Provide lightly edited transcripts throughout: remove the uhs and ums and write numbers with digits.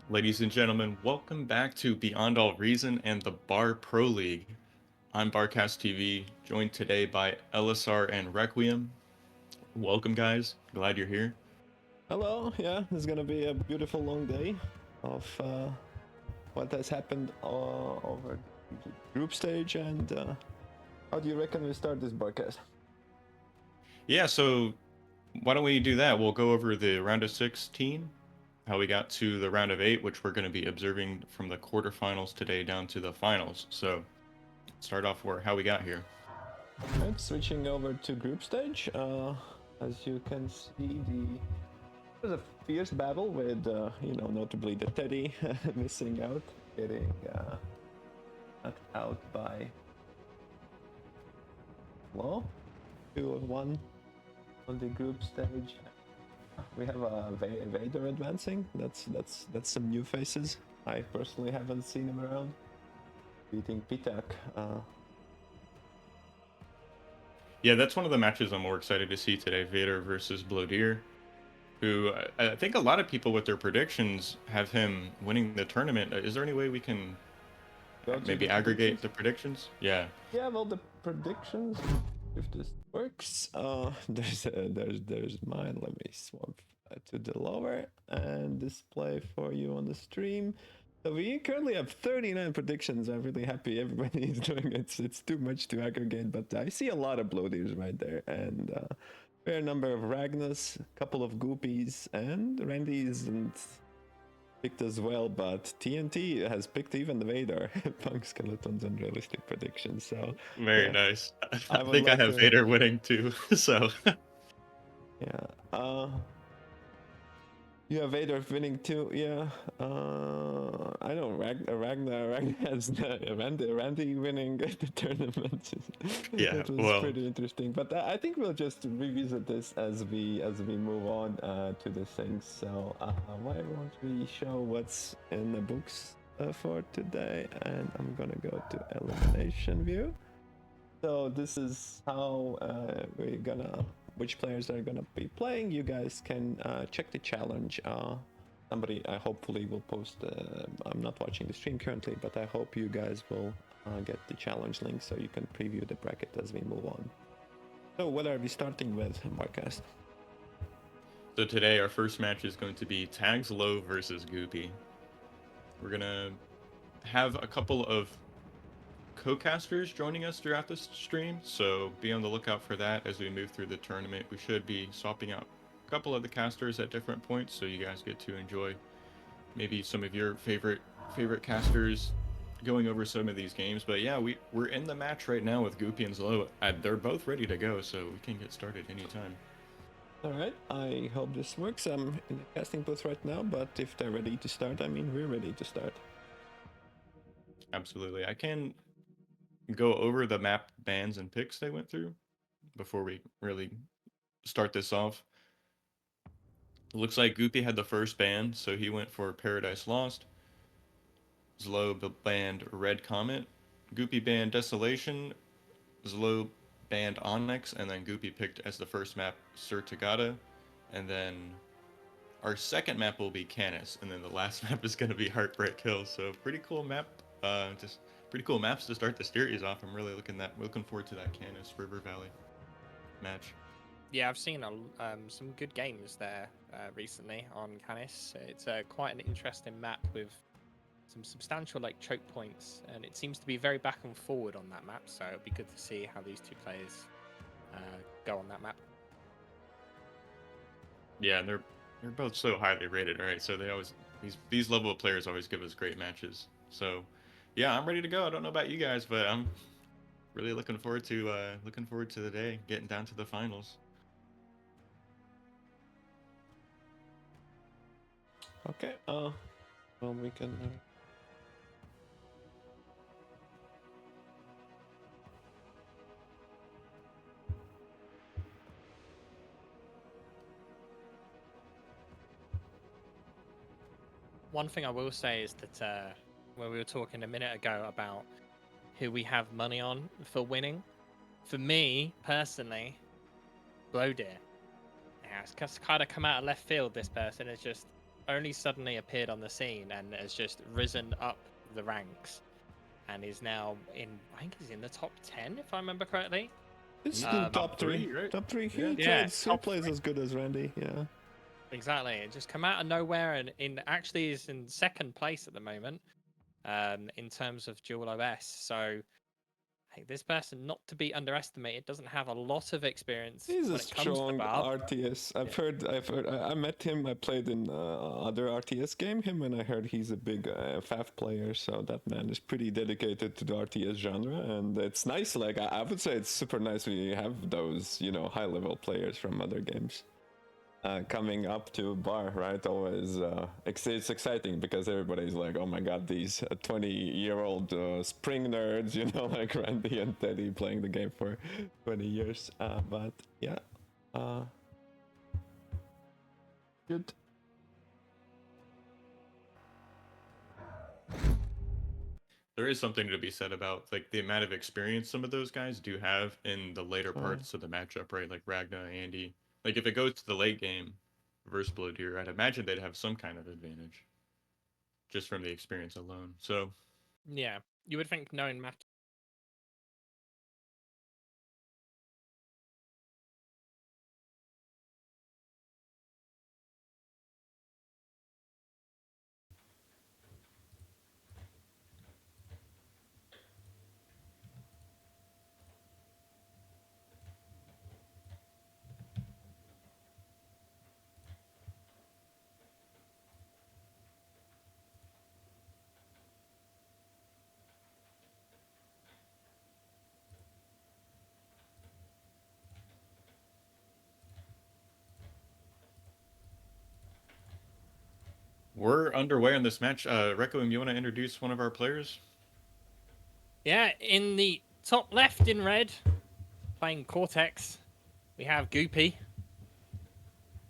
Ladies and gentlemen, welcome back to Beyond All Reason and the Bar Pro League. I'm Barcast TV, joined today by LSR and Requiem. Welcome, guys. Glad you're here. Hello, yeah, it's gonna be a beautiful long day of what has happened over the group stage, and how do you reckon we start this broadcast? Yeah, so why don't we do that? We'll go over the round of 16, how we got to the round of 8, which we're going to be observing from the quarterfinals today down to the finals. So, start off where how we got here. Right, switching over to group stage. As you can see, it was a fierce battle with, notably the Teddy missing out, getting knocked out by Law. 2-1 on the group stage. We have Vader advancing. That's some new faces. I personally haven't seen him around. Beating Pitak. Yeah, that's one of the matches I'm more excited to see today, Vader versus Blowdeer, who I think a lot of people with their predictions have him winning the tournament. Is there any way we can Go to maybe the aggregate predictions. the predictions? Yeah. Yeah, well, the predictions. If this works, there's mine. Let me swap to the lower and display for you on the stream. So we currently have 39 predictions. I'm really happy everybody is doing it. It's too much to aggregate, but I see a lot of Blowdeers right there, and fair number of Ragnas, a couple of Goopies, and Randys, and picked as well. But TNT has picked even the Vader, Punk Skeletons, and realistic predictions. So Very yeah, nice. I I would think I like have to. Vader winning too. So Yeah. Yeah, Vader winning too. Yeah. I know Ragna has Randy winning the tournament. yeah, That was well, pretty interesting. But I think we'll just revisit this as we move on to the things. So why don't we show what's in the books for today? And I'm gonna go to elimination view. So this is how we're gonna, which players are gonna be playing. You guys can check the challenge. Somebody, I hopefully will post. I'm not watching the stream currently, but I hope you guys will get the challenge link so you can preview the bracket as we move on. So what are we starting with, Marcus? so today our first match is going to be Tags Low versus Goopy. We're gonna have a couple of co-casters joining us throughout this stream, so be on the lookout for that as we move through the tournament. We should be swapping out a couple of the casters at different points, so you guys get to enjoy maybe some of your favorite casters going over some of these games. But yeah, we're in the match right now with Goopy and Zlo. They're both ready to go, so we can get started anytime. All right, I hope this works. I'm in the casting booth right now, but if they're ready to start, I mean, we're ready to start. Absolutely. I can go over the map bans and picks they went through before we really start this off. It looks like Goopy had the first ban, so he went for Paradise Lost. Zlo banned Red Comet. Goopy banned Desolation. Zlo banned Onyx, and then Goopy picked as the first map Sir Tagada. And then our second map will be Canis, and then the last map is going to be Heartbreak Hill. So pretty cool map. Just pretty cool maps to start the series off. I'm really looking forward to that Canis River Valley match. Yeah, I've seen some good games there recently on Canis. It's quite an interesting map with some substantial choke points, and it seems to be very back and forward on that map. So it'll be good to see how these two players go on that map. Yeah, and they're both so highly rated, right? So they always these level of players always give us great matches. So yeah, I'm ready to go. I don't know about you guys, but I'm really looking forward to the day, getting down to the finals. Okay. Well, we can. One thing I will say is that when we were talking a minute ago about who we have money on for winning, for me personally, Blowdeer. Yeah, it's kind of come out of left field. This person is just only suddenly appeared on the scene and has just risen up the ranks, and is now in. I think he's in the top 10, if I remember correctly. It's Yeah, in top three, right? top three. Yeah. He plays as good as Randy. Yeah. Exactly. It just come out of nowhere, and actually is in second place at the moment, in terms of dual OS. So, hey, this person not to be underestimated. Doesn't have a lot of experience He's a when it comes to strong Barb. RTS. I've heard. I met him. I played in other RTS game. Him, and I heard he's a big FAF player. So that man is pretty dedicated to the RTS genre, and it's nice. Like I would say, it's super nice when you have those, high level players from other games coming up to bar, right? Always, it's exciting because everybody's like, "Oh my god, these 20-year-old spring nerds," like Randy and Teddy playing the game for 20 years. But yeah, good. There is something to be said about like the amount of experience some of those guys do have in the later parts of the matchup, right? Like Ragna, Andy. Like if it goes to the late game versus Blowdeer, I'd imagine they'd have some kind of advantage just from the experience alone. So Yeah, you would think knowing Matt. we're underway on this match. Requiem, you want to introduce one of our players? Yeah, in the top left in red, playing Cortex, we have Goopy.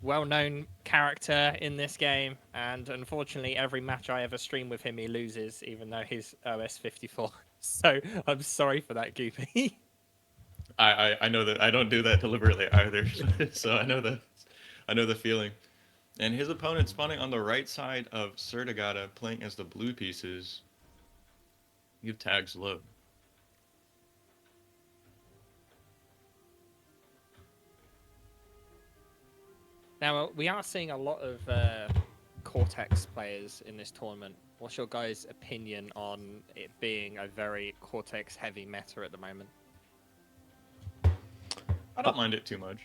Well-known character in this game, and unfortunately every match I ever stream with him he loses, even though he's OS 54. So I'm sorry for that, Goopy. I know that I don't do that deliberately either, so I know the feeling. And his opponent spawning on the right side of Sertigata, playing as the blue pieces. You have tags low. Now we are seeing a lot of Cortex players in this tournament. What's your guys' opinion on it being a very Cortex-heavy meta at the moment? I don't mind it too much.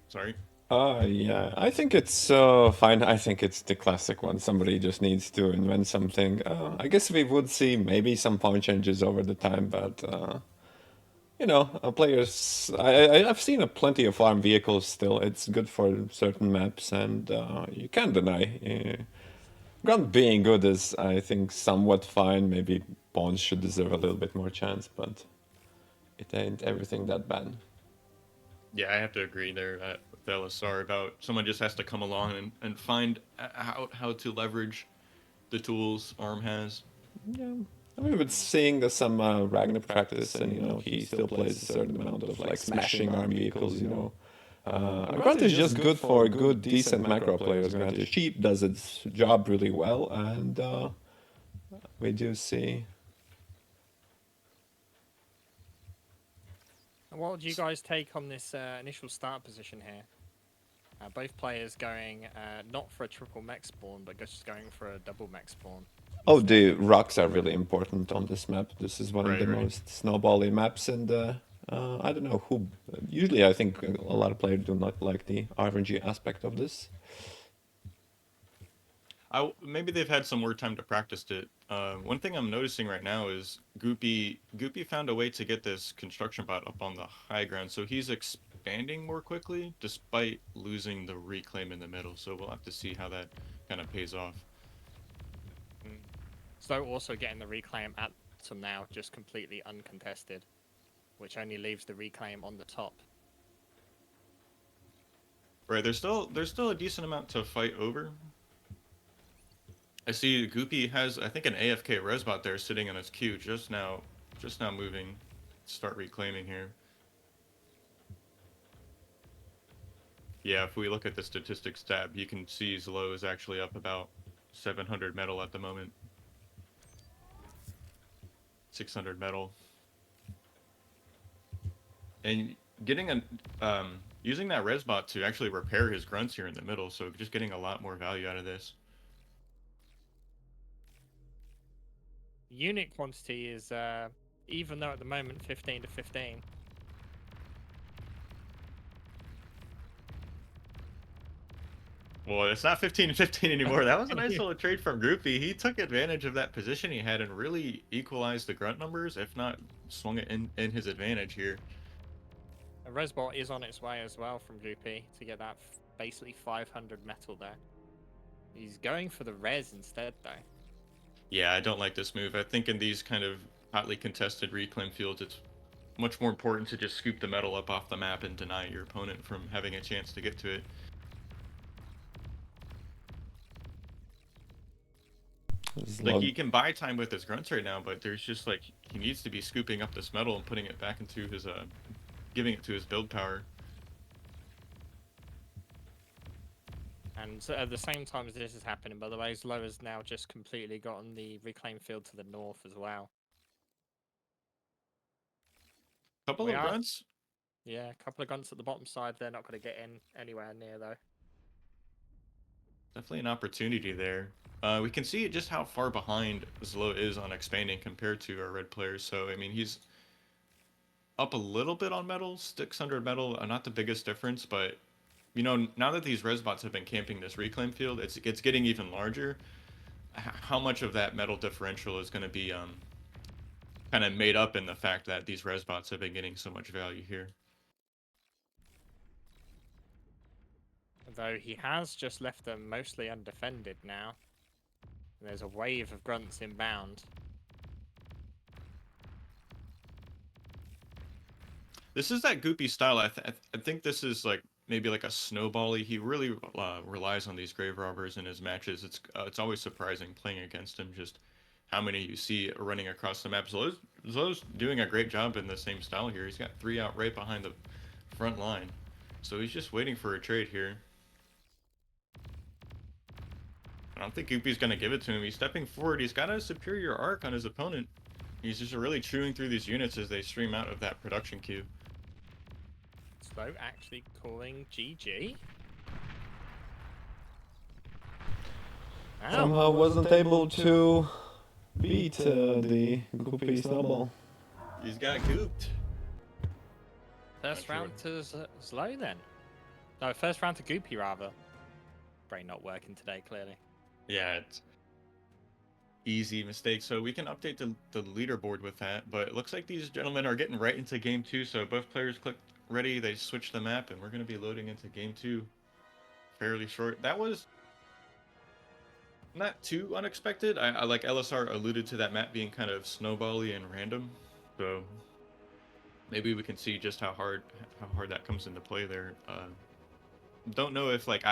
Sorry. Yeah, I think it's fine. I think it's the classic one. Somebody just needs to invent something. I guess we would see maybe some pawn changes over the time, but players. I've seen plenty of farm vehicles still. It's good for certain maps, and you can't deny. Grunt being good is, I think, somewhat fine. Maybe pawns should deserve a little bit more chance, but it ain't everything that bad. Yeah, I have to agree there with LSR about someone just has to come along and find how to leverage the tools ARM has. Yeah. I remember seeing some Ragna practice, and he still plays a certain amount of like smashing arm vehicles. Grunt is just good for good, decent macro players. Grunt is cheap, does its job really well, and we do see. What do you guys take on this initial start position here? Both players going not for a triple mech spawn, but just going for a double mech spawn. Oh, the rocks are really important on this map. This is one of the Right. most snowbally maps, and I don't know who. Usually, I think a lot of players do not like the RNG aspect of this. Maybe they've had some more time to practice it. One thing I'm noticing right now is Goopy found a way to get this construction bot up on the high ground, so he's expanding more quickly despite losing the reclaim in the middle. So we'll have to see how that kind of pays off. So also getting the reclaim at some now just completely uncontested, which only leaves the reclaim on the top. Right, there's still a decent amount to fight over. I see Goopy has, I think, an AFK resbot there sitting on his queue just now moving, start reclaiming here. Yeah, if we look at the statistics tab, you can see Zlo is actually up about 700 metal at the moment. 600 metal. And getting using that resbot to actually repair his grunts here in the middle, so just getting a lot more value out of this. Unit quantity is even though at the moment 15 to 15. Well, it's not 15 to 15 anymore. That was a nice little trade from Goopy. He took advantage of that position he had and really equalized the grunt numbers, if not swung it in his advantage here. A resbot is on its way as well from Goopy to get that basically 500 metal there. He's going for the res instead though. Yeah, I don't like this move. I think in these kind of hotly contested reclaim fields, it's much more important to just scoop the metal up off the map and deny your opponent from having a chance to get to it. Like, he can buy time with his grunts right now, but there's just, like, he needs to be scooping up this metal and putting it back into his, giving it to his build power. And at the same time as this is happening, by the way, Zlo has now just completely gotten the reclaim field to the north as well. Couple of grunts? Yeah, a couple of grunts at the bottom side. They're not going to get in anywhere near though. Definitely an opportunity there. We can see just how far behind Zlo is on expanding compared to our red players. So, I mean, he's up a little bit on metal, 600 metal, not the biggest difference, but, you know, now that these resbots have been camping this reclaim field, it's getting even larger. How much of that metal differential is going to be kind of made up in the fact that these resbots have been getting so much value here? Though he has just left them mostly undefended now. And there's a wave of grunts inbound. This is that Goopy style. I think this is like maybe like a snowbally. He really relies on these grave robbers in his matches. It's always surprising playing against him just how many you see running across the map. Zlo's doing a great job in the same style here. He's got 3 out right behind the front line. So he's just waiting for a trade here. I don't think Goopy's going to give it to him. He's stepping forward. He's got a superior arc on his opponent. He's just really chewing through these units as they stream out of that production queue. Zlo actually calling GG. Somehow wasn't able to beat the Goopy snowball. He's got gooped. First round to Zlo then. No, first round to Goopy rather. Brain not working today, clearly. Yeah, it's easy mistake. So we can update the leaderboard with that, but it looks like these gentlemen are getting right into game 2. So both players clicked ready, they switched the map, and we're going to be loading into game 2 fairly short. That was not too unexpected. I like LSR alluded to that map being kind of snowbally and random, so maybe we can see just how hard that comes into play there. Don't know if like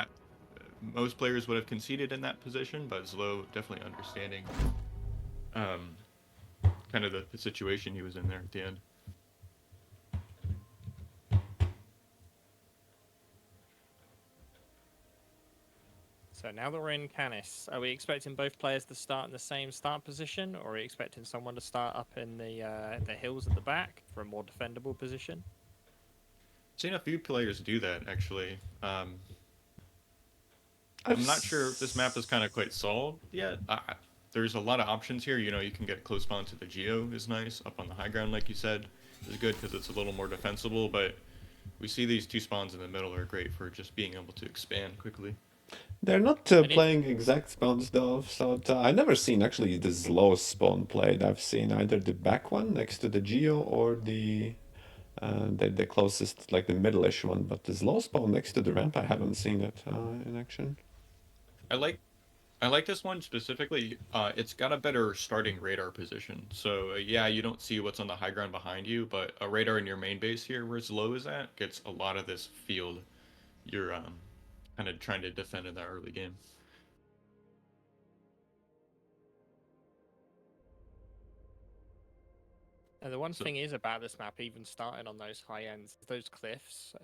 most players would have conceded in that position, but Zlo definitely understanding kind of the situation he was in there at the end. So now that we're in Canis, are we expecting both players to start in the same start position, or are we expecting someone to start up in the hills at the back for a more defendable position? Seen a few players do that actually. I'm not sure if this map is kind of quite solved yet. There's a lot of options here. You know, you can get close spawn to the Geo is nice. Up on the high ground, like you said, is good because it's a little more defensible. But we see these 2 spawns in the middle are great for just being able to expand quickly. They're not playing exact spawns though, so I've never seen actually the Zlo spawn played. I've seen either the back one next to the Geo or the closest, like the middle-ish one, but the Zlo spawn next to the ramp, I haven't seen it in action. I like this one specifically. It's got a better starting radar position. So yeah, you don't see what's on the high ground behind you, but a radar in your main base here, where Zlo is at, gets a lot of this field. You're kind of trying to defend in that early game. And the one So thing is about this map, even starting on those high ends, those cliffs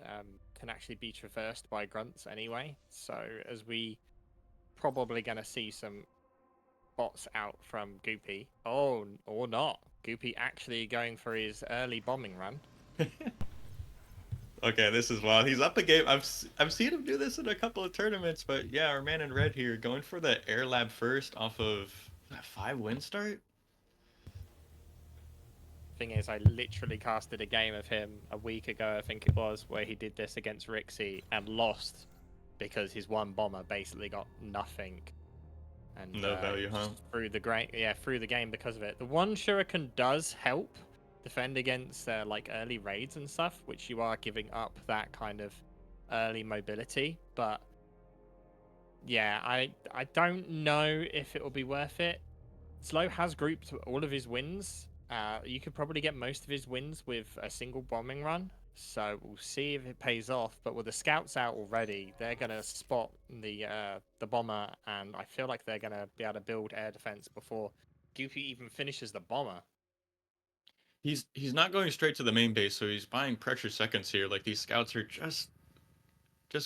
can actually be traversed by grunts anyway. So as we probably going to see some bots out from Goopy. Oh, or not. Goopy actually going for his early bombing run. okay, this is wild. He's up a game. I've seen him do this in a couple of tournaments, but yeah, our man in red here going for the air lab first off of that 5-win start. Thing is, I literally casted a game of him a week ago, I think it was, where he did this against Rixie and lost because his one bomber basically got nothing. And No value, huh? just through the game because of it. The one shuriken does help defend against like early raids and stuff, which you are giving up that kind of early mobility. But yeah, I don't know if it will be worth it. Slow has grouped all of his wins. You could probably get most of his wins with a single bombing run. So we'll see if it pays off. But with the scouts out already, they're gonna spot the bomber, and I feel like they're gonna be able to build air defense before Goopy even finishes the bomber. He's not going straight to the main base, so he's buying pressure seconds here. Like these scouts are just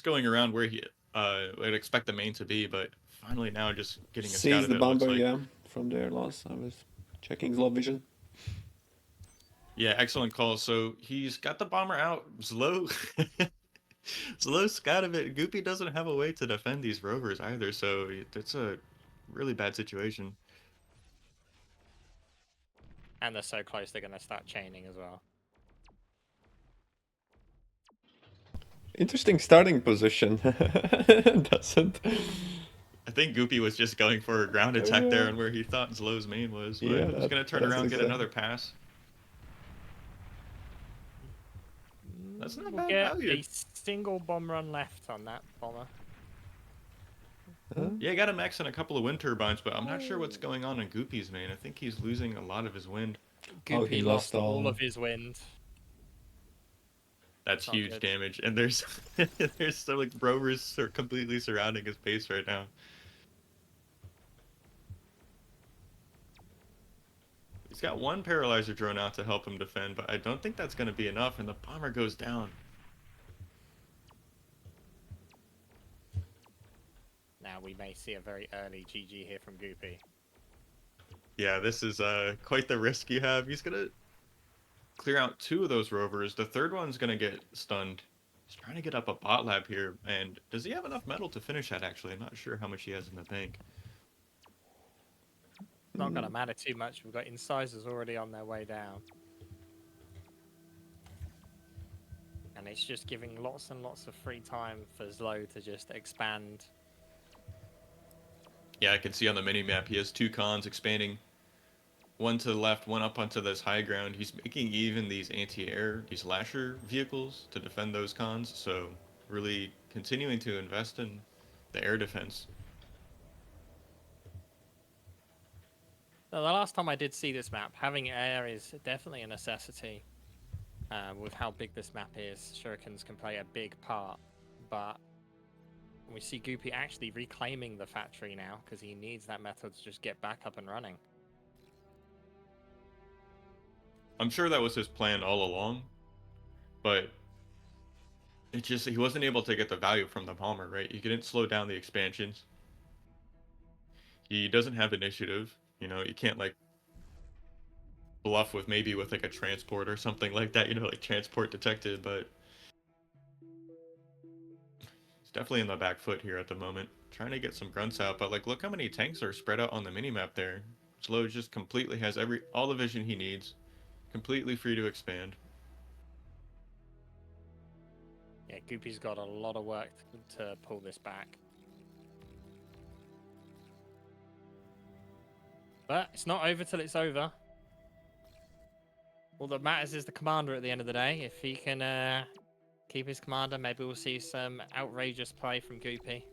going around where he would expect the main to be, but finally now just getting a scout Sees of the it. Looks bomber, like yeah, from their loss. I was checking slow vision. yeah, excellent call. So he's got the bomber out. Slow, slow scout of it. Goopy doesn't have a way to defend these rovers either, so it's a really bad situation. And they're so close, they're gonna start chaining as well. Interesting starting position. Doesn't. I think Goopy was just going for a ground attack there Yeah. on where he thought Zlow's main was, but Yeah, he's gonna turn that's around, get exactly. another pass. That's not We'll bad get value. a single bomb run left on that bomber. Yeah, I got him maxing a couple of wind turbines, but I'm not sure what's going on in Goopy's main. I think he's losing a lot of his wind. Oh, Goopy he lost lost all all. of his wind. That's Not huge good. damage, and there's there's some like rovers are completely surrounding his base right now. He's got one paralyzer drone out to help him defend, but I don't think that's going to be enough, and the bomber goes down. Now we may see a very early GG here from Goopy. Yeah, this is quite the risk you have. He's gonna clear out 2 of those rovers. The third one's gonna get stunned. He's trying to get up a bot lab here, and does he have enough metal to finish that? Actually, I'm not sure how much he has in the bank. Not going to matter too much. We've got incisors already on their way down. And it's just giving lots and lots of free time for Zlo to just expand. Yeah, I can see on the mini map he has 2 cons expanding. One to the left, one up onto this high ground. He's making even these anti-air, these lasher vehicles to defend those cons. So really continuing to invest in the air defense. So the last time I did see this map, having air is definitely a necessity. With how big this map is, shurikens can play a big part. But we see Goopy actually reclaiming the factory now because he needs that metal to just get back up and running. I'm sure that was his plan all along, but it just he wasn't able to get the value from the bomber, right? He couldn't slow down the expansions. He doesn't have initiative. You know, you can't like bluff with maybe with like a transport or something like that, you know, like transport detected, but it's definitely in the back foot here at the moment. Trying to get some grunts out, but like look how many tanks are spread out on the minimap there. Slow just completely has all the vision he needs. Completely free to expand. Yeah, Goopy's got a lot of work to pull this back. But it's not over till it's over. All that matters is the commander at the end of the day. If he can keep his commander, maybe we'll see some outrageous play from Goopy.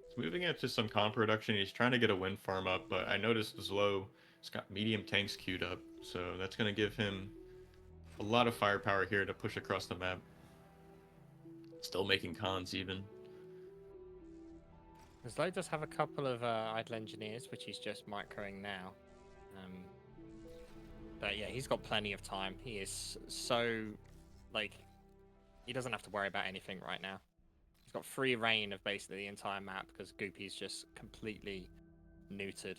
He's moving into some con production. He's trying to get a wind farm up, but I noticed Zlo has got medium tanks queued up, so that's going to give him a lot of firepower here to push across the map. Still making cons even. Zlo does have a couple of idle engineers, which he's just microing now. But yeah, he's got plenty of time. He is so, like, he doesn't have to worry about anything right now. He's got free reign of basically the entire map because Goopy's just completely neutered.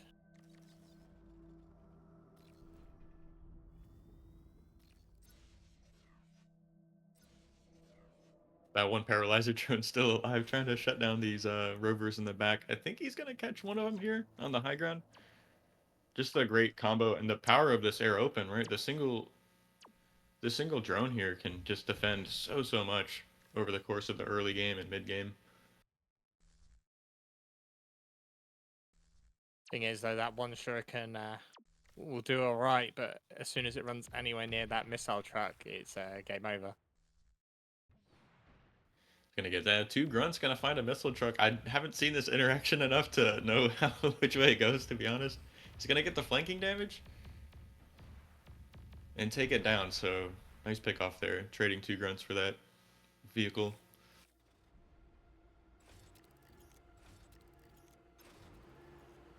That one paralyzer drone still alive, trying to shut down these rovers in the back. I think he's gonna catch one of them here on the high ground. Just a great combo and the power of this air open, right? The single drone here can just defend so much over the course of the early game and mid game. Thing is, though, that one shuriken will do all right, but as soon as it runs anywhere near that missile truck, it's game over. Gonna get that. Two grunts gonna find a missile truck. I haven't seen this interaction enough to know how which way it goes, to be honest. He's gonna get the flanking damage and take it down, so nice pick off there. Trading two grunts for that vehicle.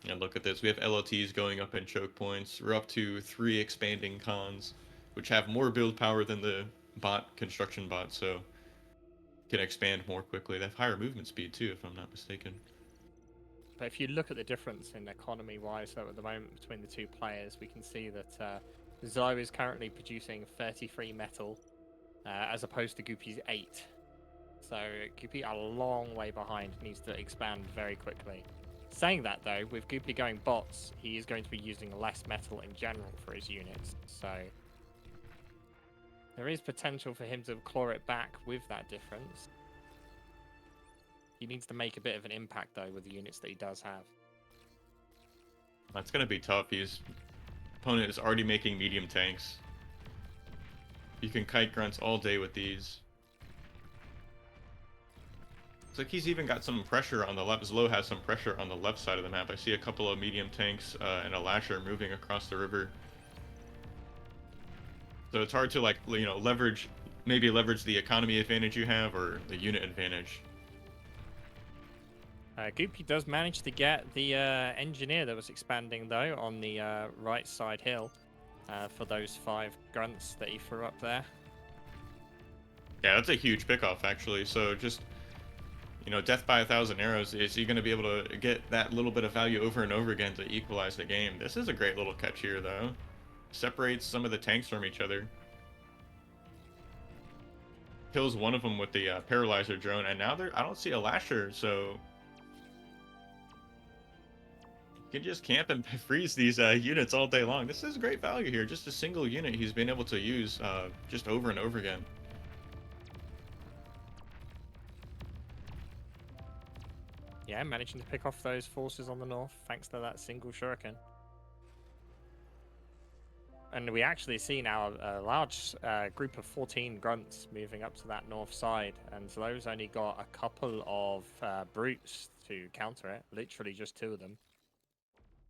And look at this. We have LOTs going up in choke points. We're up to 3 expanding cons, which have more build power than the bot construction bot, so can expand more quickly. They have higher movement speed too, if I'm not mistaken. But if you look at the difference in economy-wise, though, at the moment between the two players, we can see that Zo is currently producing 33 metal, as opposed to Goopy's 8. So Goopy a long way behind, needs to expand very quickly. Saying that, though, with Goopy going bots, he is going to be using less metal in general for his units. So there is potential for him to claw it back with that difference. He needs to make a bit of an impact, though, with the units that he does have. That's gonna be tough. His opponent is already making medium tanks. You can kite grunts all day with these. Looks like he's even got some pressure on the left. Zlo has some pressure on the left side of the map. I see a couple of medium tanks and a lasher moving across the river. So it's hard to, like, you know, maybe leverage the economy advantage you have or the unit advantage. Goopy does manage to get the engineer that was expanding, though, on the right side hill for those 5 grunts that he threw up there. Yeah, that's a huge pickoff, actually. So just, you know, death by 1,000 arrows, is he going to be able to get that little bit of value over and over again to equalize the game? This is a great little catch here, though. Separates some of the tanks from each other. Kills one of them with the paralyzer drone, and now I don't see a lasher, so you can just camp and freeze these units all day long. This is great value here. Just a single unit he's been able to use just over and over again. Yeah, managing to pick off those forces on the north thanks to that single shuriken. And we actually see now a large group of 14 grunts moving up to that north side, and those only got a couple of brutes to counter it. Literally just 2 of them.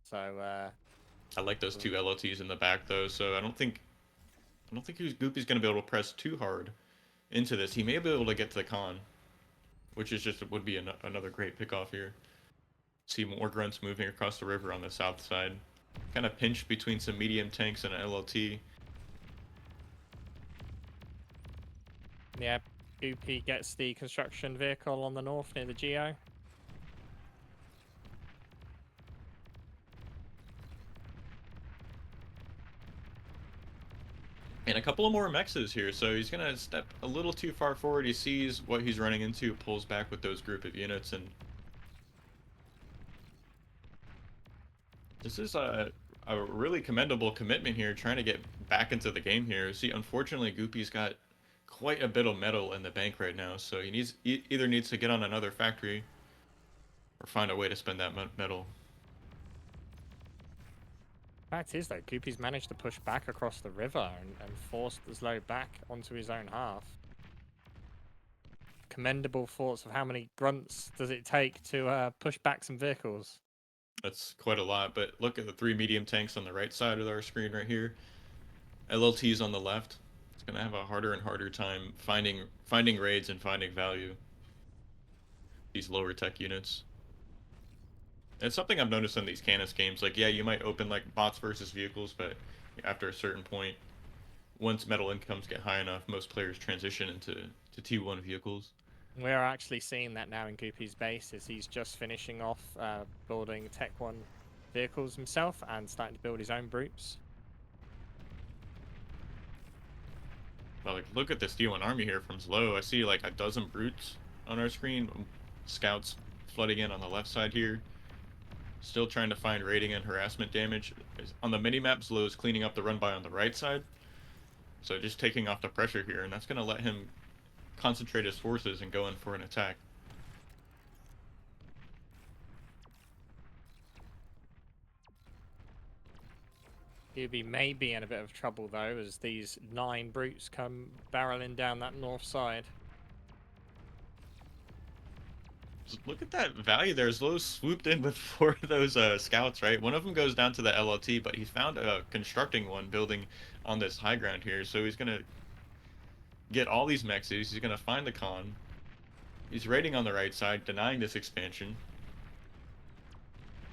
So I like those 2 LOTs in the back though, so I don't think Goopy's gonna be able to press too hard into this. He may be able to get to the con, which is just would be another great pickoff here. See more grunts moving across the river on the south side. Kind of pinched between some medium tanks and an LLT. yeah, Goopy gets the construction vehicle on the north near the Geo. And a couple of more mexes here, so he's gonna step a little too far forward. He sees what he's running into, pulls back with those group of units, and this is a really commendable commitment here, trying to get back into the game here. See, unfortunately, Goopy's got quite a bit of metal in the bank right now, so he either needs to get on another factory or find a way to spend that metal. Fact is, though, Goopy's managed to push back across the river and force the Zlo back onto his own half. Commendable thoughts of how many grunts does it take to push back some vehicles. That's quite a lot, but look at the 3 medium tanks on the right side of our screen right here. LLT's on the left. It's gonna have a harder and harder time finding raids and finding value. These lower tech units. It's something I've noticed in these Canis games. Like, yeah, you might open like bots versus vehicles, but after a certain point, once metal incomes get high enough, most players transition into T1 vehicles. We're actually seeing that now in Goopy's base, as he's just finishing off building Tech 1 vehicles himself and starting to build his own brutes. But like, look at this T1 army here from Zlo. I see like a dozen brutes on our screen. Scouts flooding in on the left side here. Still trying to find raiding and harassment damage. On the minimap, Zlo is cleaning up the run by on the right side. So just taking off the pressure here, and that's going to let him concentrate his forces and go in for an attack. Goopy may be in a bit of trouble though, as these 9 brutes come barreling down that north side. Just look at that value there. Zlo swooped in with 4 of those scouts, right? One of them goes down to the LLT, but he found a constructing one building on this high ground here. So he's going to get all these mexes. He's going to find the con. He's raiding on the right side, denying this expansion.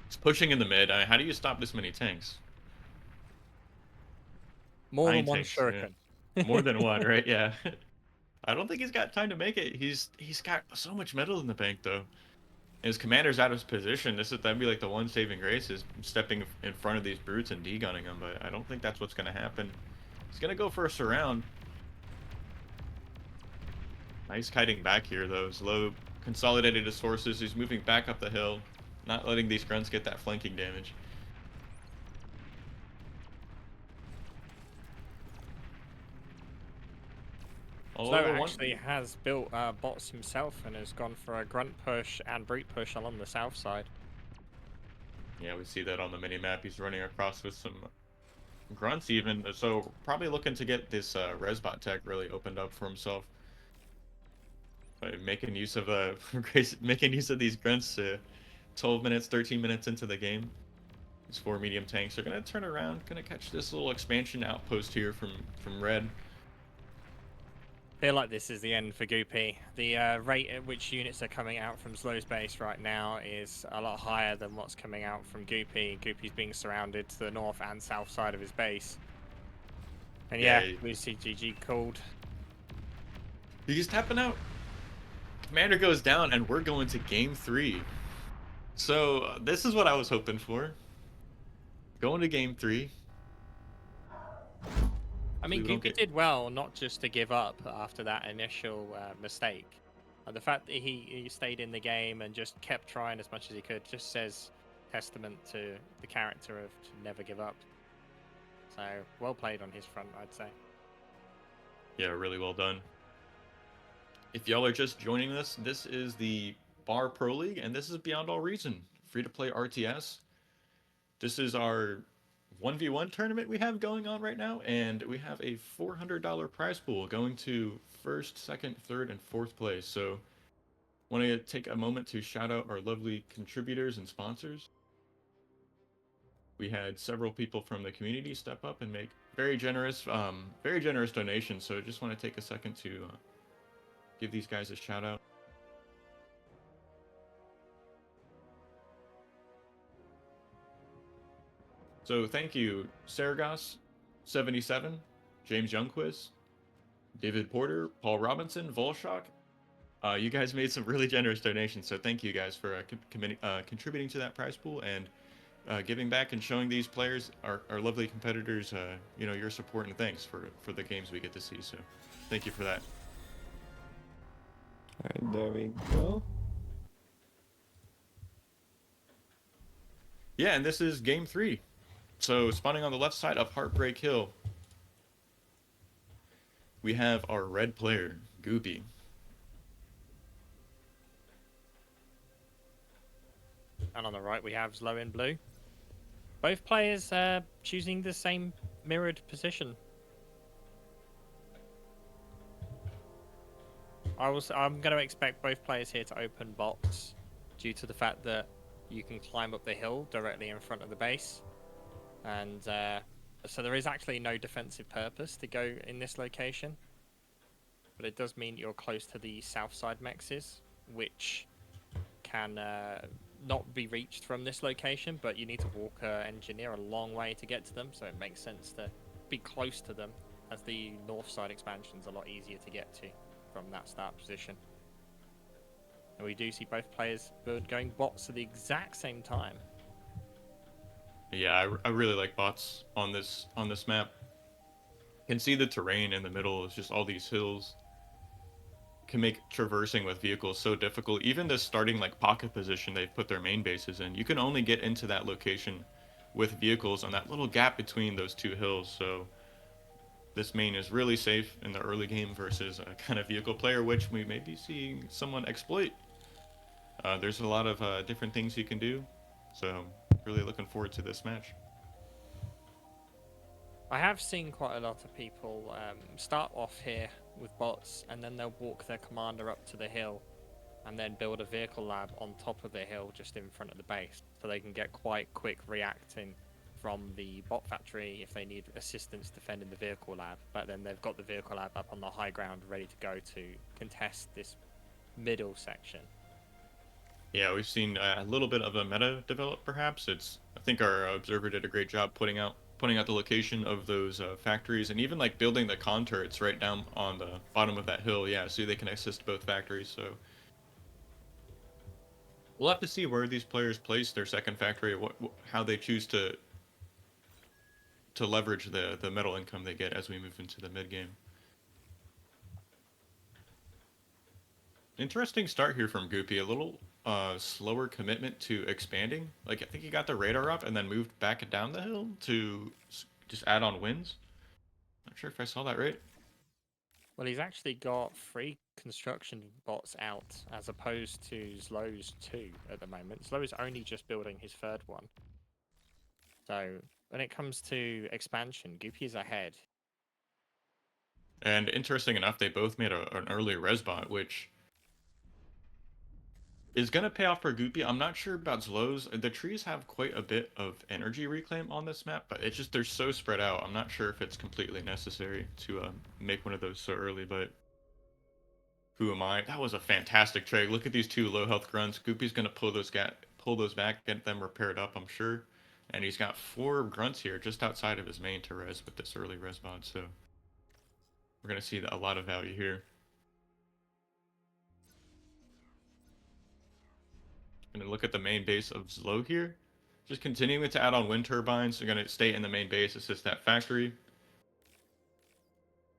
He's pushing in the mid. How do you stop this many tanks? More 9 than one tanks, shuriken. yeah. More than one, right? Yeah. I don't think he's got time to make it. He's got so much metal in the bank though. And his commander's out of his position. That'd be like the one saving grace is stepping in front of these brutes and degunning them, but I don't think that's what's gonna happen. He's gonna go for a surround. Nice kiting back here though. Zlo consolidated his forces. He's moving back up the hill, not letting these grunts get that flanking damage. Snow actually has built bots himself and has gone for a grunt push and brute push along the south side. Yeah, we see that on the mini-map. He's running across with some grunts even, so probably looking to get this resbot tech really opened up for himself. By making use of making use of these grunts 12 minutes, 13 minutes into the game. These 4 medium tanks are gonna turn around, gonna catch this little expansion outpost here from red. Feel like this is the end for Goopy. The rate at which units are coming out from Zlo's base right now is a lot higher than what's coming out from Goopy. Goopy's being surrounded to the north and south side of his base. And yeah, we see GG called. He's tapping out. Commander goes down, and we're going to game 3. So this is what I was hoping for. Going to game 3. I mean, Goopy did well not just to give up after that initial mistake. The fact that he stayed in the game and just kept trying as much as he could just says testament to the character of to never give up. So, well played on his front, I'd say. Yeah, really well done. If y'all are just joining us, this is the Bar Pro League, and this is Beyond All Reason, free-to-play RTS. This is our 1v1 tournament we have going on right now, and we have a $400 prize pool going to 1st, 2nd, 3rd, and 4th place. So want to take a moment to shout out our lovely contributors and sponsors. We had several people from the community step up and make very generous donations. So just want to take a second to give these guys a shout out. So thank you, Saragos77, James Youngquist, David Porter, Paul Robinson, Volshock. You guys made some really generous donations, so thank you guys for contributing to that prize pool and giving back and showing these players, our lovely competitors, your support and thanks for the games we get to see. So thank you for that. All right, there we go. Yeah, and this is game 3. So spawning on the left side of Heartbreak Hill, we have our red player, Goopy. And on the right we have Zlo in blue. Both players choosing the same mirrored position. I'm going to expect both players here to open box due to the fact that you can climb up the hill directly in front of the base. And so there is actually no defensive purpose to go in this location. But it does mean you're close to the south side mexes, which can not be reached from this location, but you need to walk engineer a long way to get to them, so it makes sense to be close to them, as the north side expansion's a lot easier to get to from that start position. And we do see both players going bots at the exact same time. Yeah, I really like bots on this map. You can see the terrain in the middle is just all these hills. Can make traversing with vehicles so difficult. Even the starting like pocket position they've put their main bases in, you can only get into that location with vehicles on that little gap between those two hills. So this main is really safe in the early game versus a kind of vehicle player, which we may be seeing someone exploit. There's a lot of different things you can do, so really looking forward to this match. I have seen quite a lot of people start off here with bots, and then they'll walk their commander up to the hill, and then build a vehicle lab on top of the hill just in front of the base, so they can get quite quick reacting from the bot factory if they need assistance defending the vehicle lab. But then they've got the vehicle lab up on the high ground ready to go to contest this middle section. Yeah, we've seen a little bit of a meta develop, perhaps. I think our observer did a great job putting out the location of those factories, and even like building the con turrets right down on the bottom of that hill. Yeah, so they can assist both factories. So we'll have to see where these players place their second factory, how they choose to leverage the metal income they get as we move into the mid game. Interesting start here from Goopy. A little slower commitment to expanding. Like, I think he got the radar up and then moved back down the hill to just add on wins. Not sure if I saw that right. Well, he's actually got 3 construction bots out, as opposed to Zlow's 2 at the moment. Zlow is only just building his 3rd one. So, when it comes to expansion, Goopy is ahead. And interesting enough, they both made an early res bot, which is going to pay off for Goopy. I'm not sure about Zlow's. The trees have quite a bit of energy reclaim on this map, but it's just they're so spread out. I'm not sure if it's completely necessary to make one of those so early, but who am I? That was a fantastic trade. Look at these two low health grunts. Goopy's going to pull those back, get them repaired up, I'm sure. And he's got 4 grunts here just outside of his main to res with this early res mod, so we're going to see a lot of value here. Gonna look at the main base of Zlow here. Just continuing to add on wind turbines. They're gonna stay in the main base, assist that factory.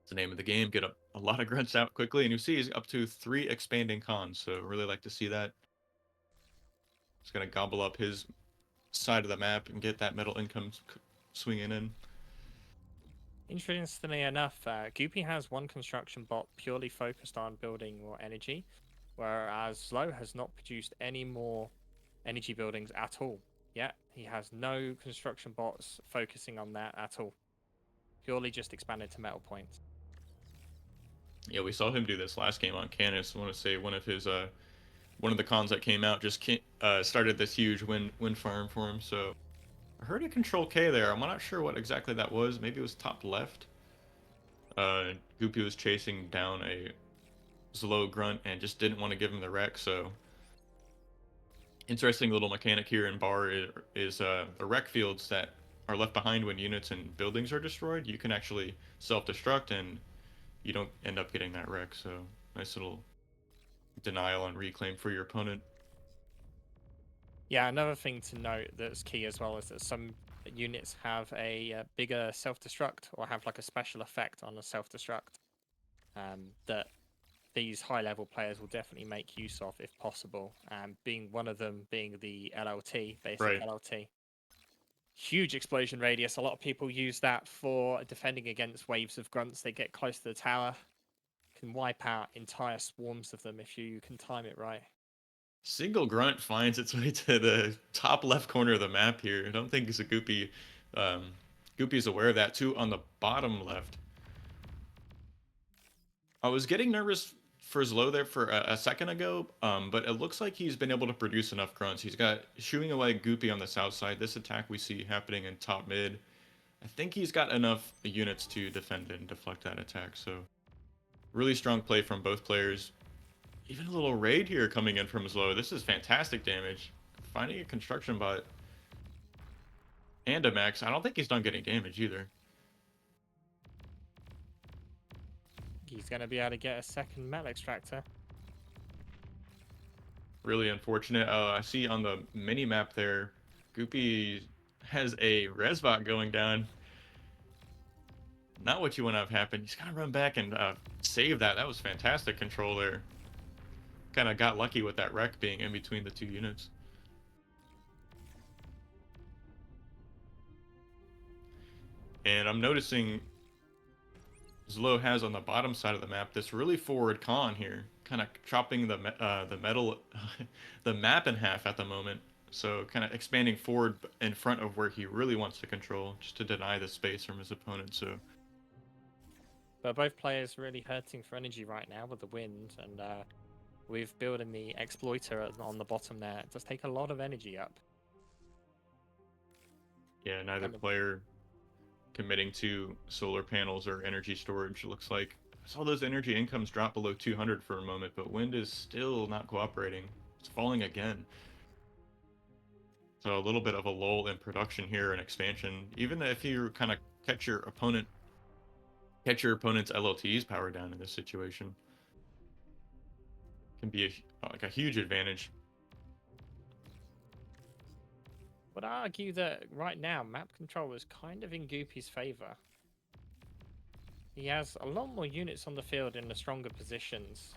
It's the name of the game. Get a lot of grunts out quickly, and you see he's up to 3 expanding cons. So really like to see that. He's gonna gobble up his side of the map and get that metal income swinging in. Interestingly enough, Goopy has 1 construction bot purely focused on building more energy, whereas Zlow has not produced any more energy buildings at all. Yeah, he has no construction bots focusing on that at all. Purely just expanded to metal points. Yeah, we saw him do this last game on Canis. I want to say one of the cons that came out just started this huge wind farm for him. So I heard a control K there. I'm not sure what exactly that was. Maybe it was top left. Goopy was chasing down a Zlow grunt and just didn't want to give him the wreck. So interesting little mechanic here in Bar is the wreck fields that are left behind when units and buildings are destroyed. You can actually self-destruct and you don't end up getting that wreck. So nice little denial and reclaim for your opponent. Yeah, another thing to note that's key as well is that some units have a bigger self-destruct or have like a special effect on a self-destruct that these high-level players will definitely make use of if possible. Being one of them being the LLT, basic Right. LLT. Huge explosion radius. A lot of people use that for defending against waves of grunts. They get close to the tower, can wipe out entire swarms of them if you can time it right. Single grunt finds its way to the top left corner of the map here. I don't think it's a Goopy. Goopy's aware of that too on the bottom left. I was getting nervous for Zlow there for a second ago, but it looks like he's been able to produce enough grunts. He's got shooing away Goopy on the south side. This attack we see happening in top mid. I think he's got enough units to defend and deflect that attack. So really strong play from both players. Even a little raid here coming in from Zlow. This is fantastic damage. finding a construction bot and a max. I don't think he's done getting damage either. He's going to be able to get a second metal extractor. Really unfortunate. I see on the mini map there, Goopy has a resbot going down. Not what you want to have happen. He's got to run back and save that. That was fantastic control there. Kind of got lucky with that wreck being in between the two units. And I'm noticing Zlo has on the bottom side of the map this really forward con here, kind of chopping the metal, the map in half at the moment. So kind of expanding forward in front of where he really wants to control, just to deny the space from his opponent. So, but both players really hurting for energy right now with the wind, and with building the exploiter on the bottom there, it does take a lot of energy up. yeah, neither player committing to solar panels or energy storage. Looks like I saw those energy incomes drop below 200 for a moment, but wind is still not cooperating. It's falling again. So a little bit of a lull in production here and expansion. Even if you kind of catch your opponent's LLT's power down in this situation, can be like a huge advantage. Would argue that right now map control is kind of in Goopy's favor. He has a lot more units on the field in the stronger positions.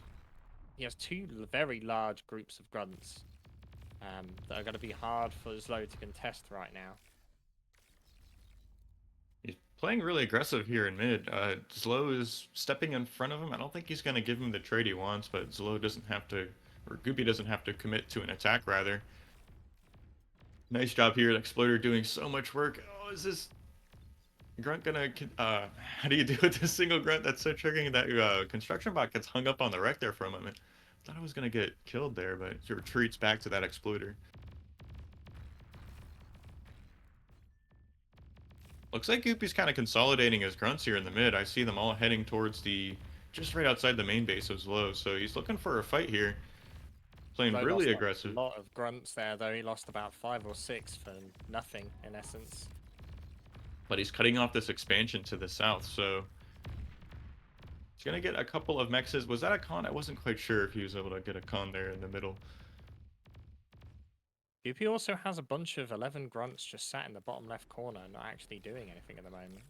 He has two very large groups of grunts that are going to be hard for Zlo to contest right now. He's playing really aggressive here in mid. Zlo is stepping in front of him. I don't think he's going to give him the trade he wants, but Zlo doesn't have to, or Goopy doesn't have to commit to an attack, rather. Nice job here, Exploder doing so much work. Oh, is this grunt gonna, how do you do with this single grunt? That's so triggering. That construction bot gets hung up on the wreck there for a moment. Thought I was gonna get killed there, but he retreats back to that Exploder. Looks like Goopy's kind of consolidating his grunts here in the mid. I see them all heading towards just right outside the main base of Zlo, so he's looking for a fight here. Playing Zlo really lost aggressive. A lot of grunts there, though. He lost about 5 or 6 for nothing, in essence. But he's cutting off this expansion to the south, so he's gonna get a couple of mexes. Was that a con? I wasn't quite sure if he was able to get a con there in the middle. Goopy also has a bunch of 11 grunts just sat in the bottom left corner, not actually doing anything at the moment.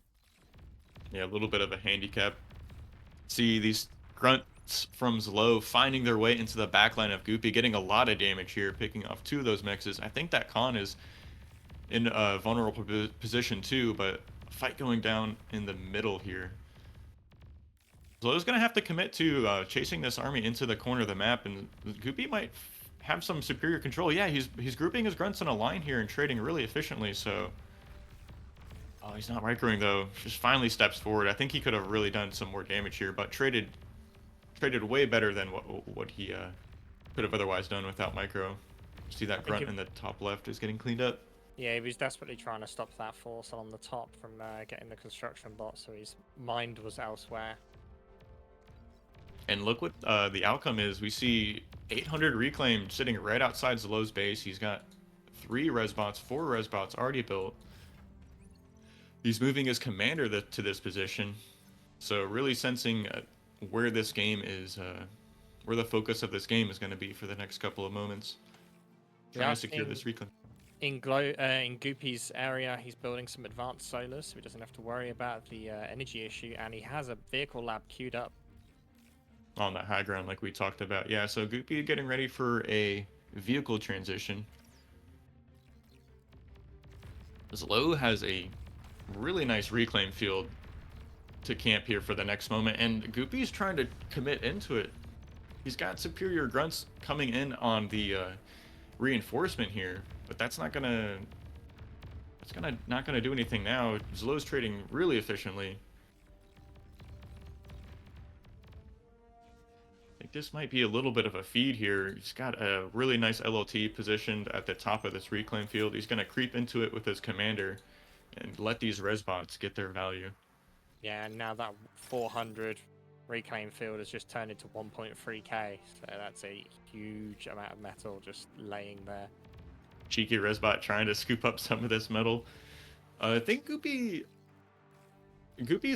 Yeah, a little bit of a handicap. See these grunts from Zlo finding their way into the backline of Goopy, getting a lot of damage here, picking off 2 of those mexes. I think that con is in a vulnerable position too, but a fight going down in the middle here. Zlo's gonna have to commit to chasing this army into the corner of the map, and Goopy might have some superior control. Yeah, he's grouping his grunts in a line here and trading really efficiently, so... Oh, he's not microing though. Just finally steps forward. I think he could have really done some more damage here, but traded way better than what he could have otherwise done without micro. See that grunt in the top left is getting cleaned up. Yeah, he was desperately trying to stop that force on the top from getting the construction bot, so his mind was elsewhere. And look what the outcome is. We see 800 reclaim sitting right outside Zlo's base. He's got 3 resbots, 4 resbots already built. He's moving his commander to this position. So really sensing where this game is, where the focus of this game is going to be for the next couple of moments. Trying to secure this reclaim. In Goopy's area, he's building some advanced solars, so he doesn't have to worry about the energy issue, and he has a vehicle lab queued up. On that high ground like we talked about. Yeah, so Goopy getting ready for a vehicle transition. Zlo has a really nice reclaim field to camp here for the next moment, and Goopy's trying to commit into it. He's got superior grunts coming in on the reinforcement here, but that's not gonna do anything now. Zlo's trading really efficiently. I think this might be a little bit of a feed here. He's got a really nice LLT positioned at the top of this reclaim field. He's going to creep into it with his commander and let these resbots get their value. Yeah, and now that 400 reclaim field has just turned into 1.3k, so that's a huge amount of metal just laying there. cheeky Resbot trying to scoop up some of this metal. I think Goopy's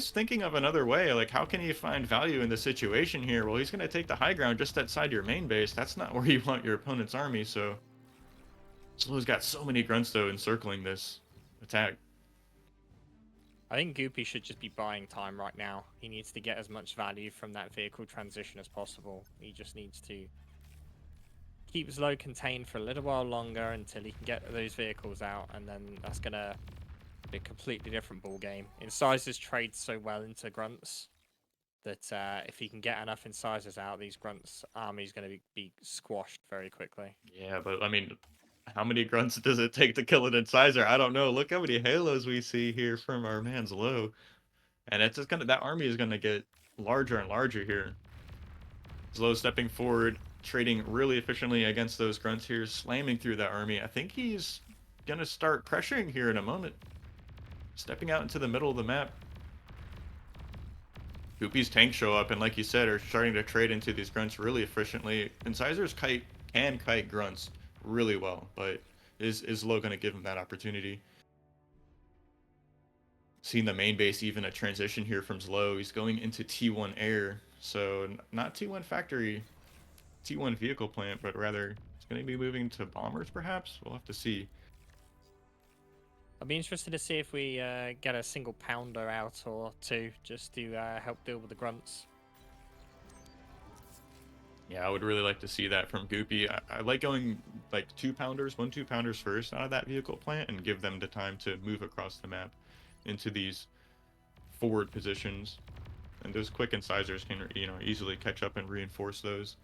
thinking of another way. Like, how can he find value in the situation here? Well, he's going to take the high ground just outside your main base. That's not where you want your opponent's army, so... Slow's got so many grunts, though, encircling this attack. I think Goopy should just be buying time right now. He needs to get as much value from that vehicle transition as possible. He just needs to keep Zlo contained for a little while longer until he can get those vehicles out, and then that's going to be a completely different ball game. Incisors trade so well into grunts that if he can get enough incisors out, these grunts army is going to be squashed very quickly. Yeah, but, I mean, how many grunts does it take to kill an incisor? I don't know. Look how many halos we see here from our man Zlo. And it's just that army is gonna get larger and larger here. Zlo stepping forward, trading really efficiently against those grunts here, slamming through that army. I think he's gonna start pressuring here in a moment. Stepping out into the middle of the map. Goopy's tanks show up and, like you said, are starting to trade into these grunts really efficiently. Incisors can kite grunts really well, but is Zlo gonna give him that opportunity? Seeing the main base, even a transition here from Zlo. He's going into T1 air, so not T1 factory, T1 vehicle plant, but rather it's going to be moving to bombers, perhaps? We'll have to see. I'll be interested to see if we get a single pounder out or two just to help deal with the grunts. Yeah, I would really like to see that from Goopy. I like going like 2-pounders, 2-pounders first out of that vehicle plant and give them the time to move across the map into these forward positions. And those quick incisors can, easily catch up and reinforce those.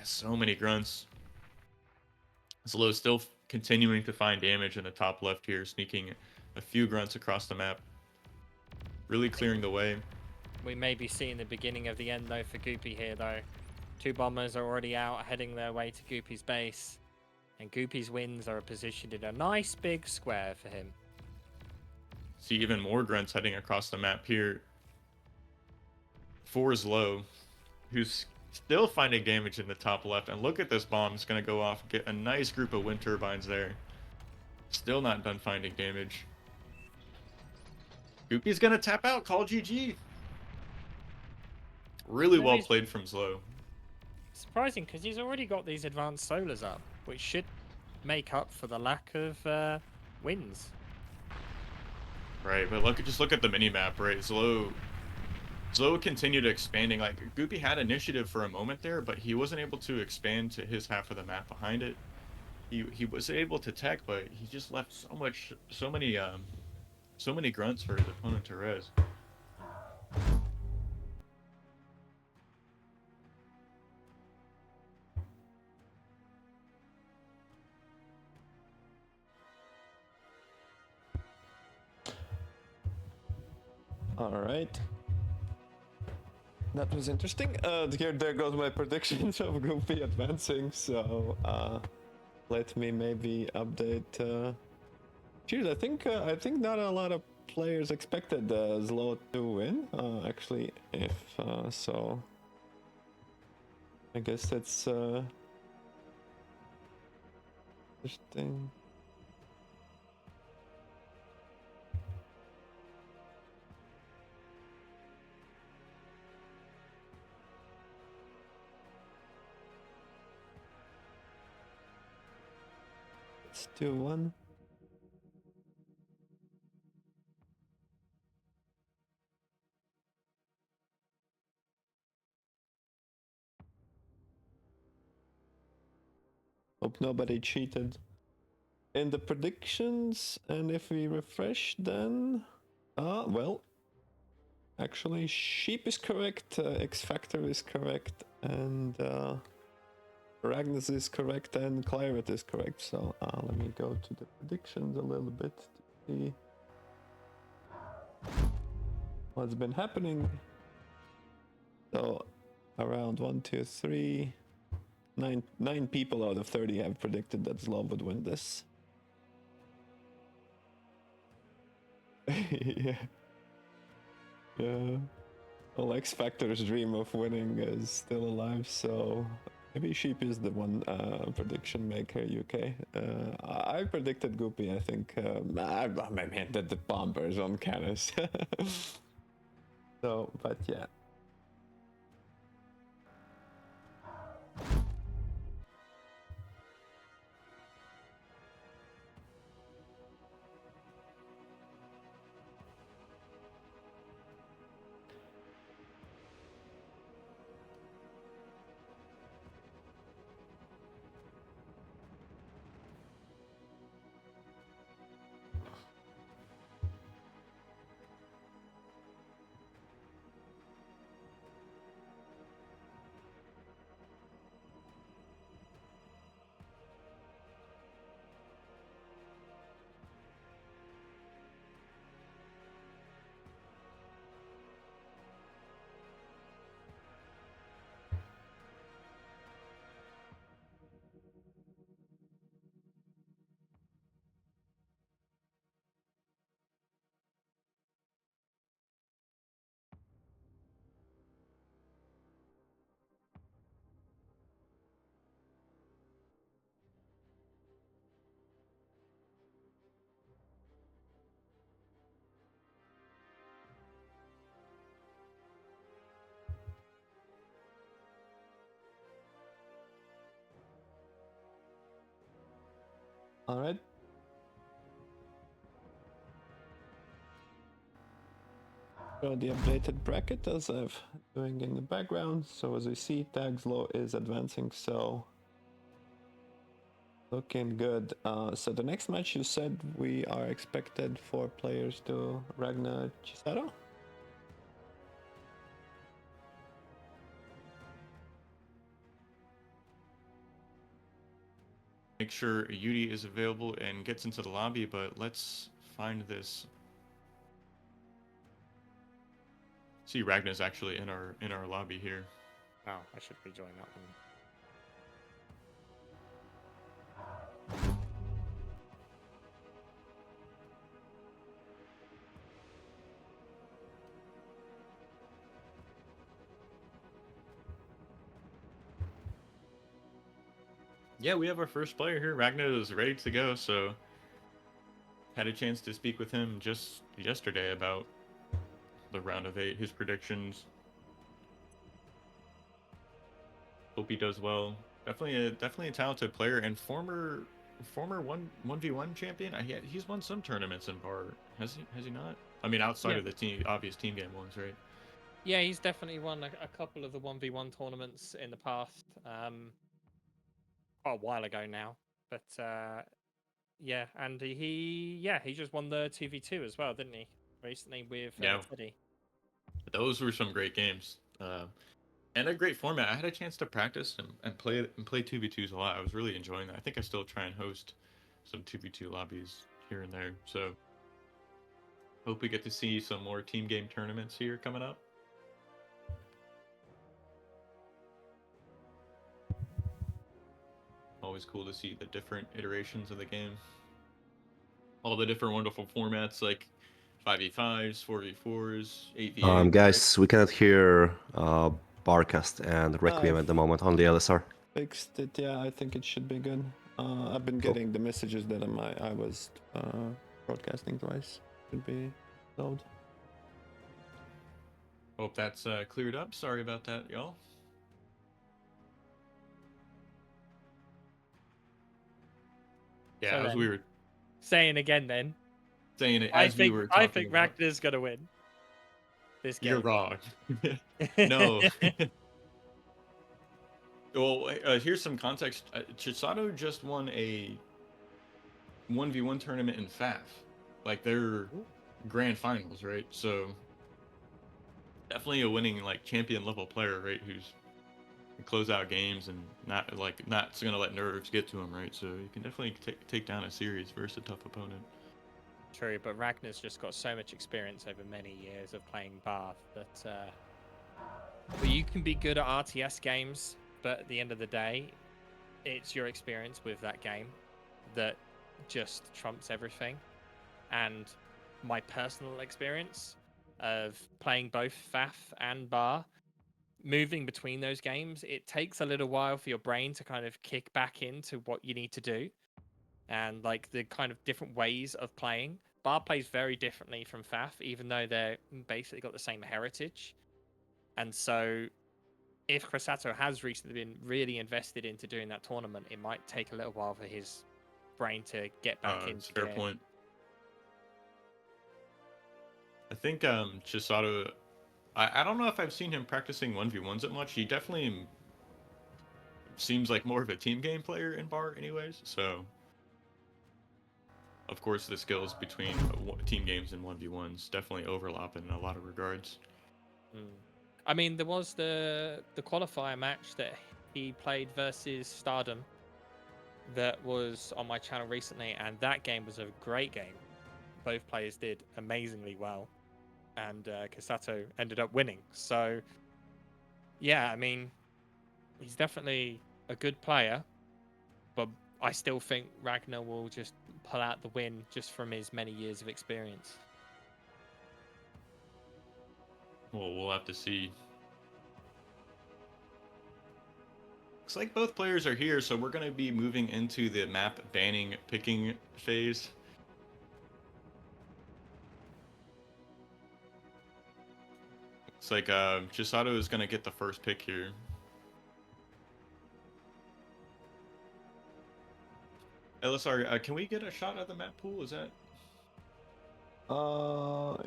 So many grunts. Zlo still continuing to find damage in the top left here, sneaking a few grunts across the map. Really clearing the way. We may be seeing the beginning of the end, though, for Goopy here, though. 2 bombers are already out, heading their way to Goopy's base. And Goopy's wins are positioned in a nice big square for him. See even more grunts heading across the map here. 4 Zlo, who's still finding damage in the top left. And look at this bomb. It's going to go off, get a nice group of wind turbines there. Still not done finding damage. Goopy's going to tap out, call GG. Really well played from Zlo. Surprising, because he's already got these advanced solars up, which should make up for the lack of wins. Right, but just look at the mini-map, right? Zlo continued expanding. Like, Goopy had initiative for a moment there, but he wasn't able to expand to his half of the map behind it. He was able to tech, but he just left so many grunts for his opponent to res. All right. That was interesting. There goes my predictions of Goopy advancing. So let me maybe update. Cheers. I think not a lot of players expected Zlo to win. Actually, if so, I guess that's interesting. Let's do one. Hope nobody cheated in the predictions. And if we refresh, then well, actually, Sheep is correct, XFactor is correct, and Ragna is correct, and Claret is correct. So let me go to the predictions a little bit to see what's been happening. So around 1, 2, 3, 9 people out of 30 have predicted that Zlo would win this. Yeah. Yeah. Well, XFactor's dream of winning is still alive, so Maybe Sheep is the one prediction maker, UK. I predicted Goopy, I think. I mean, the bombers on Canis. So, but yeah. All right. So the updated bracket as I've doing in the background. So as we see, Tags Low is advancing, so looking good. So the next match you said we are expected 4 players to Ragna Chado. Make sure Yudi is available and gets into the lobby, but let's find this. See, Ragna's actually in our lobby here. Oh, I should rejoin that one. Yeah, we have our first player here. Ragna is ready to go, so had a chance to speak with him just yesterday about the round of 8, his predictions. Hope he does well. Definitely a talented player and former 1v1 champion. He's won some tournaments in bar. Has he not? I mean, outside of the obvious team game ones, right? Yeah, he's definitely won a couple of the 1v1 tournaments in the past. Quite a while ago now, but yeah, and he just won the 2v2 as well, didn't he? Recently with Yeah, Teddy. those were some great games. And a great format. I had a chance to practice and play 2v2s a lot. I was really enjoying that. I think I still try and host some 2v2 lobbies here and there. So hope we get to see some more team game tournaments here coming up. Always cool to see the different iterations of the game. All the different wonderful formats like 5v5s, 4v4s, 8v8. Guys, we cannot hear Barcast and Requiem I've at the moment on the LSR. fixed it. Yeah, I think it should be good. I've been Cool. getting the messages that I was broadcasting twice. Should be loud. Hope that's cleared up. Sorry about that, y'all. Yeah, So as we were saying again, then saying it, I as we think were talking I think about, Ragna's gonna win this game. you're wrong. No. Well, here's some context. Chado just won a 1v1 tournament in FAF. Like, they're grand finals, right? So, definitely a winning, like, champion level player, right? Who's can close out games and not going to let nerves get to him, right? So, you can definitely take down a series versus a tough opponent. True, but Ragna's just got so much experience over many years of playing Bath that well, you can be good at RTS games, but at the end of the day, it's your experience with that game that just trumps everything. And my personal experience of playing both FAF and Bar, moving between those games, it takes a little while for your brain to kind of kick back into what you need to do and like the kind of different ways of playing. Bar plays very differently from Faf, even though they're basically got the same heritage. And so if Chado has recently been really invested into doing that tournament, it might take a little while for his brain to get back It's into a fair gear. point. I think Chado, I don't know if I've seen him practicing 1v1s that much. He definitely seems like more of a team game player in Bar anyways, so of course the skills between team games and 1v1s definitely overlap in a lot of regards. I mean, there was the qualifier match that he played versus Stardom that was on my channel recently, and that game was a great game. Both players did amazingly well, and Chado ended up winning. So, yeah, I mean, he's definitely a good player, but I still think Ragna will just pull out the win just from his many years of experience. Well, we'll have to see. Looks like both players are here, so we're going to be moving into the map banning picking phase. It's like Chado is going to get the first pick here. LSR, can we get a shot at the map pool? Is that?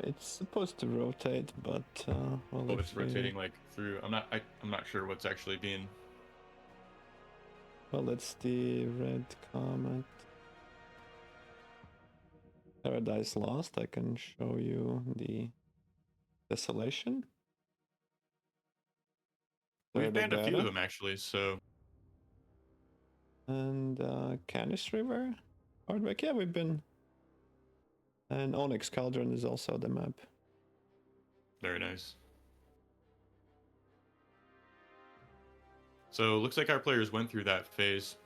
It's supposed to rotate, but well, Oh, it's if we, rotating like through. I'm not sure what's actually being. well, it's the red comet. Paradise Lost. I can show you the Desolation. We've banned a few of Vader. them actually, so And Canis River. Hardback. Yeah, we've been. And Onyx Cauldron is also the map. very nice. So looks like our players went through that phase.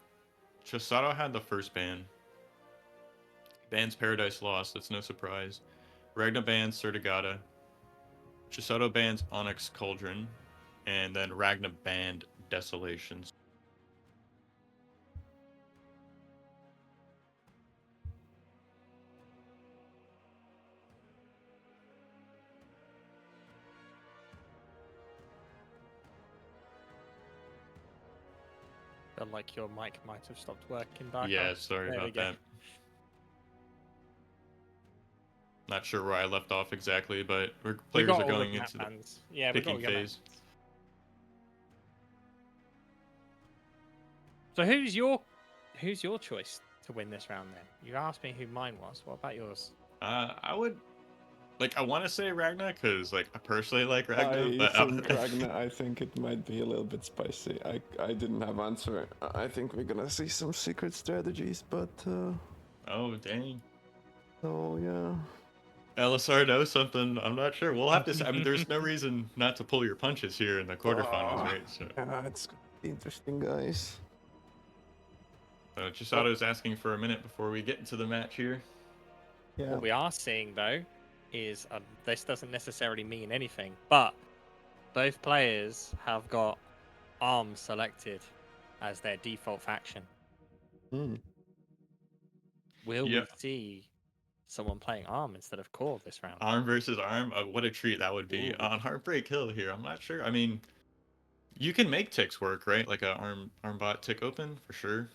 Chado had the first ban. Bans Paradise Lost, that's no surprise. Ragna bans Certigata. Chado bans Onyx Cauldron. And then Ragna banned Desolations. Felt like your mic might have stopped working back. Yeah, sorry There we about go. that. Not sure where I left off exactly, but We players got are all the going map into the bans. Yeah, we got picking all your map phase. bans. So who's your choice to win this round then? You asked me who mine was. What about yours? I would I want to say Ragna because I personally like Ragna, I but think Ragna. I think it might be a little bit spicy. I didn't have answer. I think we're gonna see some secret strategies, but oh dang. so yeah. LSR knows something. I'm not sure. We'll have to. I mean, there's no reason not to pull your punches here in the quarterfinals, right? So, It's gonna be interesting, guys. Chisado's asking for a minute before we get into the match here. Yeah. What we are seeing though is this doesn't necessarily mean anything, but both players have got ARM selected as their default faction. Will we see someone playing ARM instead of Core this round? Arm versus arm. What a treat that would be. Ooh. On Heartbreak Hill here, I'm not sure. I mean, you can make ticks work, right? Like a arm bot tick open for sure.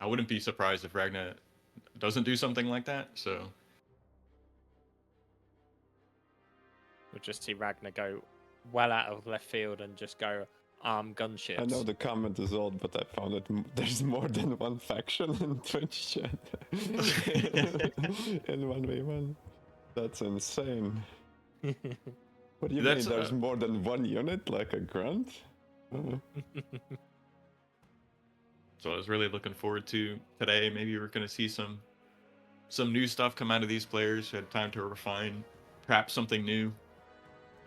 I wouldn't be surprised if Ragna doesn't do something like that. So We'll just see Ragnar go well out of left field and just go ARM gunships. I know the comment is old, but I found that there's more than one faction in Twitch chat in 1v1. That's insane. What do you mean? There's more than one unit, like a grunt? So I was really looking forward to today. Maybe we're going to see some new stuff come out of these players who had time to refine perhaps something new,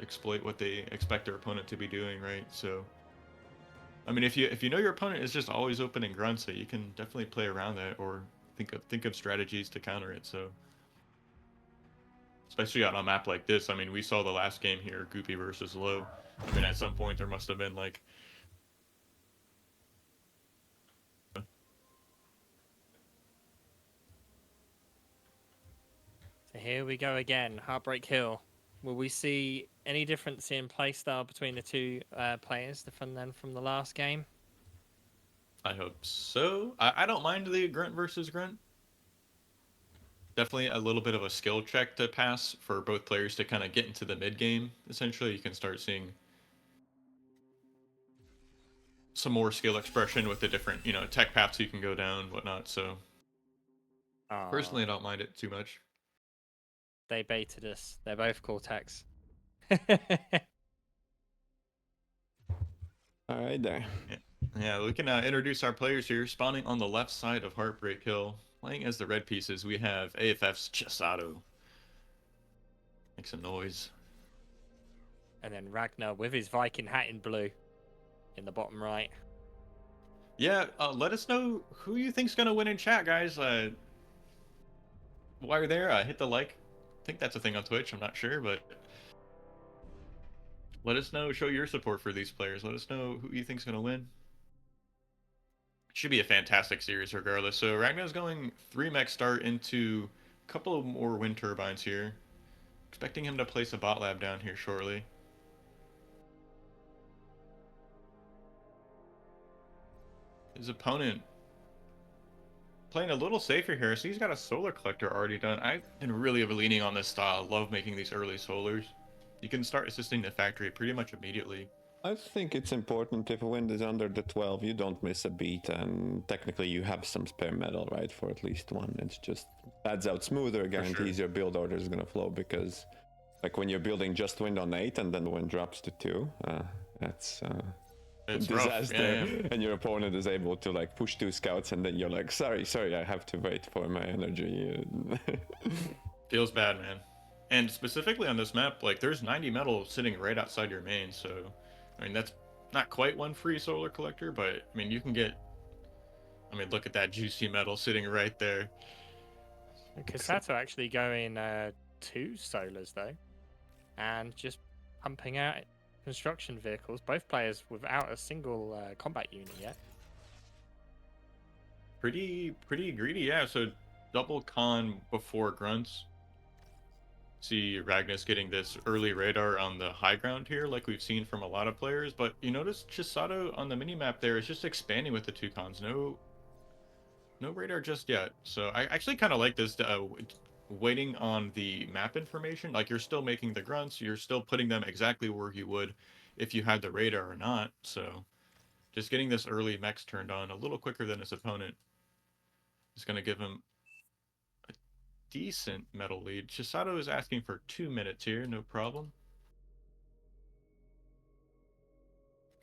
exploit what they expect their opponent to be doing, right? So I mean, if you know your opponent is just always opening grunts, so you can definitely play around that or think of strategies to counter it. So especially on a map like this. I mean, we saw the last game here, Goopy versus Low. I mean, at some point there must have been like. So here we go again, Heartbreak Hill. Will we see any difference in playstyle between the two players from the last game? I hope so. I don't mind the grunt versus grunt. Definitely a little bit of a skill check to pass for both players to kind of get into the mid game. Essentially, you can start seeing some more skill expression with the different, tech paths you can go down, whatnot. So personally, I don't mind it too much. They baited us. They're both Cortex. All right, there. Yeah, we can introduce our players here. Spawning on the left side of Heartbreak Hill, playing as the red pieces, we have AFF's Chado. Make some noise. And then Ragna with his Viking hat in blue in the bottom right. Yeah, let us know who you think's gonna win in chat, guys. While you're there, hit the like. I think that's a thing on Twitch. I'm not sure, but let us know. Show your support for these players. Let us know who you think's gonna win. Should be a fantastic series regardless. So Ragna's going 3 mech start into a couple of more wind turbines here. Expecting him to place a bot lab down here shortly. His opponent playing a little safer here. So he's got a solar collector already done. I've been really leaning on this style. Love making these early solars. You can start assisting the factory pretty much immediately. I think it's important if a wind is under the 12, you don't miss a beat, and technically you have some spare metal, right, for at least one. It's just adds out smoother, guarantees your build order is gonna flow, because like when you're building just wind on 8 and then the wind drops to 2, that's It's disaster. rough. Yeah. And your opponent is able to like push 2 scouts, and then you're like, sorry, I have to wait for my energy. Feels bad, man. And specifically on this map, like there's 90 metal sitting right outside your main, so I mean that's not quite one free solar collector, but I mean you can get. I mean, look at that juicy metal sitting right there. Chado actually going 2 solars though, and just pumping out construction vehicles. Both players without a single combat unit yet. Pretty greedy, yeah. So double con before grunts. See Ragna's getting this early radar on the high ground here, like we've seen from a lot of players. But you notice Chado on the minimap there is just expanding with the 2 cons. No radar just yet. So I actually kind of like this waiting on the map information. Like you're still making the grunts, you're still putting them exactly where you would if you had the radar or not. So just getting this early mechs turned on a little quicker than his opponent is going to give him a decent metal lead. Chado is asking for 2 minutes here, no problem.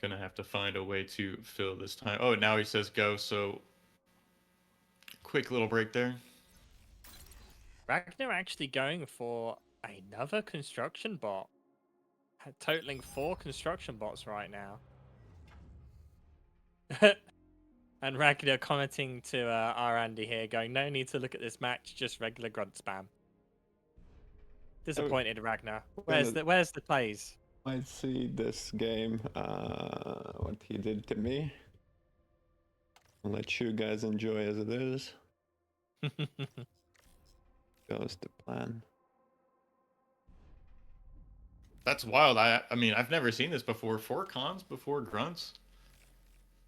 Gonna have to find a way to fill this time. Oh, now he says go, so quick little break there. Ragnar actually going for another construction bot, totaling 4 construction bots right now. And Ragnar commenting to our Andy here, going, no need to look at this match, just regular grunt spam. Disappointed, Ragnar. Where's the plays? Might see this game, what he did to me. I'll let you guys enjoy as it is. Goes to plan. That's wild. I mean, I've never seen this before. 4 cons before grunts.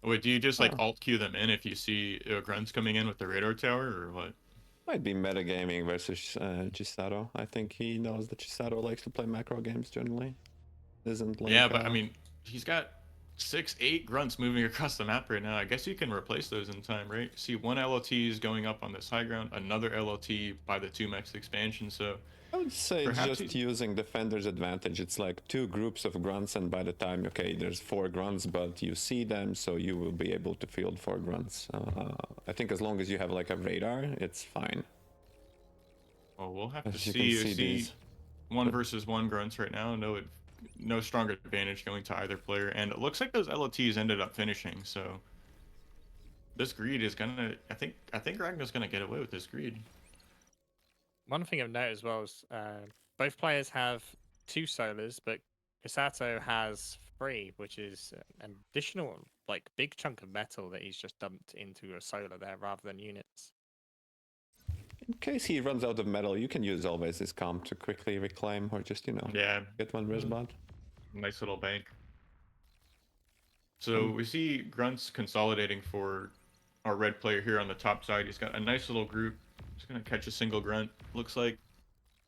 Wait, do you just like alt queue them in if you see grunts coming in with the radar tower, or what? Might be metagaming versus Chado. I think he knows that Chado likes to play macro games generally. Isn't like Yeah, but I mean, he's got 6, 8 grunts moving across the map right now. I guess you can replace those in time, right? See, 1 LOT is going up on this high ground, another LOT by the 2 mechs expansion, so I would say perhaps just using Defender's advantage. It's like 2 groups of grunts, and by the time, okay, there's 4 grunts, but you see them, so you will be able to field 4 grunts. I think as long as you have like a radar, it's fine. Well, we'll have As to you see. can see 1 versus 1 grunts right now. No stronger advantage going to either player, and it looks like those LOTs ended up finishing, so this greed is gonna. I think Ragna's gonna get away with this greed. One thing I've noticed as well is both players have 2 solars, but Kisato has 3, which is an additional like big chunk of metal that he's just dumped into a solar there rather than units. In case he runs out of metal, you can use always this comp to quickly reclaim or just, you know, Yeah, get one respawn. nice little bank. So we see Grunts consolidating for our red player here on the top side. He's got a nice little group. He's going to catch a single Grunt, looks like.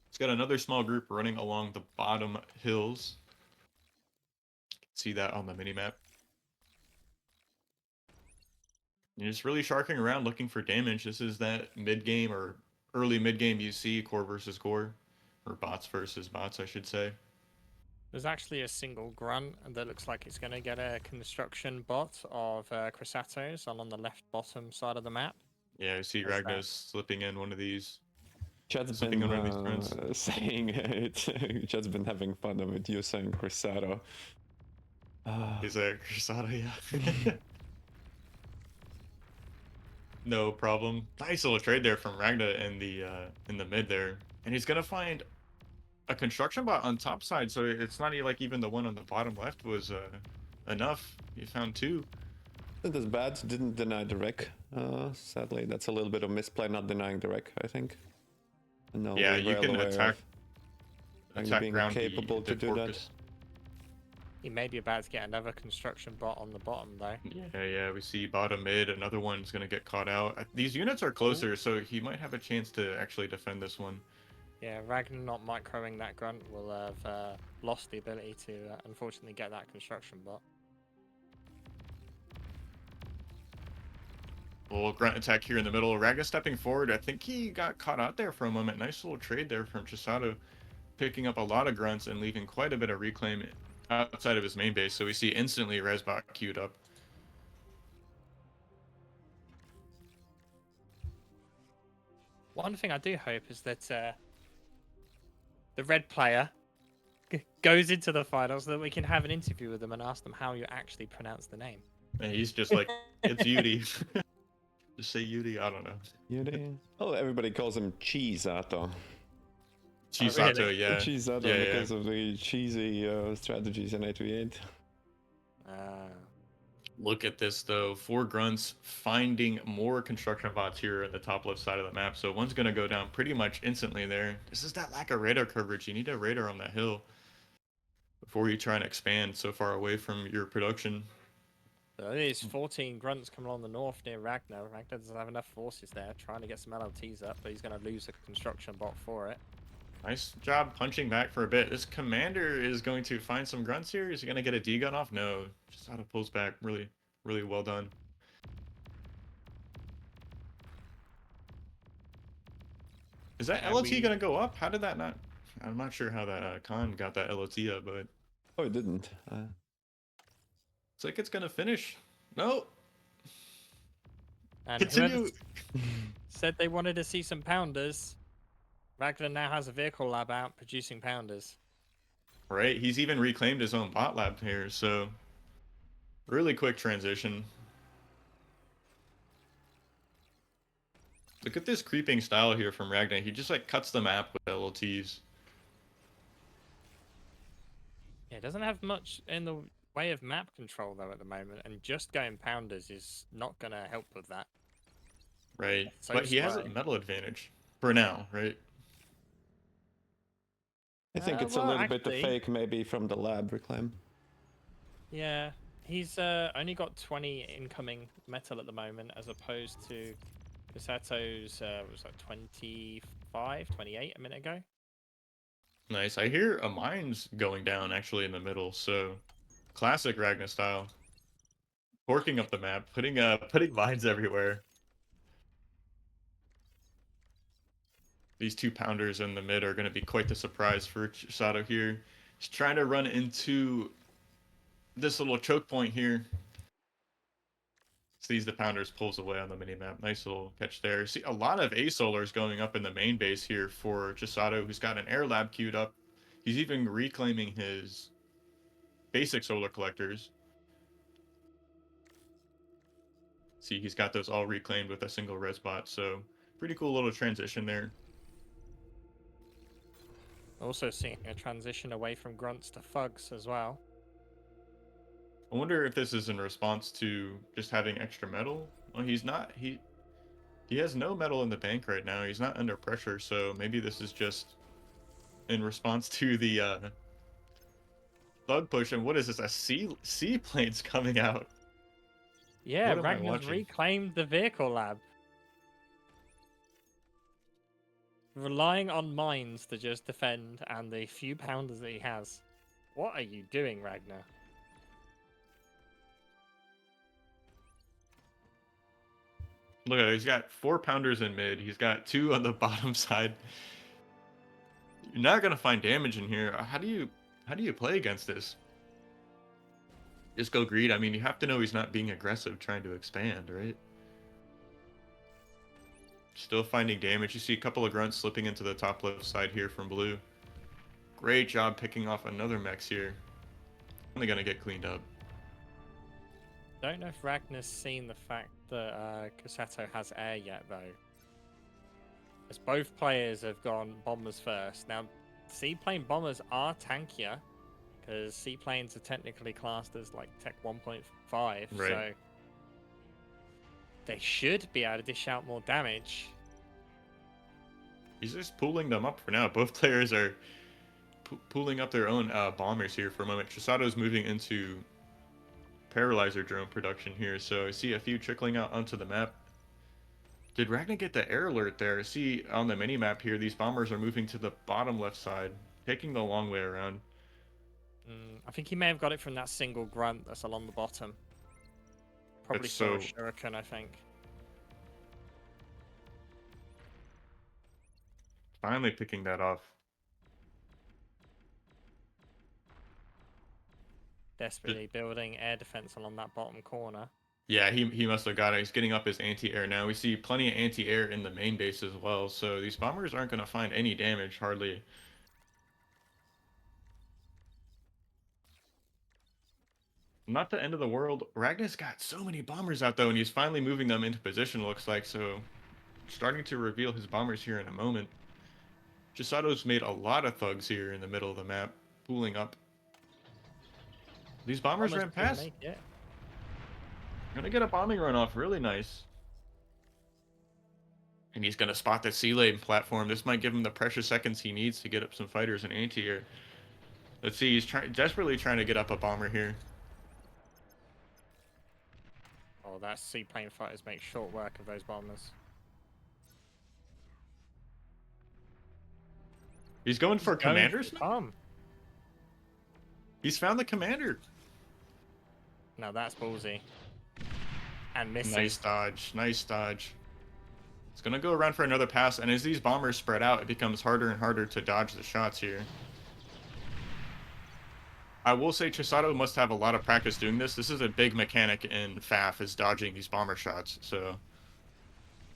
He's got another small group running along the bottom hills. See that on the minimap. You're just really sharking around looking for damage. This is that mid-game or early mid-game UC, core versus core. Or bots versus bots, I should say. There's actually a single grunt that looks like it's going to get a construction bot of Crisato's on the left bottom side of the map. Yeah, I see What's Ragna that? slipping in one of these. Chad's Slipping been on one of these grunts. saying it. Chad's been having fun with you saying Crisado. Is that Crisado? Yeah. No problem. Nice little trade there from Ragna in the mid there. And he's gonna find a construction bot on top side, so it's not like even the one on the bottom left was enough. He found 2. Isn't as bad. Didn't deny the wreck. Sadly, that's a little bit of misplay not denying the wreck, I think. No, Yeah, we're you well can aware attack of being ground capable the to do that. Porpoise. He may be about to get another construction bot on the bottom though. Yeah, we see bottom mid, another one's gonna get caught out. These units are closer, so he might have a chance to actually defend this one. Yeah, Ragnar not microing that grunt will have lost the ability to unfortunately get that construction bot. Little grunt attack here in the middle. Ragna stepping forward. I think he got caught out there for a moment. Nice little trade there from Chado, picking up a lot of grunts and leaving quite a bit of reclaim outside of his main base. So we see instantly Resbot queued up. One thing I do hope is that the red player goes into the finals so that we can have an interview with them and ask them how you actually pronounce the name. And he's just like, it's Yudi. Just say Yudi. I don't know. Yuri? Oh, everybody calls him Chisato. Chisato, really? yeah. Chisato Yeah, because of the cheesy strategies in 8v8. Look at this though. 4 grunts finding more construction bots here in the top left side of the map. So one's gonna go down pretty much instantly there. This is that lack of radar coverage. You need a radar on that hill before you try and expand so far away from your production. So there's 14 grunts coming along the north near Ragnar. Ragnar doesn't have enough forces there, trying to get some LLTs up, but he's going to lose a construction bot for it. Nice job punching back for a bit. This commander is going to find some grunts here. Is he going to get a D gun off? No. Just out of pulls back. Really, really well done. Is that LOT going to go up? How did that not... I'm not sure how that Khan got that LOT up, but... Oh, it didn't. It's like it's going to finish. No. And Continue. whoever said they wanted to see some pounders, Ragnar now has a vehicle lab out producing pounders. Right, he's even reclaimed his own bot lab here, so really quick transition. Look at this creeping style here from Ragna. He just like cuts the map with LLTs. Yeah, it doesn't have much in the way of map control though at the moment, and just going pounders is not going to help with that. Right, So but he has a slow. metal advantage for now, right? I think it's a well, little bit of actually- fake maybe from the lab reclaim. Yeah, he's only got 20 incoming metal at the moment, as opposed to Kisato's was like 25, 28 a minute ago. Nice. I hear a mine's going down actually in the middle, so classic Ragna style. Forking up the map, putting mines everywhere. These 2 pounders in the mid are going to be quite the surprise for Chado here. He's trying to run into this little choke point here. Sees the pounders, pulls away on the minimap. Nice little catch there. See a lot of A-Solars going up in the main base here for Chado, who's got an air lab queued up. He's even reclaiming his basic solar collectors. See, he's got those all reclaimed with a single res bot, so pretty cool little transition there. Also seeing a transition away from grunts to thugs as well. I wonder if this is in response to just having extra metal. Well, he's not. He has no metal in the bank right now. He's not under pressure, so maybe this is just in response to the thug push. And what is this? A seaplane's coming out. Yeah, What am I Ragna's watching? reclaimed the vehicle lab. Relying on mines to just defend and the few pounders that he has. What are you doing, Ragnar? Look at it. He's got 4 pounders in mid. He's got 2 on the bottom side. You're not gonna find damage in here. How do you play against this? Just go greed. I mean, you have to know he's not being aggressive trying to expand, right? Still finding damage. You see a couple of grunts slipping into the top left side here from blue. Great job picking off another mechs here. Only gonna get cleaned up. Don't know if Ragnar's seen the fact that Chado has air yet, though. As both players have gone bombers first. Now, seaplane bombers are tankier, because seaplanes are technically classed as like Tech 1.5, Right. so they should be able to dish out more damage. He's just pooling them up for now. Both players are pooling up their own bombers here for a moment. Chado's moving into paralyzer drone production here, so I see a few trickling out onto the map. Did Ragna get the air alert there? See on the mini map here, these bombers are moving to the bottom left side, taking the long way around. I think he may have got it from that single grunt that's along the bottom. Probably That's saw a so- shuriken, I think. Finally picking that off. Desperately building air defense along that bottom corner. Yeah, he must have got it. He's getting up his anti-air now. We see plenty of anti-air in the main base as well, so these bombers aren't going to find any damage, hardly. Not the end of the world. Ragnar's got so many bombers out, though, and he's finally moving them into position, looks like, so starting to reveal his bombers here in a moment. Chado's made a lot of thugs here in the middle of the map, pooling up. These bombers ran Almost past. make it. Gonna get a bombing run off, really nice. And he's gonna spot the sea lane platform. This might give him the precious seconds he needs to get up some fighters and anti-air. Let's see, he's desperately trying to get up a bomber here. Oh, that seaplane fighters make short work of those bombers. He's going for commanders now? Bomb. He's found the commander. Now that's ballsy. And misses. Nice dodge, nice dodge. It's gonna go around for another pass, and as these bombers spread out, it becomes harder and harder to dodge the shots here. I will say Chado must have a lot of practice doing this. This is a big mechanic in FAF, is dodging these bomber shots. So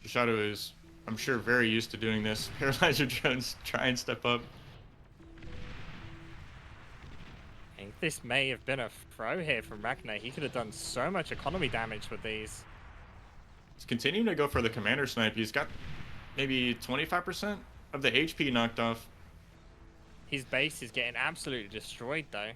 Chado is, I'm sure, very used to doing this. Paralyzer drones try and step up. I think this may have been a throw here from Ragna. He could have done so much economy damage with these. He's continuing to go for the commander snipe. He's got maybe 25% of the HP knocked off. His base is getting absolutely destroyed, though.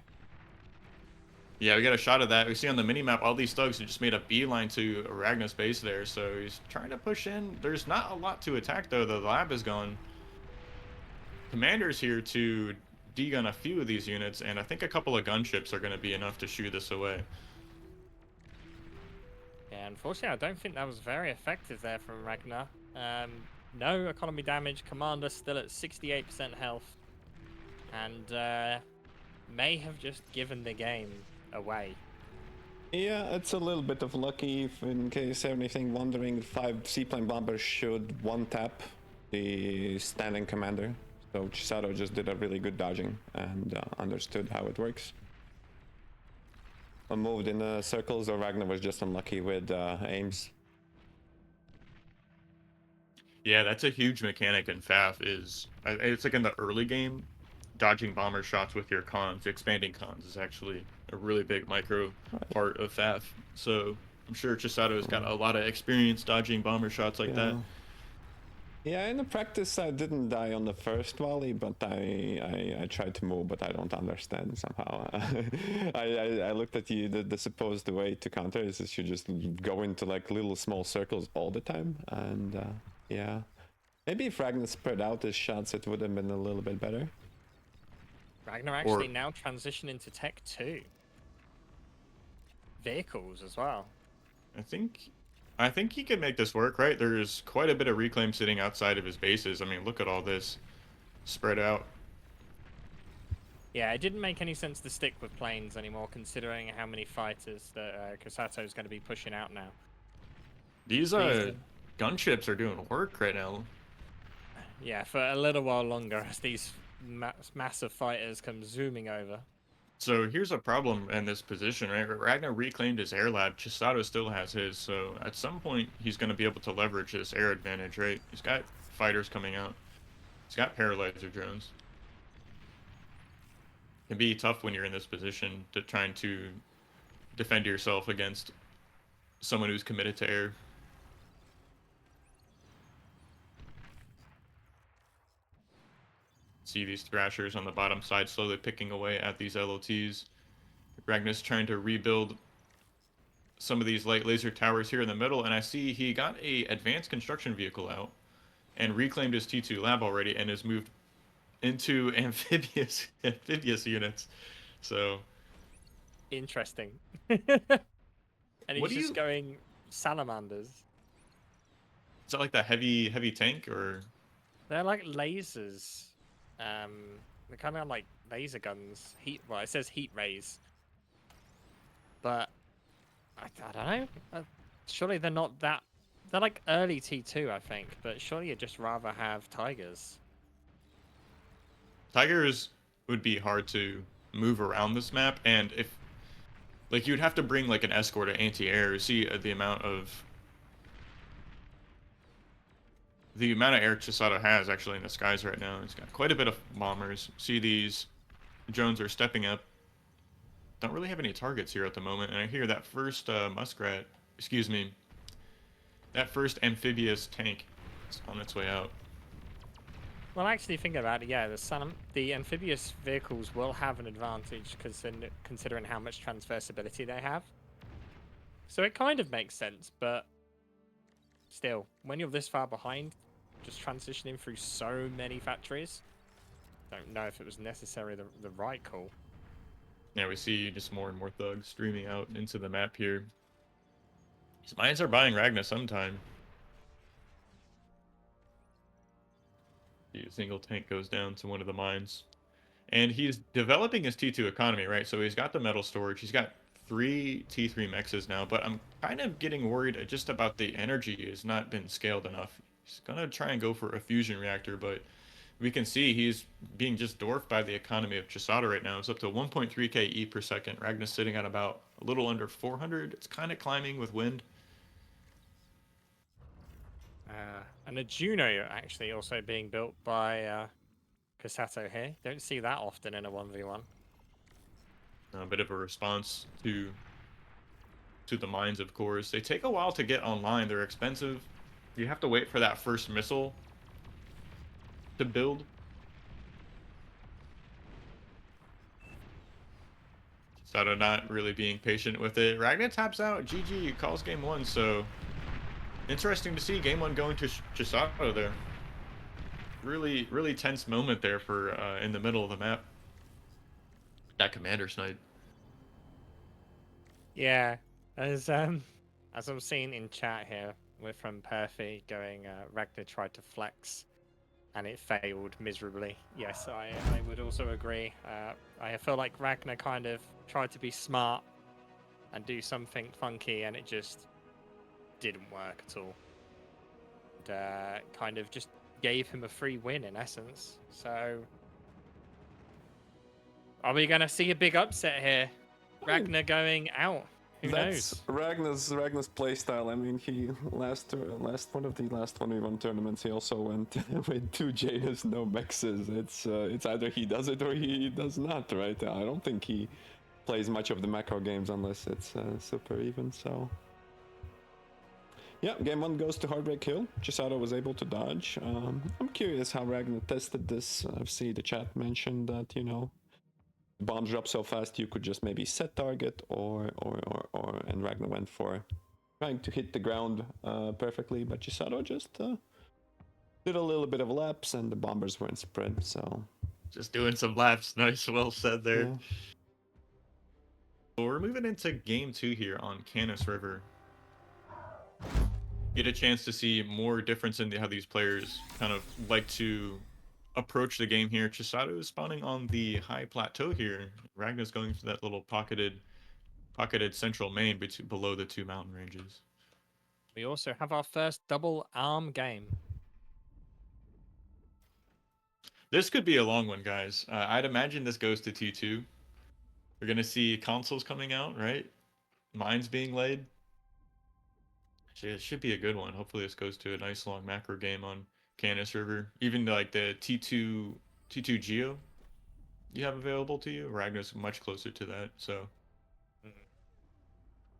Yeah, we got a shot of that. We see on the minimap all these thugs have just made a beeline to Ragna's base there, so he's trying to push in. There's not a lot to attack, though. The lab is gone. Commander's here to degun a few of these units, and I think a couple of gunships are going to be enough to shoo this away. Yeah, unfortunately, I don't think that was very effective there from Ragnar. No economy damage. Commander still at 68% health. And may have just given the game away. Yeah, it's a little bit of lucky. If in case anything wondering, 5 seaplane bombers should one-tap the standing commander. So Chado just did a really good dodging and understood how it works. Moved in the circles, or Ragnar was just unlucky with aims. Yeah, that's a huge mechanic in FAF. It's like in the early game, dodging bomber shots with your cons, expanding cons is actually a really big micro part of FAF. So I'm sure Chado's got a lot of experience dodging bomber shots like that. Yeah, in the practice I didn't die on the first volley, but I tried to move, but I don't understand somehow. I looked at the supposed way to counter is that you just go into like little small circles all the time, and yeah. Maybe if Ragnar spread out his shots, it would have been a little bit better. Ragnar actually now transitioning to Tech 2. Vehicles as well. I think he can make this work, right? There's quite a bit of reclaim sitting outside of his bases. I mean, look at all this spread out. Yeah, it didn't make any sense to stick with planes anymore, considering how many fighters that Kosato is going to be pushing out now. These gunships are doing work right now. Yeah, for a little while longer as these massive fighters come zooming over. So here's a problem in this position, right? Ragnar reclaimed his air lab. Chado still has his, so at some point he's going to be able to leverage this air advantage, right? He's got fighters coming out. He's got paralyzer drones. It can be tough when you're in this position to trying to defend yourself against someone who's committed to air. See these Thrashers on the bottom side slowly picking away at these LOTs. Ragnar's trying to rebuild some of these light laser towers here in the middle, and I see he got a advanced construction vehicle out and reclaimed his T2 lab already and has moved into amphibious units. So interesting. And he's just going salamanders. Is that like the heavy tank, or they're like lasers? They're kind of like laser guns. Well, it says heat rays, but I don't know. Surely they're not that. They're like early T2, I think. But surely you'd just rather have Tigers. Tigers would be hard to move around this map, and if like you'd have to bring like an escort of anti-air. See the amount of air Chado has actually in the skies right now. He's got quite a bit of bombers. See, these drones are stepping up. Don't really have any targets here at the moment, and I hear that first muskrat, excuse me, that first amphibious tank is on its way out. Well, actually, think about it. Yeah, the amphibious vehicles will have an advantage considering how much transversability they have. So it kind of makes sense, but still, when you're this far behind, just transitioning through so many factories, don't know if it was necessarily the right call. Yeah, we see just more and more thugs streaming out into the map here. These mines are buying Ragna sometime. A single tank goes down to one of the mines. And he's developing his T2 economy, right? So he's got the metal storage. He's got 3 T3 mexes now, but I'm kind of getting worried just about the energy has not been scaled enough. He's going to try and go for a fusion reactor, but we can see he's being just dwarfed by the economy of Chado right now. It's up to 1.3k E per second. Ragna's sitting at about a little under 400. It's kind of climbing with wind. And a Juno actually also being built by Kosato here. Don't see that often in a 1v1. A bit of a response to the mines, of course. They take a while to get online. They're expensive. You have to wait for that first missile to build. Chado not really being patient with it. Ragna taps out. GG calls game 1. So interesting to see game 1 going to Chado there. Really tense moment there for in the middle of the map. That commander snipe. Yeah, as I'm seeing in chat here, we're from Perfy going Ragnar tried to flex and it failed miserably. Yes, I would also agree. I feel like Ragnar kind of tried to be smart and do something funky and it just didn't work at all. And, kind of just gave him a free win in essence. So are we going to see a big upset here? Ragnar going out. Who knows? Ragnar's playstyle. I mean, he last one of the last 1v1 tournaments, he also went with 2 Jaders, no mexes. It's either he does it or he does not, right? I don't think he plays much of the macro games unless it's super even. So Yeah, game 1 goes to Heartbreak Hill. Chado was able to dodge. I'm curious how Ragna tested this. I've seen the chat mention that, you know, bombs drop so fast you could just maybe set target or and Ragna went for trying to hit the ground perfectly, but Chado just did a little bit of laps and the bombers were in sprint, so... Just doing some laps. Nice, well said there. Yeah. Well, we're moving into game 2 here on Canis River. Get a chance to see more difference in how these players kind of like to approach the game here. Chado is spawning on the high plateau here. Ragna's going for that little pocketed central main below the 2 mountain ranges. We also have our first double arm game. This could be a long one, guys. I'd imagine this goes to T2. We're going to see consoles coming out, right? Mines being laid. It should be a good one. Hopefully this goes to a nice long macro game on Canis River. Even like the T2 Geo you have available to you. Ragna's much closer to that, so.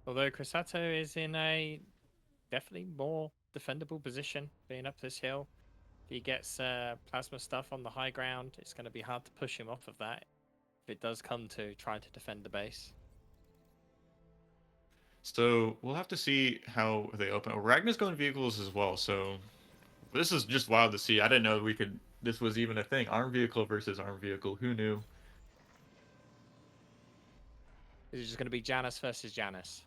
Although Chado is in a definitely more defendable position, being up this hill. If he gets plasma stuff on the high ground, it's going to be hard to push him off of that if it does come to trying to defend the base. So we'll have to see how they open. Oh, Ragna's going vehicles as well, so this is just wild to see. I didn't know this was even a thing. Armed vehicle versus armed vehicle. Who knew? Is it just going to be Janus versus Janus?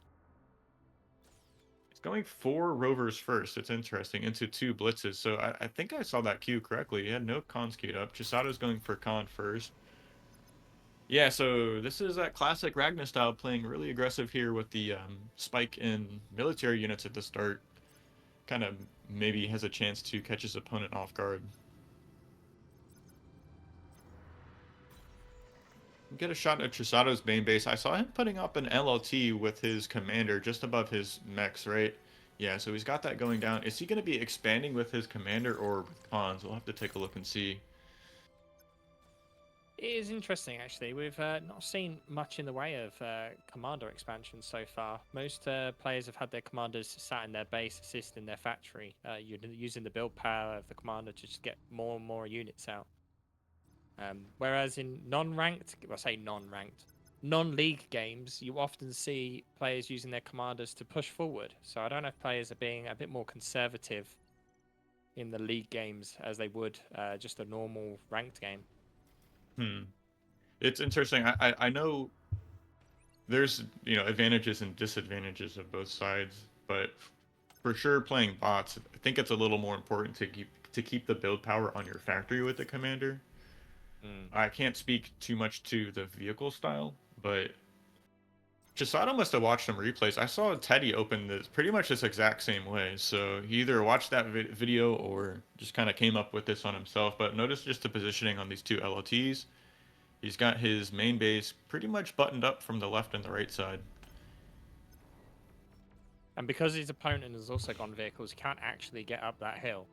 It's going 4 rovers first. It's interesting. Into 2 blitzes. So I think I saw that queue correctly. He had no cons queued up. Chado's going for con first. Yeah, so this is that classic Ragna style, playing really aggressive here with the spike in military units at the start. Kind of maybe has a chance to catch his opponent off guard. Get a shot at Chado's main base. I saw him putting up an LLT with his commander just above his mechs, right? Yeah, so he's got that going down. Is he going to be expanding with his commander or with cons? We'll have to take a look and see. It is interesting, actually. We've not seen much in the way of commander expansion so far. Most players have had their commanders sat in their base, assist in their factory, using the build power of the commander to just get more and more units out. Whereas in non-ranked, well, I say non-ranked, non-league games, you often see players using their commanders to push forward. So I don't know if players are being a bit more conservative in the league games as they would just a normal ranked game. It's interesting. I know there's, you know, advantages and disadvantages of both sides, but for sure playing bots, I think it's a little more important to keep the build power on your factory with the commander. I can't speak too much to the vehicle style, but Chado must have watched some replays. I saw Teddy open this pretty much this exact same way, so he either watched that video or just kind of came up with this on himself. But notice just the positioning on these 2 LLTs. He's got his main base pretty much buttoned up from the left and the right side. And because his opponent has also gone vehicles, he can't actually get up that hill.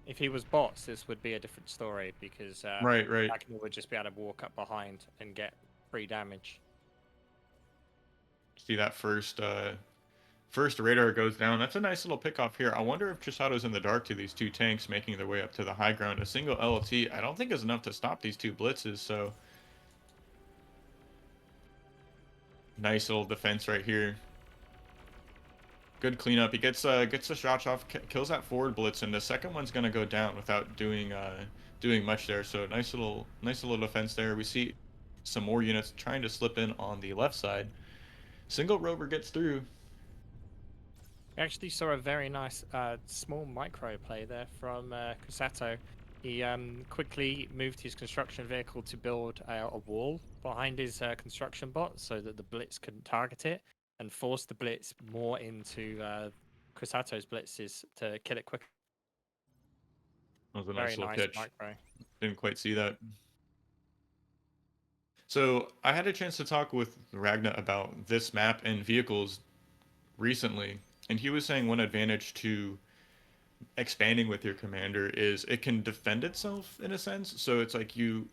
If he was bots, this would be a different story because right. Ragna would just be able to walk up behind and get free damage. See that first radar goes down. That's a nice little pick off here. I wonder if Chado's in the dark to these 2 tanks making their way up to the high ground. A single LLT, I don't think is enough to stop these 2 blitzes, so nice little defense right here. Good cleanup. He gets the shots off, kills that forward blitz, and the second one's gonna go down without doing much there. So nice little defense there. We see some more units trying to slip in on the left side. Single rover gets through. We actually saw a very nice small micro play there from Chado. He quickly moved his construction vehicle to build a wall behind his construction bot so that the blitz couldn't target it, and forced the blitz more into Chado's blitzes to kill it quicker. That was a nice little catch. Micro. Didn't quite see that. So I had a chance to talk with Ragna about this map and vehicles recently, and he was saying one advantage to expanding with your commander is it can defend itself in a sense. So it's like you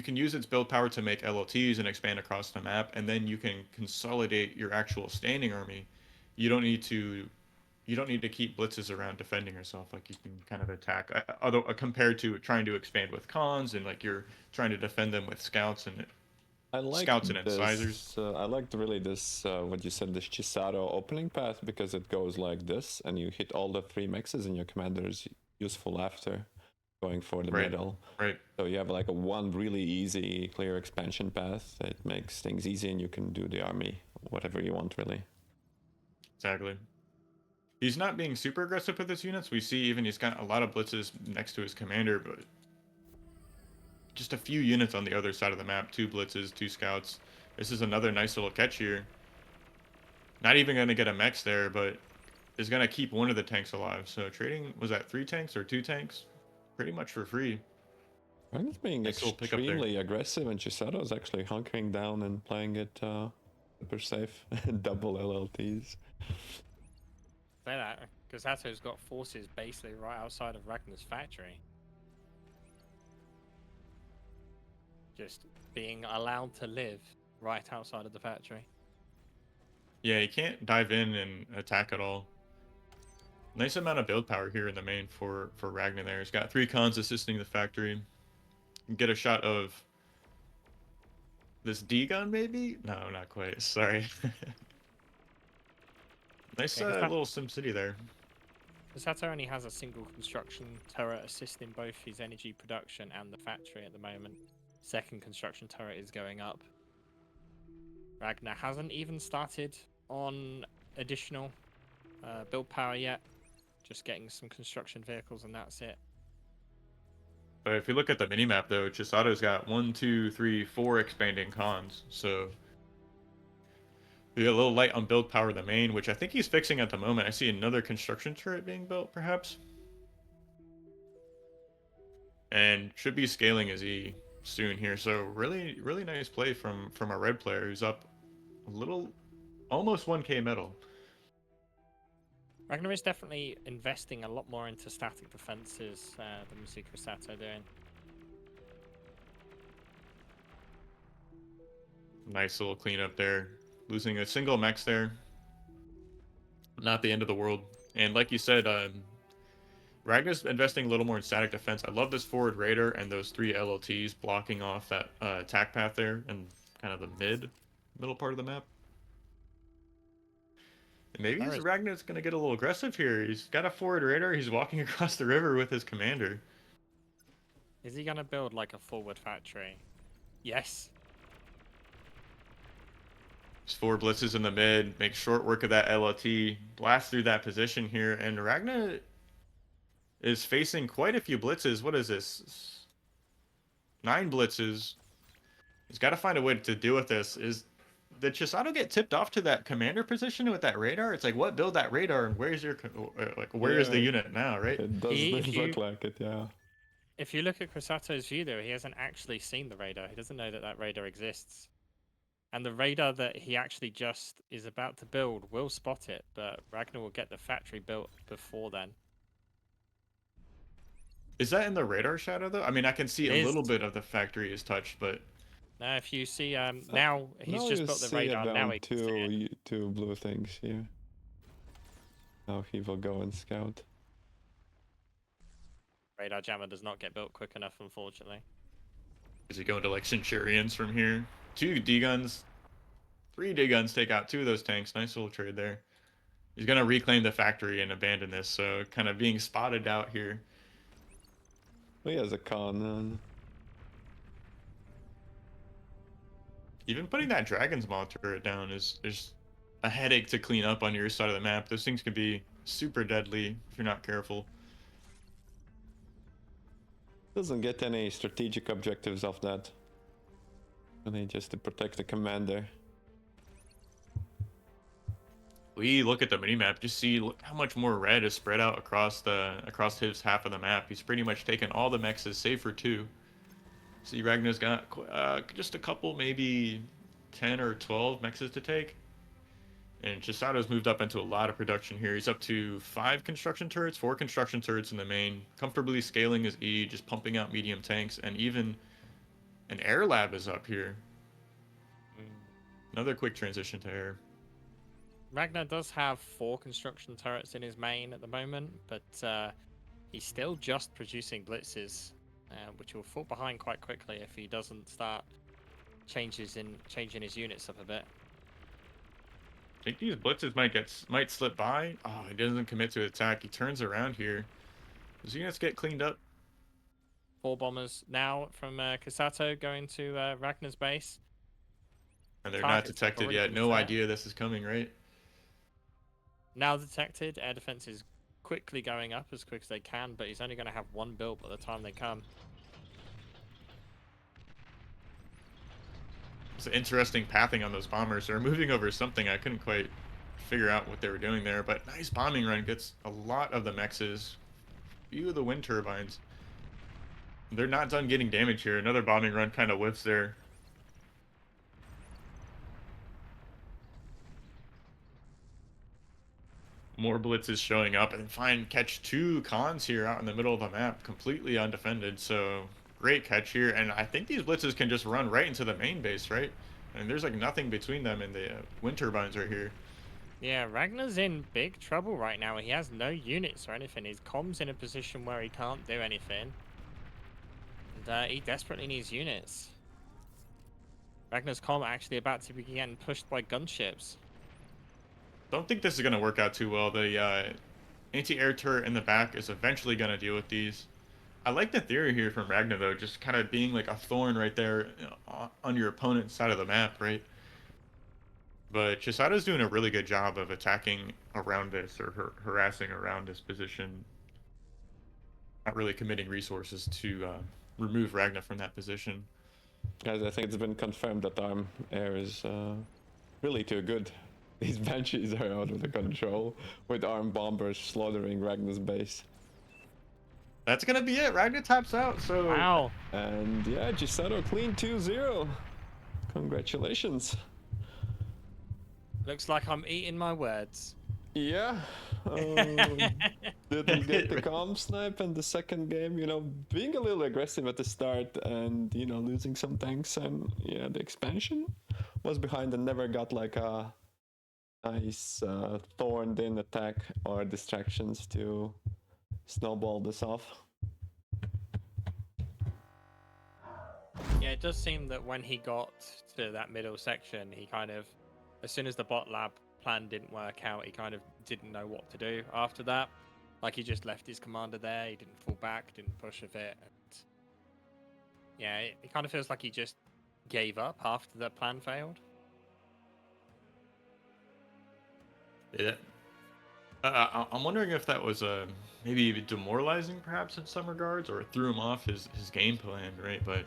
can use its build power to make LLTs and expand across the map, and then you can consolidate your actual standing army you don't need to keep blitzes around defending yourself. Like you can kind of attack. Although compared to trying to expand with cons and like you're trying to defend them with scouts and I like incisors. this. I liked really this. What you said, this Chado opening path, because it goes like this, and you hit all the 3 mexes, and your commander is useful after going for the Right. middle. Right. So you have like a one really easy, clear expansion path that makes things easy, and you can do the army whatever you want, really. Exactly. He's not being super aggressive with his units. We see even he's got a lot of blitzes next to his commander, but just a few units on the other side of the map. 2 blitzes, 2 scouts. This is another nice little catch here. Not even going to get a mech there, but is going to keep one of the tanks alive. So trading, was that 3 tanks or 2 tanks? Pretty much for free. Ragna's being Nice little pickup there. extremely aggressive, and Chado is actually hunkering down and playing it super safe. Double LLTs. Say that, because Chato's got forces basically right outside of Ragna's factory. Just being allowed to live right outside of the factory. Yeah, he can't dive in and attack at all. Nice amount of build power here in the main for Ragna there. He's got 3 cons assisting the factory. Get a shot of this D-gun maybe? No, not quite. Sorry. Nice little SimCity there. Chado only has a single construction turret assisting both his energy production and the factory at the moment. Second construction turret is going up. Ragna hasn't even started on additional build power yet. Just getting some construction vehicles and that's it. But if you look at the minimap though, Chisado's got 1, 2, 3, 4 expanding cons. So we get a little light on build power in the main, which I think he's fixing at the moment. I see another construction turret being built, perhaps. And should be scaling his E soon here. So really, really nice play from our red player who's up a little, almost 1k medal. Ragnar is definitely investing a lot more into static defenses than we see Chado doing. Nice little cleanup there. Losing a single mech there. Not the end of the world. And like you said, Ragnar's investing a little more in static defense. I love this forward raider and those 3 LLTs blocking off that attack path there and kind of the middle part of the map. And maybe Ragnar's going to get a little aggressive here. He's got a forward raider. He's walking across the river with his commander. Is he going to build like a forward factory? Yes. There's 4 blitzes in the mid. Make short work of that LLT. Blast through that position here. And Ragnar is facing quite a few blitzes. What is this? 9 blitzes. He's got to find a way to deal with this. Did Chado get tipped off to that commander position with that radar? It's like, what build that radar and where's your where is the unit now, right? It does look like it, yeah. If you look at Chato's view, though, he hasn't actually seen the radar. He doesn't know that that radar exists. And the radar that he actually just is about to build will spot it, but Ragnar will get the factory built before then. Is that in the radar shadow, though? I mean, I can see a little bit of the factory is touched, but... Now, if you see, now he's just built the radar, now he can see it. 2 blue things here. Now he will go and scout. Radar jammer does not get built quick enough, unfortunately. Is he going to, like, Centurions from here? 2 D-guns. 3 D-guns take out 2 of those tanks. Nice little trade there. He's going to reclaim the factory and abandon this, so kind of being spotted out here. He has a con. Even putting that Dragon's Maw turret down is a headache to clean up on your side of the map. Those things can be super deadly if you're not careful. Doesn't get any strategic objectives off that. Only just to protect the commander. We look at the minimap, just see how much more red is spread out across his half of the map. He's pretty much taken all the mexes, save for 2. See, Ragnar's got just a couple, maybe 10 or 12 mexes to take. And Chisado's moved up into a lot of production here. He's up to 5 construction turrets, 4 construction turrets in the main, comfortably scaling his E, just pumping out medium tanks, and even an air lab is up here. Another quick transition to air. Ragnar does have 4 construction turrets in his main at the moment, but he's still just producing blitzes, which will fall behind quite quickly if he doesn't start changing his units up a bit. I think these blitzes might slip by. Oh, he doesn't commit to attack. He turns around here. His units get cleaned up. 4 bombers now from Kasato going to Ragnar's base. And they're not Targets have detected already yet. been No set. idea this is coming, right? Now detected, air defense is quickly going up as quick as they can, but he's only going to have 1 build by the time they come. It's an interesting pathing on those bombers. They're moving over something. I couldn't quite figure out what they were doing there, but nice bombing run. Gets a lot of the mexes. Few of the wind turbines. They're not done getting damage here. Another bombing run kind of whiffs there. More blitzes showing up, and catch 2 cons here out in the middle of the map, completely undefended. So great catch here, and I think these blitzes can just run right into the main base, right? And there's like nothing between them and the wind turbines right here. Yeah, Ragnar's in big trouble right now. He has no units or anything. His com's in a position where he can't do anything. And he desperately needs units. Ragnar's com actually about to be getting pushed by gunships. Don't think this is going to work out too well. The anti-air turret in the back is eventually going to deal with these. I like the theory here from Ragna, though, just kind of being like a thorn right there, on your opponent's side of the map, right? But Chisado's doing a really good job of attacking around this, or harassing around this position. Not really committing resources to remove Ragna from that position. Guys, I think it's been confirmed that Arm Air is really too good. These Banshees are out of the control, with Arm Bombers slaughtering Ragnar's base. That's going to be it. Ragna taps out, so... Wow. And yeah, Chisato clean 2-0. Congratulations. Looks like I'm eating my words. Yeah. Didn't get the calm snipe in the second game, you know, being a little aggressive at the start and, you know, losing some tanks, and yeah, the expansion was behind and never got like a nice thorned in attack or distractions to snowball this off. Yeah, it does seem that when he got to that middle section, he kind of, as soon as the bot lab plan didn't work out, he kind of didn't know what to do after that. Like, he just left his commander there, he didn't fall back, didn't push with it. And yeah, it kind of feels like he just gave up after the plan failed. Yeah. I'm wondering if that was maybe demoralizing, perhaps, in some regards, or threw him off his game plan, right? But,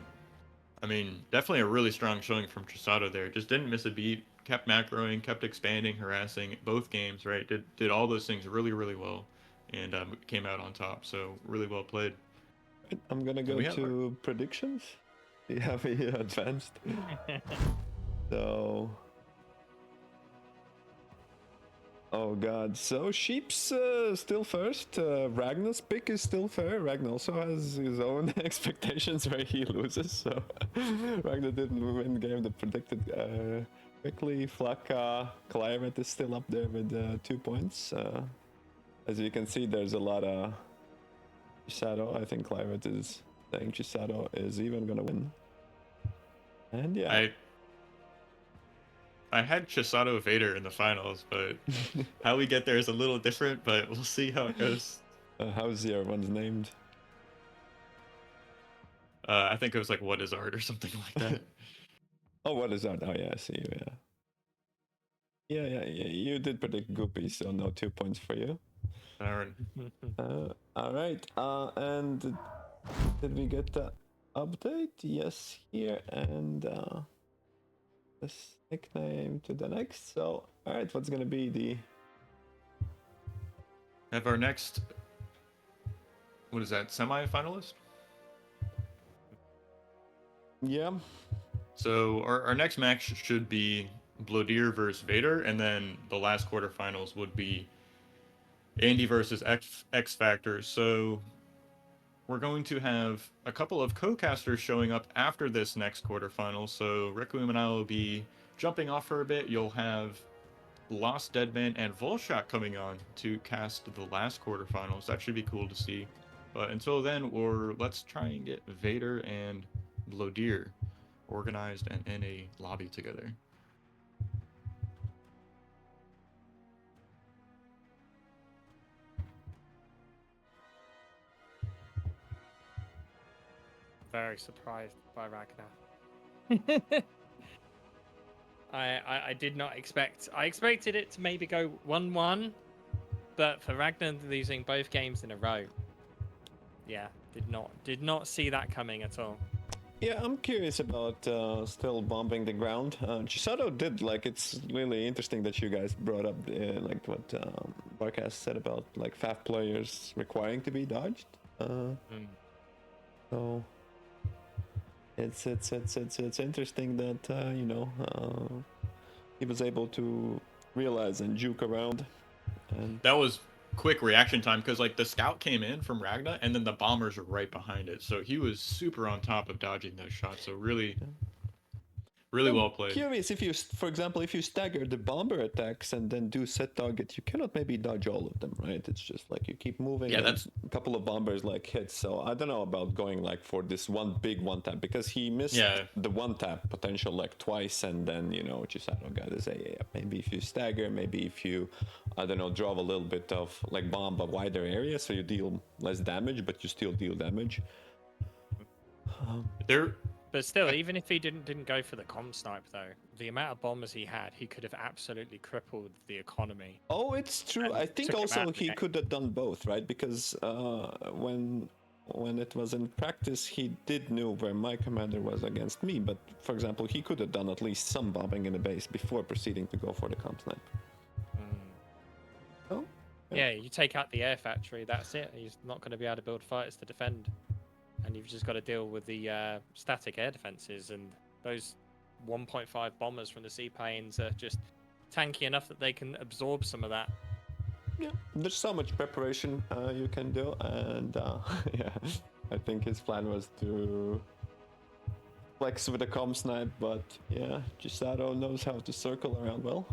I mean, definitely a really strong showing from Chisato there. Just didn't miss a beat, kept macroing, kept expanding, harassing both games, right? Did all those things really, really well, and came out on top. So, really well played. I'm gonna go to predictions. Yeah, we advanced. So... Oh god, so Sheep's still first. Ragnar's pick is still fair. Ragnar also has his own expectations where he loses, so Ragnar didn't win the game that predicted quickly. Flaka, Climate is still up there with 2 points. As you can see, there's a lot of Chado. I think Climate is saying Chado is even gonna win. And yeah. I had Chisato Vader in the finals, but how we get there is a little different, but we'll see how it goes. How's the other one's named? I think it was like What Is Art or something like that. Oh, What Is Art? Oh yeah, I see you, yeah. Yeah, you did predict Goopy, so no 2 points for you. Aaron. All right, and did we get the update? Yes, here, and this nickname to the next. So, all right, what's gonna be the... Have our next, what is that, semi-finalist? Yeah. So our next match should be Blowdeer versus Vader, and then the last quarterfinals would be Andy versus XFactor. So we're going to have a couple of co-casters showing up after this next quarterfinal. So Requiem and I will be jumping off for a bit. You'll have Lost Deadman and Volshot coming on to cast the last quarterfinals. That should be cool to see. But until then, let's try and get Vader and Blowdeer organized and in a lobby together. Very surprised by Ragna. I did not expect. I expected it to maybe go 1-1, but for Ragnar losing both games in a row, yeah, did not see that coming at all. Yeah, I'm curious about still bombing the ground. Chado did, like, it's really interesting that you guys brought up like what Barkas said about like FAF players requiring to be dodged. So it's interesting that you know, he was able to realize and juke around. And that was quick reaction time because like the scout came in from Ragna and then the bombers were right behind it, so he was super on top of dodging those shots. So really well played. Curious if you, for example, if you stagger the bomber attacks and then do set target, you cannot maybe dodge all of them, right? It's just like you keep moving. Yeah, that's a couple of bombers like hit. So I don't know about going like for this one big one tap because he missed the one tap potential like twice, and then you know Chado got his AA up. Maybe if you stagger, maybe if you, I don't know, draw a little bit of like bomb a wider area, so you deal less damage, but you still deal damage. But still, even if he didn't go for the comm snipe though, the amount of bombers he had, he could have absolutely crippled the economy. Oh, it's true. I think also he could have done both, right? Because when it was in practice, he did know where my commander was against me. But for example, he could have done at least some bombing in the base before proceeding to go for the comm snipe. Oh. Yeah, you take out the air factory, that's it. He's not going to be able to build fighters to defend. And you've just got to deal with the static air defenses, and those 1.5 bombers from the seaplanes are just tanky enough that they can absorb some of that. Yeah, there's so much preparation you can do, and yeah, I think his plan was to flex with a comm snipe, but yeah, Chado knows how to circle around well.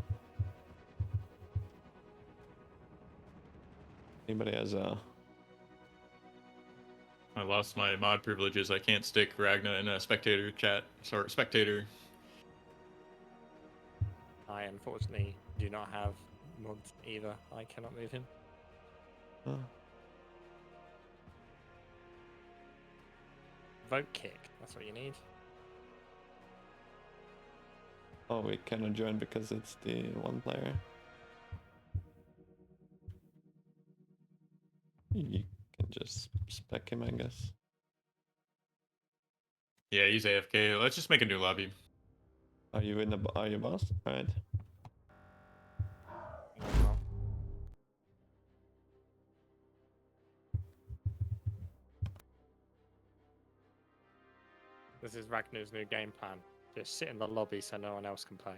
Anybody has a... I lost my mod privileges. I can't stick Ragna in a spectator chat. Sorry, spectator. I unfortunately do not have mods either. I cannot move him. Vote kick. That's what you need. Oh, we cannot join because it's the one player. You can just spec him, I guess. Yeah, he's AFK. Let's just make a new lobby. Are you in the? Are you boss? All right. This is Ragnar's new game plan. Just sit in the lobby so no one else can play.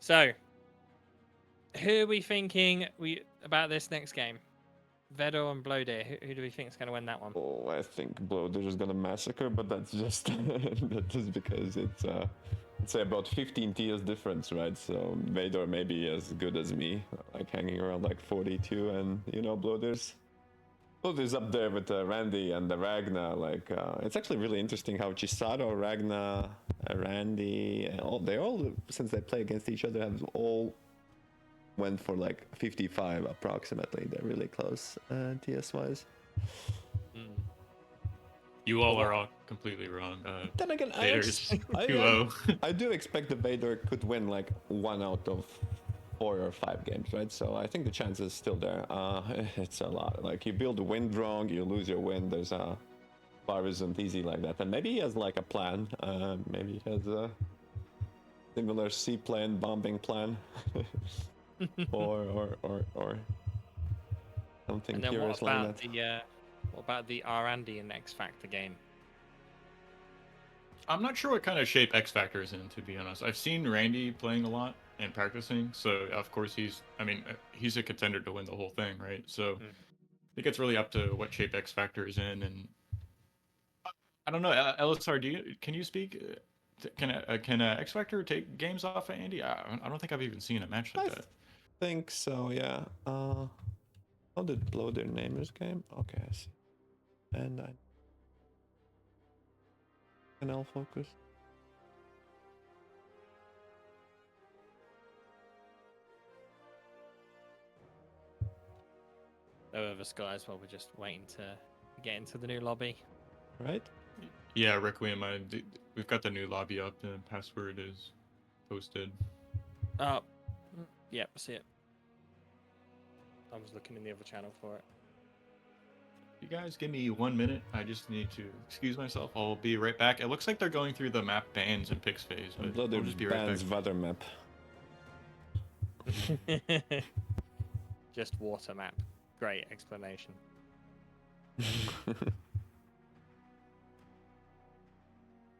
So, who are we thinking about this next game? Vader and Blowdeer. Who do we think is going to win that one? Oh, I think Blowdeer is gonna massacre, but that's just that's just because it's say about 15 tiers difference, right? So Vader may be as good as me, like hanging around like 42, and you know Blowdeer's up there with Randy and the Ragna. Like it's actually really interesting how Chado, Ragna, Randy, they all since they play against each other have all went for like 55 approximately. They're really close TS wise. You all are all completely wrong. Then again, Vader's 2-0. I do expect the Vader could win like 1 out of 4 or 5 games, right? So I think the chance is still there. It's a lot. Like you build a wind wrong, you lose your wind. There's a bar isn't easy like that. And maybe he has like a plan. Maybe he has a similar seaplane bombing plan. or something and then curious like that. What about the R&D and XFactor game? I'm not sure what kind of shape XFactor is in, to be honest. I've seen Randy playing a lot and practicing, so of course he's a contender to win the whole thing, right? So think it's really up to what shape XFactor is in, and I don't know. LSR, can you speak? Can XFactor take games off of Andy? I don't think I've even seen a match like that. Think so, yeah. How did Blowdeer name his game? Okay, I see. And I can focus. Whoever's guys, well, we're just waiting to get into the new lobby. Right? Yeah, Requiem. We've got the new lobby up. The password is posted. Oh, yep, I see it. I was looking in the other channel for it. You guys give me 1 minute. I just need to excuse myself. I'll be right back. It looks like they're going through the map bans and picks phase, but I'll Blowdeer just be right back. bans Vader map. Just water map. Great explanation.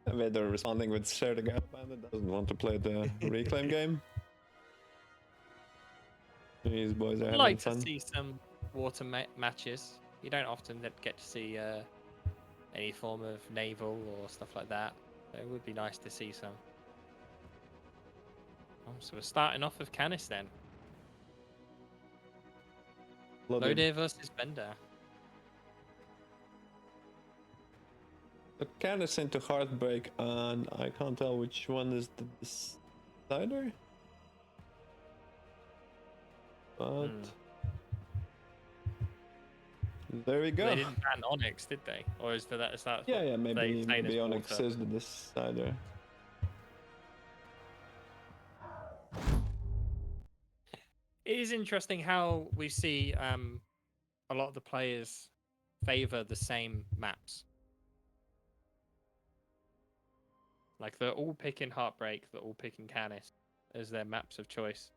Vader responding with share the gap and doesn't want to play the reclaim game. These boys are I'd having like fun. to see some water matches. You don't often get to see any form of naval or stuff like that. So it would be nice to see some. Oh, so we're starting off with Canis then. Blowdeer versus Bender. The Canis into Heartbreak, and I can't tell which one is the decider. But there we go. They didn't ban Onyx, did they? Or is that Yeah, maybe maybe Onyx is the decider. It is interesting how we see a lot of the players favor the same maps. Like they're all picking Heartbreak, they're all picking Canis as their maps of choice.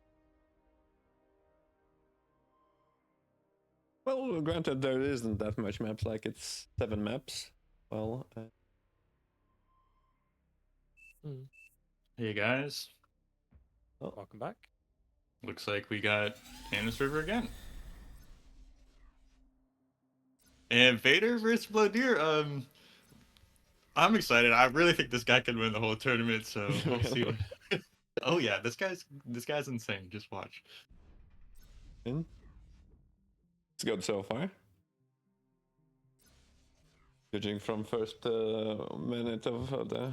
Well, granted, there isn't that much maps. Like it's 7 maps. Well. Hey guys. Oh. Welcome back. Looks like we got Canis River again. And Vader versus Blowdeer. I'm excited. I really think this guy can win the whole tournament, so we'll see. What... Oh yeah, this guy's insane. Just watch. It's good so far. Judging from first minute of the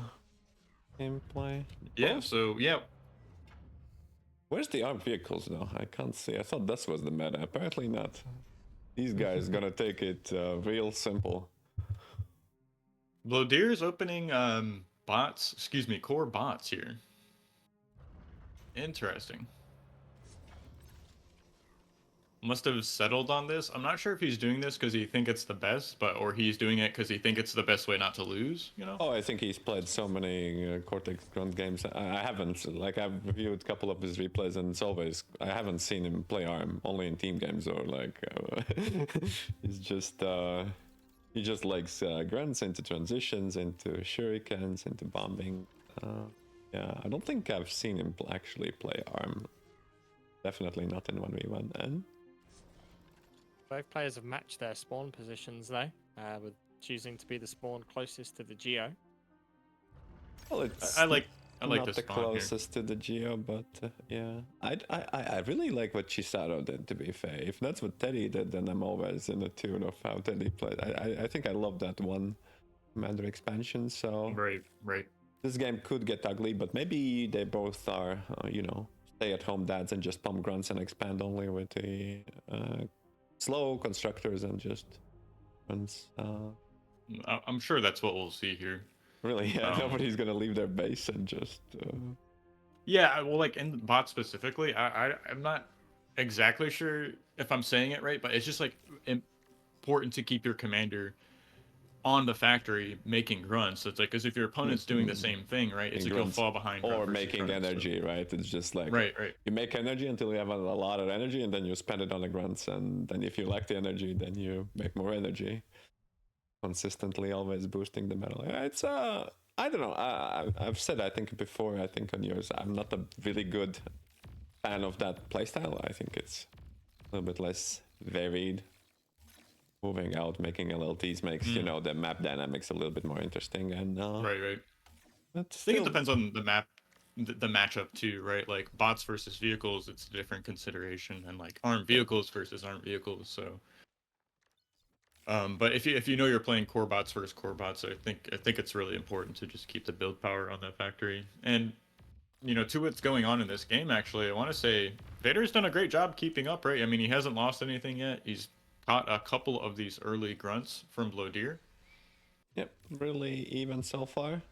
gameplay. Yeah. So yeah. Where's the armed vehicles though? I can't see. I thought this was the meta. Apparently not. These guys gonna take it real simple. Blowdeer is opening core bots here. Interesting. Must have settled on this. I'm not sure if he's doing this because he think it's the best, or he's doing it because he think it's the best way not to lose. You know? Oh, I think he's played so many Cortex Grunt games. I haven't. Like I've reviewed a couple of his replays, and it's always I haven't seen him play ARM only in team games or like. He's just. He just likes grunts into transitions, into shurikens, into bombing. Yeah, I don't think I've seen him actually play ARM. Definitely not in 1v1. And Both players have matched their spawn positions though, with choosing to be the spawn closest to the Geo. well, it's I like not this the spawn closest to the Geo, but yeah, I really like what Chado did. To be fair, if that's what Teddy did, then I'm always in the tune of how Teddy played. I think I love that one Commander expansion. So right. This game could get ugly, but maybe they both are, stay-at-home dads and just pump grunts and expand only with the slow constructors and just grunts. I'm sure that's what we'll see here. Really, yeah, nobody's gonna leave their base and just. Yeah, well, like in bot specifically, I'm not exactly sure if I'm saying it right, but it's just like important to keep your commander on the factory making grunts. So it's like, because if your opponent's doing the same thing, right, it's like you'll fall behind. Or making energy, right? It's just like right. You make energy until you have a lot of energy, and then you spend it on the grunts, and then if you lack the energy, then you make more energy. Consistently, always boosting the metal. It's I don't know. I've said I think before. I think on yours, I'm not a really good fan of that playstyle. I think it's a little bit less varied. moving out, making LLTs makes you know the map dynamics a little bit more interesting, and Right. but I think still, it depends on the map, the matchup too, right? Like bots versus vehicles, it's a different consideration, and like armed vehicles versus armed vehicles. So, but if you know you're playing core bots versus core bots, I think it's really important to just keep the build power on that factory. And you know, to what's going on in this game, actually, I want to say Vader's done a great job keeping up, right? I mean, he hasn't lost anything yet. He's caught a couple of these early grunts from Blowdeer. yep, really even so far.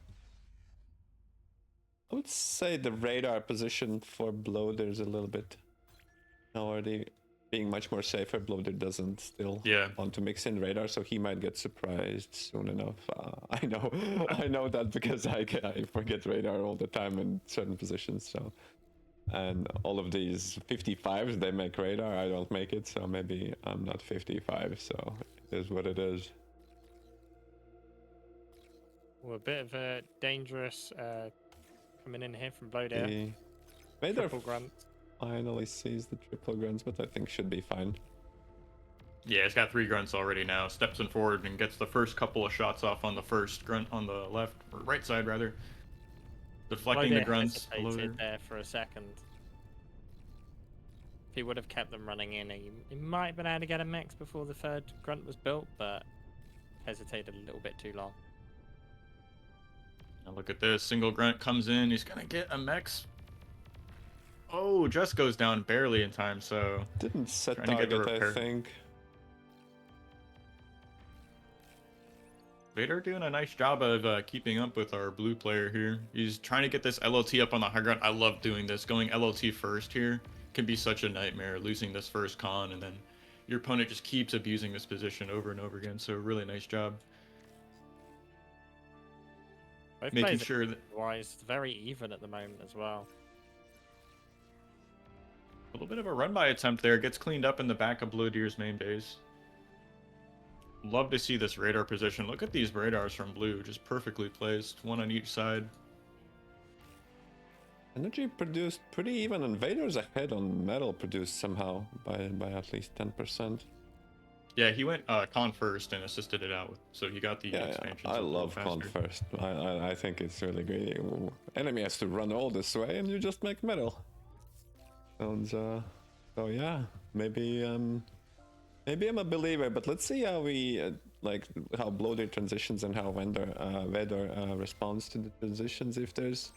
I would say the radar position for Blowdeer is a little bit already being much more safer. Blowdeer doesn't still want to mix in radar, so he might get surprised soon enough. I know that because I forget radar all the time in certain positions. So, and all of these 55s they make radar, I don't make it, so maybe I'm not 55. So it is what it is. Well, a bit of a dangerous coming in here from Blowdeer. Vader Triple grunt. finally sees the triple grunts, but I think should be fine. Yeah, he's got 3 grunts already now. Steps in forward and gets the first couple of shots off on the first grunt on the left, or right side rather. Deflecting the grunts. Hesitated there for a second. If he would have kept them running in, he might have been able to get a mix before the third grunt was built, but hesitated a little bit too long. Now look at this. Single grunt comes in. He's going to get a mix. Oh, just goes down barely in time, so... Didn't set target, I think. Vader doing a nice job of keeping up with our blue player here. He's trying to get this LLT up on the high ground. I love doing this. Going LLT first here can be such a nightmare, losing this first con, and then your opponent just keeps abusing this position over and over again. So really nice job. Both making sure that... Wise, very even at the moment as well. A little bit of a run-by attempt there. Gets cleaned up in the back of Blowdeer's main base. Love to see this radar position. Look at these radars from blue, just perfectly placed, one on each side. Energy produced pretty even, and Vader's ahead on metal produced somehow by at least 10%. Yeah, he went con first and assisted it out, so he got the expansion. I love con first. I think it's really great. Enemy has to run all this way, and you just make metal. Sounds so yeah, maybe I'm a believer, but let's see how we like how Blowdeer transitions and how Vader responds to the transitions. If there's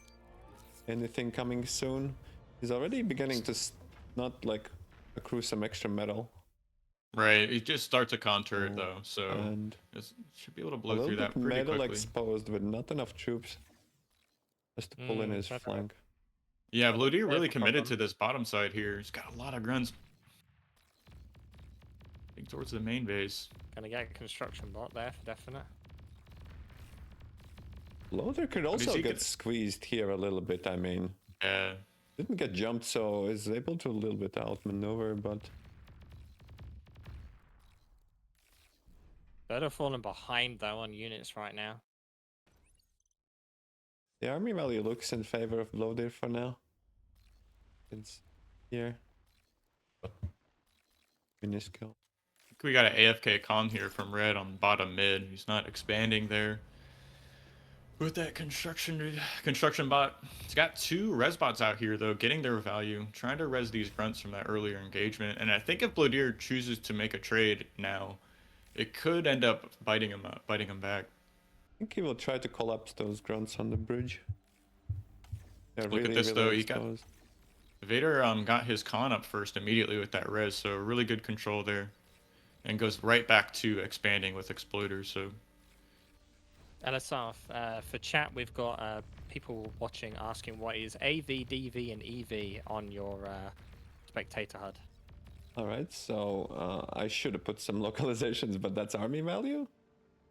anything coming soon, he's already beginning to not like accrue some extra metal. Right, he just starts a con turret though, so it should be able to blow through that pretty metal quickly. Exposed with not enough troops just to pull in his flank. Yeah, Blowdeer really committed to this bottom side here. He's got a lot of grunts. Towards the main base. Gonna get a construction bot there for definite. Blowdeer could also get squeezed here a little bit. I mean, didn't get jumped, so is able to a little bit outmaneuver, but Better falling behind though on units right now. The army value looks in favor of Blowdeer for now. It's here. Minuscule. We got an AFK con here from red on bottom mid. He's not expanding there. With that construction bot. He's got 2 res bots out here though, getting their value, trying to res these grunts from that earlier engagement. And I think if Blowdeer chooses to make a trade now, it could end up biting him back. I think he will try to collapse those grunts on the bridge. Look at this though, he got Vader got his con up first immediately with that res, so really good control there. And goes right back to expanding with exploders, so... LSR, for chat, we've got people watching asking what is AV, DV, and EV on your spectator HUD. Alright, so I should have put some localizations, but that's army value?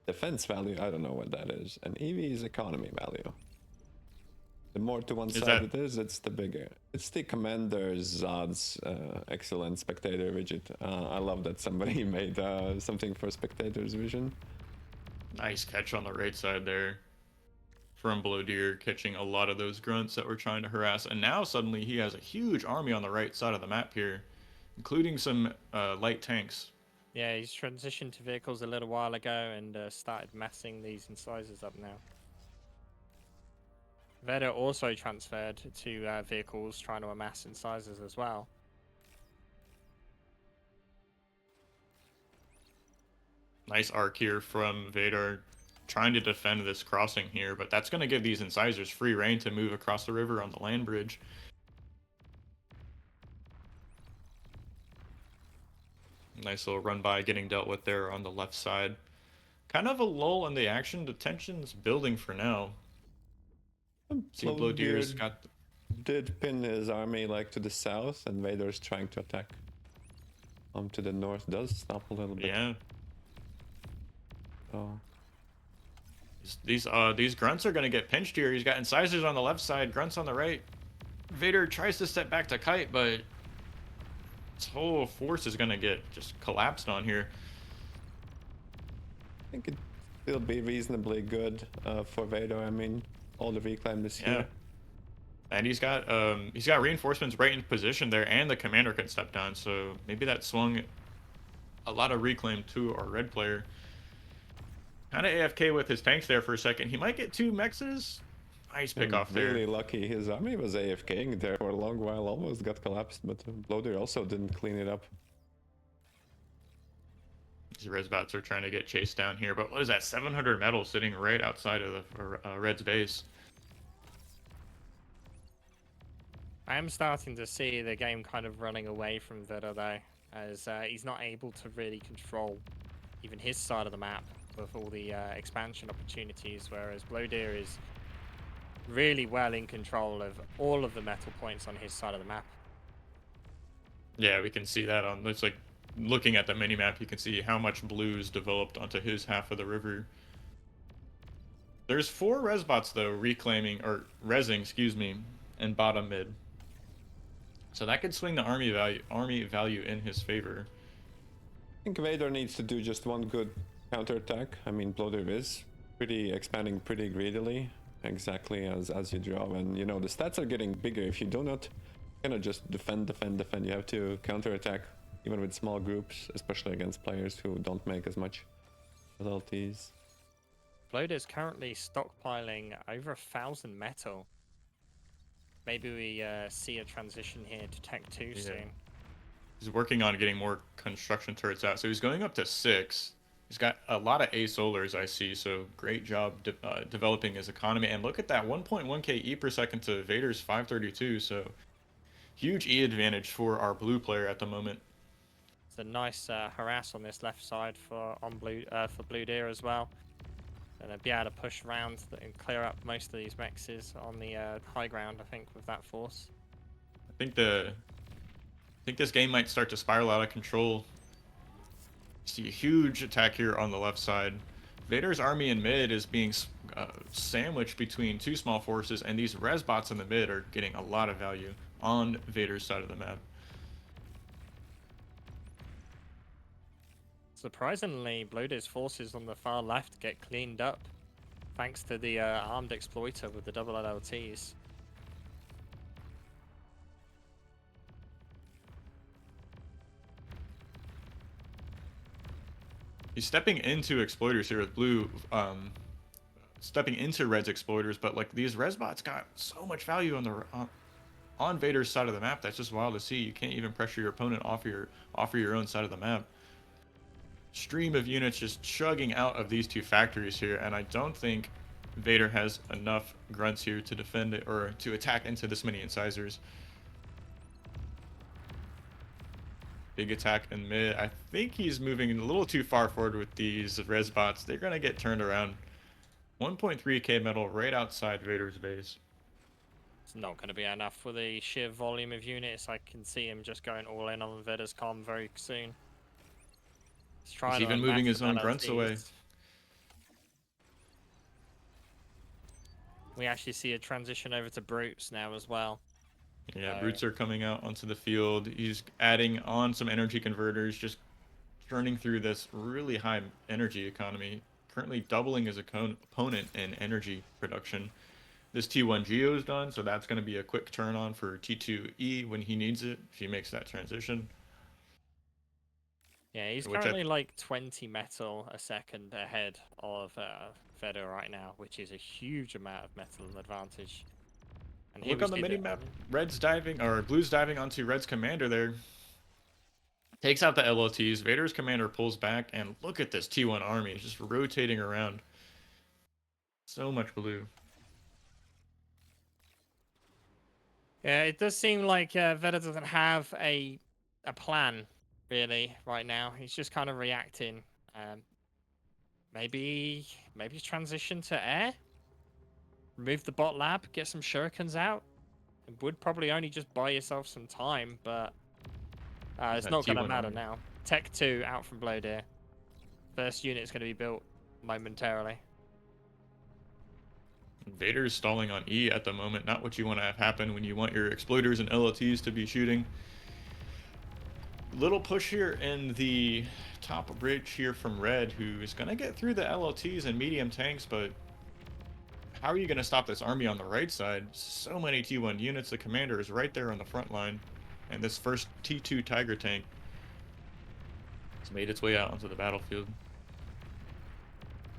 Defense value, I don't know what that is. And EV is economy value. The more to one side it is, it's the bigger. It's the Commander's Zod's excellent spectator widget. I love that somebody made something for spectator's vision. Nice catch on the right side there from Blowdeer, catching a lot of those grunts that were trying to harass. And now suddenly he has a huge army on the right side of the map here, including some light tanks. Yeah, he's transitioned to vehicles a little while ago and started massing these incisors up now. Vader also transferred to vehicles, trying to amass incisors as well. Nice arc here from Vader, trying to defend this crossing here, but that's going to give these incisors free reign to move across the river on the land bridge. Nice little run by getting dealt with there on the left side. Kind of a lull in the action. The tension's building for now. See, Blowdeer's got... did pin his army like to the south, and Vader's trying to attack. To the north does stop a little bit. Yeah. Oh. These grunts are gonna get pinched here. He's got incisors on the left side, grunts on the right. Vader tries to step back to kite, but his whole force is gonna get just collapsed on here. I think it will be reasonably good for Vader. I mean, all the reclaim this year. And he's got reinforcements right in position there, and the commander can step down. So maybe that swung a lot of reclaim to our red player. Kind of AFK with his tanks there for a second. He might get 2 mexes. Nice pick off there. Really lucky. His army was AFKing there for a long while, almost got collapsed, but Blowdeer also didn't clean it up. These Resbots are trying to get chased down here, but what is that? 700 metal sitting right outside of the Red's base. I am starting to see the game kind of running away from Vader though, as he's not able to really control even his side of the map with all the expansion opportunities, whereas Blowdeer is really well in control of all of the metal points on his side of the map. Yeah, we can see that on, it's like, looking at the minimap, you can see how much blue's developed onto his half of the river. There's 4 Resbots though, reclaiming, or resing, excuse me, in bottom mid. So that could swing the army value in his favor. I think Vader needs to do just one good counterattack. I mean, Blowdeer is expanding pretty greedily, exactly as you draw. And you know, the stats are getting bigger. If you do not just defend, you have to counterattack, even with small groups, especially against players who don't make as much casualties. Blowdeer's currently stockpiling over 1,000 metal. Maybe we see a transition here to Tech 2 soon. He's working on getting more construction turrets out, so he's going up to 6. He's got a lot of A-solars, I see, so great job developing his economy. And look at that, 1.1k E per second to Vader's 532, so huge E advantage for our blue player at the moment. It's a nice harass on this left side for Blowdeer as well. And they'll be able to push around and clear up most of these mexes on the high ground, I think, with that force. I think this game might start to spiral out of control. See a huge attack here on the left side. Vader's army in mid is being sandwiched between 2 small forces, and these Resbots in the mid are getting a lot of value on Vader's side of the map. Surprisingly, Blowdeer's forces on the far left get cleaned up, thanks to the armed exploiter with the double LLTs. He's stepping into exploiters here with blue, stepping into Red's exploiters, but like these Resbots got so much value on the on Vader's side of the map. That's just wild to see. You can't even pressure your opponent off your own side of the map. Stream of units just chugging out of these 2 factories here, and I don't think Vader has enough grunts here to defend it or to attack into this many incisors. Big attack in mid. I think he's moving a little too far forward with these Resbots. They're gonna get turned around. 1.3k metal right outside Vader's base. It's not going to be enough for the sheer volume of units. I can see him just going all in on Vader's comm very soon. He's even moving his own grunts away. We actually see a transition over to brutes now as well. Yeah, brutes are coming out onto the field. He's adding on some energy converters, just churning through this really high energy economy, currently doubling his opponent in energy production. This T1 Geo is done, so that's going to be a quick turn on for T2E when he needs it, if he makes that transition. Yeah, he's Which currently like 20 metal a second ahead of Vader right now, which is a huge amount of metal advantage. And here look we on the see mini that. map. Red's diving, or Blue's diving onto Red's commander there. Takes out the LLTs. Vader's commander pulls back, and look at this T1 army just rotating around. So much blue. Yeah, it does seem like Vader doesn't have a plan really right now. He's just kind of reacting. Maybe transition to air, remove the bot lab, get some shurikens out. It would probably only just buy yourself some time, but it's That not gonna T1 matter army. now. Tech 2 out from Blowdeer. First unit's gonna be built momentarily. Vader's stalling on E at the moment. Not what you want to have happen when you want your exploders and LLTs to be shooting. Little push here in the top bridge here from Red, who is going to get through the LLTs and medium tanks, but how are you going to stop this army on the right side? So many T1 units. The commander is right there on the front line. And this first T2 Tiger tank has made its way out onto the battlefield.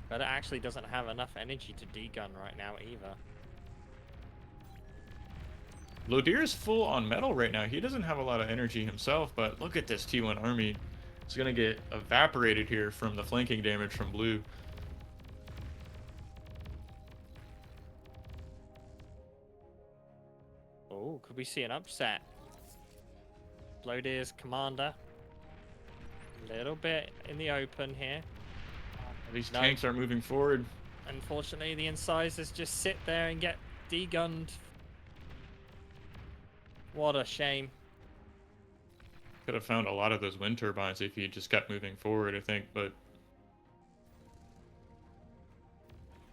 But it actually doesn't have enough energy to degun right now either. Blowdeer is full on metal right now. He doesn't have a lot of energy himself, but look at this T1 army. It's going to get evaporated here from the flanking damage from Blue. Oh, could we see an upset? Blowdeer's commander. A little bit in the open here. These No. tanks are moving forward. Unfortunately, the incisors just sit there and get degunned. What a shame. Could have found a lot of those wind turbines if he just kept moving forward, I think, but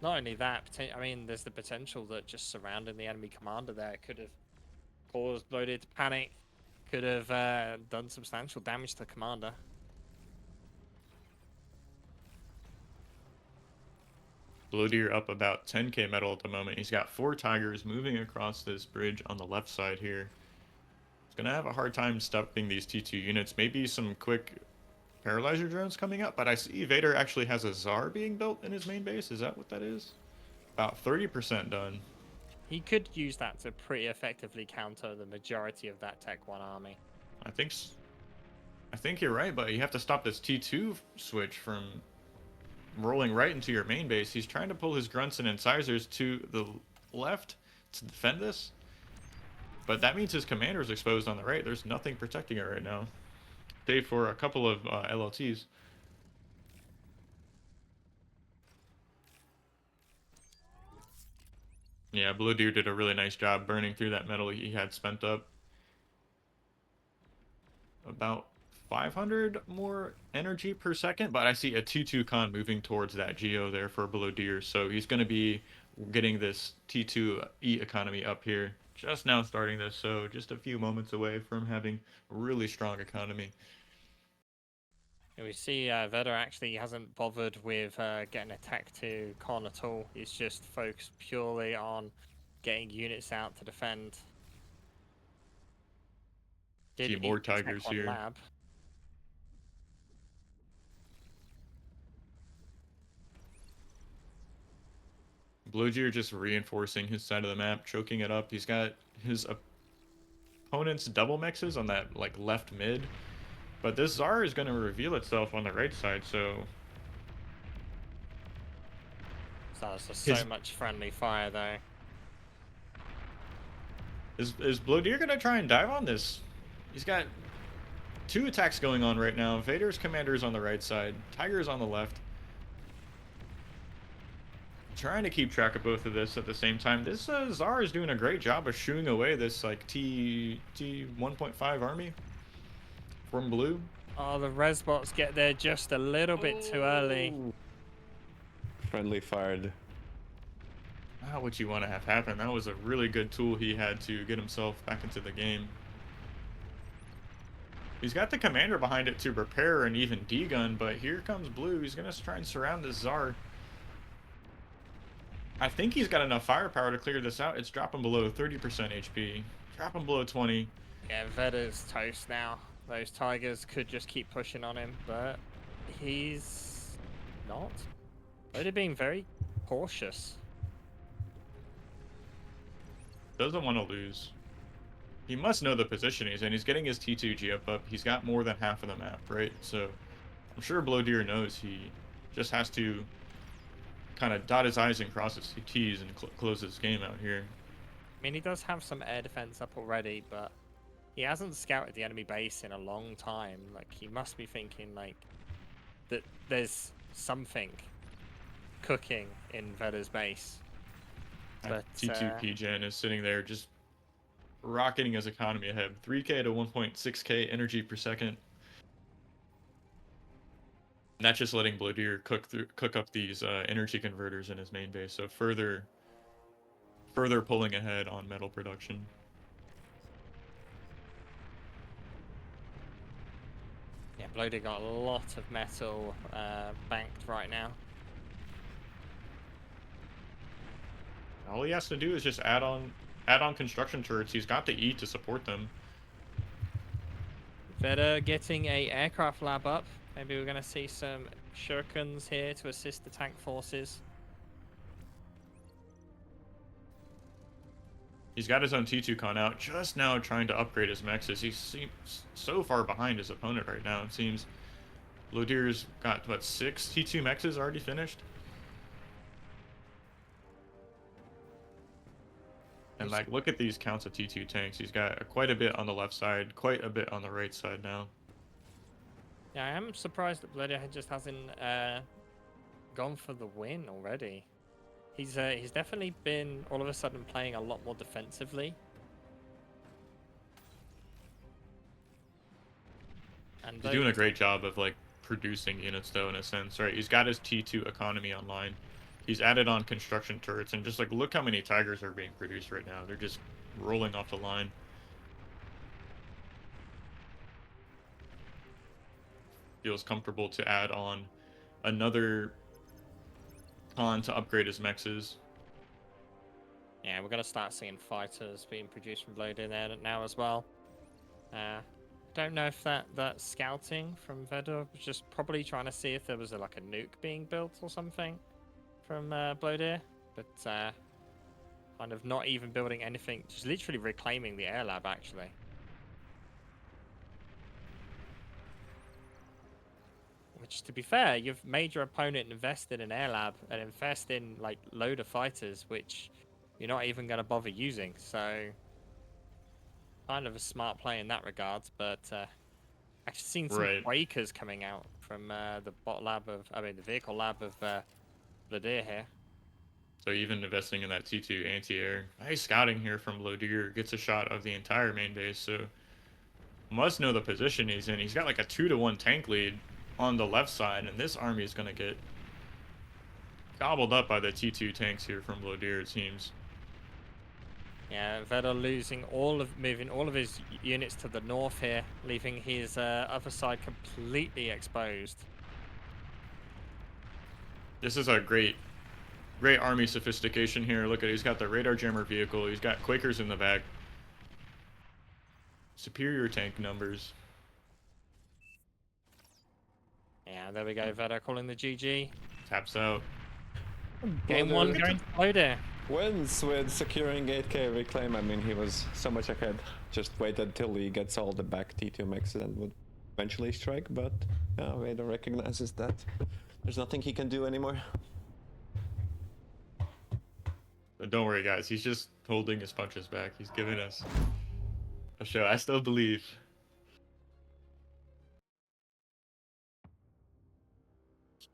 Not only that, I mean, there's the potential that just surrounding the enemy commander there could have caused Blowdeer to panic, could have done substantial damage to the commander. Blowdeer up about 10k metal at the moment. He's got 4 Tigers moving across this bridge on the left side here. He's going to have a hard time stopping these T2 units. Maybe some quick paralyzer drones coming up, but I see Vader actually has a Tsar being built in his main base. Is that what that is? About 30% done. He could use that to pretty effectively counter the majority of that Tech 1 army. I think you're right, but you have to stop this T2 switch from rolling right into your main base. He's trying to pull his grunts and incisors to the left to defend this, but that means his commander is exposed on the right. There's nothing protecting it right now, save for a couple of LLTs. Yeah, Blowdeer did a really nice job burning through that metal he had spent up. About 500 more energy per second, but I see a T2 con moving towards that Geo there for Blowdeer, so he's going to be getting this T2 E economy up here. Just now starting this, so just a few moments away from having a really strong economy. And we see Vader actually hasn't bothered with getting a Tech 2 con at all. He's just focused purely on getting units out to defend. See Did more eat the Tech Tigers 1 here. lab. Blowdeer just reinforcing his side of the map, choking it up. He's got his opponent's double mexes on that like left mid, but this Tsar is going to reveal itself on the right side, so So it's so much friendly fire though. is Blowdeer going to try and dive on this? He's got 2 attacks going on right now. Vader's commander's on the right side, Tiger's on the left. Trying to keep track of both of this at the same time. This Tsar is doing a great job of shooing away this like T 1.5 army from Blue. Oh, the Resbots get there just a little bit too early. Friendly fired. Not what you want to have happen. That was a really good tool he had to get himself back into the game. He's got the commander behind it to prepare and even degun, but here comes Blue. He's going to try and surround this Tsar. I think he's got enough firepower to clear this out. It's dropping below 30% HP. Dropping below 20. Yeah, Vader's toast now. Those Tigers could just keep pushing on him, but he's not. They're being very cautious. Doesn't want to lose. He must know the position he's in. He's getting his T2 GF up. He's got more than half of the map, right? So I'm sure Blowdeer knows he just has to kind of dot his I's and cross his T's and close his game out here. I mean, he does have some air defense up already, but he hasn't scouted the enemy base in a long time. Like, he must be thinking, like, that there's something cooking in Vader's base. But T2 PGen is sitting there just rocketing his economy ahead. 3k to 1.6k energy per second. And that's just letting Blowdeer cook up these energy converters in his main base. So further pulling ahead on metal production. yeah, Blowdeer got a lot of metal banked right now. All he has to do is just add on construction turrets. He's got the E to support them. Vader getting a aircraft lab up. Maybe we're going to see some shurikens here to assist the tank forces. He's got his own T2 con out, just now trying to upgrade his mexes. He seems so far behind his opponent right now, it seems. Blowdeer's got, what, 6 T2 mexes already finished? And, like, look at these counts of T2 tanks. He's got quite a bit on the left side, quite a bit on the right side now. Yeah, I am surprised that Blowdeer just hasn't gone for the win already. He's definitely been all of a sudden playing a lot more defensively. And He's doing a great job of, like, producing units, though, in a sense, right? He's got his T2 economy online. He's added on construction turrets, and just, like, look how many Tigers are being produced right now. They're just rolling off the line. Feels comfortable to add on another con to upgrade his mexes. Yeah, we're going to start seeing fighters being produced from Blowdeer there now as well. Don't know if that scouting from Vader was just probably trying to see if there was like a nuke being built or something from Blowdeer, but kind of not even building anything, just literally reclaiming the air lab actually. Which, to be fair, you've made your opponent invest in an air lab and invest in like load of fighters, which you're not even going to bother using. So, kind of a smart play in that regard. But I've seen some breakers coming out from the the vehicle lab of Blowdeer here. So even investing in that T2 anti-air. Nice scouting here from Blowdeer. Gets a shot of the entire main base. So must know the position he's in. He's got like a 2-to-1 tank lead on the left side, and this army is going to get gobbled up by the T2 tanks here from Blowdeer, it seems. Yeah, Vader moving all of his units to the north here, leaving his other side completely exposed. This is a great army sophistication here. Look at it. He's got the radar jammer vehicle. He's got Quakers in the back. Superior tank numbers. Yeah, there we go. Vader calling the GG. Taps out. Game 1 going to Blowdeer. Wins with securing 8k reclaim. I mean, he was so much ahead. Just waited till he gets all the back T2 mexes and would eventually strike. But yeah, Vader recognizes that there's nothing he can do anymore. But don't worry, guys. He's just holding his punches back. He's giving us a show. I still believe.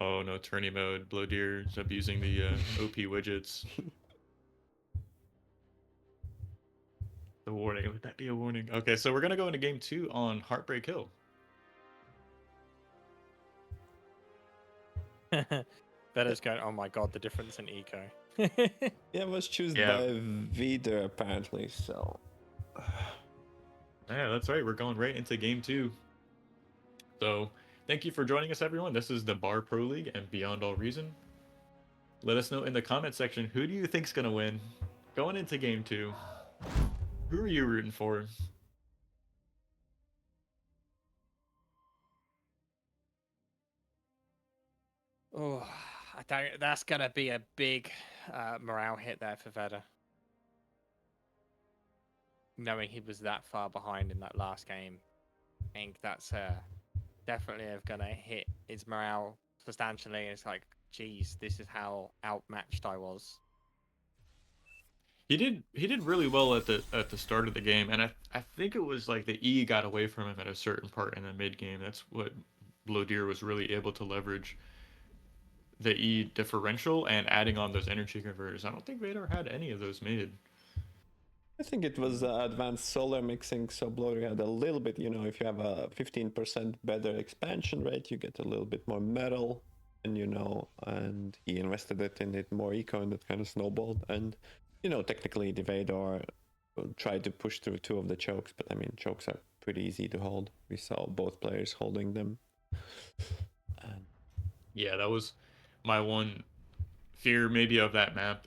Oh, no tourney mode. Blowdeer's abusing the OP widgets. The warning. Would that be a warning? Okay, so we're going to go into game 2 on Heartbreak Hill. Vader's going, oh my god, the difference in eco. Yeah, it was chosen by Vader apparently, so... Yeah, that's right. We're going right into game 2. So, thank you for joining us, everyone. This is the Bar Pro League and Beyond All Reason. Let us know in the comment section, who do you think's going to win? Going into game 2. Who are you rooting for? Oh, I don't. That's gonna be a big morale hit there for Vader. Knowing he was that far behind in that last game, I think that's definitely gonna hit his morale substantially. It's like, geez, this is how outmatched I was. He did really well at the start of the game, and I think it was like the E got away from him at a certain part in the mid game. That's what Blowdeer was really able to leverage the E differential and adding on those energy converters. I don't think Vader had any of those made. I think it was advanced solar mixing, so Blowdeer had a little bit, you know, if you have a 15% better expansion rate, you get a little bit more metal, and you know, and he invested it in it more eco, and it kind of snowballed. And you know, technically the Vader tried to push through 2 of the chokes, but I mean, chokes are pretty easy to hold. We saw both players holding them. And Yeah, that was my one fear maybe of that map.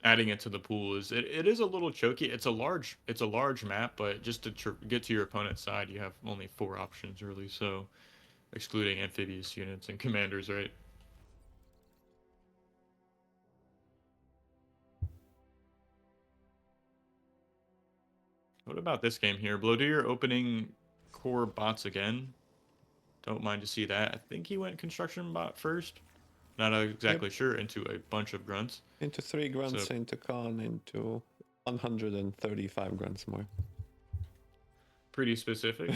Adding it to the pool is it is a little choky. It's a large map, but just to get to your opponent's side, you have only 4 options really. So excluding amphibious units and commanders, right? What about this game here? Blowdeer opening core bots again. Don't mind to see that. I think he went construction bot first. Not exactly sure. Into a bunch of grunts. into 3 grunts, So into con, into 135 grunts more. pretty specific.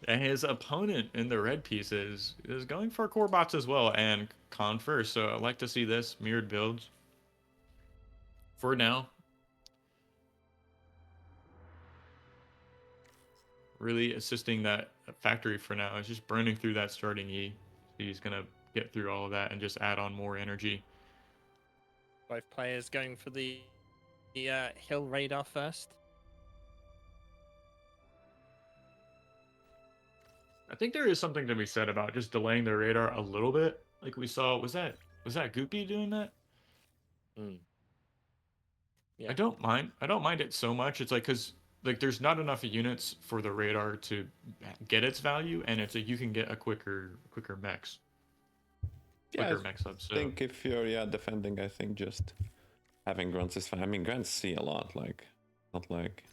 And his opponent in the red piece is going for core bots as well and con first. So I'd like to see this mirrored builds for now. Really assisting that factory for now. It's just burning through that starting E. He's gonna get through all of that and just add on more energy. Both players going for the hill radar first. I think there is something to be said about just delaying the radar a little bit. Like we saw, was that Goopy doing that? Yeah. I don't mind it so much. It's like because like there's not enough units for the radar to get its value, and it's you can get a quicker mechs, Yeah, quicker mechs up. I So think if you're defending, I think just having grunts is fine. I mean, grunts see a lot, like not like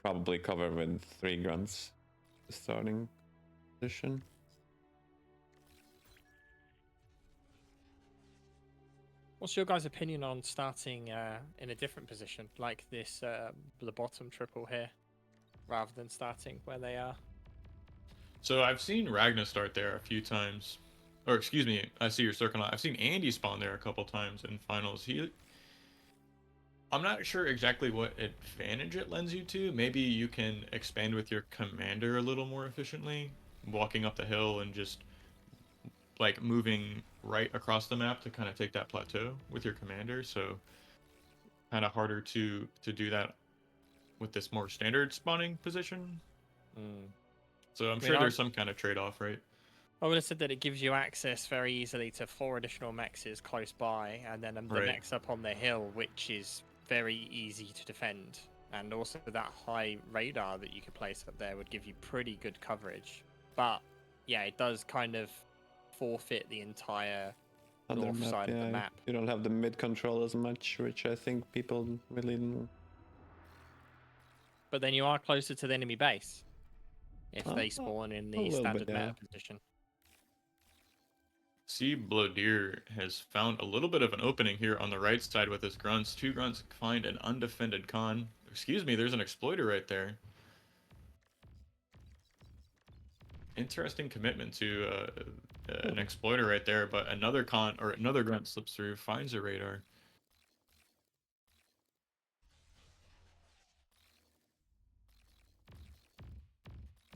probably cover with 3 grunts the starting position. What's your guys' opinion on starting in a different position, like this, the bottom triple here, rather than starting where they are? so I've seen Ragna start there a few times, or excuse me, I see your circle. I've seen Andy spawn there a couple times in finals. I'm not sure exactly what advantage it lends you to. Maybe you can expand with your commander a little more efficiently, walking up the hill and just like moving right across the map to kind of take that plateau with your commander. So kind of harder to do that with this more standard spawning position. So I'm sure there's some kind of trade-off, right? I would have said that it gives you access very easily to 4 additional mexes close by, and then the Right. mex up on the hill, which is very easy to defend. And also that high radar that you could place up there would give you pretty good coverage. But yeah, it does kind of forfeit the entire Other north map, side of the yeah, map. you don't have the mid control as much, which I think people really. But then you are closer to the enemy base if they Oh, spawn in a the little standard bit, yeah. meta position. See, Blowdeer has found a little bit of an opening here on the right side with his grunts. 2 grunts find an undefended con. Excuse me, there's an exploiter right there. Interesting commitment to an exploiter right there, but another con or another grunt slips through, finds a radar.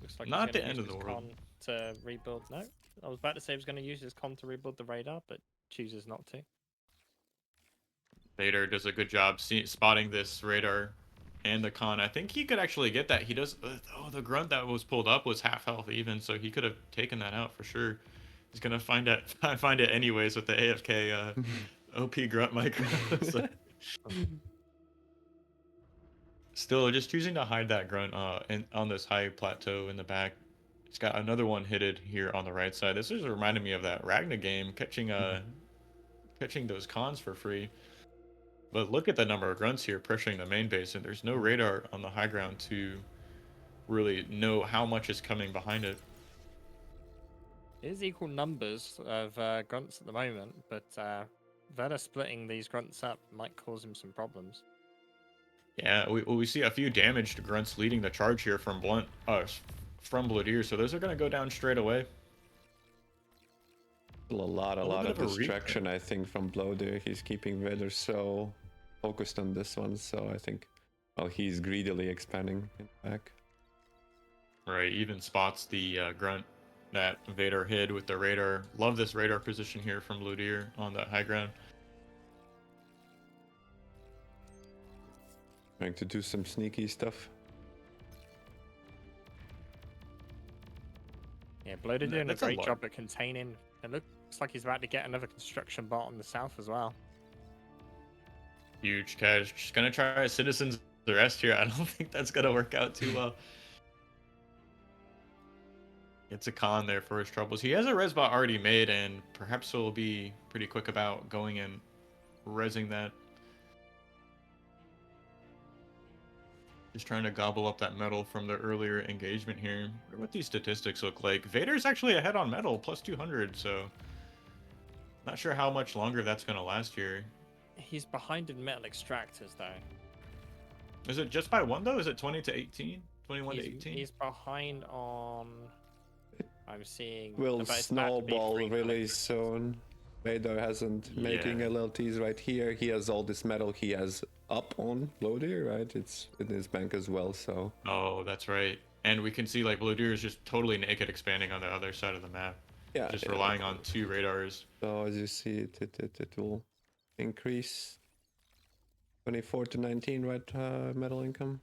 Looks like Not he's the going to end use of the his world. con to rebuild. No, I was about to say he was going to use his con to rebuild the radar, but chooses not to. Vader does a good job spotting this radar and the con. I think he could actually get that. He does. Oh, the grunt that was pulled up was half health even, so he could have taken that out for sure. He's gonna find it anyways with the AFK OP grunt micro. So, still, just choosing to hide that grunt on this high plateau in the back He's got another one hitted here on the right side. This is reminding me of that Ragna game, catching those cons for free. But look at the number of grunts here pressuring the main base, and there's no radar on the high ground to really know how much is coming behind it. There's equal numbers of grunts at the moment, but Vader splitting these grunts up might cause him some problems. Yeah, we see a few damaged grunts leading the charge here from from Blowdeer, so those are going to go down straight away. Still a lot bit of of a distraction, I think, from Blowdeer. He's keeping Vader so focused on this one, so I think, well, he's greedily expanding it back. Right, even spots the grunt that Vader hid with the radar. Love this radar position here from Blowdeer on the high ground. Trying to do some sneaky stuff. Yeah, Blowdeer doing a That's a great lot. job at containing. It looks like he's about to get another construction bot on the south as well. Huge cash. Just gonna try a citizen's arrest here. I don't think that's gonna work out too well. It's a con there for his troubles. He has a res bot already made, and perhaps he'll be pretty quick about going and resing that. Just trying to gobble up that metal from the earlier engagement here. What these statistics look like. Vader's actually ahead on metal, plus 200, so not sure how much longer that's going to last here. He's behind in metal extractors though. Is it just by one though? Is it 20 to 18? 21 to 18? He's behind on. I'm seeing. Will but it's about to be snowball free really collectors. soon. Vader hasn't making Yeah. LLTs right here. He has all this metal he has up on Blowdeer, right? It's in his bank as well, so. Oh, that's right. And we can see like Blowdeer is just totally naked expanding on the other side of the map. Yeah. Just relying on 2 radars. So as you see, it will increase 24 to 19, right? Metal income.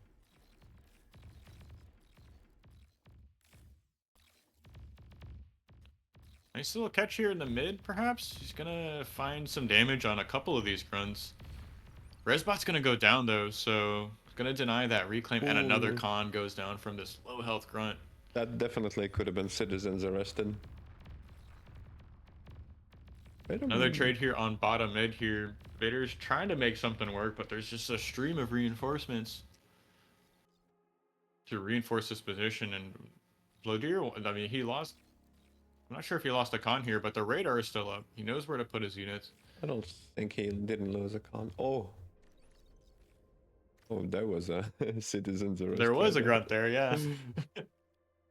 Nice little catch here in the mid, perhaps. He's gonna find some damage on a couple of these grunts. Resbot's gonna go down though, so gonna deny that reclaim, and another Ooh. con goes down from this low health grunt. That definitely could have been citizens arrested. Another trade here on bottom mid here. Vader's trying to make something work, but there's just a stream of reinforcements to reinforce this position. And Blowdeer, I mean, he lost. I'm not sure if he lost a con here, but the radar is still up. He knows where to put his units. I don't think he didn't lose a con. Oh, there was a citizens arrest. There was a right grunt there, yeah.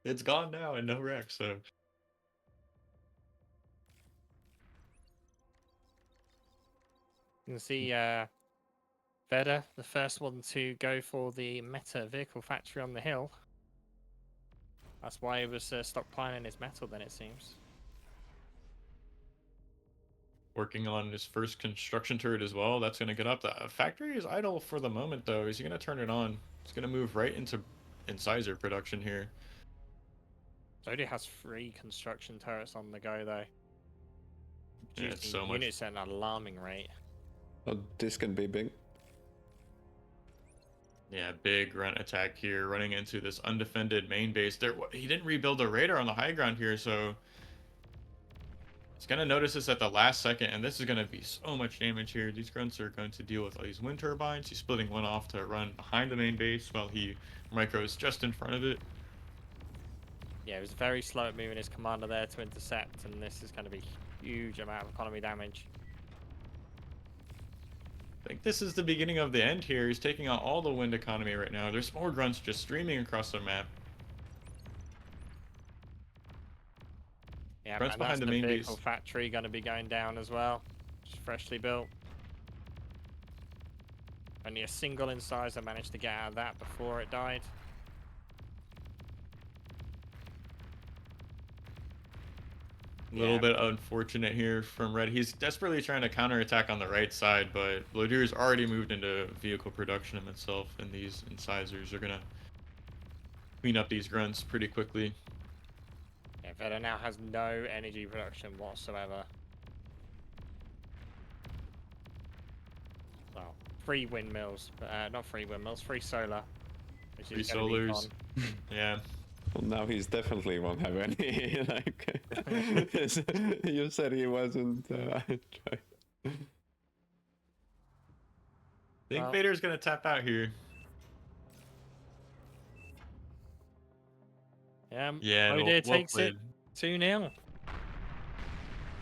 It's gone now and no wreck, so. You can see Vader, the first one to go for the meta vehicle factory on the hill. That's why he was stockpiling his metal then, it seems. Working on his first construction turret as well. That's going to get up. The factory is idle for the moment, though. Is he going to turn it on? It's going to move right into incisor production here. Zodi has 3 construction turrets on the go, though. Yeah, it's so much. Units at an alarming rate. Oh, this can be big. Yeah, big grunt attack here, running into this undefended main base. There, he didn't rebuild the radar on the high ground here, so he's gonna notice this at the last second, and this is gonna be so much damage here. These grunts are going to deal with all these wind turbines. He's splitting one off to run behind the main base while he micros just in front of it. Yeah, he was very slow at moving his commander there to intercept, and this is going to be huge amount of economy damage. I think this is the beginning of the end here. He's taking out all the wind economy right now. There's more grunts just streaming across the map. Yeah, Grunts and behind that's the main vehicle base. factory going to be going down as well. Just freshly built. Only a single incisor managed to get out of that before it died. A little bit unfortunate here from Red. He's desperately trying to counterattack on the right side, but Blowdeer's already moved into vehicle production himself, and these incisors are gonna clean up these grunts pretty quickly. Yeah, Vader now has no energy production whatsoever. Well, 3 windmills, but not 3 windmills, 3 solar. Which Three is gonna be solars. gone. Yeah. Well, now he's definitely won't have any. Like you said, he wasn't. I think Well- Vader's gonna tap out here. Yeah, no, Blowdeer well takes played. it 2-0.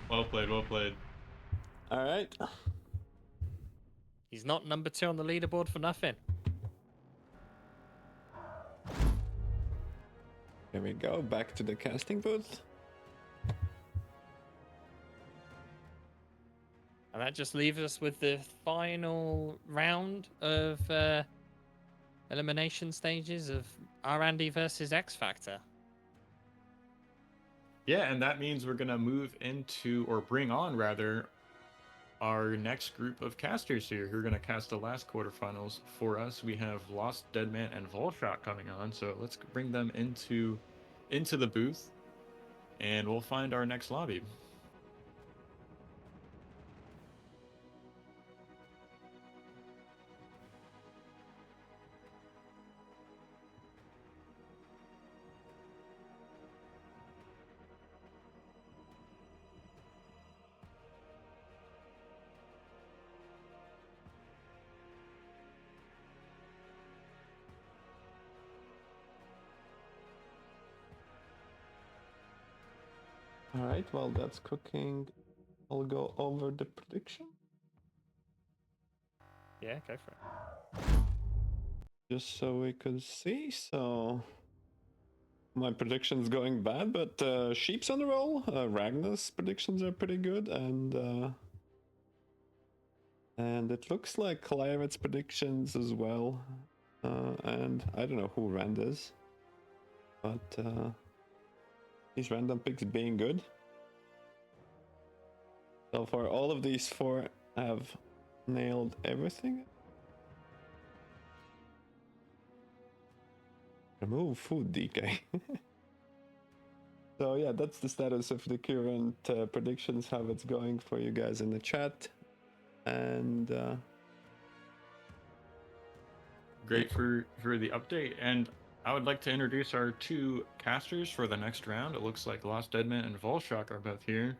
Well played, well played. All right. He's not number 2 on the leaderboard for nothing. Here we go. Back to the casting booth. And that just leaves us with the final round of elimination stages of Randy versus XFactor. Yeah, and that means we're gonna move into, or bring on rather, our next group of casters here who are gonna cast the last quarterfinals for us. We have Lost Deadman and Volshot coming on, so let's bring them into the booth, and we'll find our next lobby. All right. While that's cooking, I'll go over the prediction. Yeah, go for it. Just so we could see. So my prediction's going bad, but Sheep's on the roll. Ragna's predictions are pretty good, and it looks like Claret's predictions as well. And I don't know who Rand is, but these random picks being good. So for all of these 4, have nailed everything. Remove food DK. So yeah, that's the status of the current predictions, how it's going for you guys in the chat. And Great for the update, and I would like to introduce our 2 casters for the next round. It looks like Lost Deadman and Volshok are both here.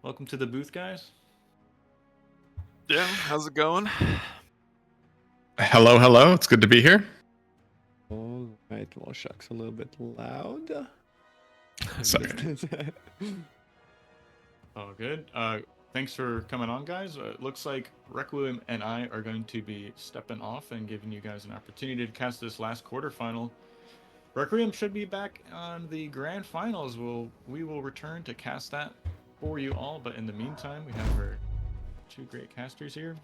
Welcome to the booth, guys. Yeah, how's it going? Hello, hello. It's good to be here. all right, well, shucks, a little bit loud. Sorry. Oh, good. Thanks for coming on, guys. It looks like Requiem and I are going to be stepping off and giving you guys an opportunity to cast this last quarterfinal. Requiem should be back on the grand finals. We will return to cast that for you all, but in the meantime, we have our 2 great casters here.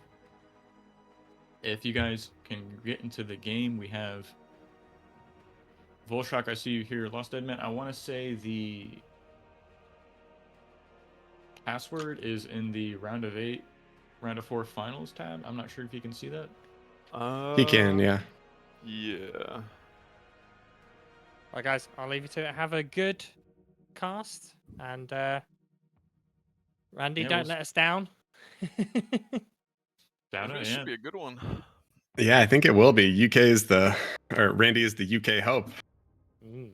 If you guys can get into the game, we have Volshok, I see you here. Lost Deadman, I want to say the password is in the round of 4 finals tab. I'm not sure if you can see that. He can, yeah. Yeah. Right, guys, I'll leave you to it. Have a good cast, and Randy, Yeah, don't we'll- let us down. Downer, This yeah. should be a good one. Yeah, I think it will be. Randy is the UK hope. Mm.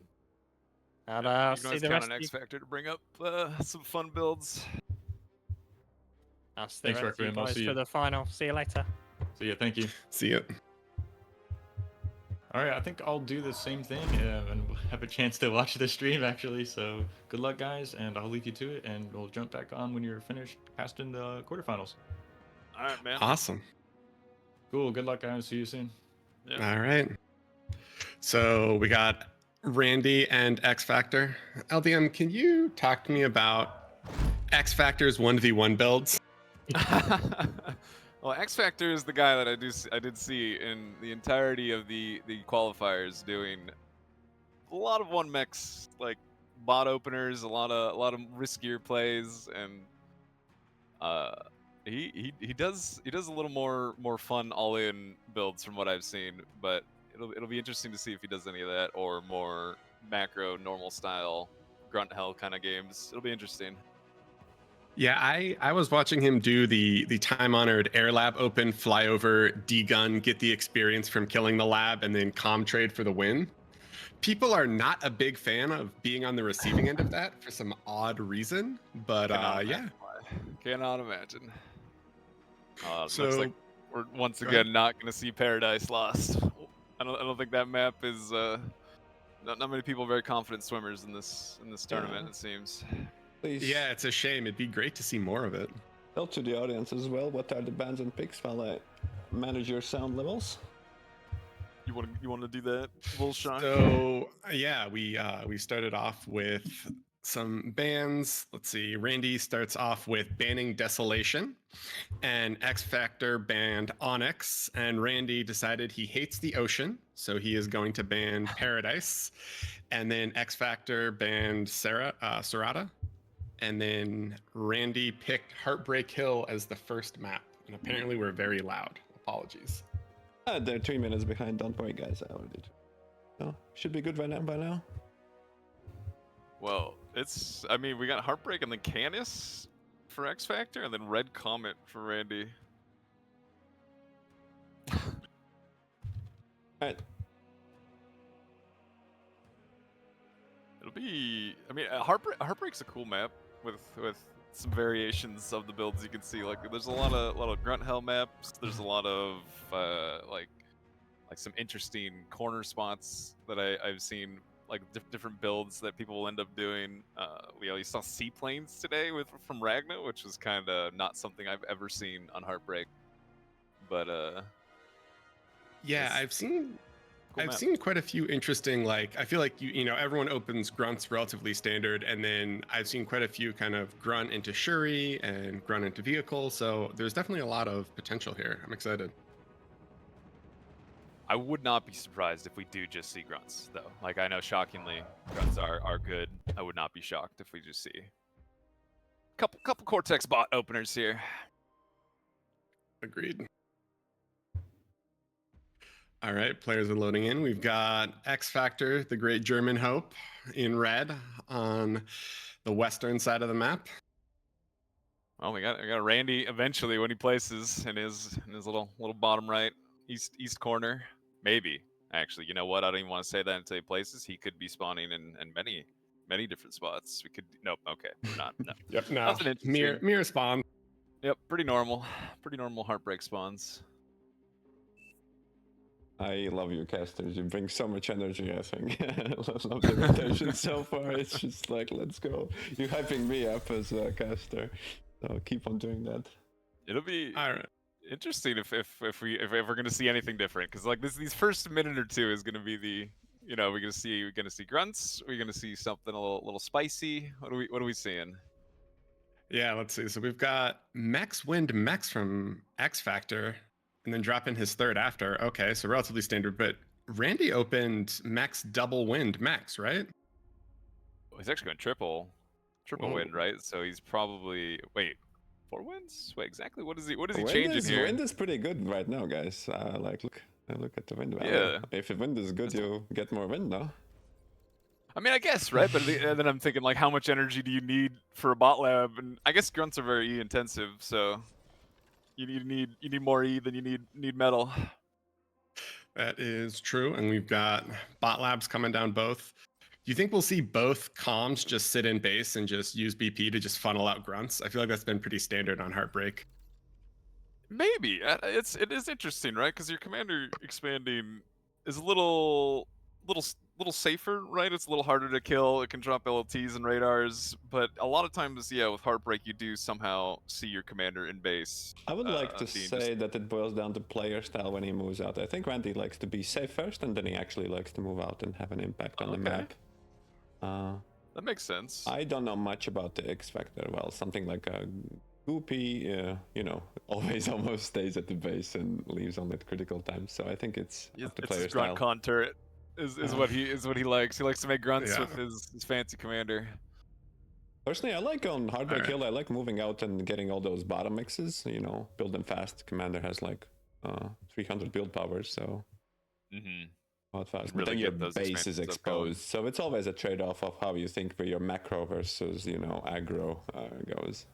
And You I'll can see always the count rest on of you. XFactor to bring up some fun builds. I'll see Thanks, the rest of you Requiem. I'll guys see for you. the final. See you later. So yeah, thank you. See ya. All right, I think I'll do the same thing and have a chance to watch the stream actually. So good luck, guys, and I'll leave you to it, and we'll jump back on when you're finished casting the quarterfinals. All right, man. Awesome. Cool. Good luck, guys. See you soon. Yeah. All right. So we got Randy and XFactor. LDM, can you talk to me about XFactor's 1v1 builds? Well, XFactor is the guy that I did see in the entirety of the qualifiers doing a lot of 1-mechs, like bot openers, a lot of riskier plays, and he does a little more fun all-in builds from what I've seen, but it'll be interesting to see if he does any of that or more macro normal style grunt hell kind of games. It'll be interesting. Yeah, I was watching him do the time-honored air lab open, flyover, D-gun, get the experience from killing the lab, and then comm trade for the win. people are not a big fan of being on the receiving end of that for some odd reason. But Cannot yeah. imagine why. Cannot imagine. So Looks like we're once go ahead. again not going to see Paradise lost. I don't think that map is. Not many people are very confident swimmers in this tournament. Yeah. It seems. Please Yeah, it's a shame. It'd be great to see more of it. tell to the audience as well what are the bans and picks while I manage your sound levels. You want to do that, Bullshine? So yeah, we started off with some bans. Let's see. Randy starts off with banning Desolation, and XFactor banned Onyx, and Randy decided he hates the ocean, so he is going to ban Paradise, and then XFactor banned Serata, and then Randy picked Heartbreak Hill as the first map, and apparently we're very loud. Apologies. They're 3 minutes behind. Don't worry, guys. I already. No, should be good right now. By now. Well, it's. I mean, we got Heartbreak and then Canis for XFactor, and then Red Comet for Randy. All right. It'll be. I mean, Heartbreak's a cool map with some variations of the builds you can see. Like, there's a lot of grunt hell maps. There's a lot of like some interesting corner spots that I've seen. Like different builds that people will end up doing. We saw seaplanes today from Ragna, which was kind of not something I've ever seen on Heartbreak. But yeah, it's I've seen cool I've map. seen quite a few interesting, like, I feel like you know everyone opens grunts relatively standard, and then I've seen quite a few kind of grunt into Shuri and grunt into vehicle, so there's definitely a lot of potential here. I'm excited. I would not be surprised if we do just see grunts, though. Like, I know, shockingly, grunts are good. I would not be shocked if we just see couple Cortex bot openers here. Agreed. All right, players are loading in. We've got XFactor, the great German hope, in red on the western side of the map. Well, we got Randy eventually when he places in his little bottom right east corner. Maybe, actually, you know what? I don't even want to say that until he places. He could be spawning in many different spots. We could. Nope. Okay, we're not. No. Yep, no. Nothing interesting. Mirror spawn. Yep, pretty normal Heartbreak spawns. I love you, casters. You bring so much energy, I think. I love the rotation so far. It's just like, let's go. You're hyping me up as a caster. So keep on doing that. It'll be All right. interesting if we're gonna see anything different, because like these first minute or two is gonna be the, you know, we're gonna see grunts. We're gonna see something a little spicy. What are we seeing? Yeah, let's see. So we've got Max Wind Max from XFactor, and then drop in his third after. Okay, so relatively standard, but Randy opened Max Double Wind Max, right? Oh, he's actually going triple Whoa. wind, right? So he's probably 4 wins. Wait, exactly. What is he Wind changing is, here? Wind is pretty good right now, guys. Like, look at the wind value. Yeah. If the wind is good, you get more wind, no? I mean, I guess, right? But then I'm thinking, like, how much energy do you need for a bot lab? And I guess grunts are very E intensive, so you need more E than you need metal. That is true. And we've got bot labs coming down both. Do you think we'll see both comms just sit in base and just use BP to just funnel out grunts? I feel like that's been pretty standard on Heartbreak. Maybe it is interesting, right? Because your commander expanding is a little safer, right? It's a little harder to kill. It can drop LLTs and radars, but a lot of times, yeah, with Heartbreak, you do somehow see your commander in base. I would like to being say that it boils down to player style when he moves out. I think Randy likes to be safe first, and then he actually likes to move out and have an impact on the Okay. map. That makes sense. I don't know much about the XFactor. Well, something like a Goopy, you know, always almost stays at the base and leaves on at critical times. So I think it's up to It's player his grunt style. con turret is what he likes. He likes to make grunts Yeah. with his fancy commander. Personally, I like on Heartbreak Alright. Hill, I like moving out and getting all those bottom mixes, you know, build them fast. Commander has like 300 build power, so Mm-hmm. not fast. Really But then your get those base is expansions up going. exposed, so it's always a trade-off of how you think where your macro versus, you know, aggro goes.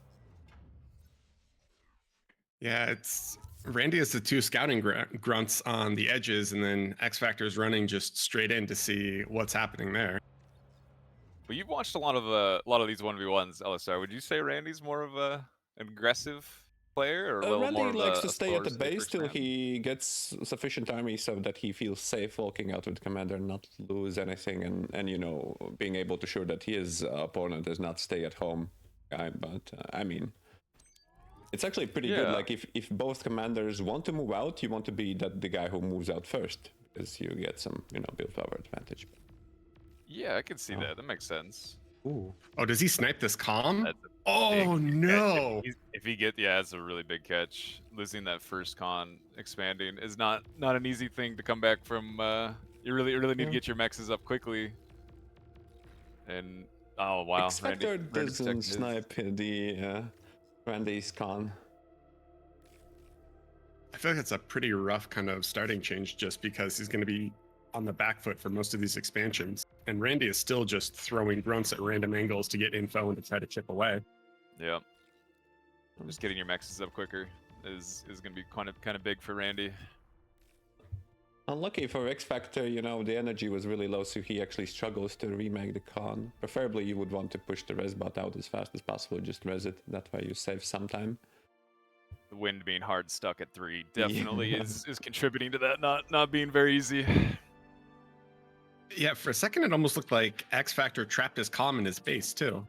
Yeah, it's Randy has the two scouting grunts on the edges, and then XFactor is running just straight in to see what's happening there. Well, you've watched a lot of these 1v1s, LSR. Would you say Randy's more of an aggressive player or a little Randy more of likes a to stay at the slower, base safer till stand? he gets sufficient army so that he feels safe walking out with commander, not lose anything, and you know, being able to show that his opponent does not stay at home guy. But I mean, it's actually pretty good. Yeah. Like if both commanders want to move out, you want to be the guy who moves out first because you get some, you know, build power advantage. Yeah, I can see that. That makes sense. Ooh. Oh, does he snipe this calm? That's a Oh big catch. no! If he get, yeah, it's a really big catch. Losing that first con, expanding is not an easy thing to come back from. You really need to get your mexes up quickly. And oh wow, XFactor Randy doesn't protected his. snipe the Randy's con. I feel like it's a pretty rough kind of starting change just because he's going to be on the back foot for most of these expansions. And Randy is still just throwing grunts at random angles to get info and to try to chip away. Yeah. Just getting your mexes up quicker is going to be kind of big for Randy. Unlucky for XFactor, you know, the energy was really low, so he actually struggles to remake the con. Preferably, you would want to push the res bot out as fast as possible, just res it. That way you save some time. The wind being hard stuck at 3 definitely is contributing to that not being very easy. Yeah, for a second, it almost looked like XFactor trapped his calm in his base, too.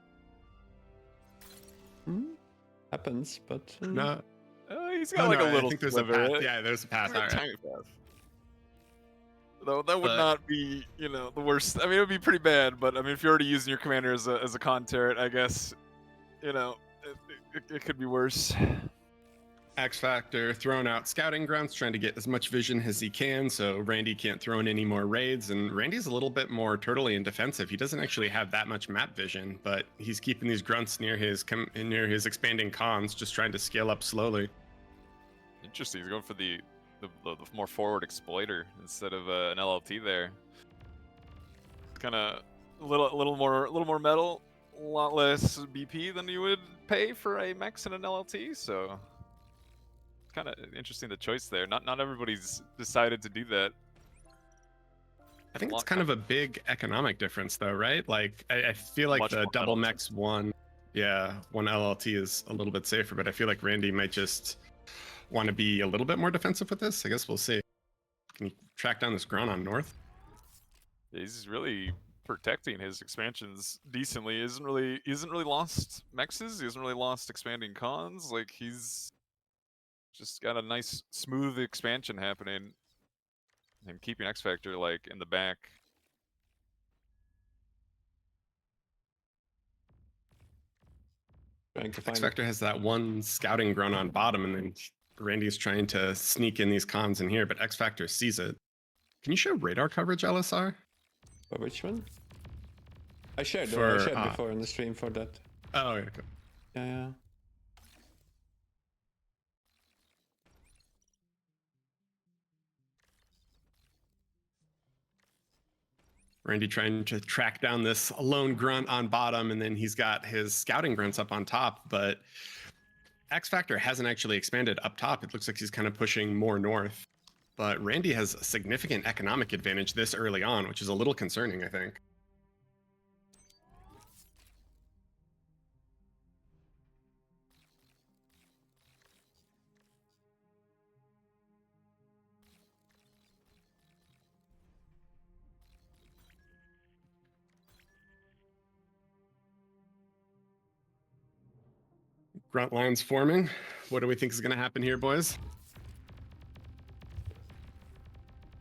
Happens, but... No. He's got like a little I think there's sliver. a path. Yeah, there's a path. There's a All right. tiny path. Though that would But- not be, you know, the worst. I mean, it would be pretty bad, but I mean, if you're already using your commander as a con turret, I guess, you know, it could be worse. XFactor throwing out scouting grunts, trying to get as much vision as he can, so Randy can't throw in any more raids. And Randy's a little bit more turtley and defensive. He doesn't actually have that much map vision, but he's keeping these grunts near his expanding cons, just trying to scale up slowly. Interesting. He's going for the more forward exploiter instead of an LLT there. Kind of a little more metal, a lot less BP than you would pay for a Mex and an LLT. So kind of interesting the choice there. Not everybody's decided to do that. I think it's kind of a big economic difference, though, right? Like, I feel like Much the more double metal. Mex one LLT is a little bit safer, but I feel like Randy might just want to be a little bit more defensive with this. I guess we'll see. Can he track down this grunt on north? He's really protecting his expansions decently. He hasn't really lost mexes. He hasn't really lost expanding cons. Like, he's just got a nice smooth expansion happening and keeping XFactor like in the back. Trying to find XFactor has that one scouting grunt on bottom, and then Randy's trying to sneak in these cons in here, but XFactor sees it. Can you show radar coverage, LSR? For which one? I shared For, before in the stream for that. Oh, yeah. Yeah. Randy trying to track down this lone grunt on bottom, and then he's got his scouting grunts up on top, but XFactor hasn't actually expanded up top. It looks like he's kind of pushing more north. But Randy has a significant economic advantage this early on, which is a little concerning, I think. Grunt lines forming. What do we think is going to happen here, boys?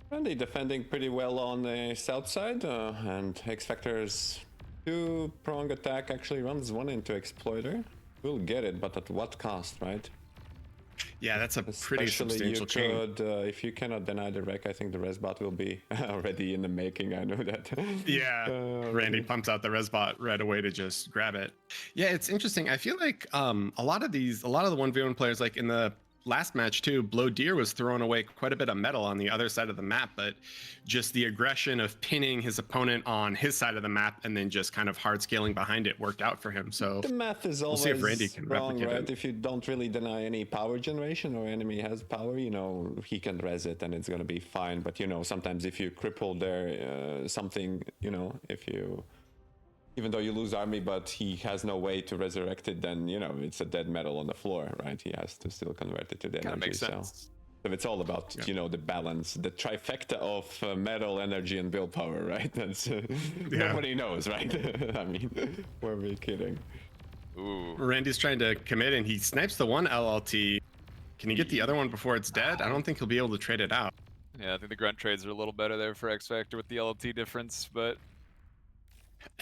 Randy defending pretty well on the south side, and XFactor's two-prong attack actually runs one into Exploiter. We'll get it, but at what cost, right? Yeah, that's a pretty Especially substantial change. if you cannot deny the wreck, I think the resbot will be already in the making. I know that. Yeah, Randy pumps out the resbot right away to just grab it. Yeah, it's interesting. I feel like a lot of the 1v1 players, like in the last match too, Blowdeer was throwing away quite a bit of metal on the other side of the map, but just the aggression of pinning his opponent on his side of the map and then just kind of hard scaling behind it worked out for him. So The math is we'll see if Randy always can wrong, replicate right? it. If you don't really deny any power generation or enemy has power, you know, he can res it and it's gonna be fine. But you know, sometimes if you cripple their something, you know, if you, even though you lose army, but he has no way to resurrect it, then you know it's a dead metal on the floor, right? He has to still convert it to the Kind of energy. makes So. sense. So it's all about, you know, the balance, the trifecta of metal, energy, and willpower, right? That's nobody knows, right? I mean, were we kidding? Ooh. Randy's trying to commit and he snipes the one LLT. Can he get the other one before it's dead? I don't think he'll be able to trade it out. Yeah, I think the grunt trades are a little better there for XFactor with the LLT difference, but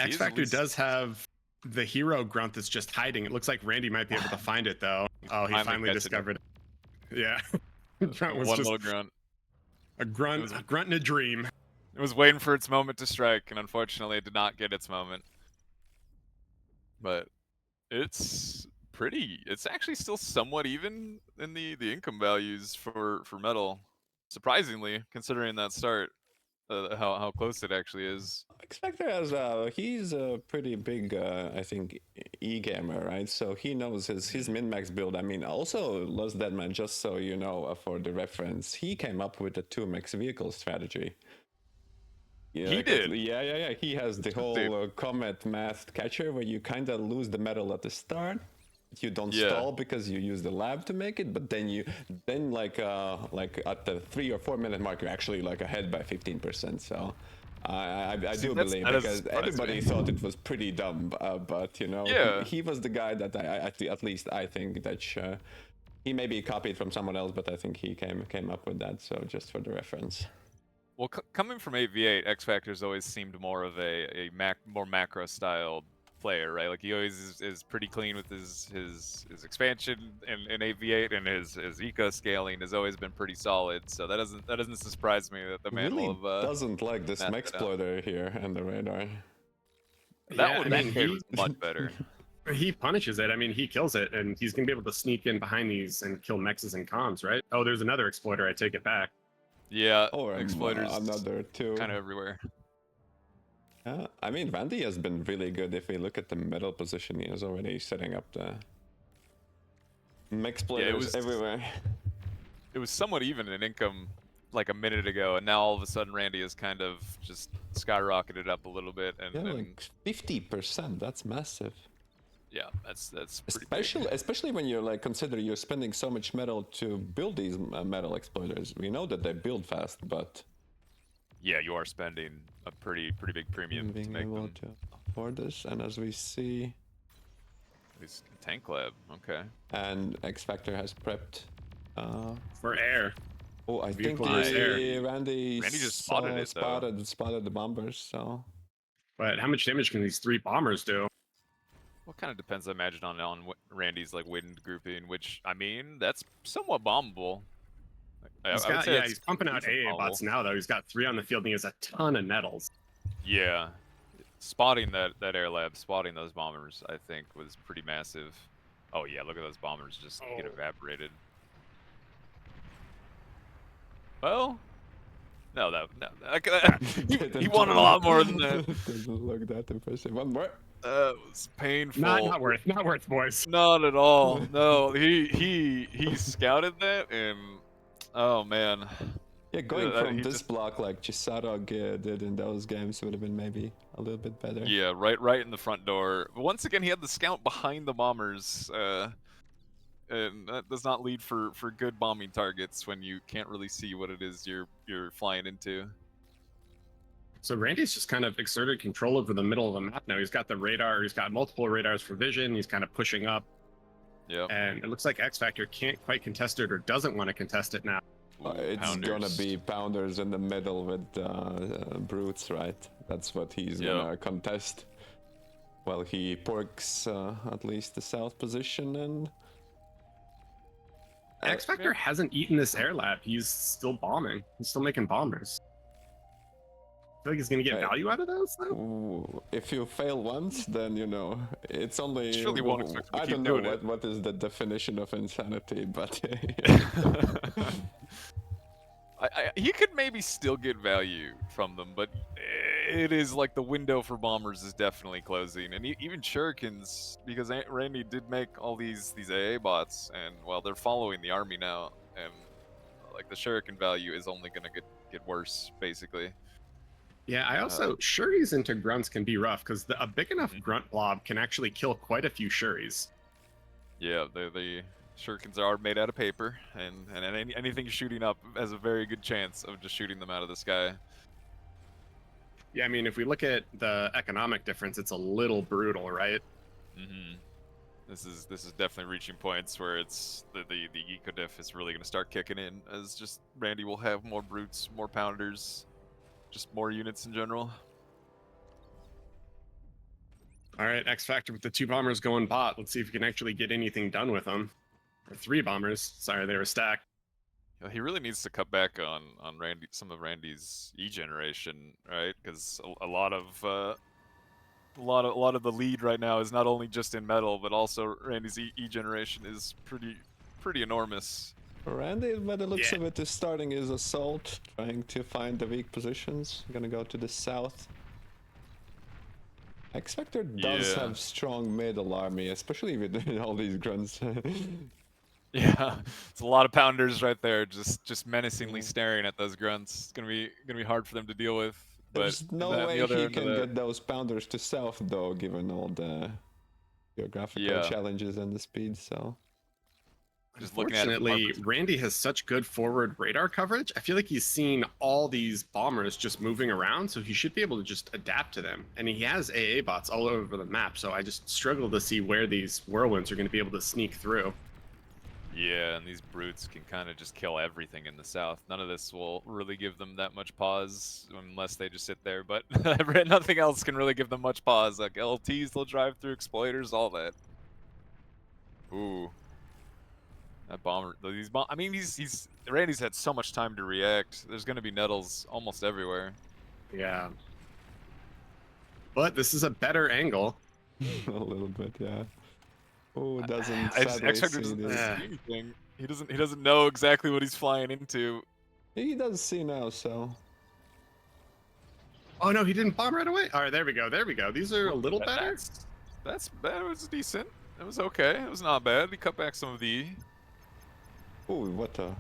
He's at XFactor least- does have the hero grunt that's just hiding. It looks like Randy might be able to find it though. Oh, he Finally finally catching it. discovered it. Yeah. Grunt was one just little grunt. a grunt, was- a grunt in a dream. It was waiting for its moment to strike, and unfortunately, it did not get its moment. But it's pretty. It's actually still somewhat even in the income values for metal, surprisingly, considering that start, how close it actually is. XFactor has he's a pretty big I think e-gamer, right? So he knows his min-max build. I mean, also Lost Deadman, just so you know, for the reference, he came up with the 2 max vehicle strategy. Yeah, He did? Yeah. He has the whole Dude. comet math catcher where you kind of lose the metal at the start. You don't Yeah. stall because you use the lab to make it, but then like at the 3 or 4 minute mark, you're actually like ahead by 15%. So I See, do that's- believe that doesn't because surprise everybody me. thought it was pretty dumb, but you know, Yeah. he was the guy that at least I think that he maybe copied from someone else, but I think he came up with that. So just for the reference. Well, coming from 8v8, XFactor's always seemed more of a more macro style player, right? Like he always is pretty clean with his expansion in 8v8, and his eco scaling has always been pretty solid. So that doesn't surprise me that the man Really will have doesn't like this mapped it out. Mexploiter here on the radar. that trade was much better. He punishes it. I mean, he kills it, and he's gonna be able to sneak in behind these and kill mexes and comms, right? Oh, there's another exploiter. I take it back. Yeah, Or exploiters another 2. kind of everywhere. Yeah, I mean, Vandy has been really good. If we look at the middle position, he is already setting up the mech players was- everywhere. It was somewhat even in income like a minute ago, and now all of a sudden Randy has kind of just skyrocketed up a little bit, and, Yeah, and like 50%. That's massive. yeah, that's pretty big. Especially when you're like consider you're spending so much metal to build these metal exploiters. We know that they build fast, but Yeah, you are spending a pretty big premium to being make able them. to afford this, and as we see, These tank lab, okay. and XFactor has prepped. For air. Oh, I think Vehicle is air. Randy just spotted it, though. spotted the bombers. So But how much damage can these 3 bombers do? Well, kind of depends, I imagine, on what Randy's like wind grouping, which I mean that's somewhat bombable. I would say that's He's pumping out decent AA bots now though. He's got 3 on the field and he has a ton of nettles. Yeah, spotting that air lab, spotting those bombers, I think was pretty massive. Oh yeah, look at those bombers just get Oh. evaporated. Well, no, he wanted a lot more than that. Doesn't look that impressive. One more. That was painful. Not worth, boys. Not at all. No, he scouted that, and oh man. Yeah, going Yeah, from he this just- block like Chado did in those games would have been maybe a little bit better. Yeah, right in the front door. Once again, he had the scout behind the bombers, and that does not lead for good bombing targets when you can't really see what it is you're flying into. So Randy's just kind of exerted control over the middle of the map now. He's got the radar. He's got multiple radars for vision. He's kind of pushing up. Yeah. And it looks like XFactor can't quite contest it or doesn't want to contest it now. It's gonna be pounders in the middle with brutes, right? That's what he's gonna contest. Well, he porks at least the south position, and XFactor hasn't eaten this air lab. He's still bombing. He's still making bombers. feel like he's gonna get Right. value out of those though. Ooh, if you fail once, then you know it's only. Surely won't expect him to I keep don't know doing it. what is the definition of insanity, but He could maybe still get value from them, but it is like the window for bombers is definitely closing, and even shurikens, because Randy did make all these AA bots, and well, they're following the army now, and like the shuriken value is only gonna get worse, basically. Yeah, I also Shuris into grunts can be rough because a big enough grunt blob can actually kill quite a few Shuris. Yeah, the shurikens are made out of paper, and anything shooting up has a very good chance of just shooting them out of the sky. Yeah, I mean, if we look at the economic difference, it's a little brutal, right? Mm-hmm. This is definitely reaching points where it's the eco diff is really going to start kicking in, as just Randy will have more brutes, more pounders, just more units in general. All right, XFactor with the 2 bombers going bot. Let's see if we can actually get anything done with them. Or 3 bombers. Sorry, they were stacked. He really needs to cut back on Randy, some of Randy's E generation, right? Because a lot of the lead right now is not only just in metal, but also Randy's E generation is pretty enormous. Randy, by the looks of it, is starting his assault, trying to find the weak positions. Gonna go to the south. XFactor does have strong middle army, especially with all these grunts. Yeah, it's a lot of pounders right there, just menacingly staring at those grunts. It's gonna be hard for them to deal with. There's But no way he can get those pounders to south, though, given all the geographical challenges and the speed. So, just looking at it, unfortunately, Randy has such good forward radar coverage. I feel like he's seen all these bombers just moving around, so he should be able to just adapt to them. And he has AA bots all over the map, so I just struggle to see where these whirlwinds are going to be able to sneak through. Yeah, and these brutes can kind of just kill everything in the south. None of this will really give them that much pause unless they just sit there, but nothing else can really give them much pause. Like LTs, they'll drive through, exploiters, all that. Ooh. That bomber, I mean, Randy's had so much time to react. There's going to be nettles almost everywhere. Yeah. But this is a better angle. a little bit, yeah. Oh, doesn't XFactor doesn't see anything. He doesn't know exactly what he's flying into. He does see now, so. Oh no, he didn't bomb right away. All right, there we go. There we go. These are a little better. That was decent. It was okay. It was not bad. He cut back some of the. Oh, what the?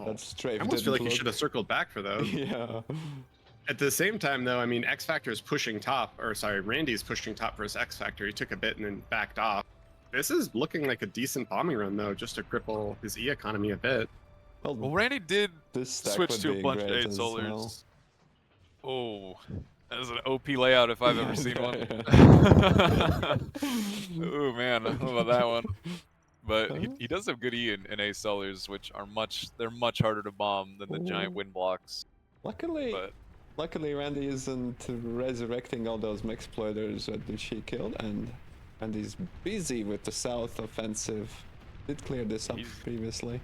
That's strafe. I almost feel like he should have circled back for those. Yeah. At the same time, though, I mean, XFactor is pushing top, or sorry, Randy's pushing top for his XFactor. He took a bit and then backed off. This is looking like a decent bombing run, though, just to cripple his E economy a bit. Well, Randy did switch to a bunch of 8 solars. Oh, that is an OP layout if I've ever seen one. Oh man, I don't know about that one. But he does have good E and A solars, which are much harder to bomb than the giant wind blocks. Luckily, Randy isn't resurrecting all those mexploiters that she killed, and he's busy with the south offensive. Did clear this up previously.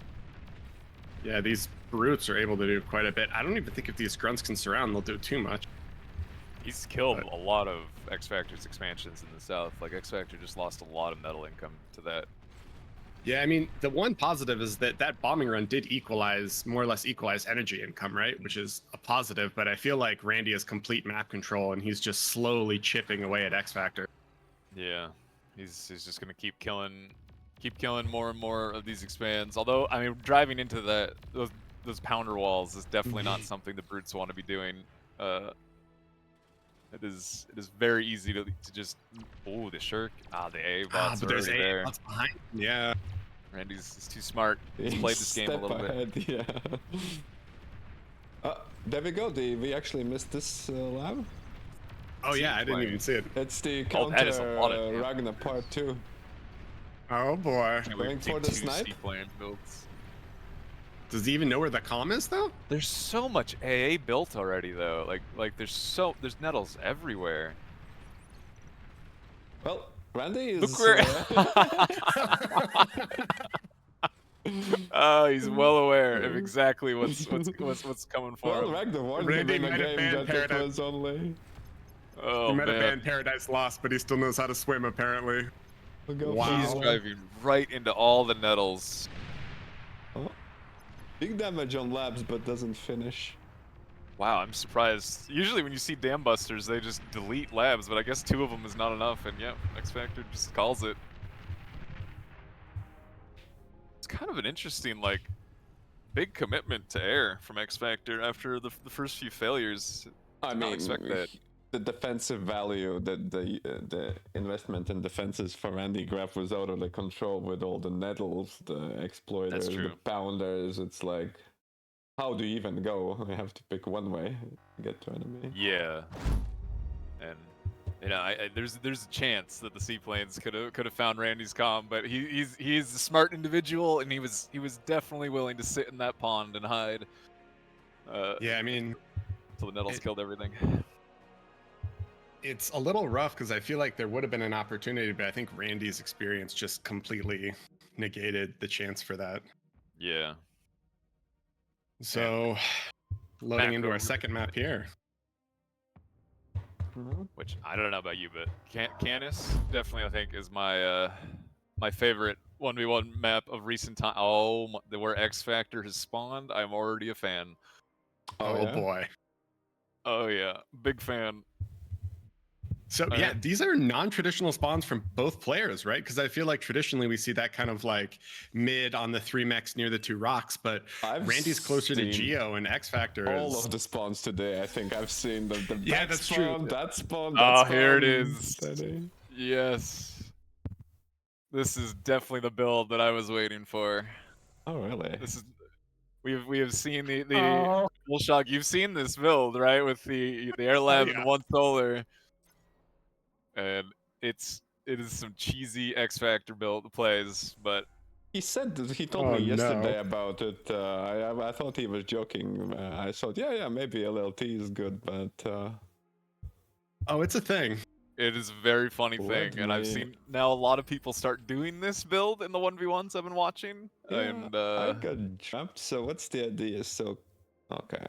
Yeah, these brutes are able to do quite a bit. I don't even think if these grunts can surround, they'll do too much. He's killed a lot of XFactor's expansions in the south. Like XFactor just lost a lot of metal income to that. Yeah, I mean, the one positive is that bombing run did more or less equalize energy income, right? Which is a positive, but I feel like Randy has complete map control and he's just slowly chipping away at XFactor. Yeah, he's just gonna keep killing more and more of these expands. Although, I mean, driving into those pounder walls is definitely not something the brutes want to be doing. It is very easy to just the shirk. The A bots but are there's already there. bots behind. Yeah. Randy's too smart. He's played this game a little bit. Yeah. There we go. We actually missed this lab. Oh yeah, I didn't even see it. It's the counter Ragna part 2. Oh boy. Going for the snipe. Builds. Does he even know where the comm is though? There's so much AA built already though. Like there's nettles everywhere. Well, Randy is. Look where. He's well aware of exactly what's coming for Well, him. Ragna warned him Randy in a might have game banned that it Paradise. was only... Oh He might have man, banned Paradise Lost, but he still knows how to swim apparently. We'll go Wow. for he's the- driving right into all the nettles. Oh. Big damage on labs, but doesn't finish. Wow, I'm surprised. Usually when you see dam busters, they just delete labs, but I guess 2 of them is not enough, and yeah, XFactor just calls it. It's kind of an interesting, like, big commitment to air from XFactor after the first few failures. I Did not mean, expect that. the defensive value, the investment in defenses for Randy Graff was out of the control with all the nettles, the exploiters, the true. pounders. It's like, how do you even go? I have to pick one way to get to enemy. Yeah, and you know, there's a chance that the seaplanes could have found Randy's comm, but he's a smart individual, and he was definitely willing to sit in that pond and hide. Yeah, I mean, Until the nettles it- killed everything. it's a little rough because I feel like there would have been an opportunity, but I think Randy's experience just completely negated the chance for that. Yeah. So, loading into Macro. our second map here. Which I don't know about you, but Canis definitely I think is my my favorite 1v1 map of recent time. Oh, where XFactor has spawned, I'm already a fan. Oh, yeah? boy. Oh yeah, big fan. So yeah, these are non-traditional spawns from both players, right? Because I feel like traditionally we see that kind of like mid on the 3 mechs near the 2 rocks, but I've Randy's closer to seen Geo and XFactor all is... of the spawns today. I think I've seen the Yeah, back that's spawn, true. that spawn, Oh, that here it spawn, is. steady. Yes. This is definitely the build that I was waiting for. Oh, really? This is we have seen the Oh. full shock. You've seen this build, right? With the air lab yeah. and 1 solar. And it is some cheesy XFactor build plays, but He said that he told Oh, me yesterday no. about it. I thought he was joking. I thought, yeah, maybe LLT is good, but Oh, it's a thing. it is a very funny Let thing. And I've me- seen now a lot of people start doing this build in the 1v1s I've been watching. yeah, And I got jumped. So what's the idea? So, okay,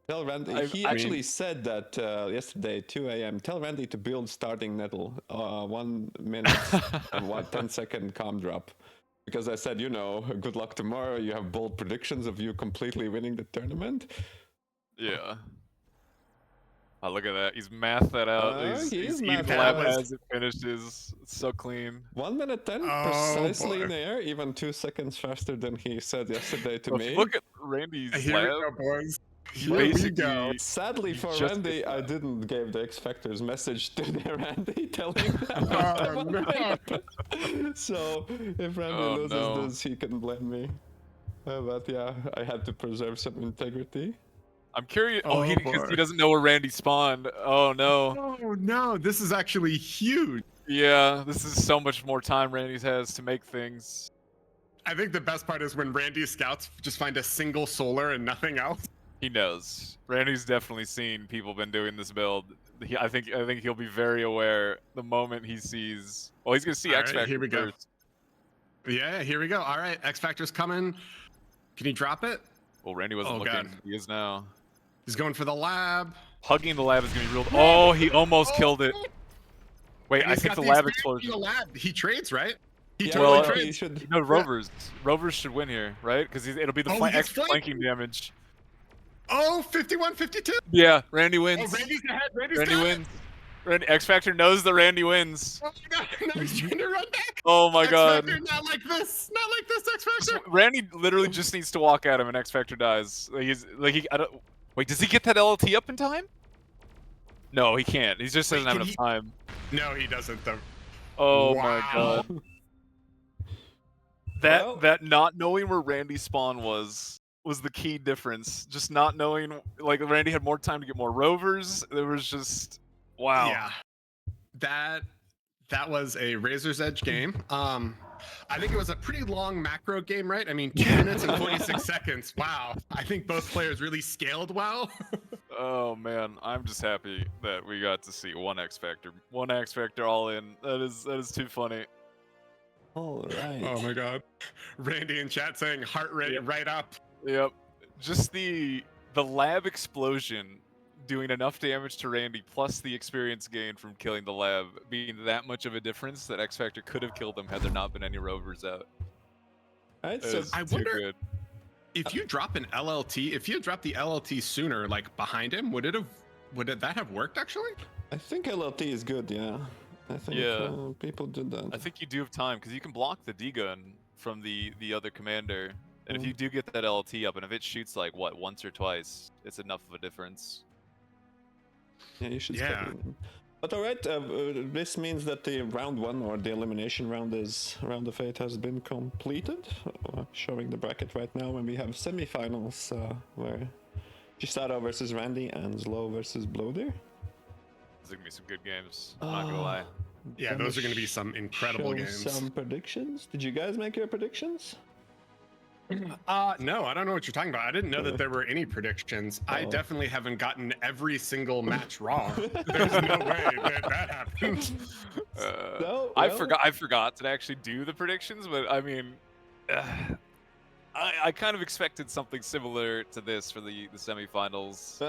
tell Randy. He I actually mean- said that yesterday, 2 a.m. Tell Randy to build starting nettle, 1 minute and 10-second calm drop. Because I said, good luck tomorrow. You have bold predictions of you completely winning the tournament. yeah. Oh, look at that. He's mathed that out. He He's is eating mathed the lab out. as it finishes. It's so clean. 1 minute 10, Oh, precisely in boy. the air, even 2 seconds faster than he said yesterday to But me. look at Randy's Here we lab. go, boys. He Here we basically go. Sadly he for just Randy, gets I that. didn't give the X Factor's message to the Randy telling them. Oh, what no. happened. So if Randy Oh, loses no. this, he can blame me. But yeah, I had to preserve some integrity. I'm curious. Oh, Because boy. he doesn't know where Randy spawned. Oh no. Oh, no. This is actually huge. Yeah, this is so much more time Randy has to make things. I think the best part is when Randy's scouts just find a single solar and nothing else. He knows. Randy's definitely seen people been doing this build. I think he'll be very aware the moment he sees. Well, he's gonna see All right, XFactor here we go. first. Yeah, here we go. All right, X Factor's coming. Can he drop it? Well, Randy wasn't Oh, looking. God. He is now. He's going for the lab. Hugging the lab is gonna be real. Oh, he almost killed it. Wait, And I he's think got the lab experience in explosion. the lab. He trades, right? He Yeah, totally well, he trades. should. No, Rovers. Rovers should win here, right? Because it'll be the Oh, he gets extra flanking damage. Oh, 51, 52. Yeah, Randy Oh, wins. Randy's ahead. Randy's Randy got it. wins. XFactor knows that Randy wins. Oh my god, now he's trying to run back. Oh my god. X-Factor, not like this. Not like this, X-Factor. Randy literally just needs to walk at him and XFactor dies. I don't. Wait, does he get that LLT up in time? No, he can't. He just doesn't have can enough he- time. No, he doesn't, though. Oh my Wow. god. That Well- that not knowing where Randy's spawn was the key difference. Just not knowing, like, Randy had more time to get more rovers. There was just wow. Yeah. That was a Razor's Edge game. I think it was a pretty long macro game, right? I mean, 2 minutes and 46 seconds. Wow. I think both players really scaled well. Oh man, I'm just happy that we got to see one XFactor all in. That is too funny. All right. Oh my god. Randy in chat saying heart rate right up. Yep. Just the lab explosion doing enough damage to Randy, plus the experience gain from killing the lab, being that much of a difference that XFactor could have killed them had there not been any rovers out. All right. It So was I too wonder- good. If you drop an LLT, if you had dropped the LLT sooner, like behind him, would that have worked actually? I think LLT is good. Yeah. I think Yeah. people did that. I think you do have time because you can block the D gun from the other commander, and if you do get that LLT up, and if it shoots like what once or twice, it's enough of a difference. Yeah, you should. Yeah. Start it. But all right, this means that the round 1 or the elimination round of 8 has been completed. Showing the bracket right now, and we have semifinals where Chado versus Randy and Zlo versus Blowdeer. These are gonna be some good games. I'm not gonna lie. Yeah, Gonna those are going to be some incredible show games. Some predictions. Did you guys make your predictions? No, I don't know what you're talking about. I didn't know that there were any predictions. I Oh. definitely haven't gotten every single match wrong. There's no way that happened. No, I well- forgot to actually do the predictions, but I mean, I kind of expected something similar to this for the semifinals.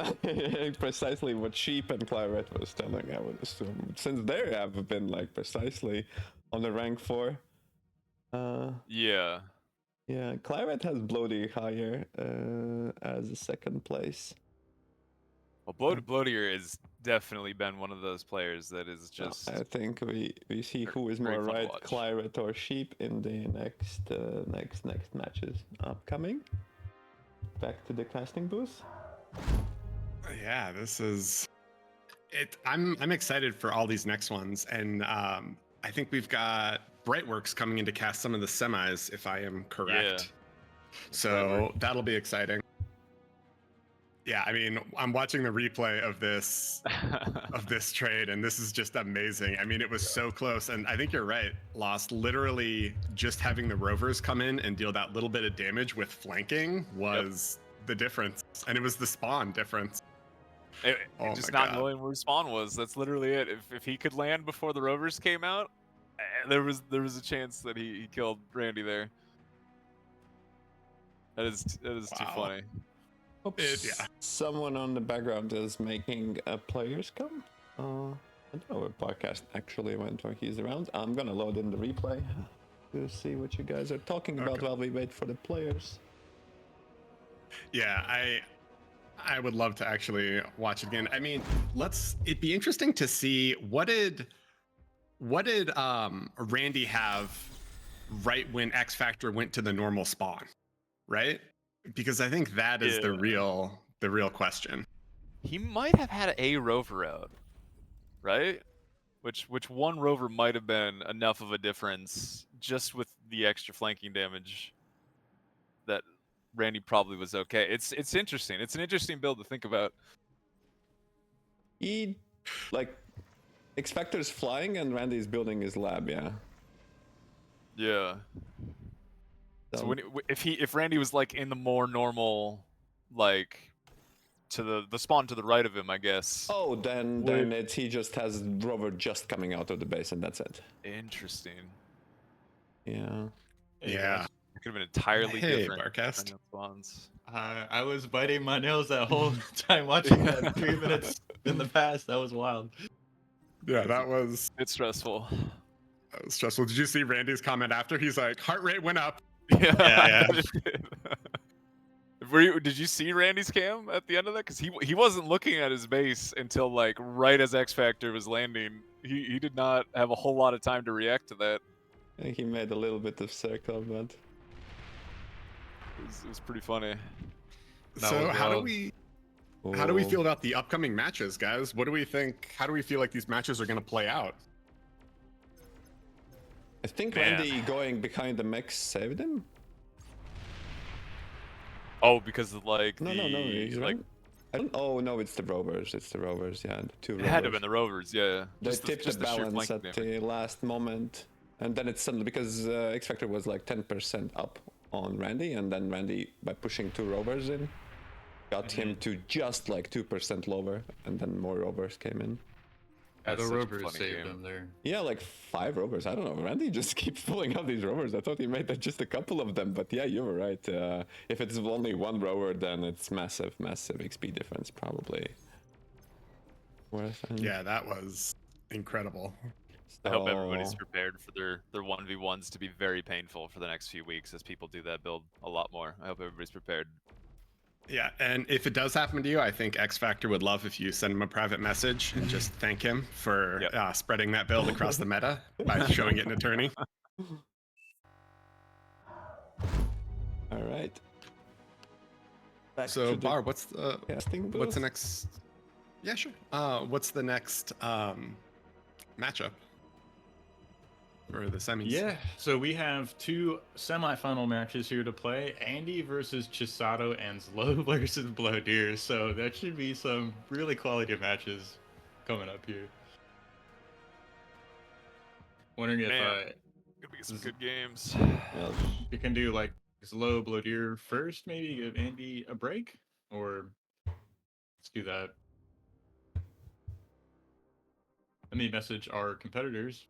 Precisely what Sheep and Claret was telling, I would assume, since they have been like precisely on the rank 4. Yeah. Yeah, Claret has Blowdeer higher as a second place. Well, Blowdeer has definitely been one of those players that is just. I think we see who is very more fun to right, watch. Claret or Sheep, in the next matches upcoming. Back to the casting booth. Yeah, this is it. I'm excited for all these next ones, and I think we've got Brightworks coming in to cast some of the semis, if I am correct. So that'll be exciting. Yeah, I mean, I'm watching the replay of this trade, and this is just amazing. I mean, it was so close, and I think you're right. Lost literally just having the rovers come in and deal that little bit of damage with flanking was the difference, and it was the spawn difference. Just my not God. knowing where spawn was. That's literally it. If he could land before the rovers came out, there was a chance that he killed Randy there. That is too Wow. funny. Oops. Yeah. Someone on the background is making players come. I don't know where podcast actually went when he's around. I'm gonna load in the replay to see what you guys are talking about Okay. while we wait for the players. Yeah, I would love to actually watch it again. I mean, it'd be interesting to see what did Randy have right when XFactor went to the normal spawn, right? Because I think that is the real question. He might have had a rover out, right? Which one rover might have been enough of a difference just with the extra flanking damage that Randy probably was okay. It's interesting. It's an interesting build to think about. He, like, XFactor's flying and Randy's building his lab, yeah. Yeah. So if Randy was like in the more normal, like to the spawn to the right of him, I guess. Oh, then he just has rover just coming out of the base and that's it. Interesting. Yeah. Yeah. It could have been entirely Hey, different. Barcast. depending on spawns. I was biting my nails that whole time watching that 3 minutes in the past. That was wild. Yeah, that was It's stressful. stressful. Did you see Randy's comment after? He's like, heart rate went up. Yeah. Yeah. Did you see Randy's cam at the end of that? Because he wasn't looking at his base until like right as XFactor was landing. He did not have a whole lot of time to react to that. I think he made a little bit of circle, but It was pretty funny. That So was how do wild. we feel about the upcoming matches, guys? What do we think? How do we feel like these matches are going to play out? I think Man. Randy going behind the mix saved him. Oh, because of like No, the he's like right. I don't. Oh no, it's the rovers. It's the rovers. Yeah, the two it rovers. had to have been the rovers. Yeah. They Just tipped just the sheer balance flanking at damage. the last moment, and then it's suddenly because XFactor was like 10% up on Randy, and then Randy, by pushing two rovers in, got him to just like 2% lower, and then more rovers came in. Yeah, the That's such a rovers funny saved game. them there. Yeah, like 5 rovers. I don't know. Randy just keeps pulling out these rovers. I thought he made just a couple of them, but yeah, you were right. If it's only one rover, then it's massive XP difference, probably. Yeah, that was incredible. I hope everybody's So- prepared for their 1v1s to be very painful for the next few weeks as people do that build a lot more. I hope everybody's prepared. Yeah, and if it does happen to you, I think XFactor would love if you send him a private message and just thank him for spreading that build across the meta by showing it in a tourney. All right. Back So, to the Bar, what's the casting booth. what's the next? Yeah, sure. What's the next matchup for the semis? Yeah, so we have 2 semifinal matches here to play. Andy versus Chado and Slow versus Blowdeer. So that should be some really quality matches coming up here. Wondering if Man. Gonna be some good games. Well, you can do like Slow Blowdeer first, maybe give Andy a break, or let's do that. Let me message our competitors.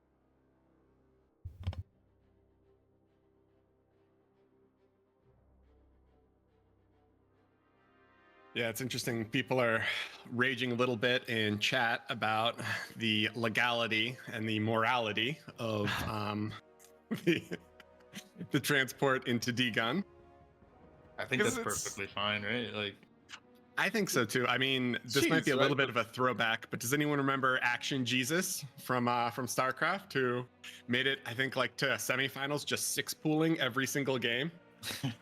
Yeah, it's interesting. People are raging a little bit in chat about the legality and the morality of the transport into D-Gun. I think that's 'Cause it's- perfectly fine, right? Like, I think so too. I mean, this might be a Jeez, little right, bit of a throwback, but does anyone remember Action Jesus from StarCraft, who made it, I think, like to semifinals, just 6 pooling every single game?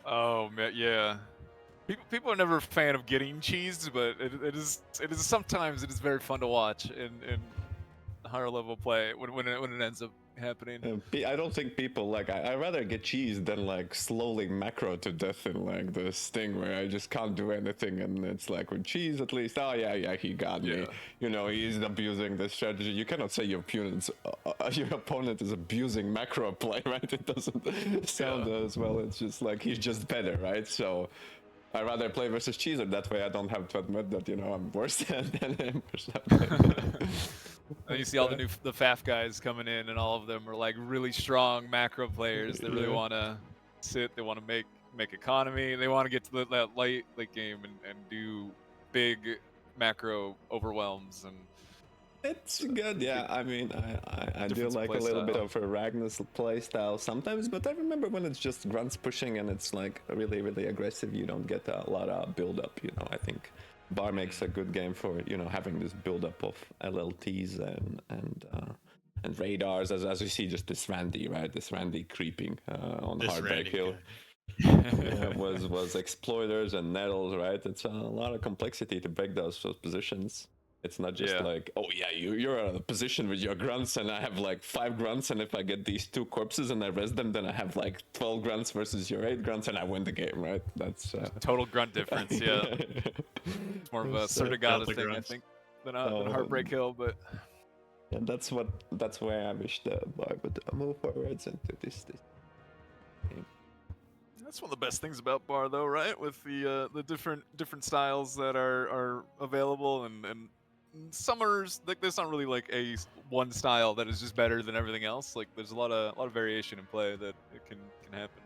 Oh man, yeah. People are never a fan of getting cheesed, but it is sometimes it is very fun to watch in higher level play when it ends up happening. I don't think people like. I'd rather get cheesed than like slowly macro to death in like this thing where I just can't do anything, and it's like with cheese at least. Oh yeah, he got me. Yeah. You know, he's abusing this strategy. You cannot say your opponent is abusing macro play, right? It doesn't sound as well. It's just like he's just better, right? So. I'd rather play versus Cheeser, that way I don't have to admit that, you know, I'm worse than him or something. And you see all the FAF guys coming in, and all of them are like really strong macro players. They really want to sit. They want to make economy. They want to get to that late game and do big macro overwhelms. And It's good, yeah. I mean, I do Different like a play little bit style. of a Ragna's play style sometimes, but I remember when it's just grunts pushing and it's like really, really aggressive, you don't get a lot of build up, you know. I think Bar makes a good game for, you know, having this build up of LLTs and radars, as you see, just this Randy, right? This Randy creeping on this Heartbreak Randy Hill. guy. Yeah, was exploiters and nettles, right? It's a lot of complexity to break those positions. It's not just like, oh yeah, you're out of position with your grunts, and I have like 5 grunts, and if I get these 2 corpses and I res them, then I have like 12 grunts versus your 8 grunts, and I win the game, right? That's total grunt difference. Yeah, it's more of a So, Sertagata Delta thing, grunts. I think, than Heartbreak Hill. But yeah, that's where I wish the Bar would move forwards into this game. that's one of the best things about Bar, though, right? With the different styles that are available, and summers, like there's not really like a one style that is just better than everything else. Like there's a lot of variation in play that it can happen.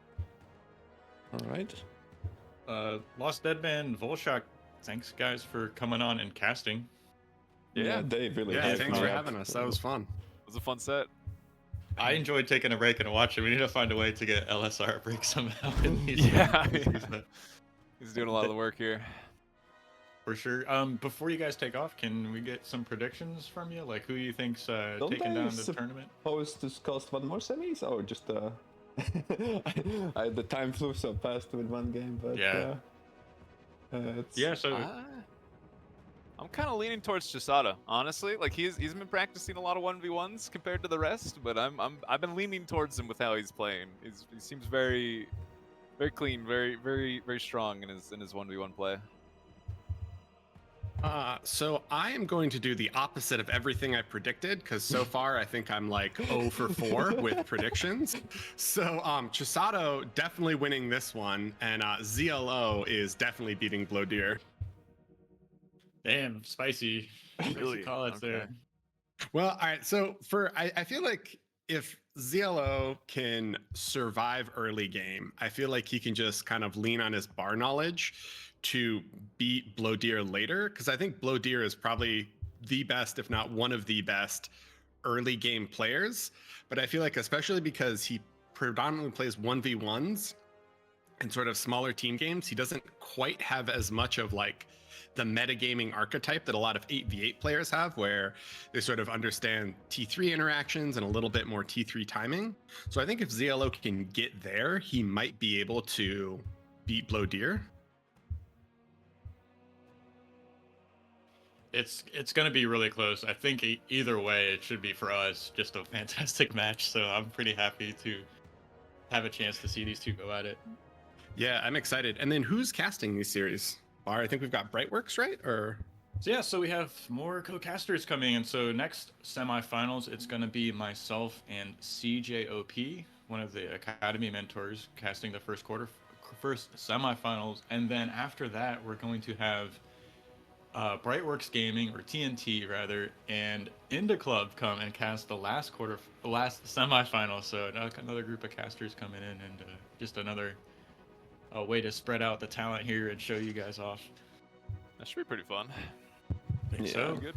All right. Lost Deadman, Volshock, thanks guys for coming on and casting. Yeah, they really. Yeah, hyped thanks me for up. having us. That was fun. it was a fun set. I enjoyed taking a break and watching. We need to find a way to get LSR a break somehow. in these Yeah, series, but he's doing a lot of the work here. for sure. Before you guys take off, can we get some predictions from you? Like, who you think's Don't taking they down the tournament? Supposed to cost 1 more semis, or just the time flew so fast with 1 game, but Yeah. it's... Yeah, so I'm kind of leaning towards Chado, honestly. Like he's been practicing a lot of 1v1s compared to the rest, but I've been leaning towards him with how he's playing. He seems very clean, very strong in his 1v1 play. So I am going to do the opposite of everything I predicted, because so far I think I'm like 0 for 4 with predictions. So Chado definitely winning this one, and ZLO is definitely beating Blowdeer. damn, spicy Really? call outs there. Well, all right. So I feel like if ZLO can survive early game, I feel like he can just kind of lean on his bar knowledge to beat Blowdeer later. Because I think Blowdeer is probably the best, if not one of the best, early game players. But I feel like, especially because he predominantly plays 1v1s and sort of smaller team games, he doesn't quite have as much of like the metagaming archetype that a lot of 8v8 players have, where they sort of understand T3 interactions and a little bit more T3 timing. So I think if ZLO can get there, he might be able to beat Blowdeer. It's going to be really close. I think either way, it should be for us just a fantastic match. So I'm pretty happy to have a chance to see these two go at it. Yeah, I'm excited. And then who's casting these series? Bar, I think we've got Brightworks, right? Or So yeah, so we have more co-casters coming in. So next semifinals, it's going to be myself and CJOP, one of the academy mentors, casting the first semifinals, and then after that, we're going to have Brightworks Gaming, or TNT rather, and Inda Club come and cast the last semifinal. So another group of casters coming in, and just another way to spread out the talent here and show you guys off. That should be pretty fun. Think Yeah. so. Good.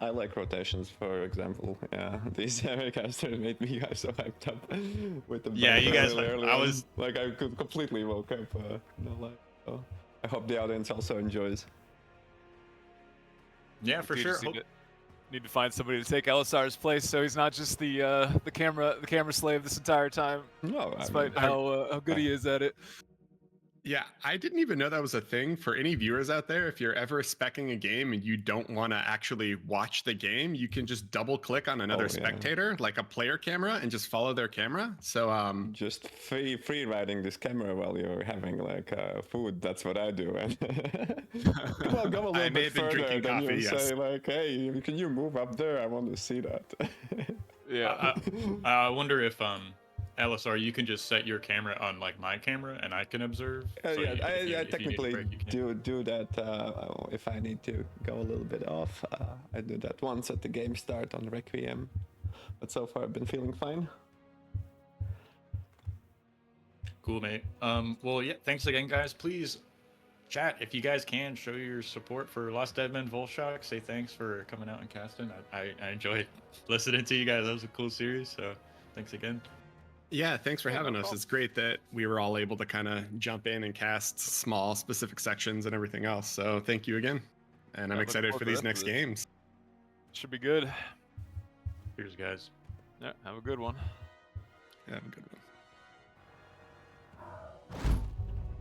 I like rotations, for example. Yeah, these casters made me guys so hyped up with the Yeah, you guys. early I on. was. like I could completely woke up. No lie. So I hope the audience also enjoys. Yeah, for You sure. just need to find somebody to take LSR's place, so he's not just the camera slave this entire time, No, despite how good he is at it. yeah, I didn't even know that was a thing. For any viewers out there, if you're ever speccing a game and you don't want to actually watch the game, you can just double click on another yeah. spectator, like a player camera, and just follow their camera. So just free riding this camera while you're having like food. That's what I do. And well, go a I little may bit have been further, drinking then coffee, you yes. say like, "Hey, can you move up there? I want to see that." Yeah. I wonder if LSR, you can just set your camera on like my camera and I can observe. So Yeah, if you I need a technically break, you can. do that if I need to go a little bit off. I do that once at the game start on Requiem, but so far I've been feeling fine. Cool, mate. Well, yeah. Thanks again, guys. Please, chat if you guys can show your support for Lost Deadman Volshock. Say thanks for coming out and casting. I enjoyed listening to you guys. That was a cool series. So thanks again. yeah, thanks for Yeah, having no us. problem. It's great that we were all able to kind of jump in and cast small, specific sections and everything else. So thank you again. And I'm Yeah, looking excited forward for to the these rest next of this. games. Should be good. Cheers, guys. Yeah, have a good one. Yeah, have a good one.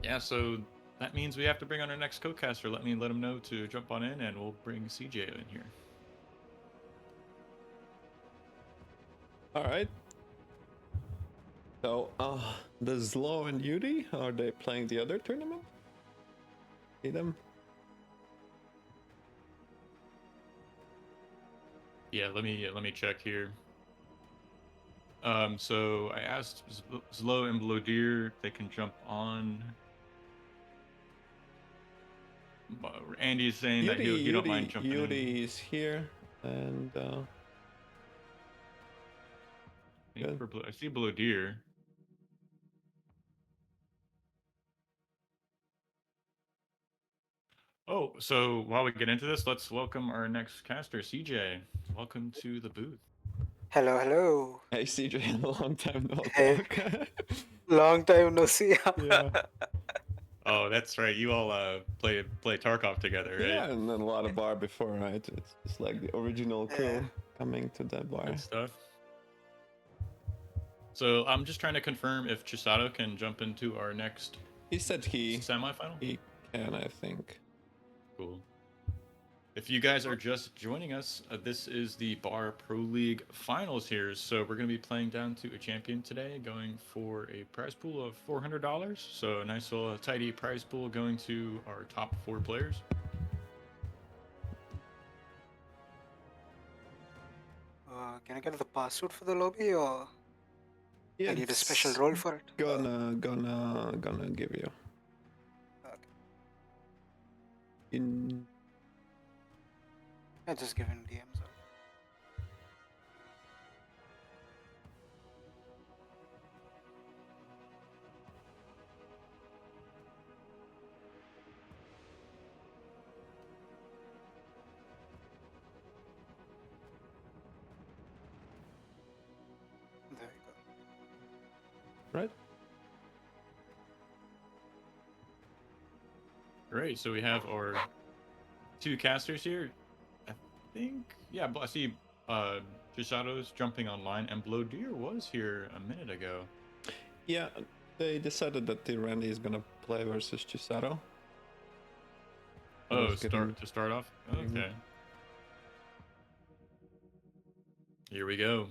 Yeah. So that means we have to bring on our next co-caster. Let him know to jump on in, and we'll bring CJ in here. All right. So, the Zlo and Yuri, are they playing the other tournament? See them? Yeah, let me check here. So I asked Zlo and Blowdeer if they can jump on. Andy's saying that he don't mind jumping in. Yuri is here, and I think good. I see Blowdeer. Oh, so while we get into this, let's welcome our next caster, CJ. Welcome to the booth. Hello, hello. Hey CJ, a long time no Hey. talk. Long time no see. Yeah. Oh, that's right. You all play Tarkov together, right? Yeah, and then a lot of bar before, right? It's like the original crew Yeah. coming to the bar. Good stuff. So I'm just trying to confirm if Chado can jump into our next He said he semifinal. can, I think. Cool. If you guys are just joining us, this is the Bar Pro League Finals here. So we're going to be playing down to a champion today, going for a prize pool of $400. So a nice little tidy prize pool going to our top 4 players. Can I get the password for the lobby, or Yeah, I need a special it's role for it? Gonna give you. Okay. In I just give him DMs. right? Great. So we have our 2 casters here. I think, yeah, I see Shadows jumping online, and Blowdeer was here a minute ago. Yeah, they decided that the Randy is gonna play versus Chado. Oh, to start off? Mhm. Okay. Here we go.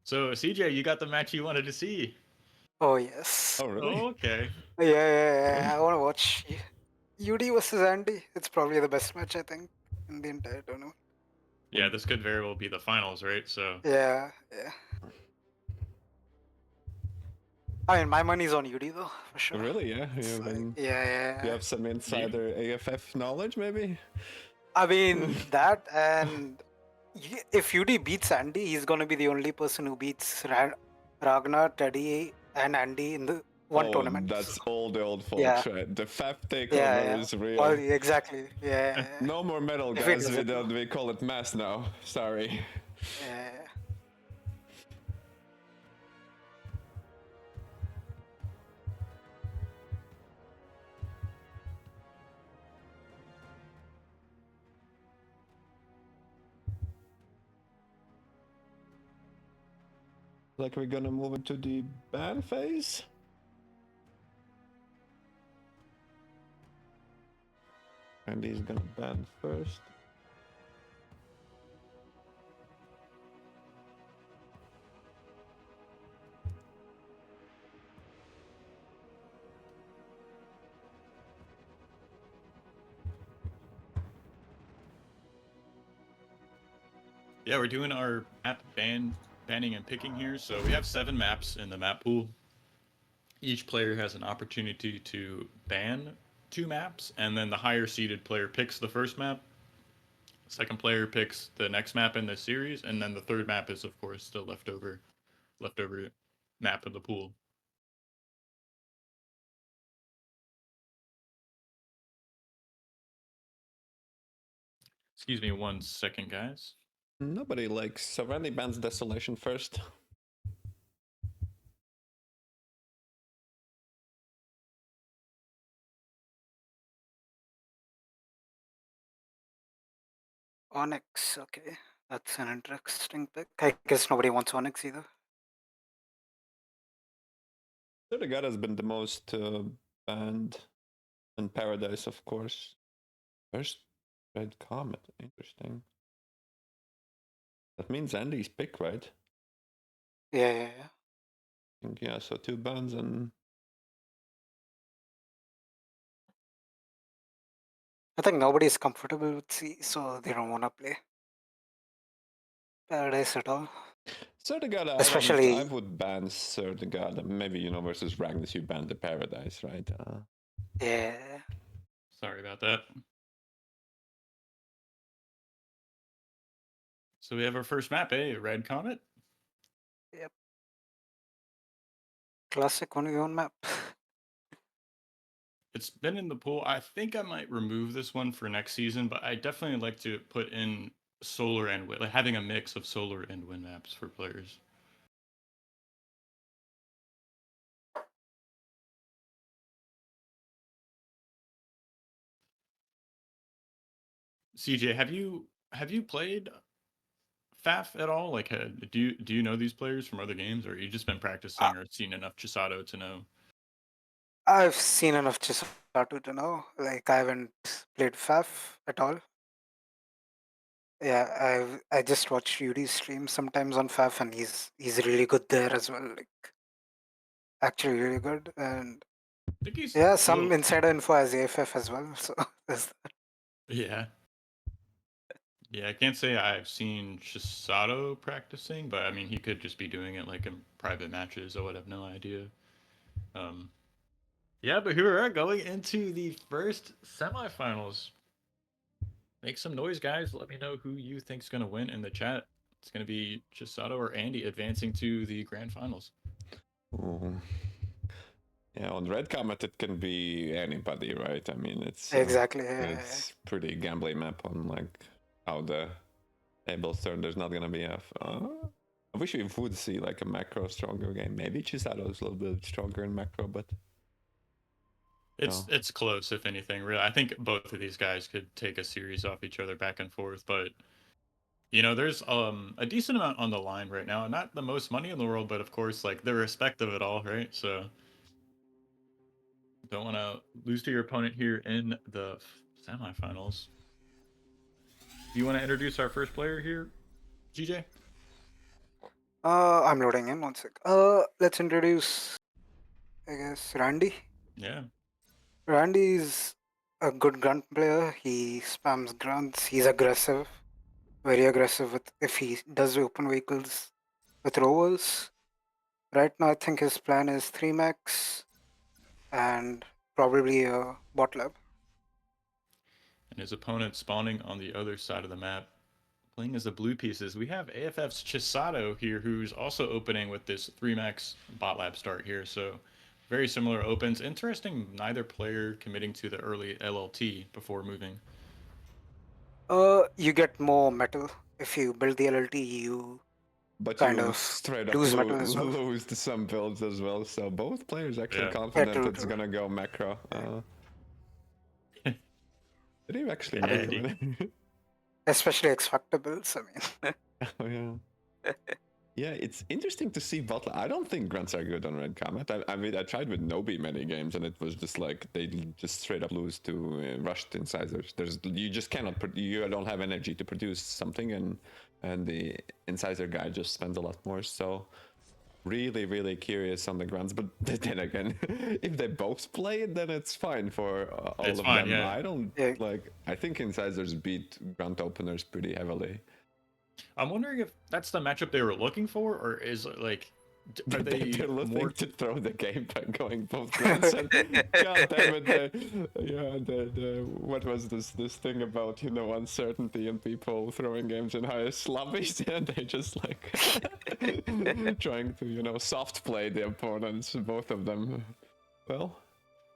So, CJ, you got the match you wanted to see. Oh yes. Oh, really? Oh, okay. Yeah. I want to watch UD versus Andy. It's probably the best match I think in the entire tournament. Yeah, this could very well be the finals, right? So, Yeah. I mean, my money's on UD though, for sure. Really? Yeah. It's You, like, mean, yeah. you have some insider AFF knowledge, maybe? I mean that, and if UD beats Andy, he's gonna be the only person who beats Ragna, Teddy, and Andy in the one tournament. That's all the old Yeah. folks, right? The FAF takeover Yeah. is real. Well, exactly. Yeah. No more metal, If it guys. doesn't, We call it mass now. Sorry. yeah. Like we're gonna move into the ban phase. And he's gonna ban first. yeah, we're doing our map banning and picking here. So, we have 7 maps in the map pool. Each player has an opportunity to ban 2 maps, and then the higher seeded player picks the first map. Second player picks the next map in the series, and then the third map is, of course, the leftover map of the pool. Excuse me 1 second, guys. Nobody likes Randy bans Desolation first. Onyx. Okay, that's an interesting pick. I guess nobody wants Onyx either. The god has been the most banned, and Paradise, of course. First Red Comet. Interesting. That means Andy's pick, right? Yeah. I think, yeah, so 2 bans and I think nobody's comfortable with C, so they don't want to play Paradise at all. Sertigada, Especially, I would ban Sertigada. Maybe, versus Ragnar, you ban the Paradise, right? yeah. Sorry about that. So we have our first map, Red Comet. Yep. Classic 1v1 map. It's been in the pool. I think I might remove this one for next season, but I definitely like to put in solar and wind, like having a mix of solar and wind maps for players. CJ, have you played FAF at all? Like, do you know these players from other games, or you just been practicing or seen enough Chado to know? I've seen enough Chado to know. Like, I haven't played FAF at all. Yeah, I just watch UD stream sometimes on FAF, and he's really good there as well. Like, actually really good. And I think he's yeah, some little- insider info as AFF as well. So there's that. Yeah. Yeah, I can't say I've seen Chisato practicing, but I mean, he could just be doing it like in private matches. I would have no idea. Yeah, but here we are going into the first semifinals. Make some noise, guys. Let me know who you think's going to win in the chat. It's going to be Chisato or Andy advancing to the grand finals. Ooh. Yeah, on Red Comet it can be anybody, right? I mean, it's Exactly. it's pretty gambling map on like how the tables turn. There's not gonna be a I wish we would see like a macro stronger game. Maybe Chisado's a little bit stronger in macro, but It's close, if anything. Really, I think both of these guys could take a series off each other back and forth. But there's a decent amount on the line right now. Not the most money in the world, but of course, like the respect of it all, right? So don't want to lose to your opponent here in the semifinals. Do you want to introduce our first player here, GJ? I'm loading in 1 sec. Let's introduce, I guess, Randy. Yeah. Randy's a good grunt player. He spams grunts. He's aggressive, very aggressive with if he does open vehicles with rovers. Right now, I think his plan is 3 max and probably a bot lab. And his opponent spawning on the other side of the map, playing as the blue pieces. We have AFF's Chado here, who's also opening with this 3 max bot lab start here. So very similar opens. Interesting, neither player committing to the early LLT before moving. You get more metal if you build the LLT. You but kind you of straight up lose metal as well. lose to some builds as well. So both players actually Yeah. confident true, it's true. gonna go macro. Did he actually? And go? Especially XFactor builds. I mean, Oh yeah. Yeah, it's interesting to see bot. I don't think grunts are good on Red Comet. I mean, I tried with Nobi many games, and it was just like they just straight up lose to rushed incisors. You just cannot. You don't have energy to produce something, and the incisor guy just spends a lot more. So really curious on the grunts. But then again, if they both play it, then it's fine for all It's of fine, them. yeah. I don't like. I think incisors beat grunt openers pretty heavily. I'm wondering if that's the matchup they were looking for, or is like, are They're looking more to throw the game by going both grunts. And God damn it! What was this thing about uncertainty and people throwing games in highest lobbies, and they just like trying to soft play the opponents, both of them. Well,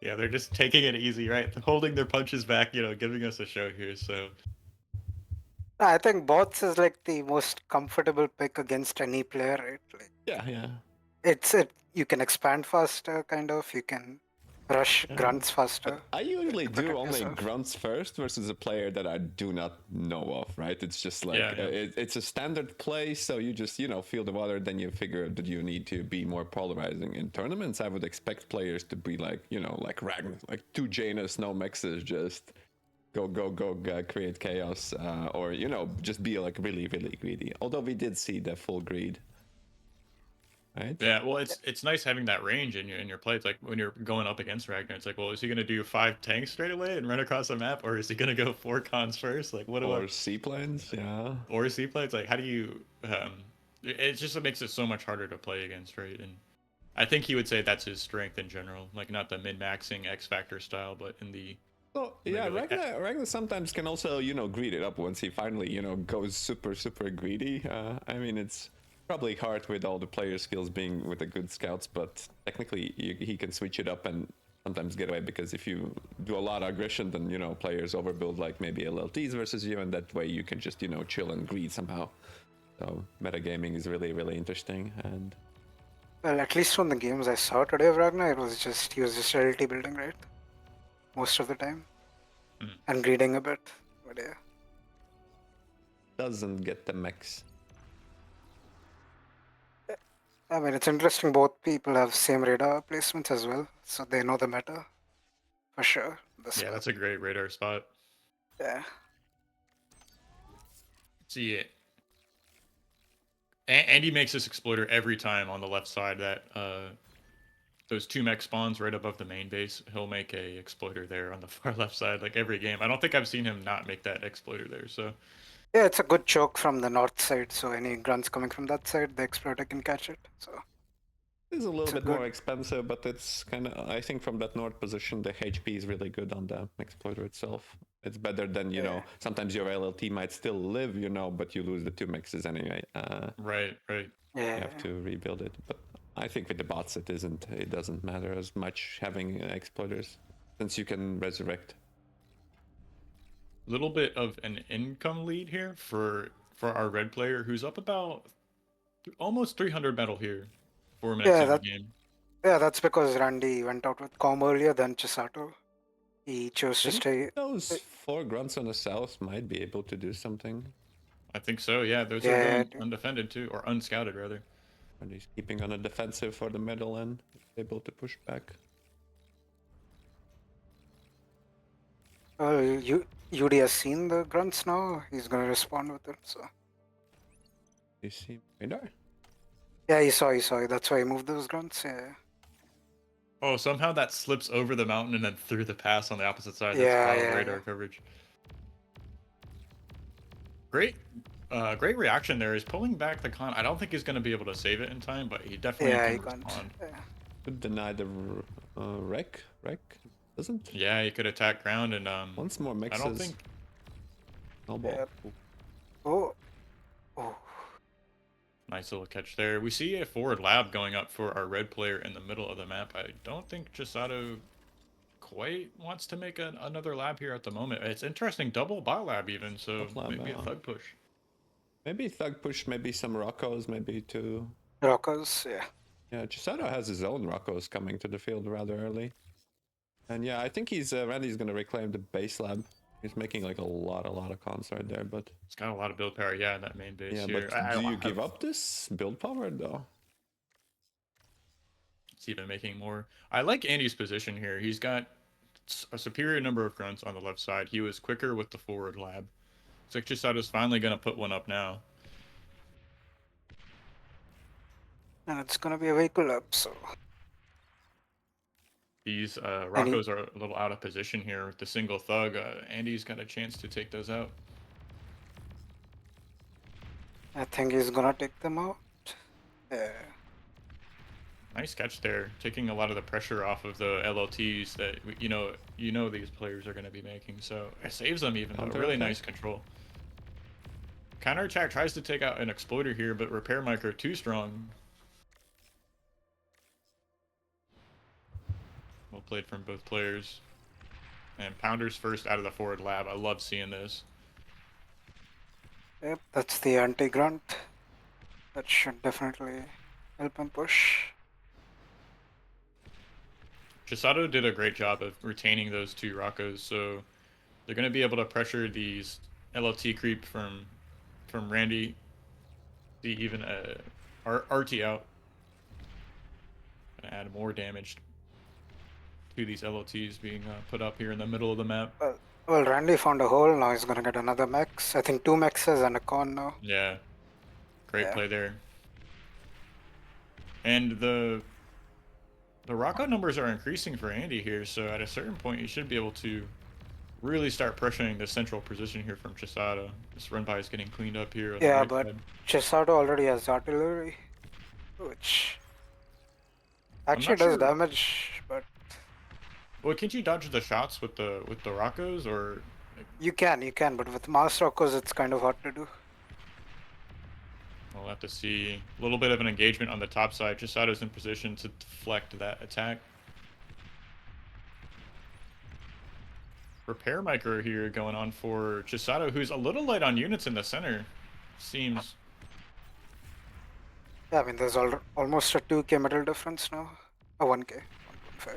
Yeah, they're just taking it easy, right? Holding their punches back, giving us a show here. So I think bots is like the most comfortable pick against any player, right? Like yeah. you can expand faster, kind of. You can rush grunts faster. I usually to do protect only yourself. grunts first versus a player that I do not know of, right? It's just like Yeah. it's a standard play, so you just feel the water, then you figure that you need to be more polarizing. In tournaments, I would expect players to be like like Ragna, like 2 Janus, no mixes, just go create chaos, or just be like really greedy. Although we did see the full greed. Right? Yeah, well, it's nice having that range in your play. It's like when you're going up against Ragnar, it's like, well, is he gonna do 5 tanks straight away and run across the map, or is he gonna go 4 cons first? Like, what do Or seaplanes, yeah. Or seaplanes? Like, how do you? It just makes it so much harder to play against, right? And I think he would say that's his strength in general, like not the min-maxing XFactor style, but in the. Well, yeah, Maybe like- Ragnar sometimes can also, greed it up once he finally, goes super greedy. I mean, it's probably hard with all the player skills being with the good scouts, but technically he can switch it up and sometimes get away, because if you do a lot of aggression, then, players overbuild like maybe LLTs versus you, and that way you can just, chill and greed somehow. So metagaming is really interesting. And Well, at least from the games I saw today of Ragnar, he was just LLT building, right? Most of the time. And greeding a bit. But yeah. doesn't get the max. I mean, it's interesting both people have same radar placements as well, so they know the meta. For sure. Yeah, that's a great radar spot. Yeah. See it. And he makes this exploiter every time on the left side. That those 2 mech spawns right above the main base. He'll make a exploiter there on the far left side, like every game. I don't think I've seen him not make that exploiter there. So Yeah, it's a good choke from the north side, so any grunts coming from that side, the exploiter can catch it. So It's a little It's a bit good- more expensive, but it's kind of, I think from that north position, the HP is really good on the exploiter itself. It's better than, Yeah. sometimes your LLT might still live, but you lose the 2 mixes anyway. right. yeah. You have to rebuild it. But I think with the bots, it doesn't matter as much having exploiters, since you can resurrect. Little bit of an income lead here for our red player, who's up about almost 300 metal here. 4 minutes Yeah, into the that game. that's because Randy went out with Com earlier than Chisato. He chose to Think stay. those 4 grunts on the south might be able to do something. I think so, yeah. Those are Yeah, going undefended too, or unscouted rather. And he's keeping on a defensive for the middle and able to push back. well, UD has seen the grunts now. He's gonna respond with it. So You see Vader? yeah, he saw. That's why he moved those grunts. Yeah, Oh, somehow that slips over the mountain and then through the pass on the opposite side. That's Yeah, wild yeah, radar yeah. coverage. Great, great reaction there. He's pulling back the con. I don't think he's going to be able to save it in time, but he definitely yeah, can he can't. respond. Yeah. Could deny the wreck. Wreck doesn't. Yeah, he could attack ground and Once more I mixes. don't think. Snowball. Yep. Ooh. Oh, Nice little catch there. We see a forward lab going up for our red player in the middle of the map. I don't think Chado quite wants to make another lab here at the moment. It's interesting, double bot lab even, so Bot lab, maybe a thug push. Maybe thug push. Maybe some Rockos. Maybe to. Rockers. Yeah. Yeah, Chado has his own Rockos coming to the field rather early. And yeah, I think he's Randy's gonna reclaim the base lab. He's making like a lot of cons right there, but It's got a lot of build power, yeah, in that main base yeah, here. but do you give up this build power though? It's even making more. I like Andy's position here. He's got a superior number of grunts on the left side. He was quicker with the forward lab. It's like Chisado's finally going to put one up now. And it's gonna be a vehicle up. So These Rockos are a little out of position here with the single thug. Andy's got a chance to take those out. I think he's gonna take them out. Yeah. Nice catch there, taking a lot of the pressure off of the LLTs that you know these players are going to be making. So it saves them even. Though. Really nice control. Counterattack tries to take out an exploiter here, but repair micro too strong. Well played from both players. And Pounder's first out of the forward lab. I love seeing this. Yep, that's the anti-grunt. That should definitely help him push. Chado did a great job of retaining those two Rockos, so they're going to be able to pressure these LLT creep from Randy. See even RT out. Gonna add more damage to these LLTs being put up here in the middle of the map. Well, Randy found a hole. Now he's gonna get another max. I think 2 maxes and a con now. Yeah, great play there. And the Rocko numbers are increasing for Andy here, so at a certain point, you should be able to really start pressuring the central position here from Chado. This run by is getting cleaned up here. On Yeah, the right but side. Chisato already has artillery, which actually does damage. But well, can't you dodge the shots with the Rockos, or you can, but with Mars Rockos, it's kind of hard to do. we'll have to see a little bit of an engagement on the top side. Chisado's in position to deflect that attack. Repair micro here going on for Chado, who's a little light on units in the center. Seems. Yeah, I mean, there's almost a 2k metal difference now. A 1k, 1.5. Yeah,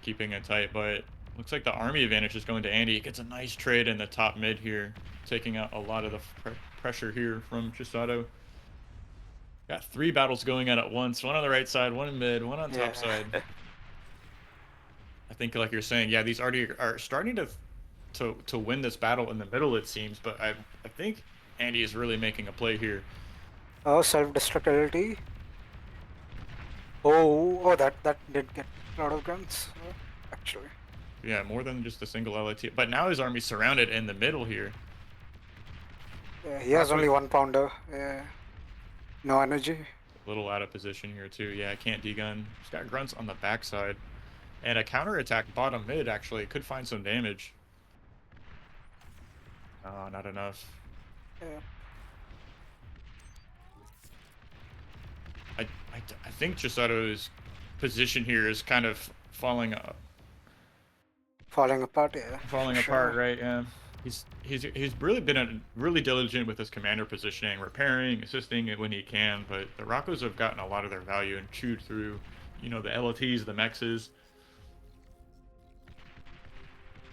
keeping it tight, but looks like the army advantage is going to Andy. He gets a nice trade in the top mid here, taking out a lot of the pressure here from Chado. Got 3 battles going at once. One on the right side, one in mid, one on top side. I think, like you're saying, yeah, these already are starting to win this battle in the middle, it seems. But I think Andy is really making a play here. Oh, self-destructibility. Oh, that did get a lot of grunts, actually. Yeah, more than just a single LAT. But now his army's surrounded in the middle here. Yeah, he has only 1 pounder. Yeah. No energy. A little out of position here too. Yeah, can't degun. He's got grunts on the backside. And a counterattack bottom mid actually could find some damage. Oh, not enough. Yeah. I think Chisado's position here is kind of falling apart, yeah. Falling apart, right? Yeah. He's really been really diligent with his commander positioning, repairing, assisting it when he can. But the Rockos have gotten a lot of their value and chewed through, you know, the LOTs, the mexes.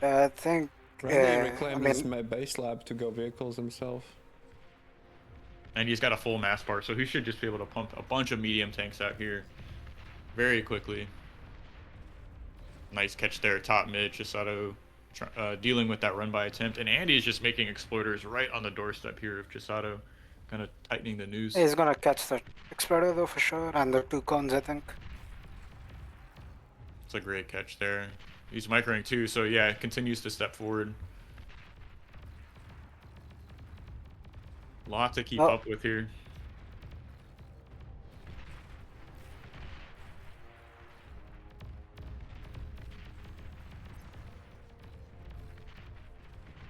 I think. Randy I reclaimed his mean, base lab to go vehicles himself. And he's got a full mass bar, so he should just be able to pump a bunch of medium tanks out here very quickly. Nice catch there, top mid. Chado dealing with that run by attempt, and Andy is just making exploiters right on the doorstep here of Chado, kind of tightening the noose. he's gonna catch that exploder though for sure, and the 2 cons, I think. It's a great catch there. He's microing too, so yeah, continues to step forward. Lot to keep Oh. up with here.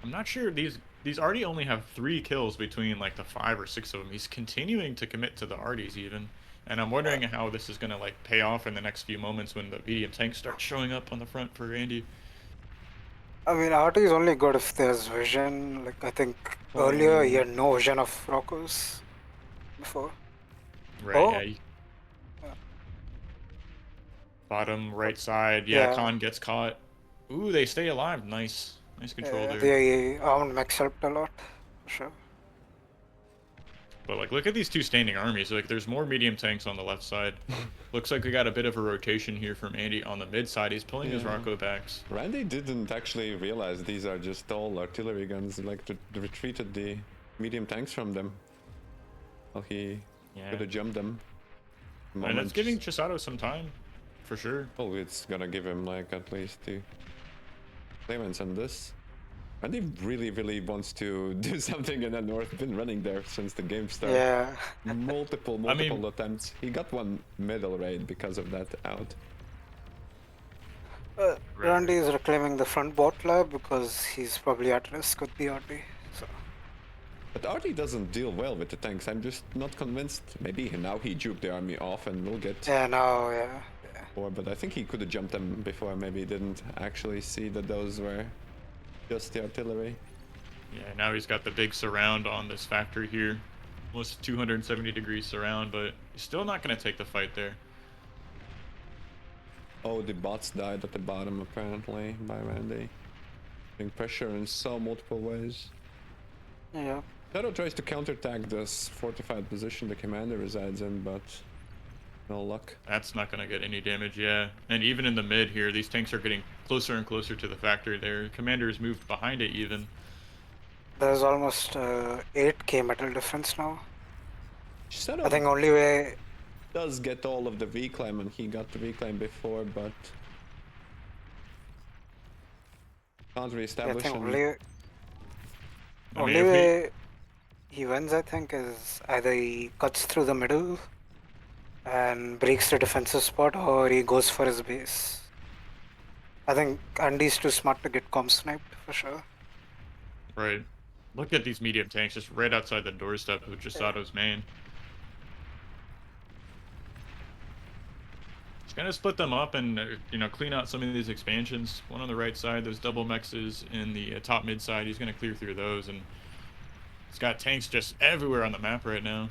I'm not sure these Artie only have 3 kills between like the 5 or 6 of them. He's continuing to commit to the Arties even. And I'm wondering how this is gonna like pay off in the next few moments when the medium tanks start showing up on the front for Andy. I mean, RT is only good if there's vision. Like, I think earlier he had no vision of Rocco's before. Right, Oh. yeah. Yeah. Bottom right side, yeah, Yeah. Khan gets caught. Ooh, they stay alive. Nice control there. The armed mechs helped a lot, for sure. But like, look at these 2 standing armies. Like, there's more medium tanks on the left side. Looks like we got a bit of a rotation here from Andy on the mid side. He's pulling his Rocco backs. Randy didn't actually realize these are just all artillery guns. Like, retreated the medium tanks from them. Well, he could have jumped them. And that's giving Chado some time, for sure. Oh, it's gonna give him like at least 2 claimants on this. Randy really wants to do something in the north. Been running there since the game started. Yeah. multiple attempts. He got one middle raid because of that out. Randy is reclaiming the front bot lab because he's probably at risk with the RT. So. But Artie doesn't deal well with the tanks. I'm just not convinced. Maybe now he juked the army off and will get. Yeah, now, yeah. Or, but I think he could have jumped them before. Maybe he didn't actually see that those were just the artillery. Yeah, now he's got the big surround on this factory here. Almost 270-degree surround, but he's still not going to take the fight there. Oh, the bots died at the bottom apparently by Randy. Putting pressure in so multiple ways. Yeah. Chado tries to counterattack this fortified position the commander resides in, but no luck. That's not going to get any damage, yeah. And even in the mid here, these tanks are getting closer and closer to the factory there. Commander has moved behind it even. There's almost 8k metal difference now. Chado I think only way... does get all of the V-climb, and he got the V-climb before, but can't reestablish I think him. only way he wins, I think, is either he cuts through the middle and breaks the defensive spot, or he goes for his base. I think Andy's too smart to get comp sniped, for sure. Right. Look at these medium tanks just right outside the doorstep of Chado's main. Just gonna split them up and, you know, clean out some of these expansions. One on the right side, those double mexes in the top mid side. He's gonna clear through those, and he's got tanks just everywhere on the map right now.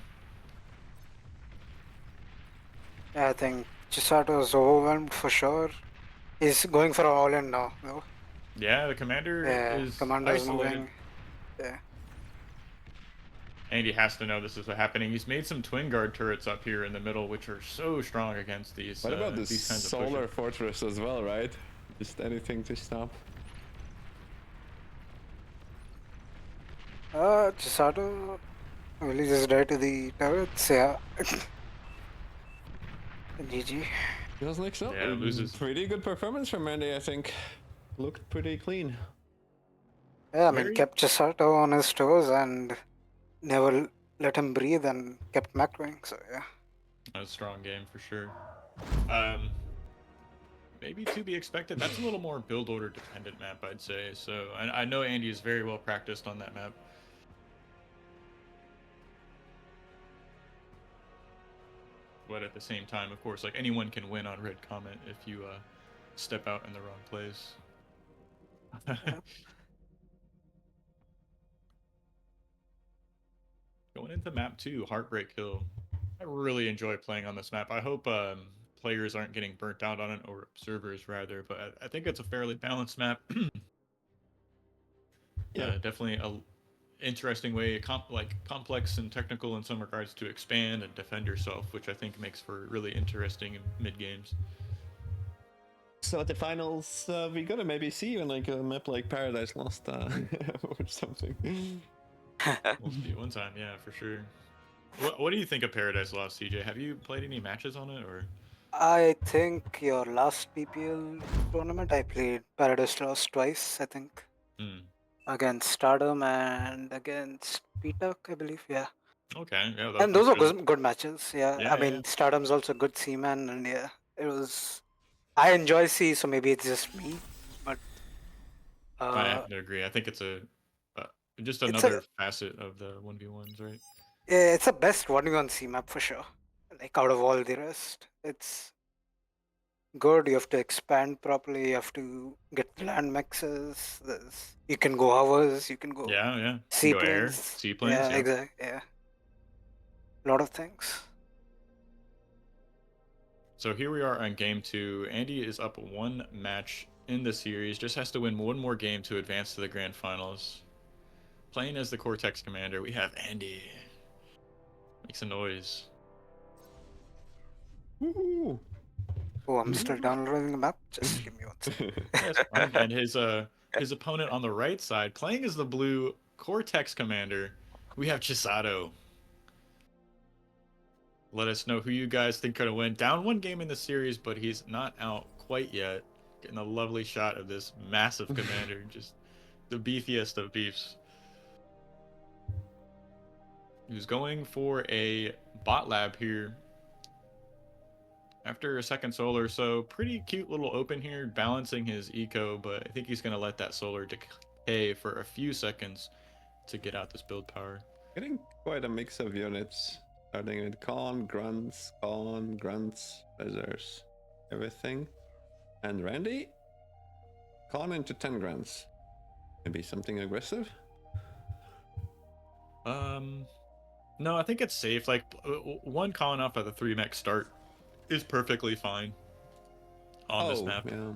Yeah, I think Chisato overwhelmed for sure. He's going for all in now, though. Yeah, the commander is commander's isolated. moving. Yeah. And he has to know this is happening. He's made some twin guard turrets up here in the middle, which are so strong against these. What about this these kinds solar of fortress as well, right? Just anything to stop. Chisato really just died to the turrets, yeah. GG. Feels like so. Yeah, loses. Pretty good performance from Randy, I think. Looked pretty clean. Yeah, I mean, kept Chisato on his toes and never let him breathe and kept macroing, so yeah. A strong game for sure. Maybe to be expected. That's a little more build order dependent map, I'd say. So I know Andy is very well practiced on that map. But at the same time, of course, like anyone can win on Red Comet if you step out in the wrong place. into map 2, Heartbreak Hill. I really enjoy playing on this map. I hope players aren't getting burnt out on it, or observers rather, but I think it's a fairly balanced map. Yeah. Definitely a interesting way, complex and technical in some regards to expand and defend yourself, which I think makes for really interesting mid games. So at the finals, we're gonna maybe see you in like a map like Paradise Lost or something. We'll see one time, yeah, for sure. What do you think of Paradise Lost, CJ? Have you played any matches on it, or? I think your last BPL tournament, I played Paradise Lost twice, I think. Hmm. Against Stardom and against Peacock, I believe, yeah. Okay, yeah, And those that's are really... good matches, yeah. Yeah, I mean, yeah. Stardom's also a good seaman, and yeah, it was. I enjoy C, so maybe it's just me, but I uh, have to agree. I think it's uh, just it's a another facet of the 1v1s, right? yeah, it's a best 1v1 C map for sure. Like out of all the rest, it's good. You have to expand properly. You have to get land mixes. You can go hours. You can go Yeah, yeah. seaplanes. Go air, seaplanes, Yeah, yeah. exactly. Yeah, a lot of things. So here we are on game 2. Andy is up 1 match in the series. Just has to win one more game to advance to the grand finals. Playing as the Cortex commander, we have Andy. Makes a noise. Woohoo! Oh, I'm still downloading the map. Just give me one second. That's fine. And his opponent on the right side, playing as the blue Cortex commander, we have Chado. Let us know who you guys think could have win. Down 1 game in the series, but he's not out quite yet. Getting a lovely shot of this massive commander, just the beefiest of beefs. He's going for a bot lab here. After a second solar, so pretty cute little open here, balancing his eco, but I think he's going to let that solar decay for a few seconds to get out this build power. Getting quite a mix of units. Starting with Khan, Grunts, Feathers, everything. And Randy? Khan into 10 Grunts. Maybe something aggressive? No, I think it's safe. Like, one Khan off at the 3 mech start is perfectly fine on this map. Yeah.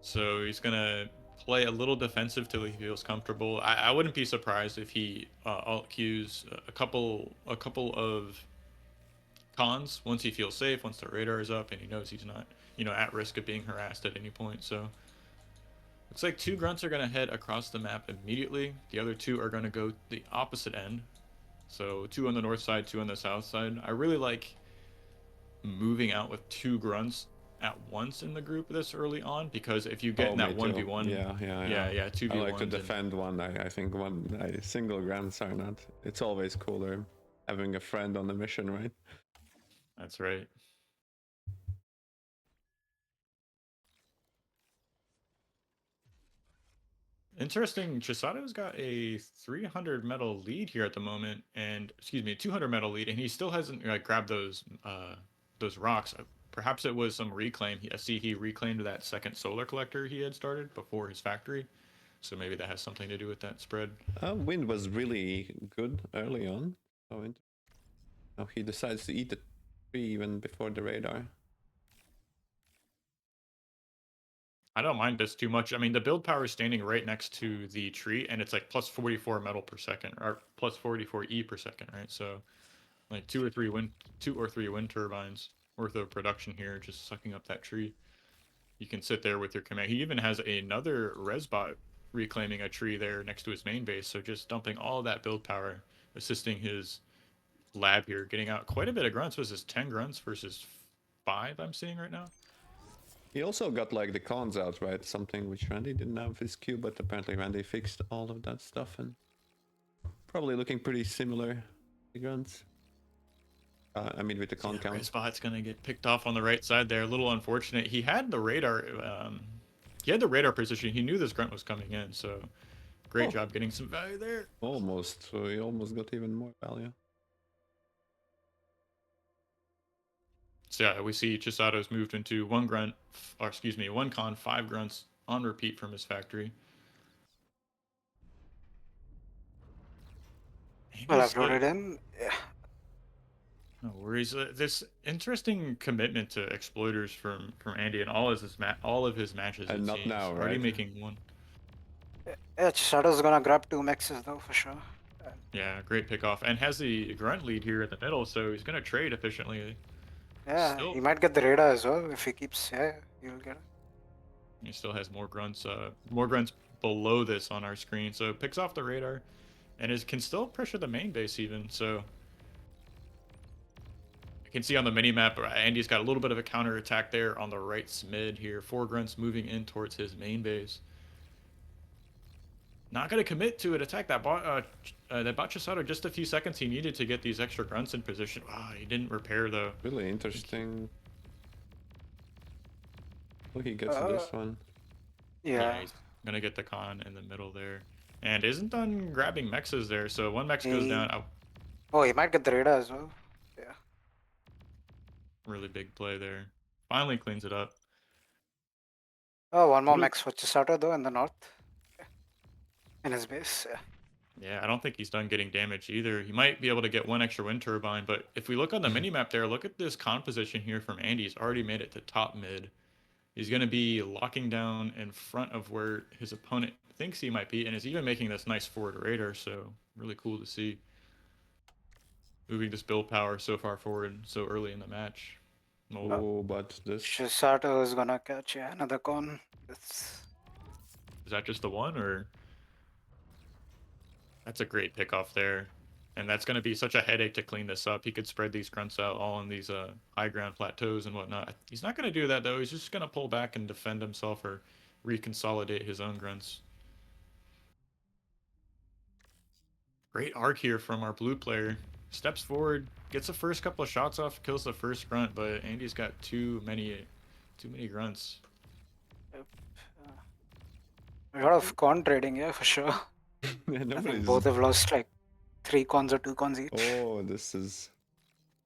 So he's gonna play a little defensive till he feels comfortable. I wouldn't be surprised if he alt queues a couple of cons once he feels safe, once the radar is up and he knows he's not, at risk of being harassed at any point. So looks like 2 grunts are gonna head across the map immediately. The other 2 are gonna go the opposite end. So 2 on the north side, 2 on the south side. I really like moving out with 2 grunts at once in the group this early on, because if you get in that 1v1, yeah, 2v1. I like to defend one. I think single grunts are not. It's always cooler having a friend on the mission, right? That's right. Interesting. Chisado's got a 300 metal lead here at the moment, and 200 metal lead, and he still hasn't grabbed those rocks. Perhaps it was some reclaim. I see he reclaimed that second solar collector he had started before his factory, so maybe that has something to do with that spread. Wind was really good early on. Now he decides to eat the tree even before the radar. I don't mind this too much. I mean, the build power is standing right next to the tree, and it's like plus 44 metal per second, or plus 44 E per second, right? So, like 2 or 3 wind turbines worth of production here, just sucking up that tree. You can sit there with your command. He even has another resbot reclaiming a tree there next to his main base, so just dumping all of that build power, assisting his lab here, getting out quite a bit of grunts. Was this 10 grunts versus 5 I'm seeing right now? He also got like the cons out, right? Something which Randy didn't have his queue, but apparently Randy fixed all of that stuff and probably looking pretty similar to grunts. I mean, with the con count. Resbot's gonna get picked off on the right side there. A little unfortunate. He had the radar. He had the radar position. He knew this grunt was coming in, so great job getting some value there. Almost. So he almost got even more value. So yeah, we see Chisado's moved into 1 con, 5 grunts on repeat from his factory. Well, Andy's I've loaded in. Yeah. no worries. This interesting commitment to exploiters from Andy and all of his matches. And It not seems now, already right? making one. Yeah, Shadow's gonna grab 2 mexes though, for sure. Yeah, great pickoff, and has the grunt lead here in the middle, so he's gonna trade efficiently. Yeah, Still, he might get the radar as well if he keeps. Yeah, he'll get it. he still has more grunts below this on our screen, so picks off the radar, and can still pressure the main base even. So you can see on the mini map, Andy's got a little bit of a counter attack there on the right mid here. 4 grunts moving in towards his main base. Not going to commit to an attack that bought Chado just a few seconds he needed to get these extra grunts in position. Ah, he didn't repair though. Really interesting. Oh, he gets this one. Yeah. He's gonna get the con in the middle there, and isn't done grabbing mexes there. So one mex goes down. Oh, Oh, he might get the radar as well. Yeah. really big play there. Finally cleans it up. Oh, one more Blue- mex for Chisato though in the north. Yeah. In his base. Yeah. Yeah, I don't think he's done getting damage either. He might be able to get one extra wind turbine, but if we look on the mini map there, look at this con position here from Andy. He's already made it to top mid. He's going to be locking down in front of where his opponent thinks he might be, and is even making this nice forward radar, so really cool to see. Moving this build power so far forward so early in the match. Oh, but this. Chisato is gonna catch another con. It's... Is that just the one, or? That's a great pickoff there. And that's going to be such a headache to clean this up. He could spread these grunts out all on these high ground plateaus and whatnot. He's not going to do that, though. He's just going to pull back and defend himself or reconsolidate his own grunts. Great arc here from our blue player. Steps forward, gets the first couple of shots off, kills the first grunt, but Andy's got too many grunts. A lot of con trading, yeah, for sure. Yeah, I think nobody's. both have lost like 3 cons or 2 cons each. Oh, this is.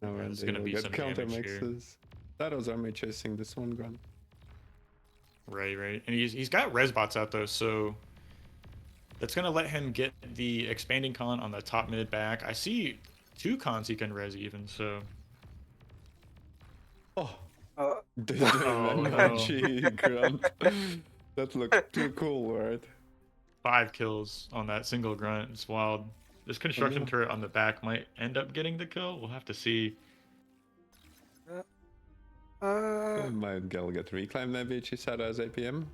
No, Yeah, and there's they gonna will be get some counter damage here. mixes. Shadow's army chasing this one grunt. Right. And he's got res bots out though, so that's gonna let him get the expanding con on the top mid back. I see 2 cons he can res even, so Oh, Uh, the Oh, no. Manchi grunt. That looked too cool, right? 5 kills on that single grunt. It's wild. This construction Yeah. turret on the back might end up getting the kill. We'll have to see. Might get reclaimed maybe. Chisato as APM.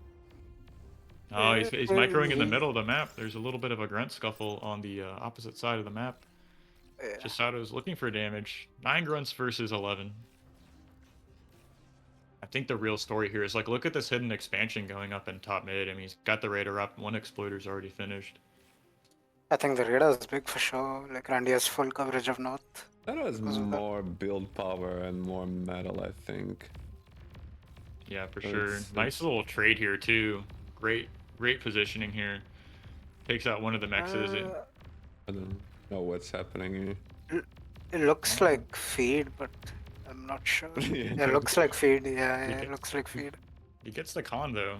Oh, he's microing in the middle of the map. There's a little bit of a grunt scuffle on the opposite side of the map. yeah. Chisato's looking for damage. 9 grunts versus 11. I think the real story here is, like, look at this hidden expansion going up in top mid. I mean, he's got the radar up. 1 exploiter's already finished. I think the radar is big for sure. Like Randy has full coverage of north. That has Because of that. more build power and more metal, I think. Yeah, for So sure. it's- Nice little trade here, too. Great positioning here. Takes out one of the mexes. I don't know what's happening here. It looks like feed, but I'm not sure. Yeah. It looks like feed. Yeah, Okay. it looks like feed. He gets the con, though.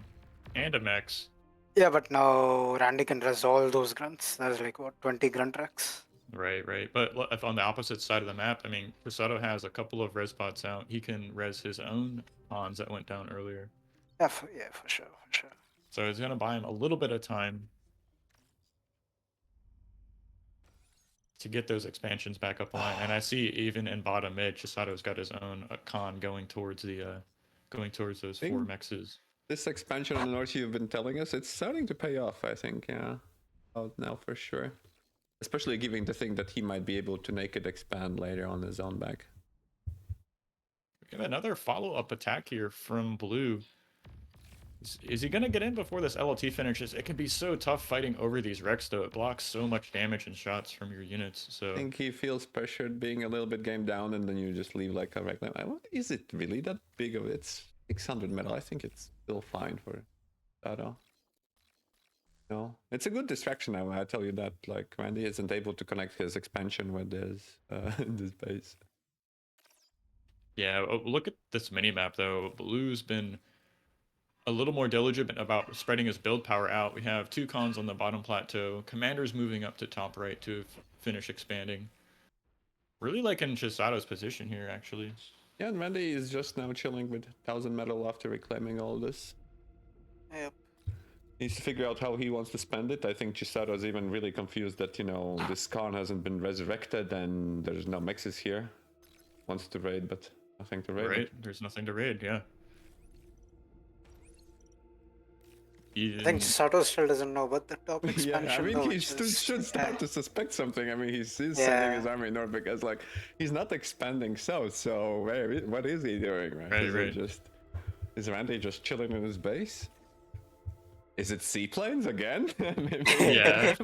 And a mex. Yeah, but now Randy can resolve those grunts. There's like what 20 grunt racks. Right. But if on the opposite side of the map, I mean, Chado has a couple of res bots out. He can res his own cons that went down earlier. Yeah, for sure. So it's going to buy him a little bit of time to get those expansions back up line. And I see even in bottom mid, Chisado's got his own con going towards those 4 Think- mexes. This expansion on the north you've been telling us, it's starting to pay off, I think, yeah. Out now for sure. Especially given the thing that he might be able to naked expand later on his own back. We have another follow-up attack here from blue. Is he going to get in before this LLT finishes? It can be so tough fighting over these wrecks, though. It blocks so much damage and shots from your units. So I think he feels pressured being a little bit game down and then you just leave like a reclaim. Is it really that big of it? It's 600 metal. I think it's still fine for Chado. No, it's a good distraction now. I tell you that. Like Randy isn't able to connect his expansion with his this base. yeah, look at this mini map though. Blue's been a little more diligent about spreading his build power out. We have 2 cons on the bottom plateau. Commander's moving up to top right to finish expanding. Really liking Chisado's position here, actually. Yeah, and Randy is just now chilling with 1000 metal after reclaiming all this. Yep. He needs to figure out how he wants to spend it. I think Chisado is even really confused that, you know, this Khan hasn't been resurrected and there's no mexes here. Wants to raid, but nothing to raid. Right, there's nothing to raid, yeah. I think Chado still doesn't know about the top Yeah, expansion. I mean, though, he which should is- start to suspect something. I mean, he's sending Yeah. his army north because, like, he's not expanding south. So, what is he doing, right? Right, Is right. Is Randy just chilling in his base? Is it seaplanes again? Maybe. Yeah.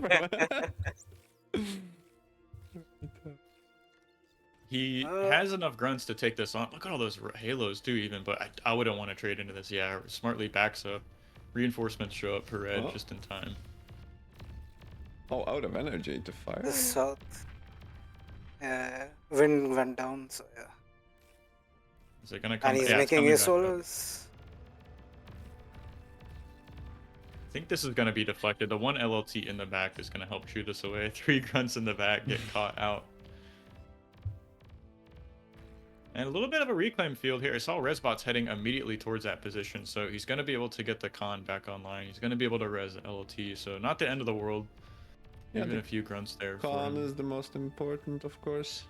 He has enough grunts to take this on. Look at all those halos too, even, but I wouldn't want to trade into this. Yeah, smartly backs up. Reinforcements show up for red just in time. Oh, out of energy to fire. The south. Wind went down, so yeah. Is it gonna come? And he's Yeah, it's making coming his back up. solos. I think this is gonna be deflected. The one LLT in the back is gonna help shoot us away. 3 grunts in the back get caught out. And a little bit of a reclaim field here. I saw Resbot's heading immediately towards that position, so he's going to be able to get the con back online. He's going to be able to res LLT, so not the end of the world. Yeah, Even the a few grunts there. Khan is the most important, of course.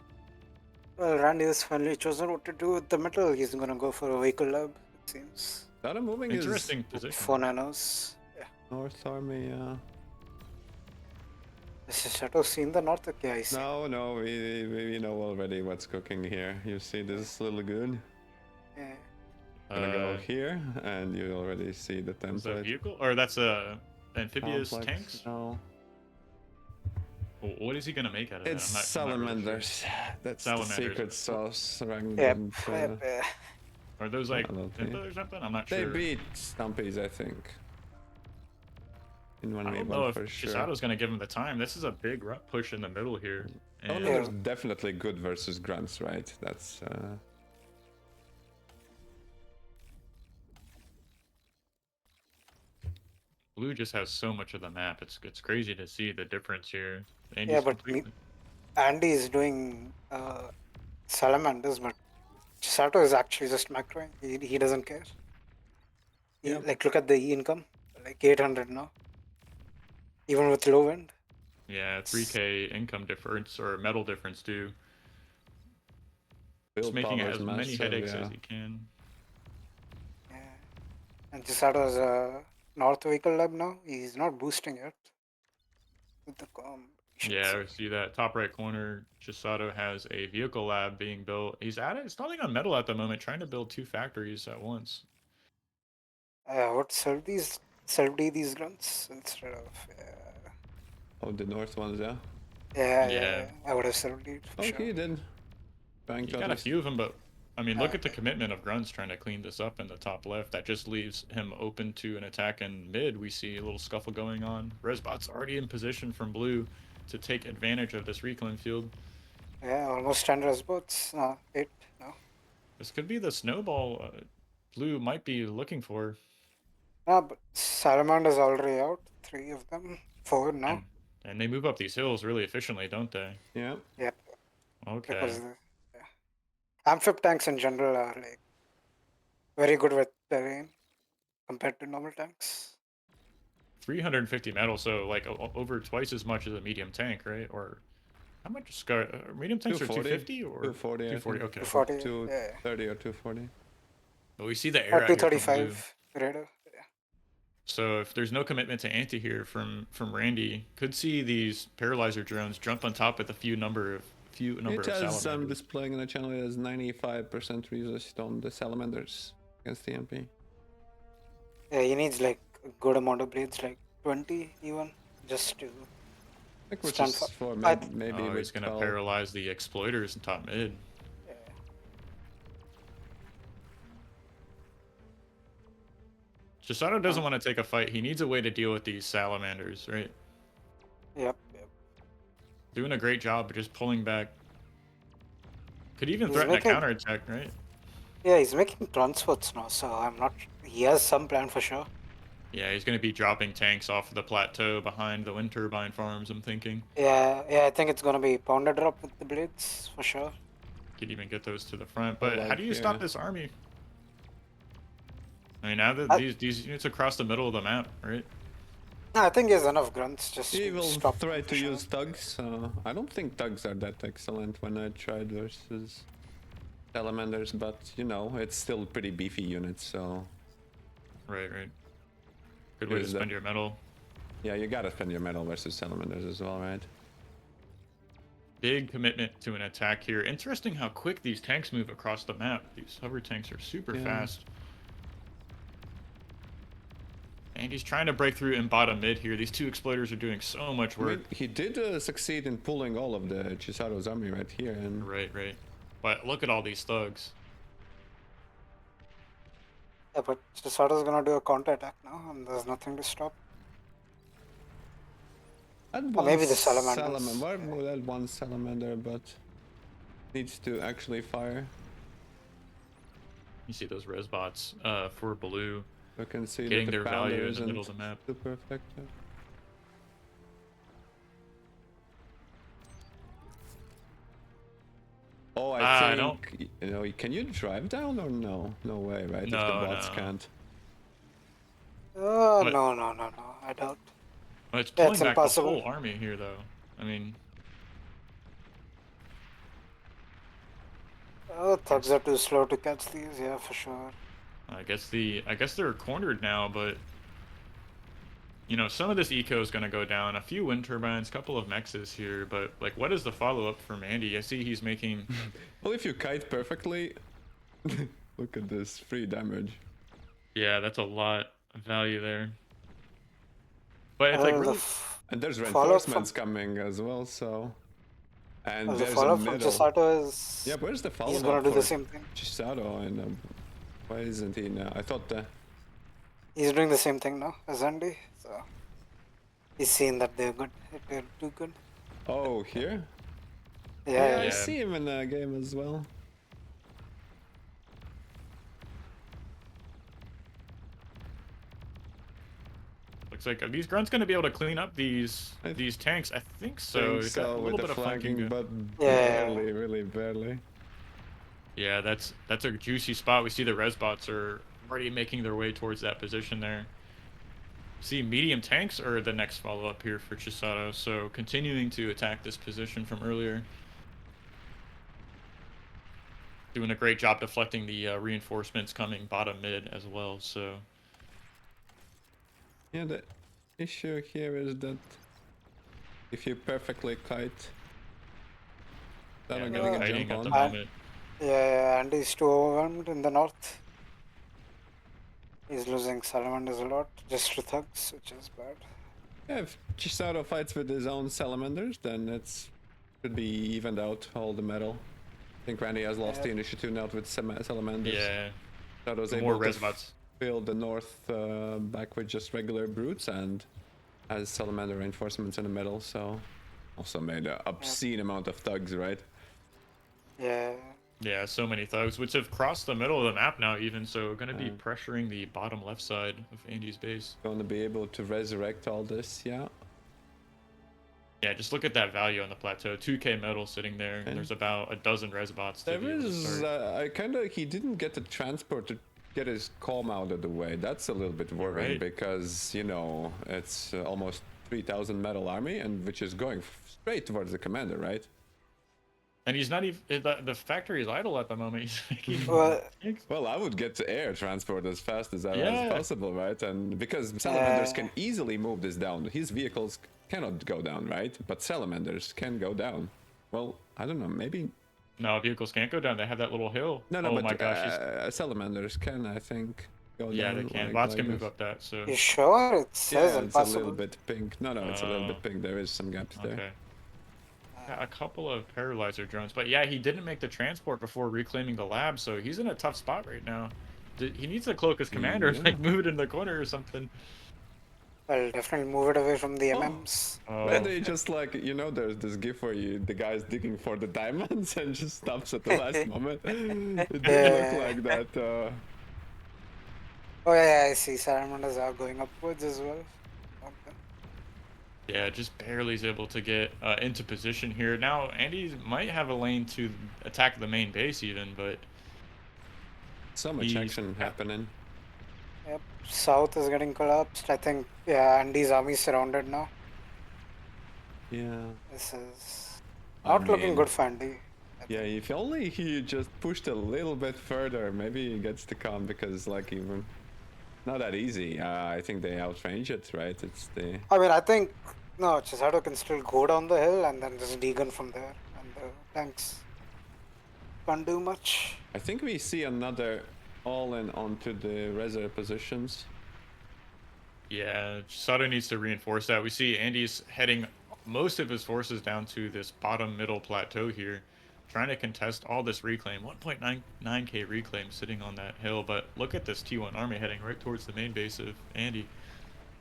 Well, Randy has finally chosen what to do with the metal. He's gonna go for a vehicle lab, it seems. Data moving Interesting position. 4 nanos. Yeah. North Army, Has Chado seen the north? Yeah, I see. No, we know already what's cooking here. You see this little goon? Yeah. Gonna go here, and you already see the Is that a template. vehicle? Or that's a amphibious Complex, tanks? No. What is he going to make out of It's that? I'm not really sure. salamanders. That's Salamanders. the secret sauce. Ragna Yep. and, Yep. Are those like LLT. Impa or something? I'm not They sure. beat Stumpies, I think. In I 1v1 don't know if for sure. Chisado's going to give him the time. This is a big push in the middle here. Oh, And no, there's definitely good versus grunts, right? That's Blue just has so much of the map. It's crazy to see the difference here. And Yeah, but Andy is doing salamanders, but Chisato is actually just macroing. He doesn't care. Yep. Like, look at the income. Like 800 now. Even with low wind. yeah, 3k income difference or metal difference too. Just build making power it is as many massive, headaches yeah. as he can. Yeah. And Chisato has a north vehicle lab now. He's not boosting it. With the Yeah, we see that top right corner. Chisato has a vehicle lab being built. He's at it. It's nothing on metal at the moment, trying to build 2 factories at once. What self these grunts instead of Oh, the north ones, yeah. yeah. I would have self for Oh, sure. he did. Trying He to got a understand. few of them, but I mean, look at the commitment of grunts trying to clean this up in the top left. That just leaves him open to an attack in mid. We see a little scuffle going on. Resbot's already in position from blue to take advantage of this reclaim field. Yeah, almost 10 resbots. 8 no. This could be the snowball blue might be looking for. But Salamander's already out. 3 of them. 4 now. And they move up these hills really efficiently, don't they? Yeah. Yep. Okay. Because amphib tanks in general are like very good with terrain compared to normal tanks. 350 metal, so like over twice as much as a medium tank, right? Or how much scar? Medium tanks are 250 or 240. 240. Okay. 240. 230 or 240. But we see the Or air out here from blue. 235 radar. Yeah. So if there's no commitment to anti here from Randy, could see these paralyzer drones jump on top with a few number of It has salamanders. displaying on the channel it has 95% resist on the salamanders against the MP. Yeah, he needs like a good amount of blades, like 20 even, just to. Like which Stand is for- for I- maybe Oh, with he's gonna 12. paralyze the exploiters in top mid. Yeah. Chisato doesn't want to take a fight. He needs a way to deal with these salamanders, right? Yep. Doing a great job of just pulling back. Could even He's threaten a making- counterattack, right? Yeah, he's making transfers now, so I'm not. He has some plan for sure. Yeah, he's going to be dropping tanks off the plateau behind the wind turbine farms, I'm thinking. Yeah, I think it's gonna be pounded drop with the blades for sure. Could even get those to the front. Oh, But how like do you stop here. this army? I mean, now that I- these units across the middle of the map, right? No, I think he has enough grunts just He to will stop try them for to sure. use thugs. I don't think thugs are that excellent when I tried versus salamanders, but you know, it's still pretty beefy units, so Right, right. Good way to Here's the- spend your metal. yeah, you gotta spend your metal versus salamanders as well, right? Big commitment to an attack here. Interesting how quick these tanks move across the map. These hover tanks are super Yeah. fast. And he's trying to break through in bottom mid here. These two exploiters are doing so much I work. mean, he did succeed in pulling all of the Chisado's army right here, and Right, right. But look at all these thugs. Yeah, but Chisada's gonna do a counter attack now, and there's nothing to stop. and Or maybe the salamander. salamanders. Well, that one salamander, but needs to actually fire. You see those res bots for blue You can see getting that the their value in pounders the middle and of the map. super effective. Oh, I don't- think you know. Can you drive down or no? No way, right? If the No, bots no. can't. Oh, But- no. I doubt. Well, it's Yeah, pulling it's back impossible. the whole army here, though. I mean, Oh, thugs are too slow to catch these, yeah, for sure. I guess they're cornered now, but you know, some of this eco is going to go down. A few wind turbines, couple of mexes here, but like, what is the follow up from Andy? I see he's making. Well, if you kite perfectly, look at this free damage. Yeah, that's a lot of value there. But it's like The really. And there's Follow-up reinforcements coming as well, so. And the there's a follow-up from middle. Chisado is... Yeah, where's the follow-up He's gonna do for the same thing. Chisado, and why isn't he now? I thought the He's doing the same thing now as Andy, so... He's seen that they're good. They're too good. oh here. Yeah, I Yeah. see him in the game as well. Looks like, are these grunts going to be able to clean up these I tanks? I think so. Think It's got so a with little the bit of flanking. flanking, but Yeah. barely, really barely. Yeah, that's a juicy spot. We see the res bots are already making their way towards that position there. See, medium tanks are the next follow-up here for Chisado, so continuing to attack this position from earlier. Doing a great job deflecting the reinforcements coming bottom mid as well, so... Yeah, the issue here is that if you perfectly kite, Yeah, then I'm no getting a kiting jump at the on. moment. yeah, Andy's too overwhelmed in the north. He's losing salamanders a lot, just to thugs, which is bad. Yeah, if Chisado fights with his own salamanders, then it's should be evened out all the metal. I think Randy has lost Yeah. the initiative now with salamanders. Yeah, Shado's more able res to bots. fill the north back with just regular brutes and has salamander reinforcements in the middle, so also made an obscene amount of thugs, right? Yeah, Yeah, so many thugs, which have crossed the middle of the map now even, so going to be Uh. pressuring the bottom left side of Andy's base. Going to be able to resurrect all this, yeah. Yeah, just look at that value on the plateau. 2k metal sitting there, and there's about a dozen res bots to There be able to is, start. he didn't get the transport to get his calm out of the way. That's a little bit worrying right. because, you know, it's almost 3,000 metal army, and which is going straight towards the commander, right? And he's not even... The factory is idle at the moment. He's making... well, Well, I would get to air transport as fast as Yeah. possible, right? And because salamanders can easily move this down, his vehicles cannot go down, right? But salamanders can go down. Well, I don't know, maybe... No, vehicles can't go down. They have that little hill. No, oh but my gosh. he's- salamanders can, I think, go Yeah, down. they can. like- Bots like can move this. up that, so... you sure? It says Yeah, it's a impossible. little bit pink. No, it's a little bit pink. There is some gaps there. Okay. Yeah, a couple of paralyzer drones, but yeah, he didn't make the transport before reclaiming the lab, so he's in a tough spot right now. He needs to cloak his commander, Yeah. like move it in the corner or something. Well, definitely move it away from the Oh. MMs. Oh, Randy just like, there's this gif where the guy's digging for the diamonds and just stops at the last moment. It did look like that. Oh yeah, I see. Salamanders are going upwards as well. Okay. yeah, just barely is able to get into position here. Now, Andy might have a lane to attack the main base even, but So much He's- action happening. Yep. South is getting collapsed. I think. Yeah, Andy's army is surrounded now. Yeah. This is I not looking mean, good for Andy. Yeah, if only he just pushed a little bit further, maybe he gets to come because like even not that easy. I think they outrange it, right? It's the I mean, I think no, Chado can still go down the hill and then just degun from there, and the tanks can't do much. I think we see another all-in onto the reserve positions. yeah, Chado needs to reinforce that. We see Andy's heading most of his forces down to this bottom middle plateau here, trying to contest all this reclaim. 1.99k reclaim sitting on that hill, but look at this T1 army heading right towards the main base of Andy.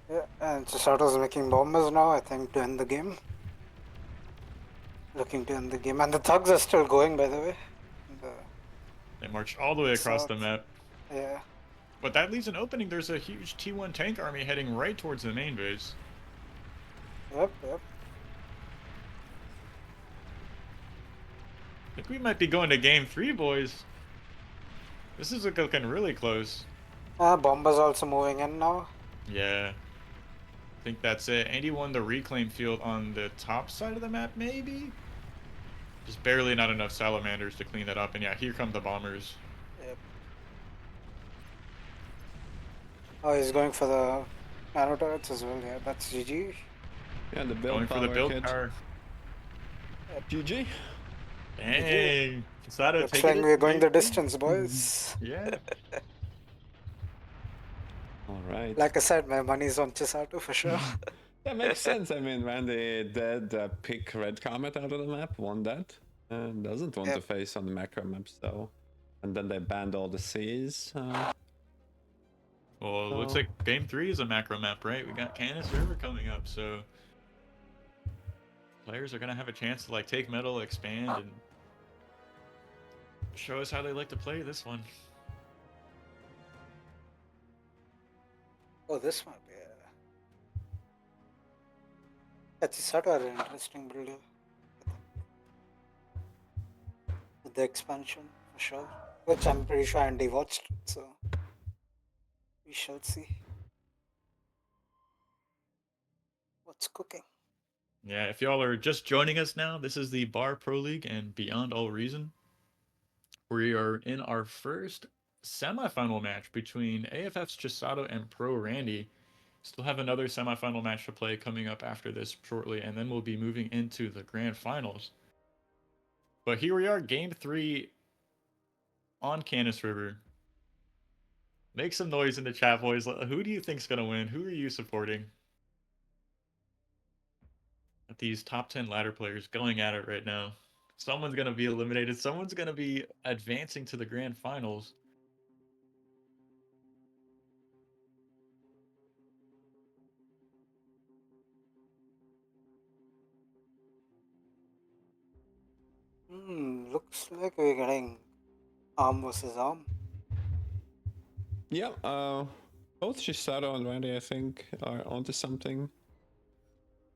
Yeah, and Chado's making bombers now. I think to end the game. Looking to end the game, and the thugs are still going, by the way. They march all the way across the South. map. Yeah. But that leaves an opening. There's a huge T1 tank army heading right towards the main base. Yep. I think we might be going to game 3, boys. This is looking really close. Bombers also moving in now. Yeah. I think that's it. Andy won the reclaim field on the top side of the map, maybe? Just barely not enough salamanders to clean that up. And yeah, here come the bombers. Yep. Oh, he's going for the nano turrets as well. Yeah, that's GG. Yeah, the build Going for power the build kit. power. GG. Dang. Chado Looks taking like it we're to going game the 3. distance, boys. Yeah. All right. Like I said, my money's on Chisato for sure. That makes sense. I mean, Randy did pick Red Comet out of the map, won that, and doesn't want to Yep. face on the macro map, so. And then they banned all the seas. Well, it looks So- like game 3 is a macro map, right? We got Canis River coming up, so players are gonna have a chance to like take metal, expand, and show us how they like to play this one. Oh, this one, yeah. Chisato are an interesting builder. With the expansion, for sure. Which I'm pretty sure Andy watched, so we shall see what's cooking. Yeah, if y'all are just joining us now, this is the Bar Pro League and Beyond All Reason. We are in our first semifinal match between AFF's Chado and Pro Randy. Still have another semifinal match to play coming up after this shortly, and then we'll be moving into the grand finals. But here we are, game 3 on Canis River. Make some noise in the chat, boys. Who do you think's gonna win? Who are you supporting? These top 10 ladder players going at it right now. Someone's gonna be eliminated. Someone's gonna be advancing to the grand finals. Looks like we're getting arm versus arm. Yeah, both Chisato and Randy, I think, are onto something.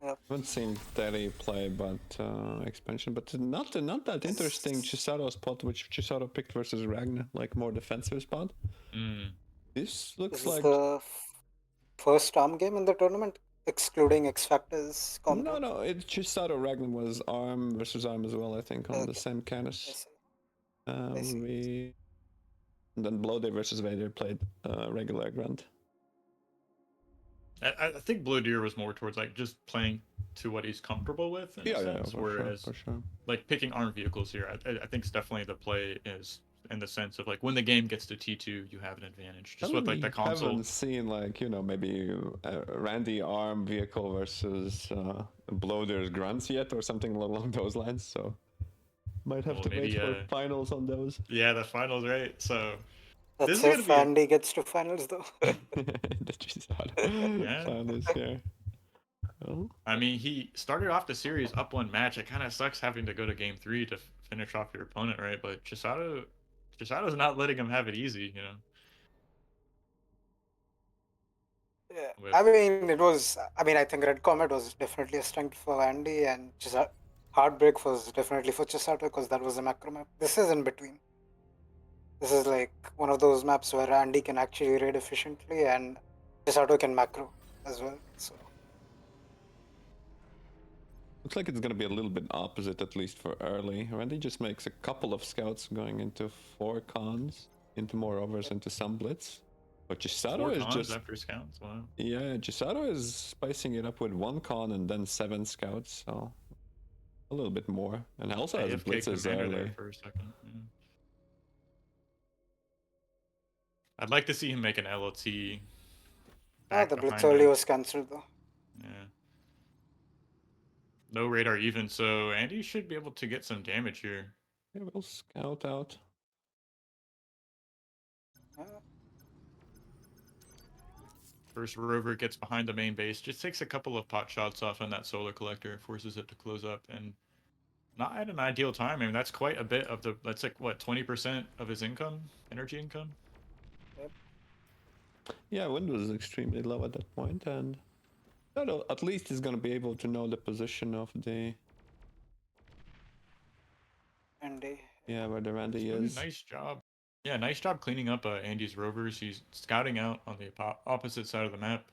Yep. Haven't seen Terry play, but expansion, but not that interesting Chisato spot, which Chisato picked versus Ragna, like more defensive spot. This looks This is like the first arm game in the tournament, excluding XFactor's combo. no, it Chisato Ragna was arm versus arm as well, I think, on the Okay. same I Canis. see. I see. And then Blowdeer versus Vader played regular Grunt. I think Blowdeer was more towards like just playing to what he's comfortable with in a sense, whereas for sure. like picking arm vehicles here, I think it's definitely the play is in the sense of like when the game gets to T2, you have an advantage. Just with like the console. Haven't seen like maybe Randy arm vehicle versus Blowdeer's grunts yet or something along those lines. So might have Well, to wait maybe, for finals on those. Yeah, the finals, right? So This That's is gonna if be a- Andy gets to finals, though. The Chado Yeah. plan is here. Well, I mean, he started off the series up one match. It kind of sucks having to go to game 3 to finish off your opponent, right? But Chisado's not letting him have it easy, you know. Yeah, With I mean, it was. I mean, I think Red Comet was definitely a strength for Andy, and Heartbreak was definitely for Chisato because that was a macro map. This is in between. This is like one of those maps where Andy can actually raid efficiently and Chisato can macro as well. So looks like it's gonna be a little bit opposite, at least for early. Randy just makes a couple of scouts going into 4 cons, into more overs, into some blitz. But 4 Chisato is cons just after scouts. Wow. yeah, Chisato is spicing it up with 1 con and then 7 scouts, so a little bit more. And also has AFK blitzes commander there early. for a second. Yeah. I'd like to see him make an LLT back the Blitz behind early him. was cancelled though. Yeah. No radar even, so Andy should be able to get some damage here. Yeah, we'll scout out. Yeah. First rover gets behind the main base, just takes a couple of pot shots off on that solar collector, forces it to close up, and not at an ideal time. I mean, that's quite a bit of the. That's like what 20% of his income, energy income. Yeah, wind was extremely low at that point, and at least he's gonna be able to know the position of the Andy. where the Randy He's doing is. a nice job. Yeah, nice job cleaning up Andy's rovers. He's scouting out on the opposite side of the map.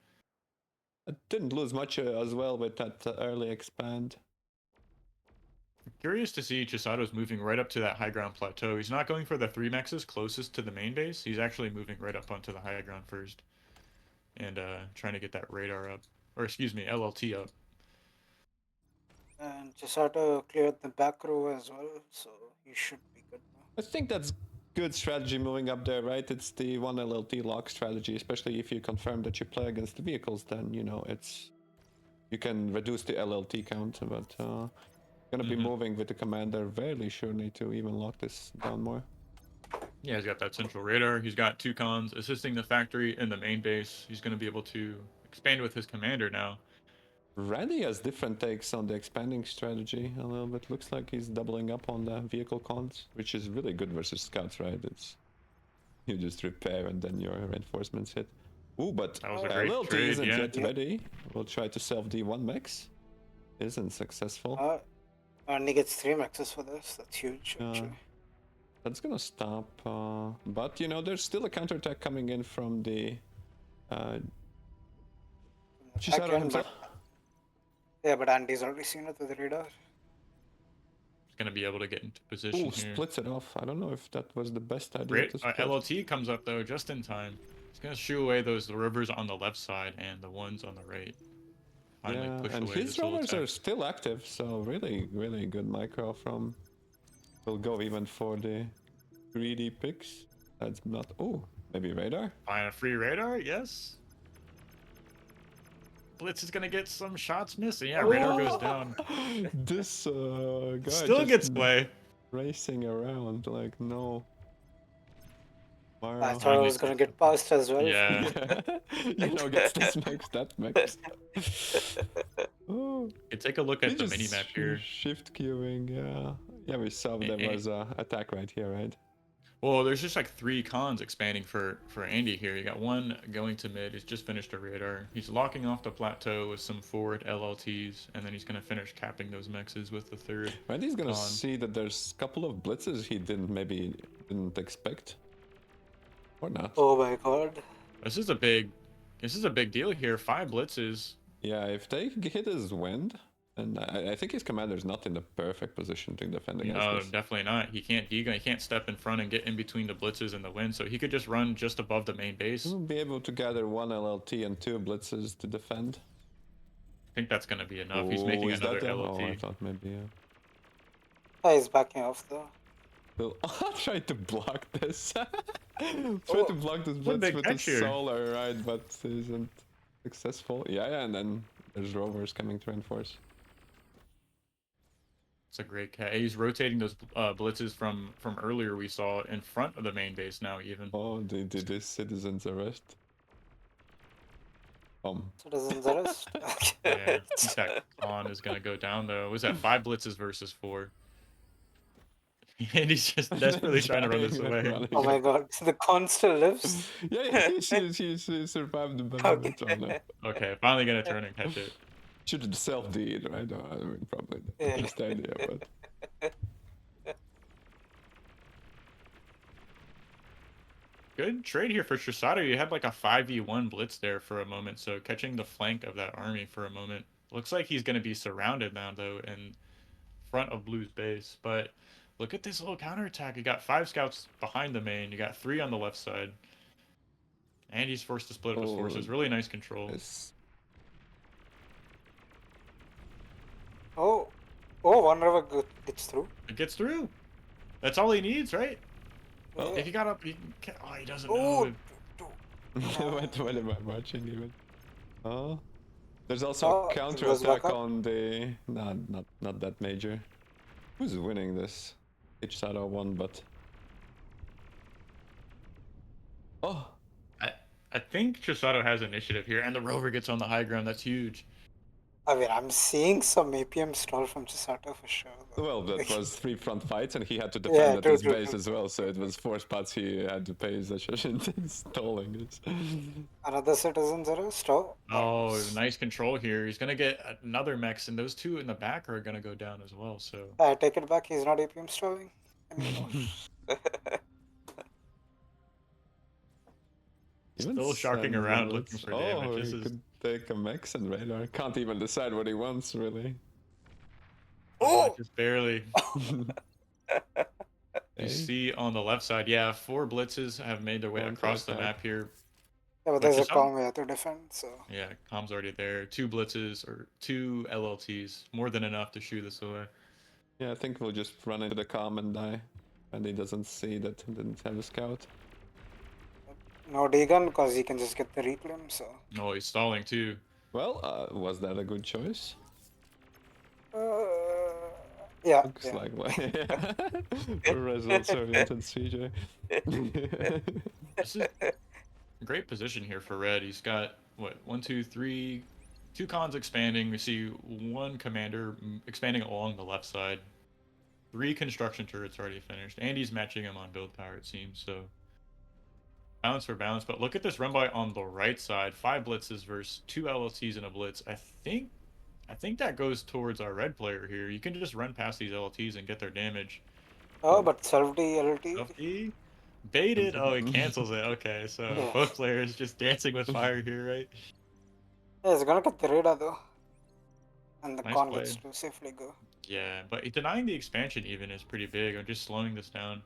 I didn't lose much as well with that early expand. Curious to see Chisato's moving right up to that high ground plateau. He's not going for the 3 mexes closest to the main base. He's actually moving right up onto the high ground first. And trying to get that radar up. Or excuse me, LLT up. And Chisato cleared the back row as well, so he should be good now. I think that's good strategy moving up there, right? It's the 1 LLT lock strategy, especially if you confirm that you play against the vehicles, then you know you can reduce the LLT count, but gonna be moving with the commander fairly surely to even lock this down more. Yeah, he's got that central radar. He's got 2 cons assisting the factory and the main base. He's going to be able to expand with his commander now. Randy has different takes on the expanding strategy a little bit. Looks like he's doubling up on the vehicle cons, which is really good versus scouts, right? It's you just repair and then your reinforcements hit. Ooh, but That was a great LLT trade, isn't yeah. yet ready. We'll try to self D1 max. Isn't successful. And he gets 3 maxes for this. That's huge, actually. That's gonna stop. But you know, there's still a counterattack coming in from the Chisato Backend, himself. yeah, but Andy's already seen it with the radar. He's going to be able to get into position Ooh, here. splits it off. I don't know if that was the best idea Great. to split. LLT comes up though just in time. He's going to shoo away the rovers on the left side and the ones on the right. Finally Yeah, push and away his this little rovers are attack. still active, so really good micro from. We'll go even for the greedy picks. That's not. Oh, maybe radar. Find a free radar, yes. Blitz is gonna get some shots missing. Yeah, radar goes down. This guy Still just gets play. racing around like no. I thought I was gonna get past as well. Yeah. You know, gets this max, that max. Oh, You take a look at he the just mini map here. Shift queuing, yeah. Yeah, we saw there was a attack right here, right? Well, there's just like 3 cons expanding for Andy here. You got one going to mid. He's just finished a radar. He's locking off the plateau with some forward LLTs, and then he's gonna finish capping those mexes with the 3rd. Randy's gonna con. see that there's a couple of blitzes he didn't expect, or not. Oh my god. This is a big deal here. 5 blitzes. Yeah, if they hit his wind, and I think his commander's not in the perfect position to defend against No, this. definitely not. He can't step in front and get in between the blitzes and the wind, so he could just run just above the main base. He'll be able to gather 1 LLT and 2 blitzes to defend. I think that's gonna be enough. He's making is another that them? Oh, I LLT. thought maybe, yeah. Oh, he's backing off though. Well, I'll try to block this. Try Oh, to block this what a blitz big with the catch here. solar, right? But isn't successful. Yeah, and then there's rovers coming to reinforce. It's a great cat. He's rotating those blitzes from earlier we saw in front of the main base now even. Oh, they did this citizen's arrest. Citizens arrest. Yeah, I think that con is gonna go down though. Was that 5 blitzes versus 4? And he's just desperately trying to run this Dying, away. running Oh my away. god, the con still lives? Yeah, he survived the Okay. now. Okay, finally gonna turn and catch it. Should self-deed, right? I mean, probably not the Yeah. best idea, but... Good trade here for Chado. You had like a 5v1 blitz there for a moment, so catching the flank of that army for a moment. Looks like he's going to be surrounded now, though, in front of Blue's base. But look at this little counterattack. You got 5 scouts behind the main. You got 3 on the left side. And he's forced to split up his forces. Really nice control. It's... Oh, one river gets through. It gets through. That's all he needs, right? Well, If he got up, he can... Oh, he doesn't Oh, know. what am I watching even? Oh, there's also Oh, a it goes counter-attack back up. on the... Not that major. Who's winning this? Chado won, but... Oh! I think Chado has initiative here, and the rover gets on the high ground. That's huge. I mean, I'm seeing some APM stall from Chado for sure. though. Well, that was 3 front fights, and he had to Yeah, defend at true, his true, base true. as well, so it was 4 spots he had to pay such stalling it. Another citizen's arrest. Oh, Oh, nice control here. He's gonna get another mechs, and those 2 in the back are gonna go down as well. So I take it back. He's not APM stalling anymore. still sharking around looking for damage. Oh, This he is could take a Mex and radar. Can't even decide what he wants, really. Oh! just barely. Hey. You see on the left side, yeah, 4 blitzes have made their way One across the attack. map here. Yeah, but there's a Chado? calm we have to defend, so. Yeah, Com's already there. 2 blitzes or 2 LLTs, more than enough to shoo this away. Yeah, I think we'll just run into the calm and die. And he doesn't see that he didn't have a scout. No D-gun because he can just get the reclaim, so. Oh, he's stalling too. Well, was that a good choice? Yeah. Looks yeah. like results-oriented CJ. This is a great position here for Red. He's got, what, 1, 2, 3, 2 cons expanding. We see 1 commander expanding along the left side. 3 construction turrets already finished. And he's matching him on build power, it seems, so... Balance for balance, but look at this run by on the right side. 5 blitzes versus 2 LLTs in a blitz. I think that goes towards our red player here. You can just run past these LLTs and get their damage. Oh, but self-D, LT. LT? Baited? Oh, he cancels it. Okay, so Yeah. both players just dancing with fire here, right? Yeah, he's gonna get the radar though. And the Nice con play. gets to safely go. Yeah, but denying the expansion even is pretty big. I'm just slowing this down.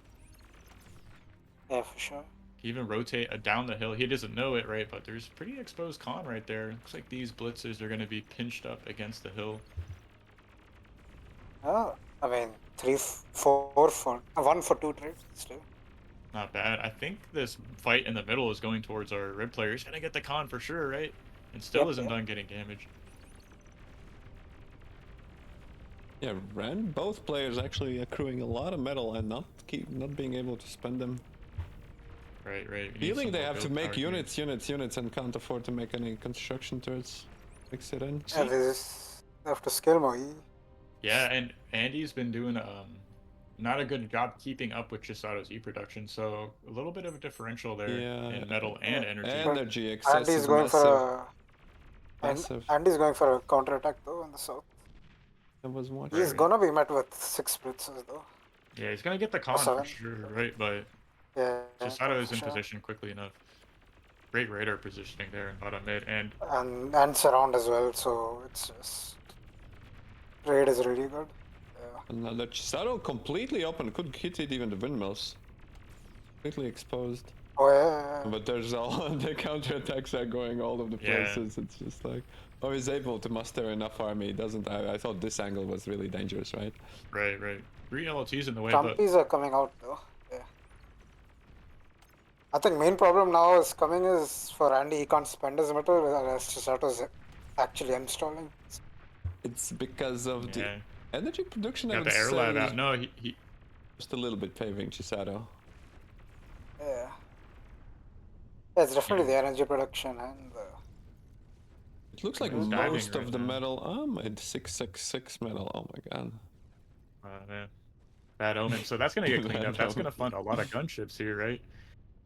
Yeah, for sure. He even rotate down the hill. He doesn't know it, right? But there's pretty exposed con right there. Looks like these blitzers are going to be pinched up against the hill. Oh, I mean, 3, 4 for 1 for 2 trade still. Not bad. I think this fight in the middle is going towards our red player. He's going to get the con for sure, right? And still Yep, isn't yep. done getting damage. Yeah, Ren, both players actually accruing a lot of metal and not being able to spend them. Right. We need Feeling some they more have to build make power here. units, and can't afford to make any construction turrets. Mix it in. Yeah, they have to scale more. Yeah, and Andy's been doing not a good job keeping up with Chisado's E production, so a little bit of a differential there Yeah. in metal and Yeah. energy. Energy excess Andy's is going massive. for a Massive. Andy's going for a counter attack though in the south. That was one. He's Right. gonna be met with 6 blitzes though. Yeah, he's gonna get the con for 7. sure, right? But Yeah. Chisado is for in sure. position quickly enough. Great radar positioning there in bottom mid, and And surround as well, so it's just raid is really good. Yeah. Another Chado completely open, couldn't hit it even the windmills. Completely exposed. Oh yeah. But there's all the counterattacks are going all over the Yeah. places. It's just like, oh, he's able to muster enough army. He doesn't. I thought this angle was really dangerous, right? right. 3 LLTs in the way, but Trumpies are coming out though. Yeah. I think main problem now is coming is for Andy. He can't spend his metal, whereas Chisado's actually installing. It's because of yeah. Energy production, I Got would the air say, lab is out. No, he just a little bit favoring Chado. Yeah. Yeah, it's definitely Yeah. the energy production and the... It looks like He's diving most right of the now. metal. Made 666 metal. Oh my god. Man. Bad omen. So that's gonna get cleaned Bad up. That's gonna omen. fund a lot of gunships here, right?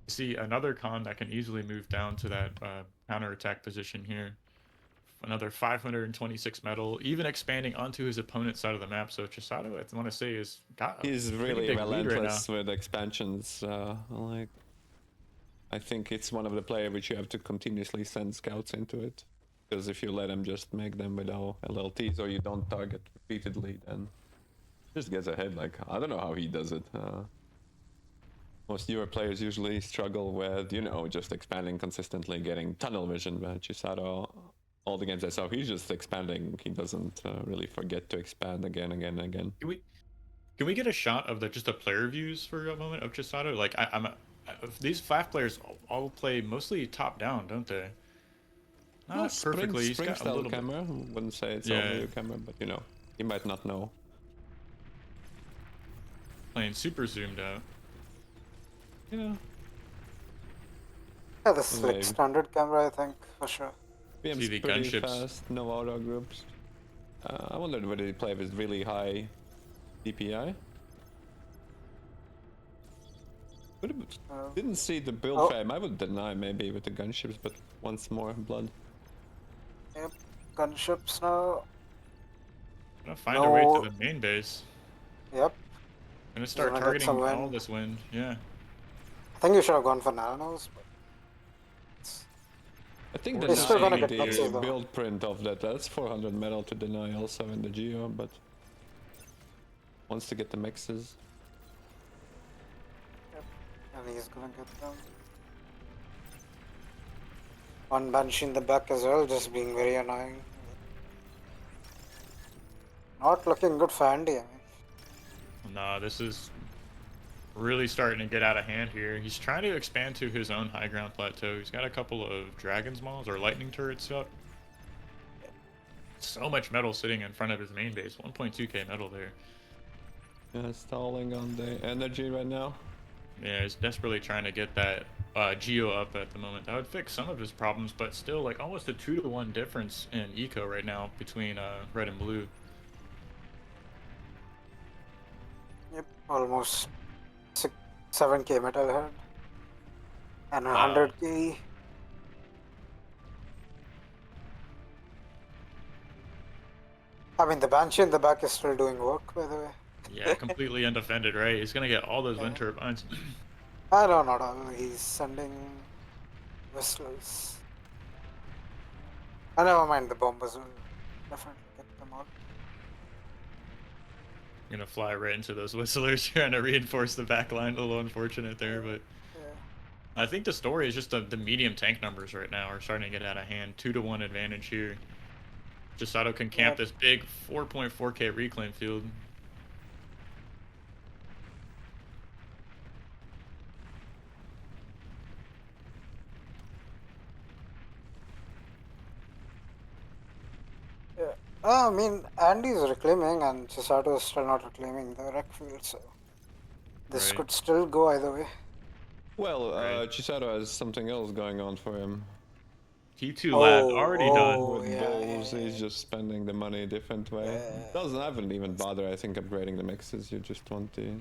You see another con that can easily move down to that counterattack position here. Another 526 metal, even expanding onto his opponent's side of the map. So Chado, I want to say, is got a He's pretty really big lead right now. relentless with expansions. Like, I think it's one of the players which you have to continuously send scouts into it. Because if you let him just make them without LLTs or you don't target repeatedly, then just gets ahead. Like, I don't know how he does it. Most newer players usually struggle with, you know, just expanding consistently, getting tunnel vision. But Chado, all the games I saw, he's just expanding. He doesn't really forget to expand again. Can we get a shot of just the player views for a moment of Chado? Like, these FAF players all play mostly top down, don't they? Not perfectly. He's Spring got a style little camera. Wouldn't say it's Yeah. overview camera, but you know, he might not know. playing super zoomed out. Yeah. Yeah, this is like Maybe. standard camera, I think, for sure. BM's See the pretty gunships. fast, no auto groups. I wondered whether he play with really high DPI. Didn't see the build Oh. frame. I would deny maybe with the gunships, but once more blood. Yep, gunships now. Gonna find a way No. to the main base. Yep. Gonna start gonna get targeting some all wind. this wind. Yeah. I think you should have gone for nanos, but I think He's still gonna denying get the nexus, though. build print of that's 400 metal to deny also in the Geo, but wants to get the mixes. and he's gonna get them. One Banshee in the back as well, just being very annoying. Not looking good for Andy, I mean. Nah, this is really starting to get out of hand here. He's trying to expand to his own high ground plateau. He's got a couple of Dragon's Maws or Lightning Turrets up. So much metal sitting in front of his main base. 1.2k metal there. Yeah, stalling on the energy right now. Yeah, he's desperately trying to get that Geo up at the moment. That would fix some of his problems, but still, like, almost a 2-to-1 difference in eco right now between red and blue. Yep, almost 7k metal head. And Wow. 100k. I mean, the Banshee in the back is still doing work, by the way. Yeah, completely undefended, right? He's gonna get all those wind Yeah. turbines. I don't know, he's sending whistlers. Never mind, the bombers will definitely get them out. Gonna fly right into those whistlers, trying to reinforce the back line. A little unfortunate there, but Yeah. I think the story is just the medium tank numbers right now are starting to get out of hand. 2-to-1 advantage here. Chado can camp this big 4.4k reclaim field. Yeah. I mean, Andy's reclaiming and Chado is still not reclaiming the wreck field, so this Right. could still go either way. Well, Right. Chado has something else going on for him. T2 lab already done. With yeah, bulls, yeah, he's just spending the money a different way. Yeah. Doesn't even bother, I think, upgrading the mixes. You just want the,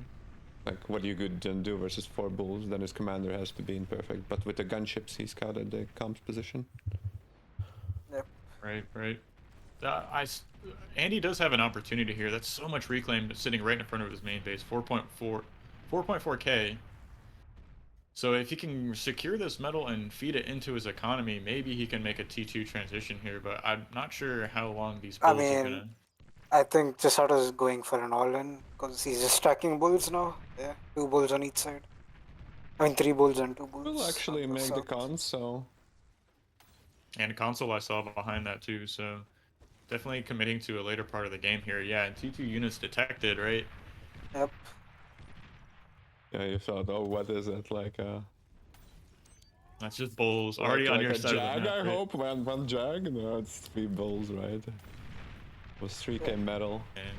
like, what you could do versus 4 bulls. Then his commander has to be imperfect. But with the gunships, he's scouted the comps position. Right. Andy does have an opportunity here. That's so much reclaim sitting right in front of his main base. 4.4k. So if he can secure this metal and feed it into his economy, maybe he can make a T2 transition here, but I'm not sure how long these bulls are gonna... I think Chado is going for an all-in because he's just stacking bulls now. Yeah, 2 bulls on each side. I mean, 3 bulls and 2 bulls. Will actually on the make the south. cons, so And console I saw behind that too, so definitely committing to a later part of the game here. Yeah, and T2 units detected, right? Yep. yeah, you thought, oh, what is it, like That's just bulls already on like your a side jag, of the map, I right? hope, one jag? No, it's 3 bulls, right? It was 3k metal. And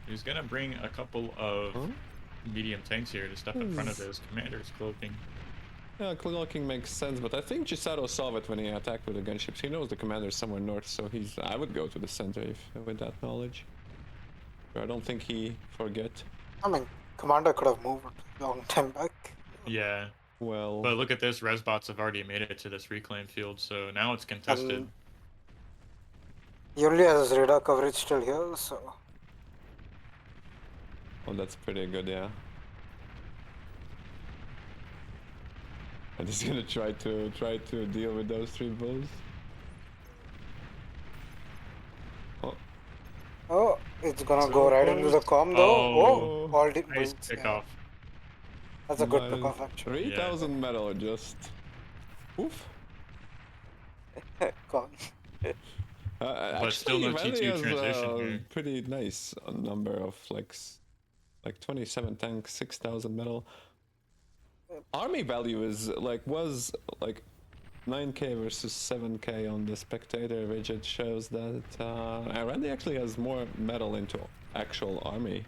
He's gonna bring a couple of Huh? medium tanks here to step in front of his commander's cloaking. Yeah, cloaking makes sense, but I think Chado saw it when he attacked with the gunships. He knows the commander's somewhere north, so I would go to the center with that knowledge. I don't think he forget. I mean, Commander could have moved a long time back. Yeah. Well, But look at this, Resbots have already made it to this reclaim field, so now it's contested. He only has radar coverage still here, so oh, that's pretty good, yeah. I'm just gonna try to deal with those 3 bulls. oh, it's gonna So go right into the close. com though. Oh, All the nice bulls, pick yeah. off. That's a good Minus pick off actually. 3,000 metal, just. Oof. Con. But still Actually, no Valley T2 has transition here. pretty nice number of like 27 tanks, 6,000 metal. Army value is was 9k versus 7k on the spectator widget shows that Randy actually has more metal into actual army.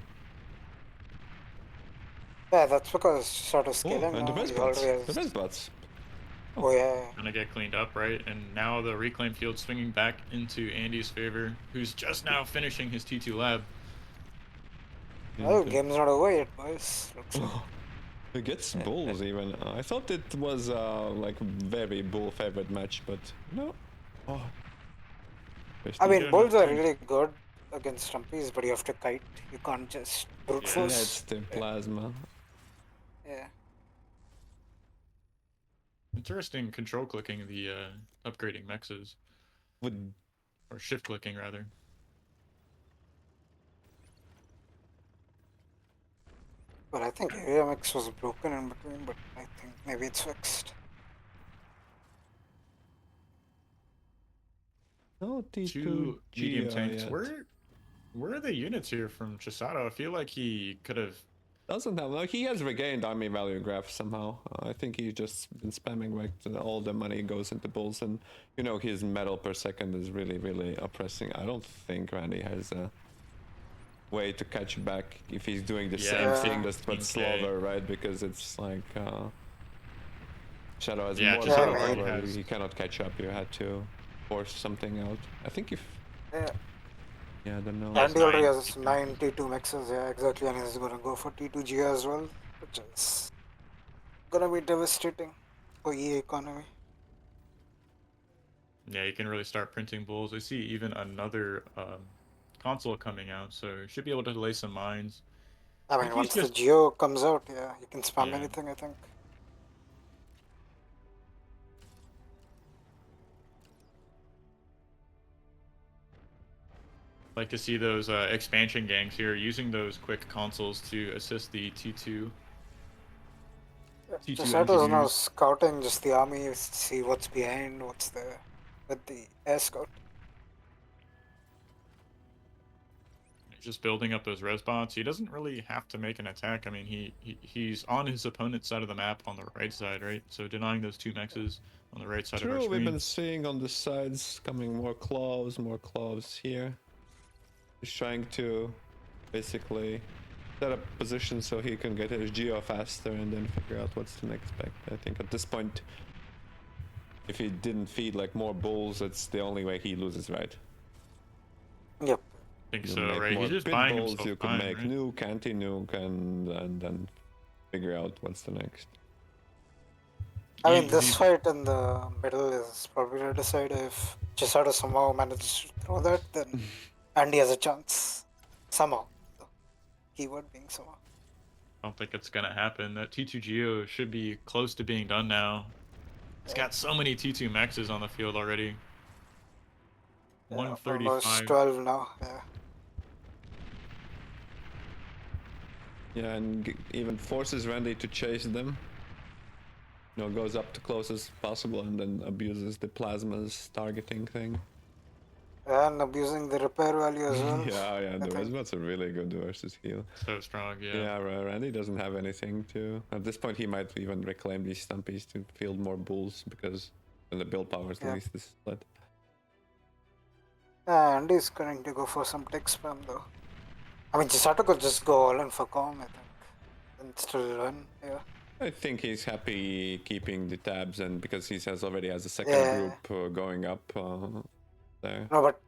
Yeah, that's because sort of scaling and the now. res He already bots. has. The res bots. Oh yeah. Gonna get cleaned up, right? And now the reclaim field swinging back into Andy's favor, who's just now finishing his T2 lab. Oh, game's not over yet, boys. Looks like. It gets bulls even. I thought it was like very bull favorite match, but no. Oh. I mean, Yeah, bulls no are thanks. really good against stumpies, but you have to kite. You can't just brute Yeah. Yeah, force. it's the plasma. Yeah. Interesting control clicking the upgrading mexes. Would Or shift clicking, rather. But I think area mix was broken in between, but I think maybe it's fixed. no T2 2 medium Geo tanks. yet. Where are the units here from Chado? I feel like he could have. Doesn't have like he has regained army value graph somehow. I think he's just been spamming like all the money goes into bulls, and his metal per second is really oppressing. I don't think Randy has a way to catch back if he's doing the same thing just but 16K. slower, right? Because it's like Chado has Yeah, more Chado metal, already but has. he cannot catch up. You had to force something out. I think if Yeah. I don't know. Yes. And he already nine has T2 9 T2 mixes, yeah, exactly, and he's gonna go for T2 Geo as well, which is gonna be devastating for EA economy. Yeah, you can really start printing bulls. I see even another console coming out, so you should be able to lay some mines. I think mean, he's once the just- Geo comes out, yeah, you can spam Yeah. anything, I think. Like to see those expansion gangs here using those quick consoles to assist the T2. T2 Just now engineers. scouting just the army, see what's behind, what's there with the air scout. Just building up those res bots. He doesn't really have to make an attack. I mean, he's on his opponent's side of the map on the right side, right? So denying those 2 mexes on the right side of our True, we've screen. been seeing on the sides coming more claws here. He's trying to basically set up position so he can get his Geo faster and then figure out what's the next spec. I think at this point, if he didn't feed like more bulls, it's the only way he loses, right? Yep. I think You so, make right? more He's just pit buying bulls, himself you can time, make right? nuke, anti-nuke, and then figure out what's the next. I mean, He- this he's- fight in the middle is probably to decide if Chado somehow manages to throw that, then Andy has a chance. Somehow. The keyword being somehow. I don't think it's gonna happen. That T2 Geo should be close to being done now. He's got so many T2 mexes on the field already. Yeah, 135. almost 12 now, yeah. Yeah, and even forces Randy to chase them. Goes up to close as possible and then abuses the plasma's targeting thing. And abusing the repair value as well. yeah, I the think. Resbots are really good versus heal. So strong, yeah. Yeah, Randy doesn't have anything to. At this point, he might even reclaim these stumpies to field more bulls because the build power is at Yeah. least is split. And he's going to go for some tech spam though. I mean, Chisato could just go all in for calm, I think, and still win. Yeah. I think he's happy keeping the tabs, and because he already has a second Yeah. group going up there. No, but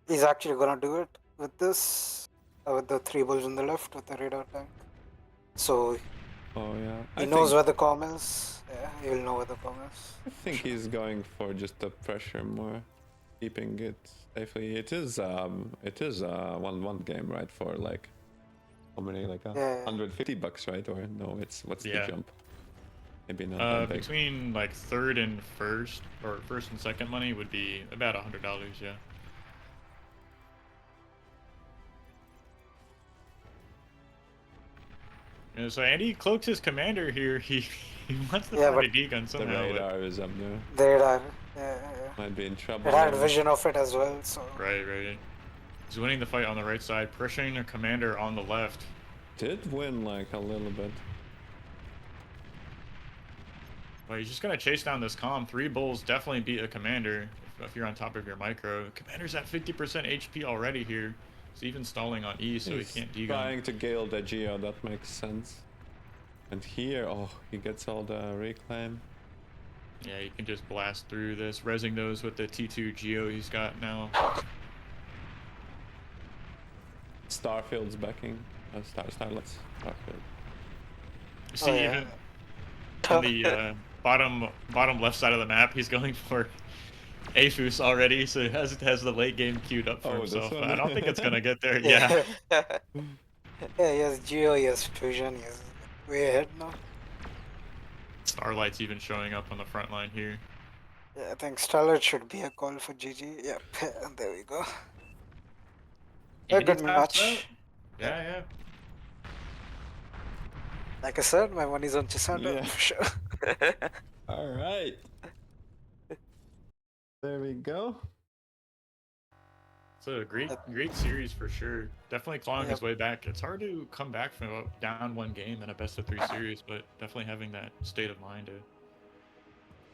he's actually gonna do it with this, with the 3 bulls on the left with the radar tank. So Oh yeah, he knows where the calm is. Yeah, he'll know where the calm is. I think he's going for just the pressure more, keeping it safely. It is a 1-1 game, right? For like how many, like Yeah. $150, right? Or no? What's the Yeah. jump? Maybe not that big. Between like third and first, or first and second money would be about $100. Yeah. Yeah, so Andy cloaks his commander here. He wants to Yeah, find a but D-gun The somehow. but- radar is up there. The radar. Yeah. Might be in trouble. It had vision of it as well, so. Right. He's winning the fight on the right side, pressuring the commander on the left. Did win like a little bit. Well, he's just gonna chase down this calm. 3 bulls definitely beat a commander if you're on top of your micro. Commander's at 50% HP already here. He's even stalling on E, so He's he can't D-gun. trying to gale the Geo, that makes sense. And here, oh, he gets all the reclaim. Yeah, you can just blast through this, rezzing those with the T2 Geo he's got now. Starfield's backing. Starlight's Starfield. You see, yeah. even on the bottom left side of the map, he's going for Afus already, so he has the late game queued up for Oh, this himself. one? I don't think it's gonna get there. Yeah. Yeah, he has Geo, he has Fusion, he's way ahead now. Starlight's even showing up on the front line here. Yeah, I think Starlight should be a call for GG. Yep, there we go. A Andy good taps match. out. Yeah. Like I said, my money's on Chisato Yeah. for sure. All right. There we go. It's a great series for sure. Definitely clawing his way back. It's hard to come back from down 1 game in a best of 3 series, but definitely having that state of mind to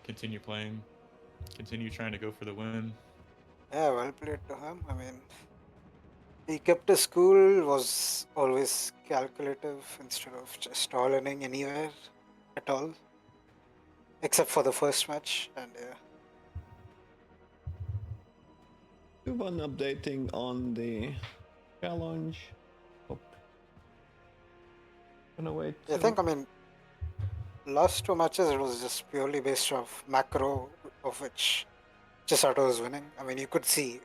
continue playing, continue trying to go for the win. Yeah, well played to him. I mean, he kept his cool, was always calculative instead of just all inning anywhere at all. Except for the first match, and yeah. One updating on the challenge. Oh. Gonna wait. I think, I mean, last 2 matches it was just purely based off macro, of which Chisato was winning. I mean, you could see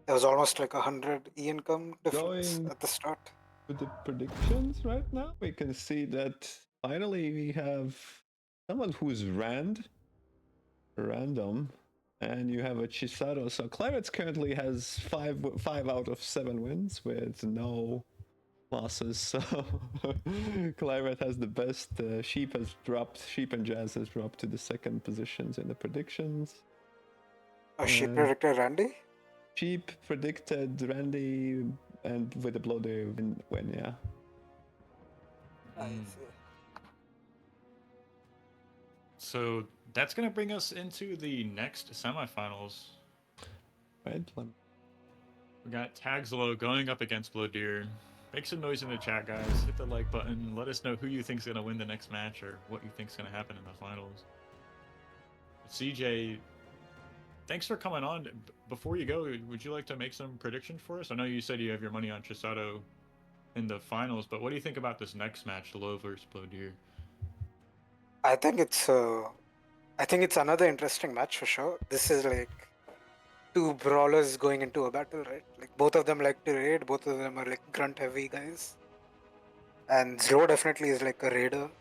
there was almost like 100 E income difference Going at the start. to the predictions right now, we can see that finally we have someone who's random, and you have a Chisato. So Clarence currently has 5 out of 7 wins with no losses. So Clarence has the best. Sheep and Jazz has dropped to the second positions in the predictions. Oh, she And- predicted Randy? Sheep predicted Randy, and with the Blowdeer win, yeah. I Mm. see. So that's gonna bring us into the next semifinals. Right? We got Tagslow going up against Blowdeer. Make some noise in the chat, guys. Hit the like button. Let us know who you think's gonna win the next match or what you think's gonna happen in the finals. CJ, thanks for coming on. Before you go, would you like to make some predictions for us? I know you said you have your money on Chisato in the finals, but what do you think about this next match, Low versus Blowdeer? I think it's another interesting match for sure. This is like 2 brawlers going into a battle, right? Like both of them like to raid, both of them are like grunt heavy guys. And Zlo definitely is like a raider.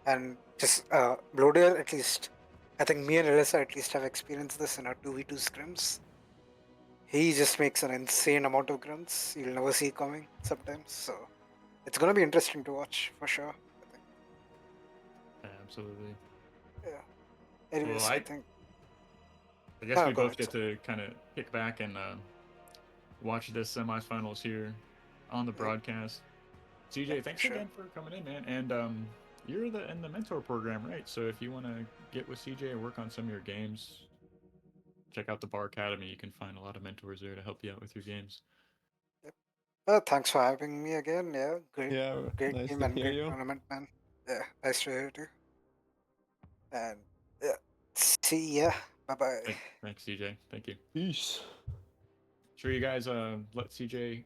And just Blowdeer, at least, I think me and Alyssa at least have experienced this in our 2v2 scrims. He just makes an insane amount of grunts you'll never see coming sometimes. So it's gonna be interesting to watch for sure. I think. Yeah, absolutely. Yeah. Anyways, Well, I think I guess Oh, we go both ahead, get to kind of kick back and watch this semifinals here on the broadcast. CJ, thanks sure. again for coming in, man. And you're in the mentor program, right? So if you want to get with CJ and work on some of your games, check out the Bar Academy. You can find a lot of mentors there to help you out with your games. Thanks for having me again. Yeah, great, Yeah, great nice game to and hear great you. tournament, man. Yeah, nice to hear you. And yeah, see ya. Bye bye. Thanks, CJ. Thank you. Peace. Sure, you guys let CJ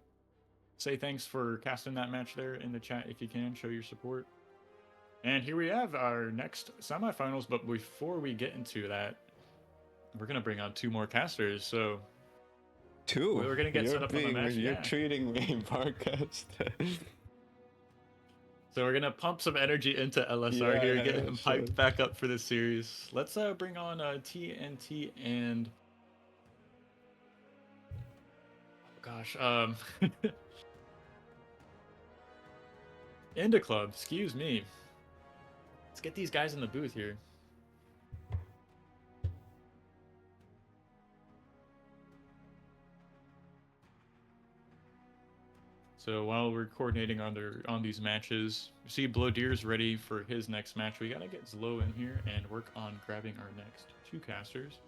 say thanks for casting that match there in the chat if you can. Show your support. And here we have our next semifinals. But before we get into that, we're gonna bring on 2 more casters. So Two. we're gonna get set up on the match. You're Yeah. treating me, Barcast. So we're gonna pump some energy into LSR here, get him hyped back up for this series. Let's bring on TNT and gosh, Inda Club. Excuse me. Let's get these guys in the booth here. So while we're coordinating on these matches, you see Blowdeer's ready for his next match. We gotta get Zlo in here and work on grabbing our next 2 casters.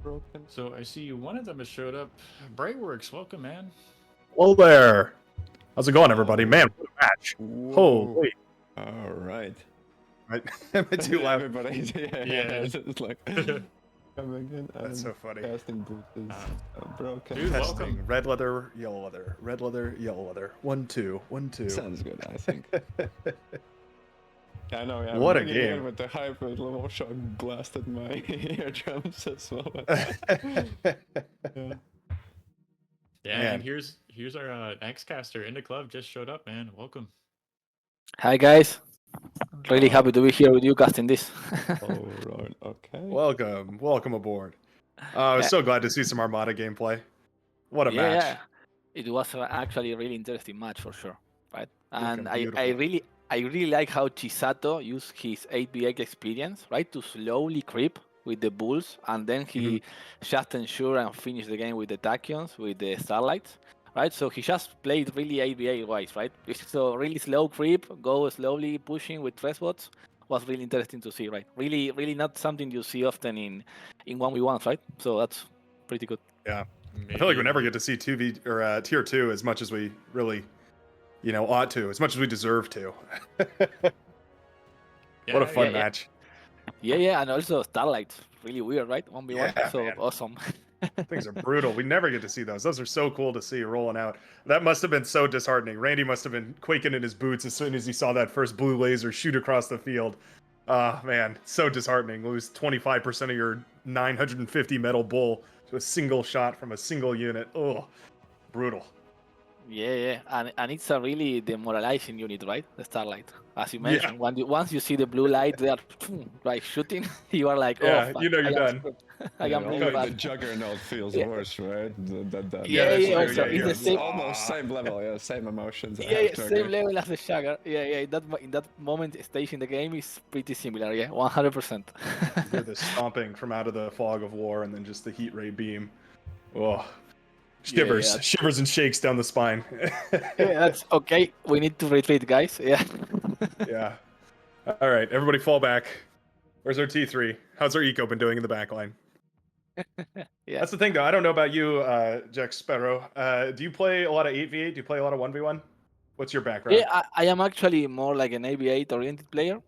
Broken. So I see one of them has showed up. Brightworks, welcome, man. Hello there. How's it going, everybody? Man, what a match. Holy. All right. Am I too loud? Everybody, Yeah. it's like coming in. That's so funny. Casting booth is broken. Dude, Testing. welcome. Red leather, yellow leather. Red leather, yellow leather. 1, 2, 1, 2. Sounds good, I think. I know. Yeah, What a beginning here game. with the hype, with little shock blasted my eardrums as well. Yeah. Yeah, Man. and here's our X-caster in the club. Just showed up, man. Welcome. Hi guys, really happy to be here with you casting this. All right. Okay. Welcome. Welcome aboard. I was so glad to see some Armada gameplay. What a match. Yeah, it was actually a really interesting match for sure, right? And Looking I really like how Chisato used his 8v8 experience, right, to slowly creep with the bulls, and then he just ensure and finish the game with the tachyons, with the starlights, right? So he just played really 8v8 wise, right? So really slow creep, go slowly pushing with tres bots was really interesting to see, right? Really, really not something you see often in 1v1s, right? So that's pretty good. Yeah. I feel like we never get to see 2v or tier 2 as much as we really, ought to, as much as we deserve to. What a fun match. Yeah, and also Starlight's really weird, right? 1v1, Yeah, so man. awesome. Things are brutal. We never get to see those. Those are so cool to see rolling out. That must have been so disheartening. Randy must have been quaking in his boots as soon as he saw that first blue laser shoot across the field. Man, so disheartening. Lose 25% of your 950 metal bull to a single shot from a single unit. Oh, brutal. Yeah, and it's a really demoralizing unit, right? The Starlight, as you mentioned. Once you see the blue light, they are like shooting. You are like, Yeah, fuck, you're done. I am really only bad. the Juggernaut feels worse, right? Yeah, that's true, also, yeah, it's the It's same. almost same level, yeah, same emotions. I Yeah, have to same agree. level as the Shagger. Yeah, in that moment, stage in the game is pretty similar. Yeah, 100%. You hear the stomping from out of the fog of war and then just the heat ray beam. Oh, shivers, shivers and shakes down the spine. Yeah, that's okay. We need to retreat, guys. Yeah. Yeah. All right, everybody fall back. Where's our T3? How's our eco been doing in the back line? Yeah. That's the thing, though. I don't know about you, Jack Sparrow. Do you play a lot of 8v8? Do you play a lot of 1v1? What's your background? Yeah, I am actually more like an AV8 oriented player,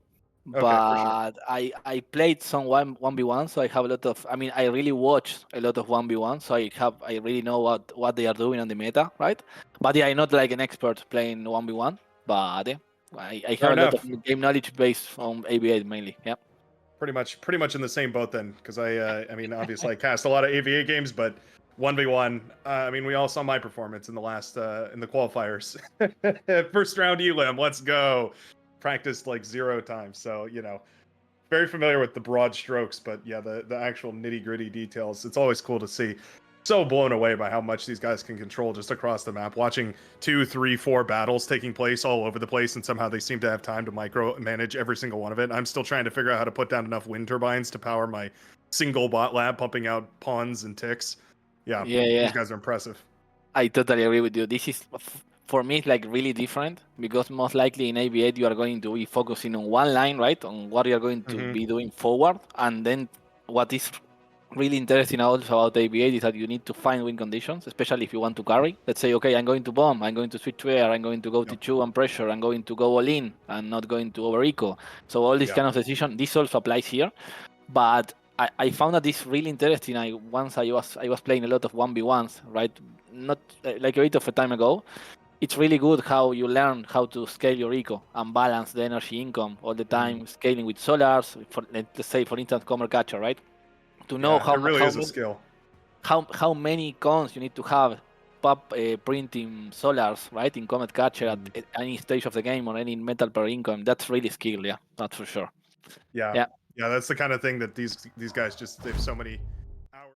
Okay, but I played some 1v1, so I have a lot of. I mean, I really watched a lot of 1v1, so I really know what they are doing on the meta, right? But yeah, I'm not like an expert playing 1v1, but yeah, I have a lot of game knowledge based on AV8 mainly. Yeah. Pretty much in the same boat then, because I mean, obviously I cast a lot of AV8 games, but 1v1. I mean, we all saw my performance in the last in the qualifiers. First round elim, let's go. Practiced like 0 times, so very familiar with the broad strokes, but yeah, the actual nitty gritty details. It's always cool to see. So blown away by how much these guys can control just across the map. Watching 2, 3, 4 battles taking place all over the place, and somehow they seem to have time to micromanage every single one of it. I'm still trying to figure out how to put down enough wind turbines to power my single bot lab, pumping out pawns and ticks. Yeah, these guys are impressive. I totally agree with you. This is for me it's like really different because most likely in AV8 you are going to be focusing on one line, right? On what you are going to Mhm. be doing forward, and then what is really interesting also about AV8 is that you need to find win conditions, especially if you want to carry. Let's say, okay, I'm going to bomb, I'm going to switch to air, I'm going to go to Yep. chew and pressure, I'm going to go all in, and not going to over eco. So all this Yeah. kind of decision, this also applies here. But I found that this really interesting. Once I was playing a lot of 1v1s, right? Not like a bit of a time ago. It's really good how you learn how to scale your eco and balance the energy income all the time, scaling with solars. For let's say, for instance, Comer Catcher, right? To know Yeah, it really is a skill. how many cons you need to have pop printing solars, right, in Comet Catcher at any stage of the game or any metal per income. That's really skill, yeah, that's for sure. Yeah. Yeah. Yeah, that's the kind of thing that these guys just, they have so many hours.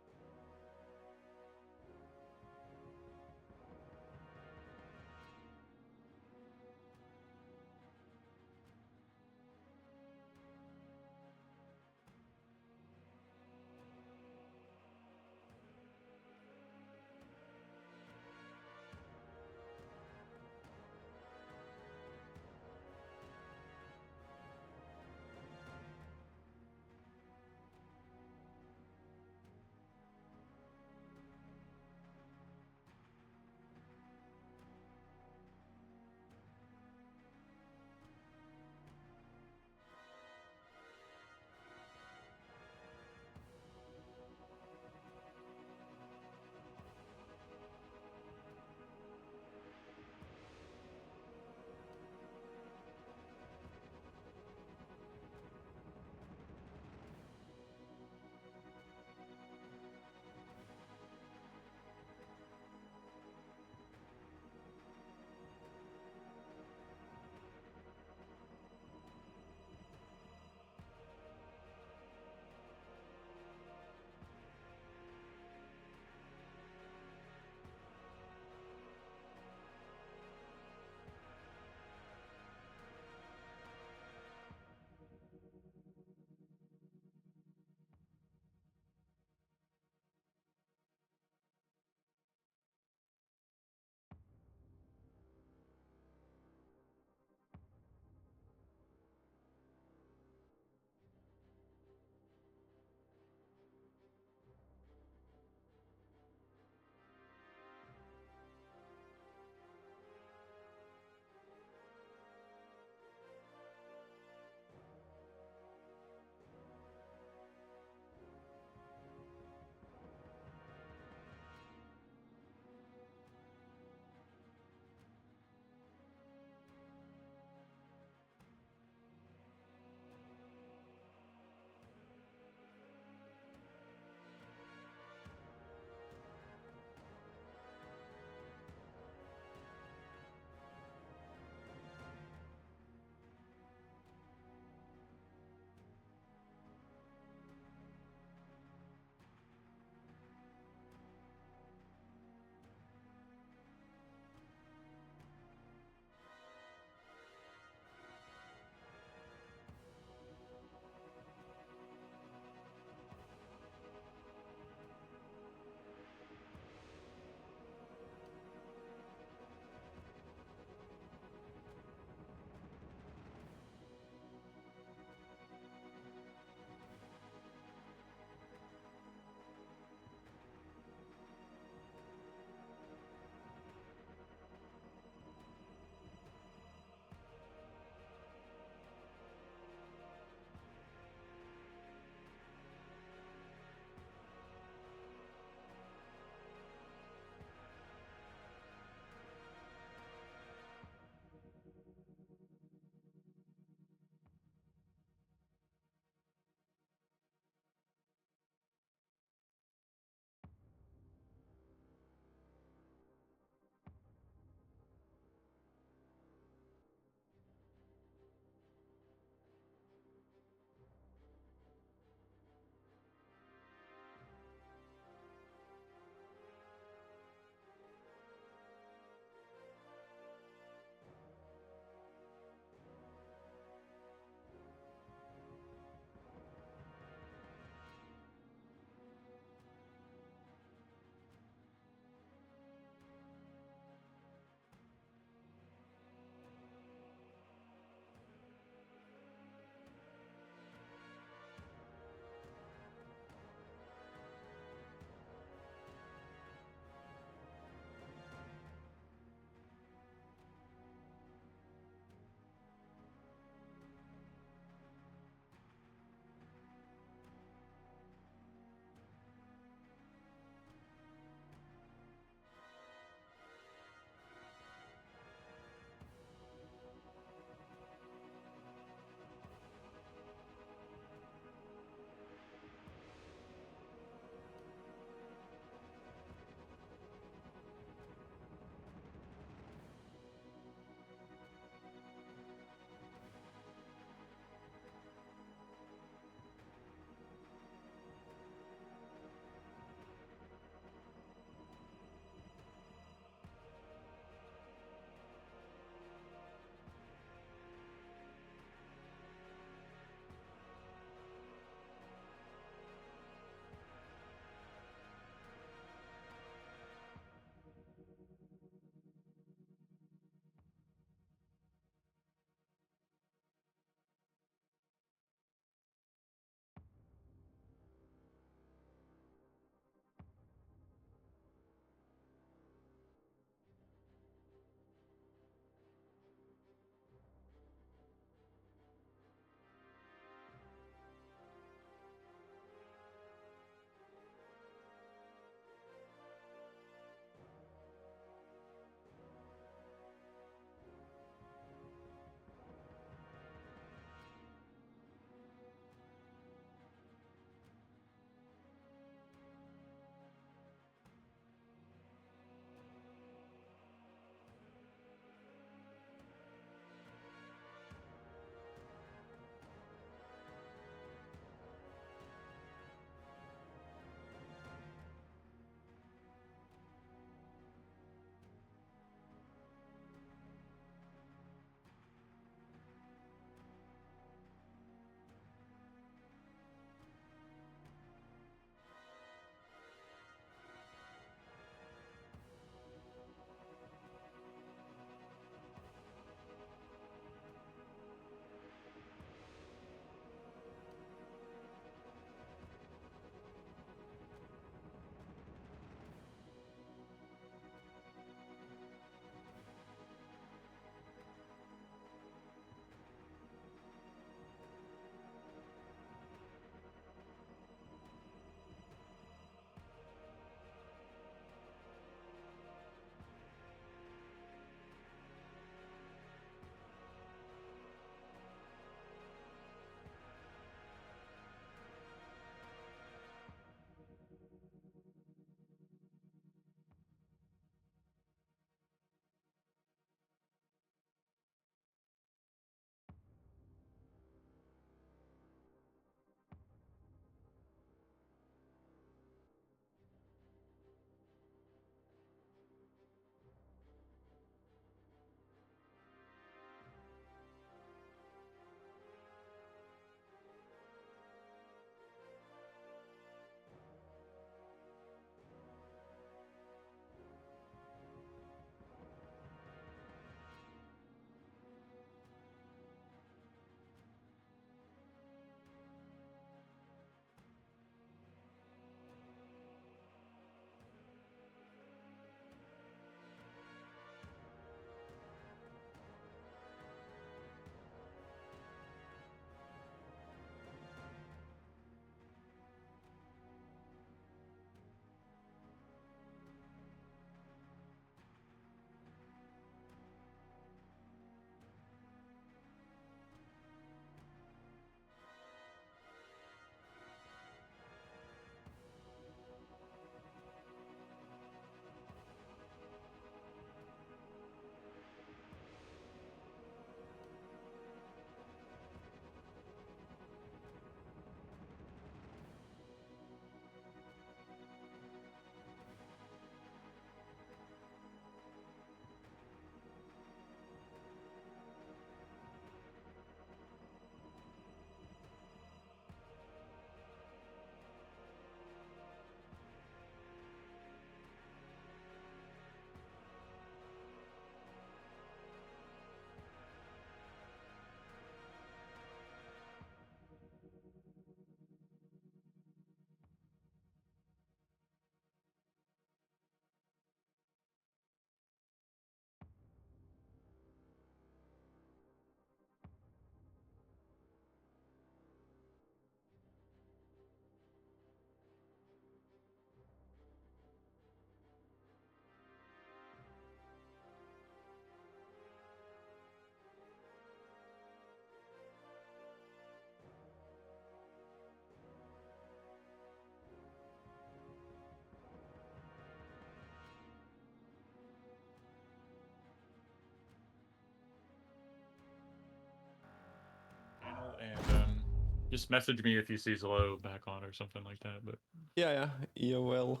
Just message me if you see Zlo back on or something like that. But Yeah, you will.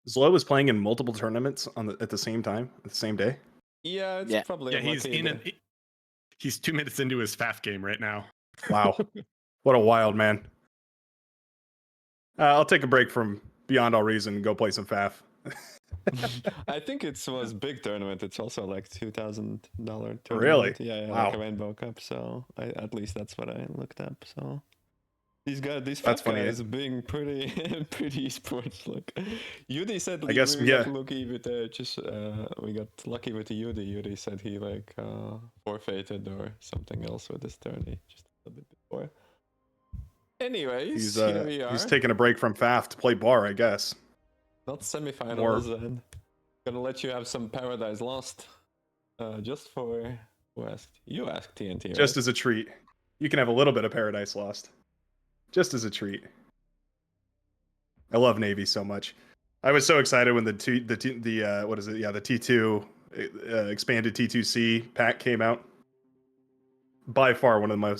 Zlo was playing in multiple tournaments at the same time, at the same day. Yeah, it's Yeah. probably Yeah, he's unlucky. he's 2 minutes into his FAF game right now. Wow, what a wild man. I'll take a break from Beyond All Reason and go play some FAF. I think it was big tournament. It's also like $2,000 tournament. Really? Yeah, Wow. like a Rainbow Cup. So at least that's what I looked up. So these That's fat funny. guys being pretty sports. Look, Yudi said I guess, we yeah. got lucky with we got lucky with the Yudi. Yudi said he like forfeited or something else with his tourney just a bit before. Anyways, here we are. He's taking a break from FAF to play bar, I guess. Not semifinals, More- and gonna let you have some Paradise Lost. Just for who asked? You asked TNT, right? Just as a treat. You can have a little bit of Paradise Lost. Just as a treat. I love Navy so much. I was so excited when the T2 expanded T2C pack came out. By far one of my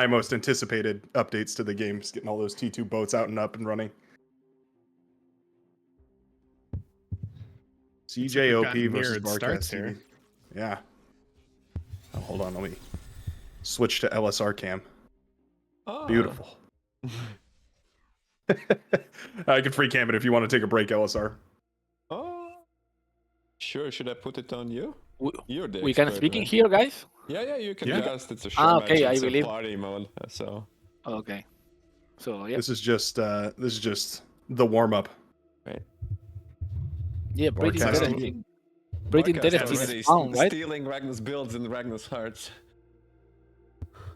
most anticipated updates to the game is getting all those T2 boats out and up and running. CJOP versus Barcast here. Yeah. Oh, hold on, let me switch to LSR cam. Oh. Beautiful. I can free cam it if you want to take a break, LSR. Oh. Sure. Should I put it on you? You're the We can expert, speak in right? here, guys. Yeah, you can Yeah. just. It's a show okay, match. I It's a believe. party mode. So Okay. So yeah, This is just the warm up. yeah, pretty Barcast interesting. Pretty Barcast interesting already spawn, right? stealing Ragnar's builds in Ragnar's hearts.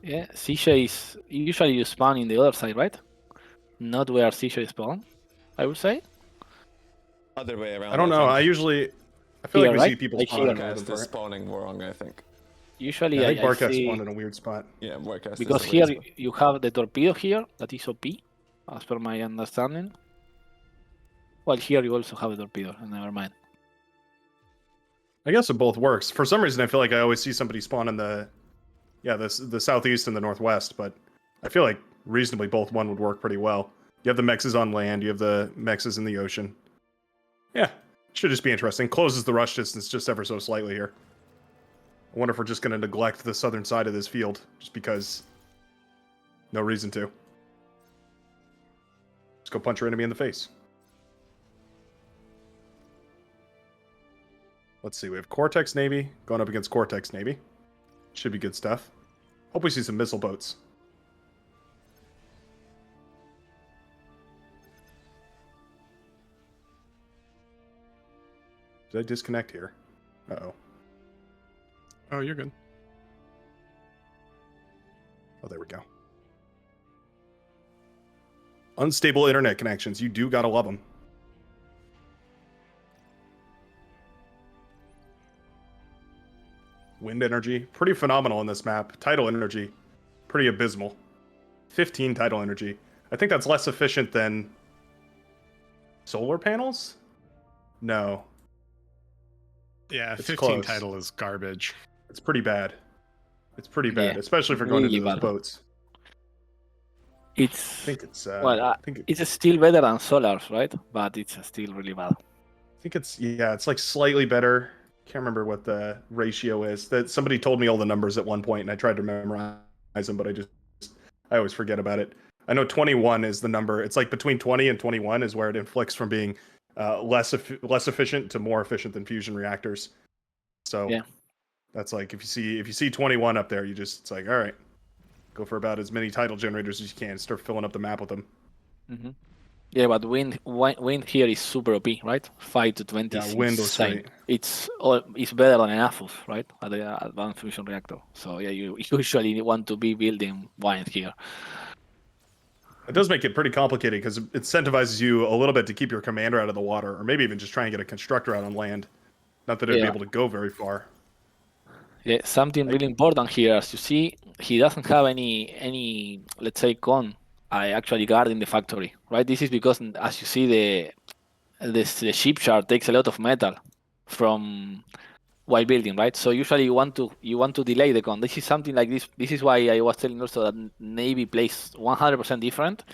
Yeah, CJ is usually you spawn in the other side, right? Not where CJ spawn, I would say. Other way around. I don't know. I feel Here, like we right? see people Like spawn in here. northern Barcast is part. spawning wrong, I think. Usually I think I Barcast see spawned in a weird spot. Yeah, Barcast is because the here weird spot. you have the torpedo here that is OP, as per my understanding. Well, here you also have a torpedo. Never mind. I guess it both works. For some reason, I feel like I always see somebody spawn in the southeast and the northwest, but I feel like reasonably both one would work pretty well. You have the mexes on land, you have the mexes in the ocean. Yeah, should just be interesting. Closes the rush distance just ever so slightly here. I wonder if we're just going to neglect the southern side of this field just because no reason to. Just go punch your enemy in the face. Let's see, we have Cortex Navy going up against Cortex Navy. Should be good stuff. Hope we see some missile boats. Did I disconnect here? Uh-oh. Oh, you're good. Oh, there we go. Unstable internet connections. You do gotta love them. Wind energy. Pretty phenomenal on this map. Tidal energy. Pretty abysmal. 15 tidal energy. I think that's less efficient than solar panels? No. Yeah, It's 15 close. title is garbage. It's pretty bad. It's pretty bad, Yeah, especially if you're going really into those bad. boats. It's I think it's well, I think it's still better than Solars, right? But it's still really bad. it's like slightly better. Can't remember what the ratio is. That somebody told me all the numbers at one point, and I tried to memorize them, but I always forget about it. I know 21 is the number. It's like between 20 and 21 is where it inflicts from being less efficient to more efficient than fusion reactors. So Yeah. that's like if you see 21 up there, it's like, all right, go for about as many tidal generators as you can. Start filling up the map with them. Hmm. Yeah, but wind here is super OP, right? 5 to 20. Yeah, is wind was insane. great. It's better than enough, right? At the advanced fusion reactor. So yeah, you usually want to be building wind here. It does make it pretty complicated because it incentivizes you a little bit to keep your commander out of the water, or maybe even just try and get a constructor out on land. Not that it'd be Yeah. able to go very far. Yeah, something really important here. As you see, he doesn't have any let's say con. I actually guard in the factory, right? This is because, as you see, the ship shard takes a lot of metal from while building, right? So usually you want to delay the con. This is something like this. This is why I was telling also that Navy plays 100% different,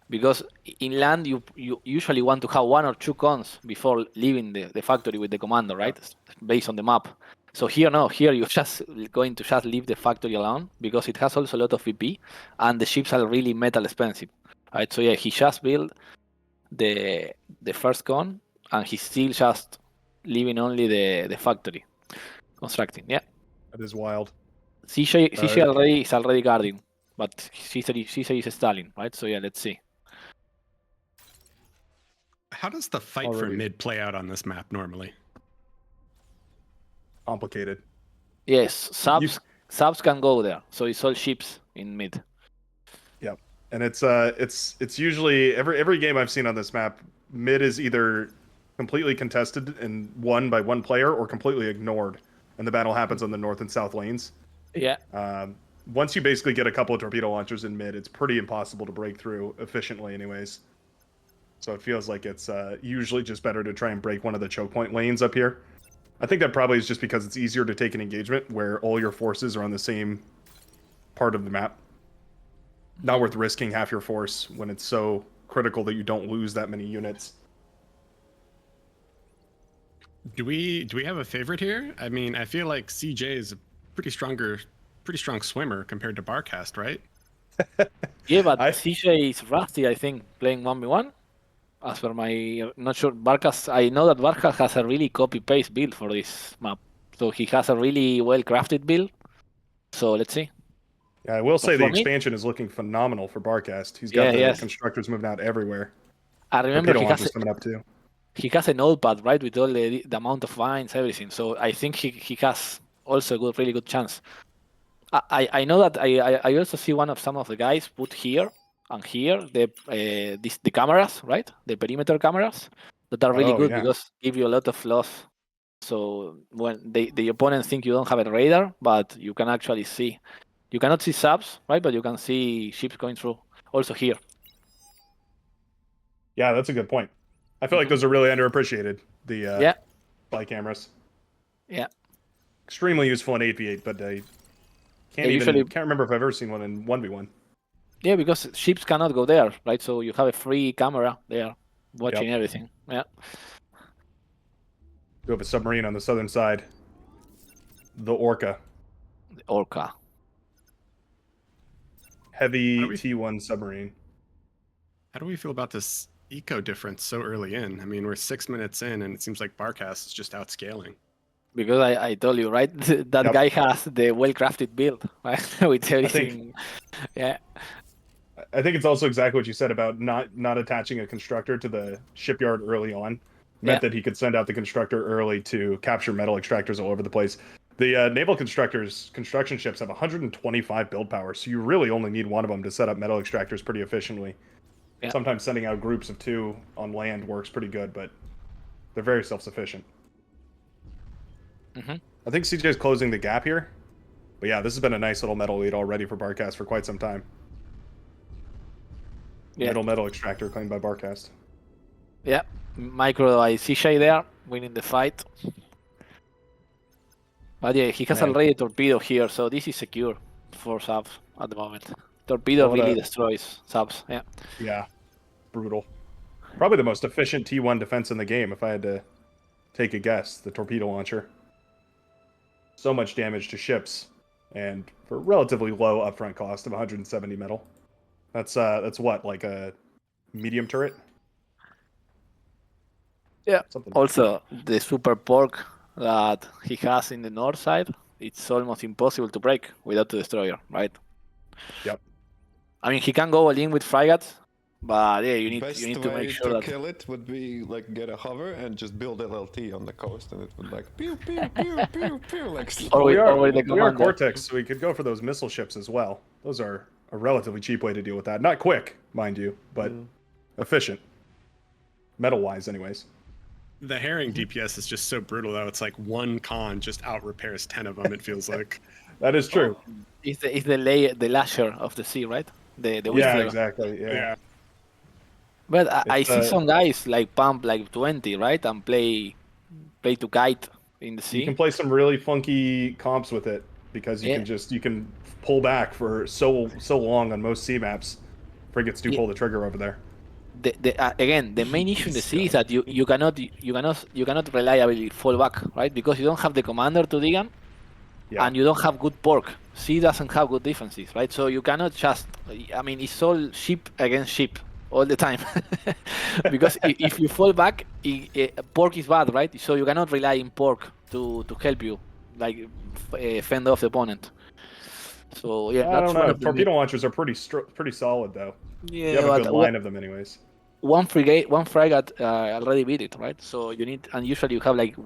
because in land you usually want to have 1 or 2 cons before leaving the factory with the commander, right? Based on the map. So here no, here you're just going to just leave the factory alone because it has also a lot of VP and the ships are really metal expensive, right? So yeah, he just built the first con and he's still just leaving only the factory constructing. Yeah, That is wild. CJ already is already guarding, but CJ is stalling, right? So yeah, let's see. How does the fight for Already. mid play out on this map normally? Complicated. Yes, subs can go there, so it's all ships in mid. Yep. And it's usually every game I've seen on this map, mid is either completely contested and won by one player or completely ignored, and the battle happens on the north and south lanes. Yeah. Once you basically get a couple of torpedo launchers in mid, it's pretty impossible to break through efficiently anyways. So it feels like it's usually just better to try and break one of the choke point lanes up here. I think that probably is just because it's easier to take an engagement where all your forces are on the same part of the map. Not worth risking half your force when it's so critical that you don't lose that many units. Do we have a favorite here? I mean, I feel like CJ is a pretty strong swimmer compared to Barcast, right? Yeah, but CJ is rusty, I think, playing 1v1. As per my, not sure, Barcas, I know that Barcas has a really copy-paste build for this map. So he has a really well-crafted build. So let's see. Yeah, I will say the for me- expansion is looking phenomenal for Barcast. He's got the constructors moving out everywhere. I remember Torpedo launchers coming up too. he has a notepad, right, with all the amount of vines, everything. So I think he has also a really good chance. I know that I also see some of the guys put here and here the cameras, right, the perimeter cameras that are really good because give you a lot of loss. So when the opponents think you don't have a radar, but you can actually see. You cannot see subs, right, but you can see ships going through. Also here. Yeah, that's a good point. I feel like those are really underappreciated. The fly cameras. Yeah. Extremely useful in 8v8, but I can't remember if I've ever seen one in 1v1. Yeah, because ships cannot go there, right? So you have a free camera there watching everything. Yeah. You have a submarine on the southern side. The Orca. The Orca. Heavy T1 submarine. How do we feel about this eco difference so early in? I mean, we're 6 minutes in, and it seems like Barcast is just outscaling. Because I told you, right? That guy has the well-crafted build, right? With everything. I think it's also exactly what you said about not attaching a constructor to the shipyard early on. Meant that he could send out the constructor early to capture metal extractors all over the place. The naval construction ships have 125 build power, so you really only need one of them to set up metal extractors pretty efficiently. Yeah. Sometimes sending out groups of 2 on land works pretty good, but they're very self-sufficient. I think CJ's closing the gap here. But yeah, this has been a nice little metal lead already for Barcast for quite some time. Middle metal extractor claimed by Barcast. Yeah, micro CJ there, winning the fight. But yeah, he has already a torpedo here, so this is secure for subs at the moment. Torpedo really destroys subs, Yeah, brutal. Probably the most efficient T1 defense in the game, if I had to take a guess, the torpedo launcher. So much damage to ships, and for a relatively low upfront cost of 170 metal. That's what, like a medium turret? Yeah. Also, the super pork that he has in the north side, it's almost impossible to break without the destroyer, right? Yep. I mean, he can go all in with frigates, but yeah, you need to make sure that kill it would be like get a hover and just build LLT on the coast, and it would like pew pew pew pew pew like. We are Cortex, so we could go for those missile ships as well. Those are a relatively cheap way to deal with that. Not quick, mind you, but efficient. Metal-wise, anyways. The herring DPS is just so brutal, though. It's like one con just out repairs 10 of them, it feels like. That is true. It's the lasher of the sea, right? The Whistler. Exactly. Yeah. But I see some guys like pump like 20, right, and play to kite in the You sea. can play some really funky comps with it because you Yeah. can pull back for so long on most sea maps. Frigates do Yeah. pull the trigger over there. Again, the main issue in the sea is that you cannot reliably fall back, right? Because you don't have the commander to dig on, Yeah. and you don't have good pork. Sea doesn't have good defenses, right? So you cannot just. I mean, it's all ship against ship all the time. Because if you fall back, pork is bad, right? So you cannot rely in pork to help you, like fend off the opponent. So yeah, I that's don't one know. of the Torpedo launchers are pretty solid though. You yeah, have a but good line of them anyways. one frigate already beat it, right? So you need, and usually you have like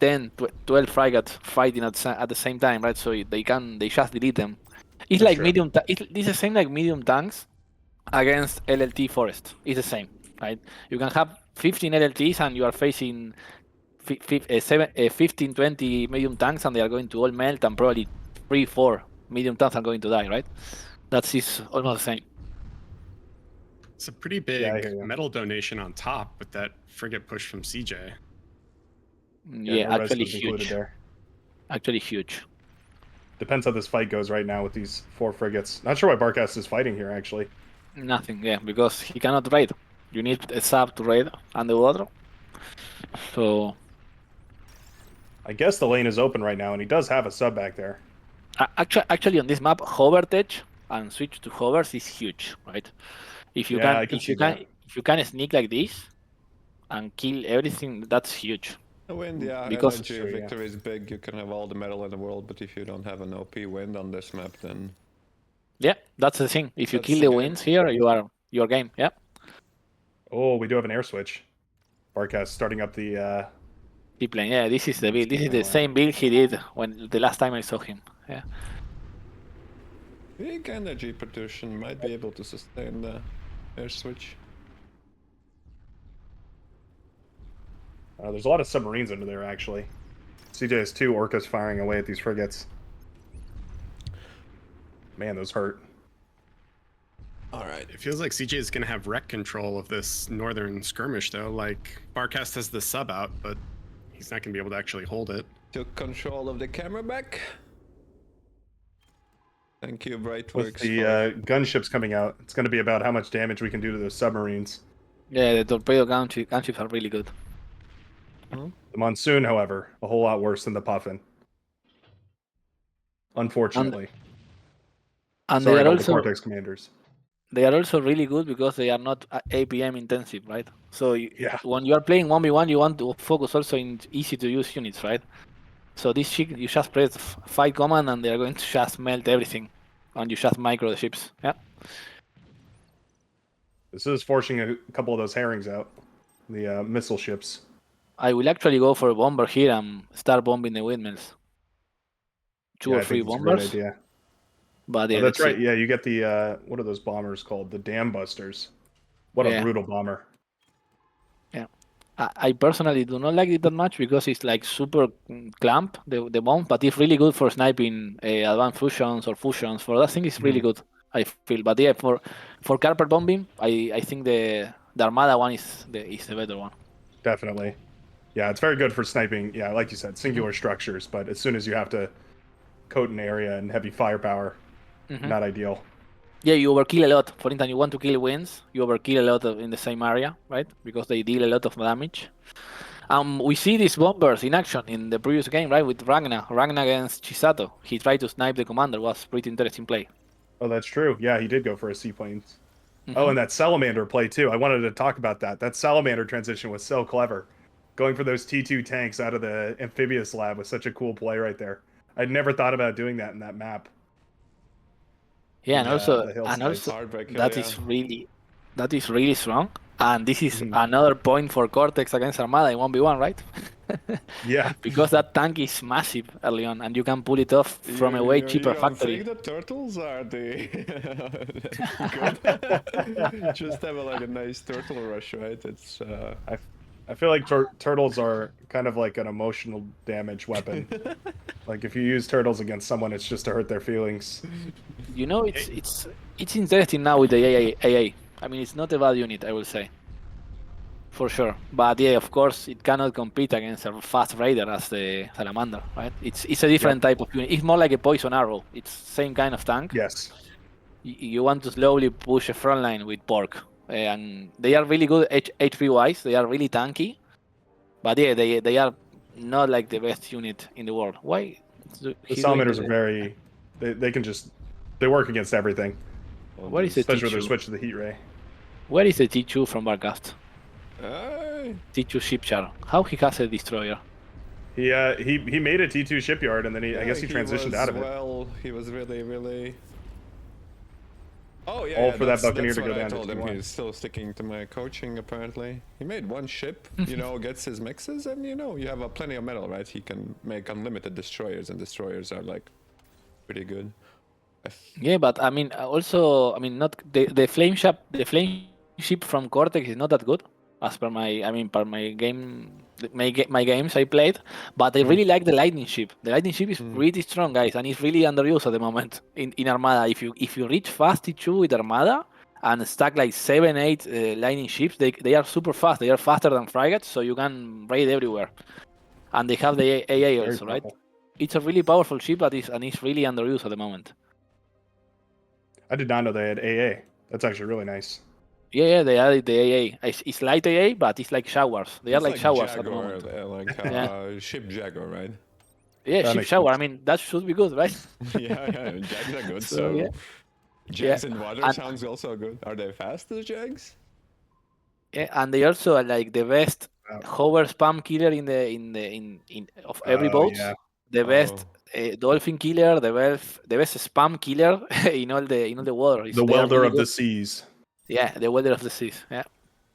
10, 12 frigates fighting at the same time, right? So they just delete them. It's That's like true. medium. It's the same like medium tanks against LLT forest. It's the same, right? You can have 15 LLTs and you are facing 15, 20 medium tanks, and they are going to all melt, and probably 3, 4 medium tanks are going to die, right? That's is almost the same. It's a pretty I big hear you. metal donation on top with that frigate push from CJ. Yeah, no actually residence included huge. there. Actually huge. Depends how this fight goes right now with these 4 frigates. Not sure why Barcast is fighting here actually. Nothing, yeah, because he cannot raid. You need a sub to raid underwater. So I guess the lane is open right now, and he does have a sub back there. actually on this map, hoverage and switch to hovers is huge, right? If you Yeah, can, I can if see you can, that. if you can sneak like this and kill everything, that's huge. Wind, yeah, Because- energy Sure, yeah. victory is big. You can have all the metal in the world, but if you don't have an OP wind on this map, then Yeah, that's the thing. If you That's kill the the game. winds here, your game. Yeah. Oh, we do have an air switch. Barcast starting up the Keep playing. Yeah, this is the build. This is the Anyway. same build he did when the last time I saw him. Yeah. big energy production might be able to sustain the air switch. there's a lot of submarines under there actually. CJ has 2 orcas firing away at these frigates. Man, those hurt. All right. It feels like CJ is going to have wreck control of this northern skirmish, though. Like, Barcast has the sub out, but he's not going to be able to actually hold it. Took control of the camera back. Thank you, With Brightworks. the gunships coming out, it's going to be about how much damage we can do to those submarines. Yeah, the torpedo gunships are really good. The Monsoon, however, a whole lot worse than the Puffin. Unfortunately. And Sorry they are about the also Cortex commanders. they are also really good because they are not APM intensive, right? So Yeah. when you are playing 1v1, you want to focus also in easy to use units, right? So this chick, you just press fight command and they are going to just melt everything, and you just micro the ships. Yeah. This is forcing a couple of those herrings out. The missile ships. I will actually go for a bomber here and start bombing the windmills. 2 Yeah, or I 3 think that's a great bombers. idea. But yeah, Oh, that's let's right. see. Yeah, you get the what are those bombers called? The Dam Busters. What a Yeah. brutal bomber. I personally do not like it that much because it's like super clamp the bomb, but it's really good for sniping advanced fusions or fusions. For that thing, it's really good. I feel, but yeah, for carpet bombing, I think the Armada one is the better one. Definitely. Yeah, it's very good for sniping. Yeah, like you said, singular structures. But as soon as you have to coat an area and heavy firepower, not ideal. Yeah, you overkill a lot. For instance, you want to kill winds, you overkill a lot in the same area, right? Because they deal a lot of damage. We see these bombers in action in the previous game, right? With Ragna against Chisato. He tried to snipe the commander. Was pretty interesting play. Oh, that's true. Yeah, he did go for a seaplanes. Oh, and that Salamander play too. I wanted to talk about that. That Salamander transition was so clever. Going for those T2 tanks out of the amphibious lab was such a cool play right there. I'd never thought about doing that in that map. Yeah, and also Heartbreak Hill, that yeah. is really strong. And this is another point for Cortex against Armada in 1v1, right? Yeah. Because that tank is massive early on, and you can pull it off from a way cheaper you don't factory. think the turtles are the good? Just have a nice turtle rush, right? It's I feel like turtles are kind of like an emotional damage weapon. Like if you use turtles against someone, it's just to hurt their feelings. You know, it's interesting now with the AA. I mean, it's not a bad unit, I will say. For sure, but yeah, of course, it cannot compete against a fast Raider as the Salamander, right? It's a different type of unit. It's more like a poison arrow. It's same kind of tank. Yes. You want to slowly push a front line with Pork, and they are really good HP wise. They are really tanky, but yeah, they are not like the best unit in the world. Why? The Salamanders are very. They can just. They work against everything. Where is the Especially with their T2? switch to the heat ray. Where is the T2 from Barcast? Hey. T2 shipyard. How he has a destroyer? He made a T2 shipyard and then I guess he transitioned out of it. Well, he was really. Oh yeah, All for that Buccaneer that's to go what I down to told him. 2-1. He's still sticking to my coaching. Apparently, he made one ship. Gets his mixes, and you have plenty of metal, right? He can make unlimited destroyers, and destroyers are like pretty good. Yeah, but I mean, also, I mean, not the flame ship from Cortex is not that good, as per my games I played. But I really like the lightning ship. The lightning ship is pretty strong, guys, and it's really underused at the moment in Armada. If you reach fast T2 with Armada and stack like 7-8 lightning ships, they are super fast. They are faster than frigates, so you can raid everywhere. And they have the AA Very also, right? powerful. It's a really powerful ship, but it's really underused at the moment. I did not know they had AA. That's actually really nice. Yeah, they added the AA. It's light AA, but it's like showers. They are like showers at the Jaguar, moment. like ship Jaguar, right? Yeah, That ship makes shower. sense. I mean, that should be good, right? yeah, Jags are good. So, So, yeah. Jags Yeah, in water and- sounds also good. Are they fast, the Jags? Yeah, and they also are like the best Wow. hover spam killer in of every boat. Yeah. The best dolphin killer, the best spam killer in all the water. The They are welder really of good. the seas. Yeah, the welder of the seas. Yeah,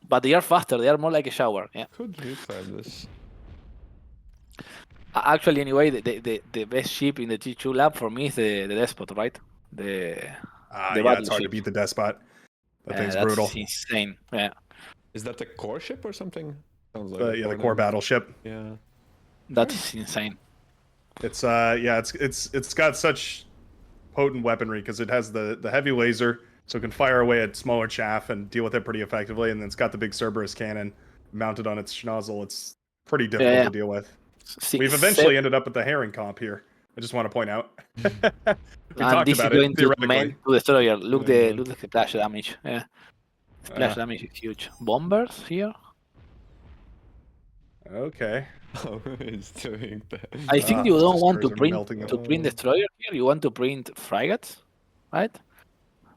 but they are faster. They are more like a shower. Yeah. Could retry this. Actually, anyway, the best ship in the T2 lab for me is the Despot, right? The Yeah, it's hard to battleship. beat the Despot. That thing's that's brutal. insane. Yeah, Is that the core ship or something? Sounds like The core battleship. Yeah. that's insane. It's it's got such potent weaponry because it has the heavy laser, so it can fire away at smaller chaff and deal with it pretty effectively. And then it's got the big Cerberus cannon mounted on its schnozzle. It's pretty difficult to deal with. We've eventually ended up with the herring comp here. I just want to point out. we talked this about is it going to theoretically. to destroyer. Look the splash damage. Yeah, splash damage is huge. Bombers here. Okay. Oh, it's doing that. I think you don't want to print print destroyer here. You want to print frigates, right?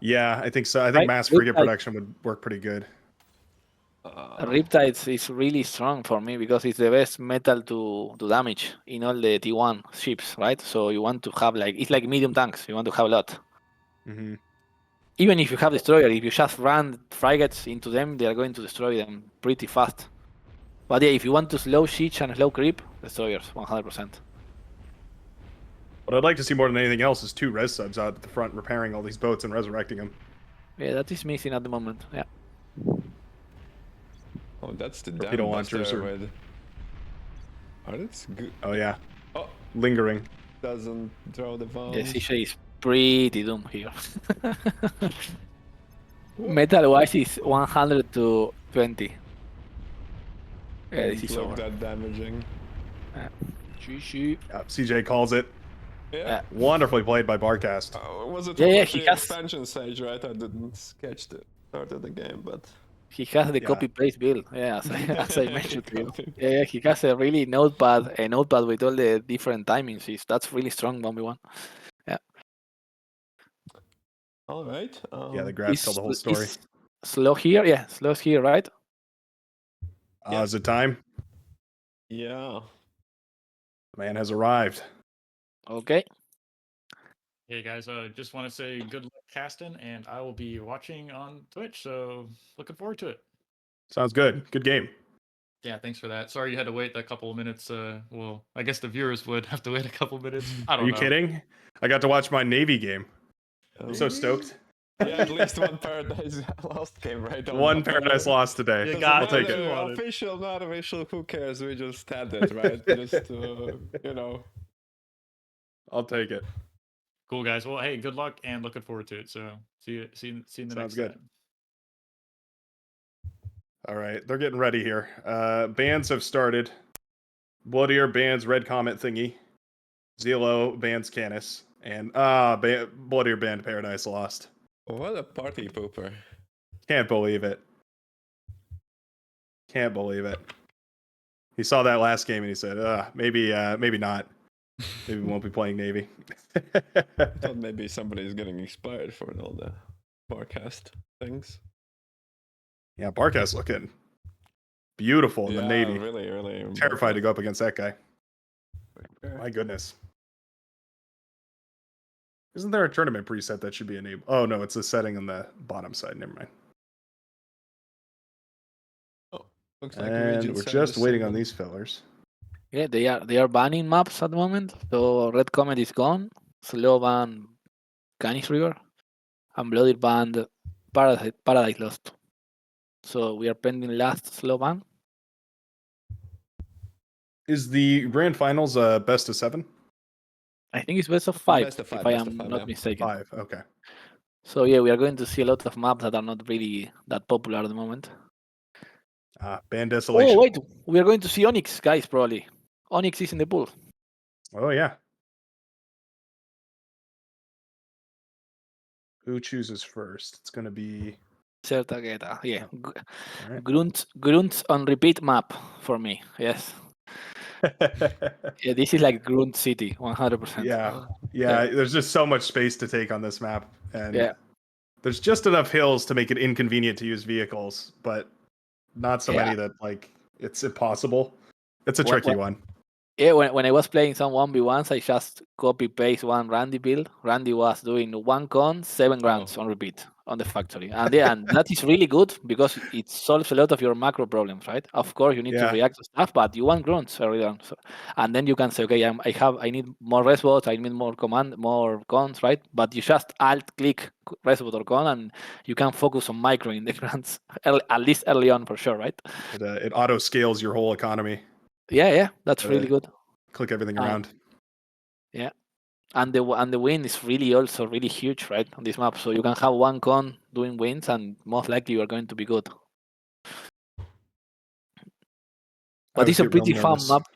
Yeah, I think so. I think Right, mass Riptide. frigate production would work pretty good. Riptide is really strong for me because it's the best metal to damage in all the T1 ships, right? So you want to have it's like medium tanks. You want to have a lot. Mm-hmm. Even if you have destroyer, if you just run frigates into them, they are going to destroy them pretty fast. But yeah, if you want to slow siege and slow creep, destroyers 100%. What I'd like to see more than anything else is 2 res subs out at the front repairing all these boats and resurrecting them. Yeah, that is missing at the moment. Yeah. Oh, that's the Torpedo damn launchers buster are- with. Oh, that's good. Oh yeah, Oh, lingering. doesn't throw the bombs. Yeah, CJ is pretty doomed here. Metal wise is 100 to 20. Yeah, this Don't is look over. that damaging. GG. Yeah, CJ calls it. Yeah. Wonderfully played by Barcast. Was it Yeah, one yeah, of he the has- expansion stage, right? I didn't catch the start of the game, but He has the Yeah. copy paste build. Yeah, as I mentioned to you. Yeah, he has a really notepad with all the different timings. That's really strong 1v1. all right. Yeah, the graphs tell the whole story. Is slow here, yeah, slow here, right? Is it time? Yeah. The man has arrived. Okay. Hey guys, just want to say good luck casting, and I will be watching on Twitch. So looking forward to it. Sounds good. Good game. Yeah, thanks for that. Sorry you had to wait a couple of minutes. Well, I guess the viewers would have to wait a couple minutes. I Are don't you know. kidding? I got to watch my Navy game. I'm so stoked. Yeah, at least one Paradise Lost game, right? One Paradise Lost today. You Doesn't got I'll take matter, it. Official, not official, who cares? We just had it, right? Just I'll take it. Cool guys. Well, hey, good luck and looking forward to it. So see you in the Sounds next good. time. All right, they're getting ready here. Bans have started. Blowdeer bans Red Comet thingy. Zelo bans Canis. And Blowdeer banned Paradise Lost. What a party pooper. Can't believe it. Can't believe it. He saw that last game and he said, maybe not. Maybe we won't be playing Navy. I thought maybe somebody's getting expired for all the forecast things. Yeah, Barcast looking beautiful in the Navy. Really, really. Terrified to go up against that guy. Okay. My goodness. Isn't there a tournament preset that should be enabled? Oh, no, it's a setting on the bottom side. Never mind. Looks like And Region we're 7 just is waiting on single. these fellers. Yeah, they are banning maps at the moment. So Red Comet is gone. Slow ban Canis River. And Bloody banned Paradise Lost. So we are pending last slow ban. Is the grand finals best of 7? I think it's best of 5, Best of five, if I best am of five, not yeah. mistaken. 5, okay. So yeah, we are going to see a lot of maps that are not really that popular at the moment. Ban Desolation. Oh wait, we are going to see Onyx, guys, probably. Onyx is in the pool. Oh, yeah. Who chooses first? It's going to be... Certageta, yeah. All right. Grunt on repeat map for me, yes. Yeah, this is like Grunt City, 100%. Yeah, there's just so much space to take on this map. And Yeah. there's just enough hills to make it inconvenient to use vehicles, but not so Yeah. many that, like, it's impossible. It's a What- tricky what- one. Yeah, when I was playing some 1v1s, I just copy paste one Randy build. Randy was doing 1 con, 7 grants on repeat on the factory. And yeah, and that is really good because it solves a lot of your macro problems, right? Of course, you need to Yeah. react to stuff, but you want grunts early on. So, and then you can say, okay, I need more resbots, I need more cons, right? But you just alt click resbot or con, and you can focus on micro in the grants, at least early on for sure, right? It auto scales your whole economy. Yeah, that's really good. Click everything around. Yeah. And the win is really also really huge, right, on this map. So you can have 1 con doing wins, and most likely you are going to be good. But it's a pretty fun map.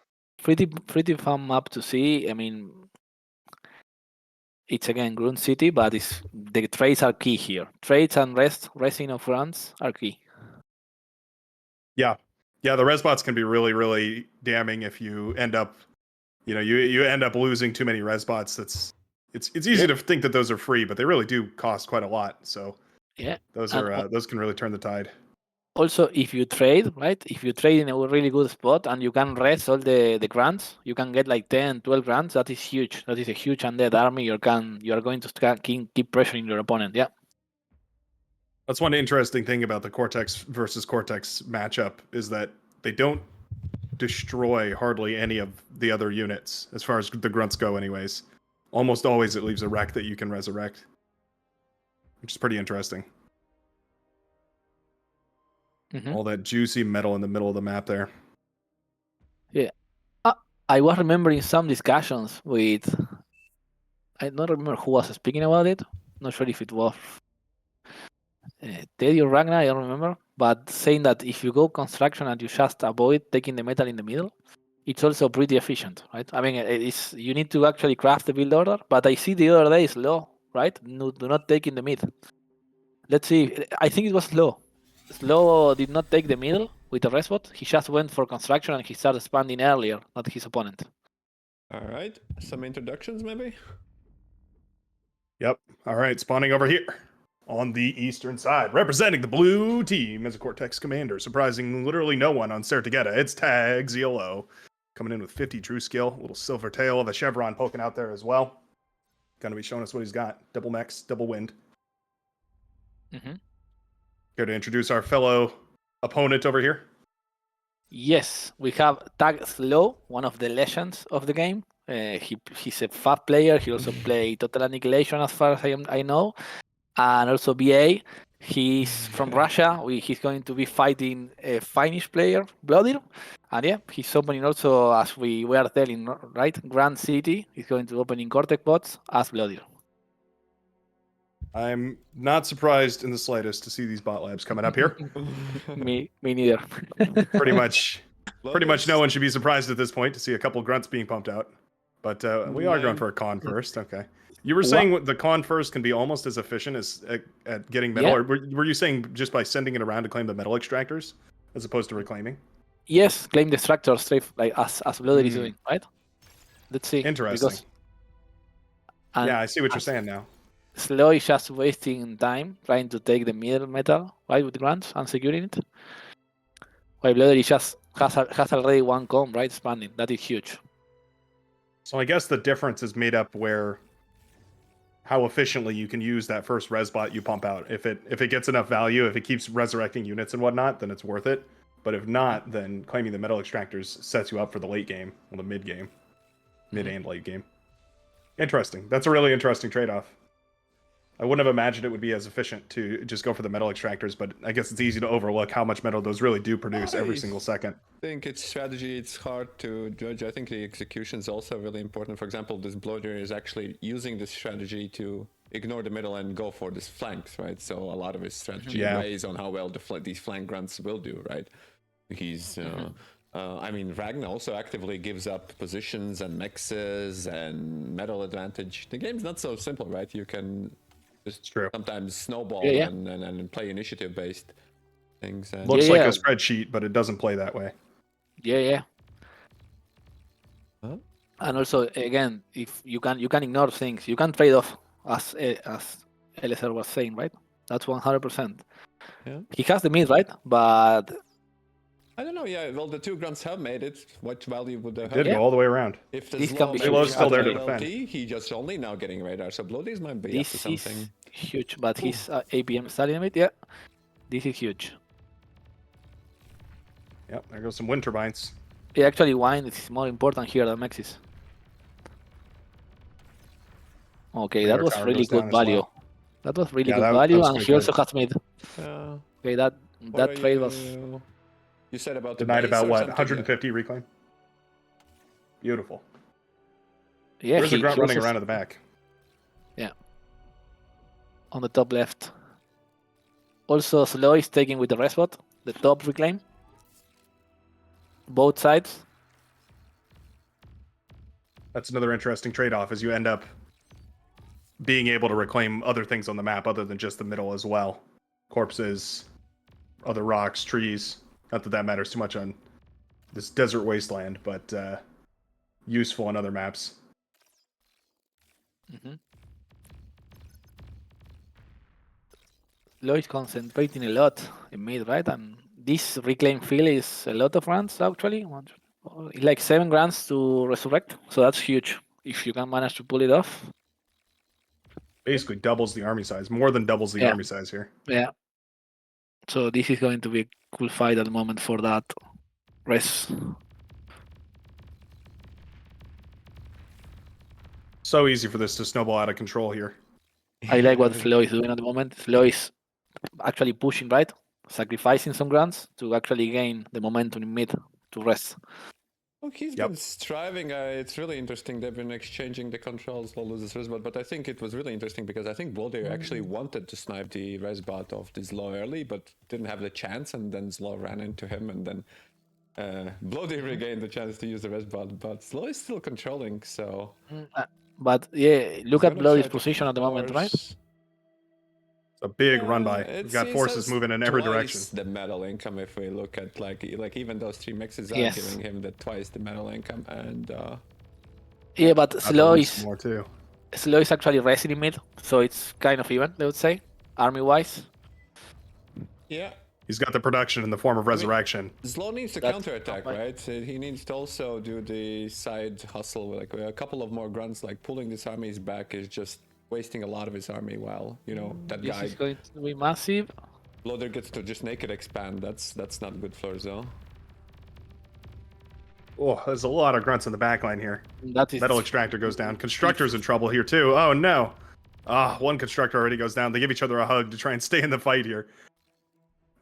Pretty fun map to see. I mean, it's again Grunt City, but the trades are key here. Trades and resting of runs are key. Yeah, the res bots can be really, really damning if you end up, you end up losing too many res bots. It's easy to think that those are free, but they really do cost quite a lot. So yeah, those and are those can really turn the tide. Also, if you trade, right? If you trade in a really good spot and you can rest all the grants, you can get like 10, 12 grants. That is huge. That is a huge undead army. You are going to keep pressuring your opponent. Yeah. That's one interesting thing about the Cortex versus Cortex matchup is that they don't destroy hardly any of the other units as far as the grunts go anyways. Almost always it leaves a wreck that you can resurrect, which is pretty interesting. Mm-hmm. All that juicy metal in the middle of the map there. Yeah. I was remembering some discussions with, I don't remember who was speaking about it. Not sure if it was Teddy or Ragna, I don't remember. But saying that if you go construction and you just avoid taking the metal in the middle, it's also pretty efficient, right? I mean, you need to actually craft the build order, but I see the other day Slow, right? No, do not take in the mid. Let's see. I think it was Slow. Slow did not take the middle with the respot. He just went for construction and he started expanding earlier, not his opponent. All right, some introductions maybe? Yep. All right, spawning over here on the eastern side, representing the blue team as a Cortex commander, surprising literally no one on Sertageta. It's Tag Zelo, coming in with 50 true skill, a little silver tail of a chevron poking out there as well. Going to be showing us what he's got. Double mechs, double wind. Mm-hmm. Here to introduce our fellow opponent over here. Yes, we have Tag Slow, one of the legends of the game. He's a fab player. He also played Total Annihilation, as far as I know, and also BA. He's from Russia. He's going to be fighting a Finnish player, Blowdeer. And yeah, he's opening also, as we were telling, right? Grand City. He's going to open in Cortex bots as Blowdeer. I'm not surprised in the slightest to see these bot labs coming up here. Me neither. Pretty much no Blowdeer's- one should be surprised at this point to see a couple grunts being pumped out. But we are going Nine. for a con first. Okay. You were What? saying the con first can be almost as efficient as at getting metal, Yeah. or were you saying just by sending it around to claim the metal extractors as opposed to reclaiming? Yes, claim the structure straight like as Blowdeer is Mm. doing, right? Let's see. Interesting. Because, and Yeah, I see what you're as saying now. Slow is just wasting time trying to take the middle metal, right, with grunts and securing it. While Blowdeer is just has already one comb, right, expanding. That is huge. So I guess the difference is made up where how efficiently you can use that first res bot you pump out. If it gets enough value, if it keeps resurrecting units and whatnot, then it's worth it. But if not, then claiming the metal extractors sets you up for the late game, or the mid game, mid and late game. Interesting. That's a really interesting trade-off. I wouldn't have imagined it would be as efficient to just go for the metal extractors, but I guess it's easy to overlook how much metal those really do produce every Nice. single second. I think it's strategy. It's hard to judge. I think the execution is also really important. For example, this Blowdeer is actually using this strategy to ignore the middle and go for this flanks, right? So a lot of his strategy Yeah. weighs on how well these flank grunts will do, right? He's, I mean, Ragna also actively gives up positions and mexes and metal advantage. The game's not so simple, right? You can just true. sometimes snowball Yeah. And play initiative based things. And Looks Yeah, like yeah. a spreadsheet, but it doesn't play that way. Yeah. Huh? And also, again, if you can ignore things, you can trade off as LSR was saying, right? That's 100%. Yeah. He has the mid, right? But I don't know. Yeah, well, the two grunts have made it. What value would they have? Did go all the way around. If the This Slow can be maybe huge. Halo's still there to had defend. LLT, he just only now getting radar. So Blowdeer might be up this to is something. huge. But his APM starting limit, yeah, this is huge. Yep, there goes some wind turbines. Yeah, actually, wine is more important here than Mexis. Okay, that Radar was tower really goes down good as value. well. That was really Yeah, good that value, was and quite he also good. has made. Okay, that trade was. You said about the Denied base about or what? something? 150 reclaim? Beautiful. Yeah, There's a grunt running also- around in the back. on the top left. Also, Slow is taking with the rest bot, the top reclaim. Both sides. That's another interesting trade-off, as you end up being able to reclaim other things on the map other than just the middle as well. Corpses, other rocks, trees. Not that that matters too much on this desert wasteland, but useful on other maps. Slow is concentrating a lot in mid, right? And this reclaim field is a lot of runs actually. It's like 7 runs to resurrect, so that's huge. If you can manage to pull it off. Basically doubles the army size, more than doubles the Yeah. army size here. Yeah. So this is going to be a cool fight at the moment for that res. So easy for this to snowball out of control here. I like what Slow is doing at the moment. Slow is actually pushing, right? Sacrificing some grants to actually gain the momentum in mid to rest. Well, he's Yep. been striving. It's really interesting. They've been exchanging the controls. Slow loses resbot, but I think it was really interesting because I think Blowdeer actually wanted to snipe the resbot of the Slow early, but didn't have the chance, and then Slow ran into him, and then Blowdeer regained the chance to use the resbot, but Slow is still controlling. So But yeah, look he's at gonna Blowdeer's try to position at the moment, right? force- It's a big run by. Yeah, We've got it forces says moving in every twice direction. the metal income if we look at like even those 3 mixes are Yes. giving him twice the metal income, and Yeah, but Slow Others is more too. actually resting in mid, so it's kind of even, I would say, army-wise. yeah. He's got the production in the form of resurrection. Slow needs to That's counterattack, not bad. right? He needs to also do the side hustle, like a couple of more grunts, like pulling this army's back is just wasting a lot of his army while, that This guy, is going to be massive. Blowdeer gets to just naked expand. That's not good for Zo. Oh, there's a lot of grunts in the back line here. That is Metal extractor goes down. Constructor's in trouble here too. Oh no. One constructor already goes down. They give each other a hug to try and stay in the fight here.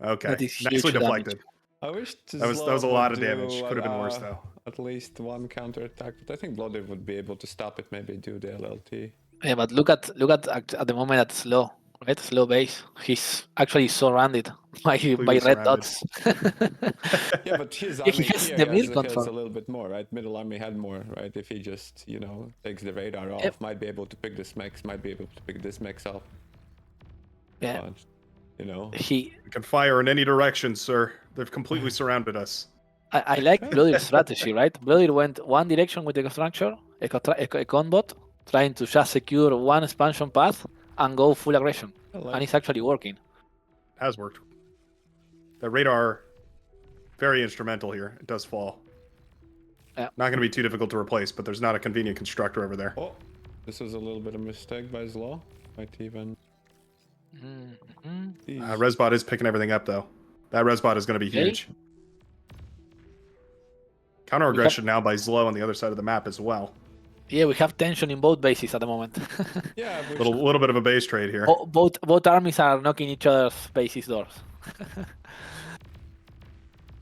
Okay. That is Nicely huge deflected. I wish That was a lot of damage. Could have been worse though. At least one counterattack, but I think Blowdeer would be able to stop it. Maybe do the LLT. Yeah, but look at the moment at Slow. right? Slow base. He's actually surrounded by Completely red surrounded. dots. Yeah, but his Yeah, he army has here the has, mid has control. a little bit more, right? Middle army had more, right? If he just, takes the radar off, Yep. might be able to pick this mech, might be able to pick this mech off. Yeah. But, He. We can fire in any direction, sir. They've completely surrounded us. I like Blowdeer's strategy, right? Blowdeer went one direction with the structure, a combat, trying to just secure one expansion path and go full aggression. And it's actually working. Has worked. The radar, very instrumental here. It does fall. Yeah. Not going to be too difficult to replace, but there's not a convenient constructor over there. Oh, this was a little bit of a mistake by Zlaw. Might even. Resbot is picking everything up, though. That Resbot is going to be Okay. huge. Counter aggression now by Zlo on the other side of the map as well. Yeah, we have tension in both bases at the moment. Yeah, Little bit of a base trade here. Both armies are knocking each other's bases doors.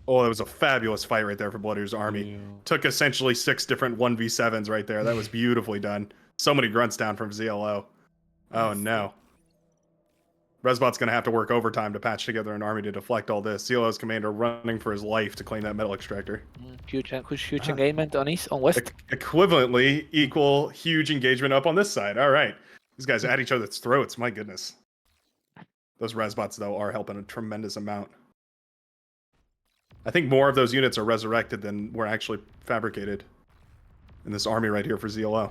Oh, it was a fabulous fight right there for Bloodeer's army. Yeah. Took essentially 6 different 1v7s right there. That was beautifully done. So many grunts down from ZLO. Oh no. Resbot's going to have to work overtime to patch together an army to deflect all this. ZLO's commander running for his life to claim that metal extractor. Huge engagement on west. Equivalently equal huge engagement up on this side. All right. These guys at each other's throats. My goodness. Those Resbots, though, are helping a tremendous amount. I think more of those units are resurrected than were actually fabricated in this army right here for ZLO.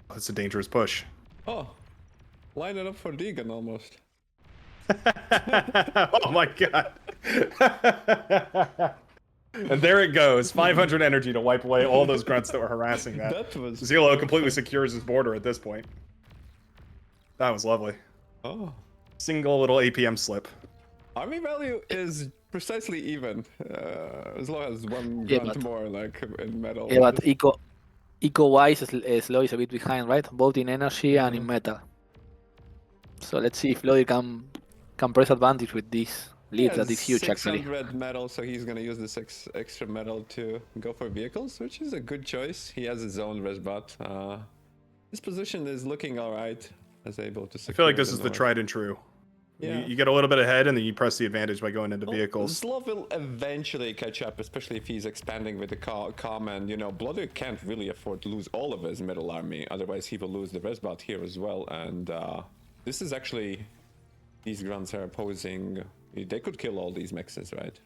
That's a dangerous push. Oh, line it up for Deegan almost. Oh my god. And there it goes. 500 energy to wipe away all those grunts that were harassing that. That was. ZLO completely secures his border at this point. That was lovely. Oh. Single little APM slip. Army value is precisely even. As long as one Yeah, grunt but- more, like in metal. Yeah, but eco-wise, Slow is a bit behind, right? Both in energy and in metal. So let's see if Blowdeer can press advantage with this lead that is huge, actually. 600 metal, so he's gonna use this extra metal to go for vehicles, which is a good choice. He has his own resbot. His position is looking alright. As able to. I feel like this is the north. tried and true. Yeah. You get a little bit ahead and then you press the advantage by going into vehicles. Slav will eventually catch up, especially if he's expanding with the calm, and Bloodeer can't really afford to lose all of his middle army, otherwise he will lose the resbot here as well. And this is actually, these grunts are opposing. They could kill all these mexes, right?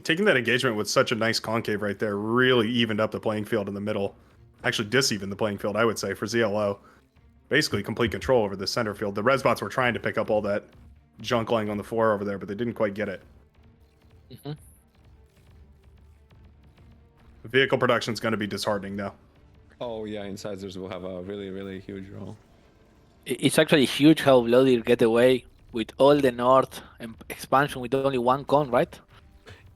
Taking that engagement with such a nice concave right there really evened up the playing field in the middle. Actually disevened the playing field, I would say, for ZLO. Basically complete control over the center field. The Resbots were trying to pick up all that junk lying on the floor over there, but they didn't quite get it. Vehicle production is going to be disheartening, though. Oh yeah, incisors will have a really, really huge role. It's actually huge how Blowdeer get away with all the north expansion with only one con, right?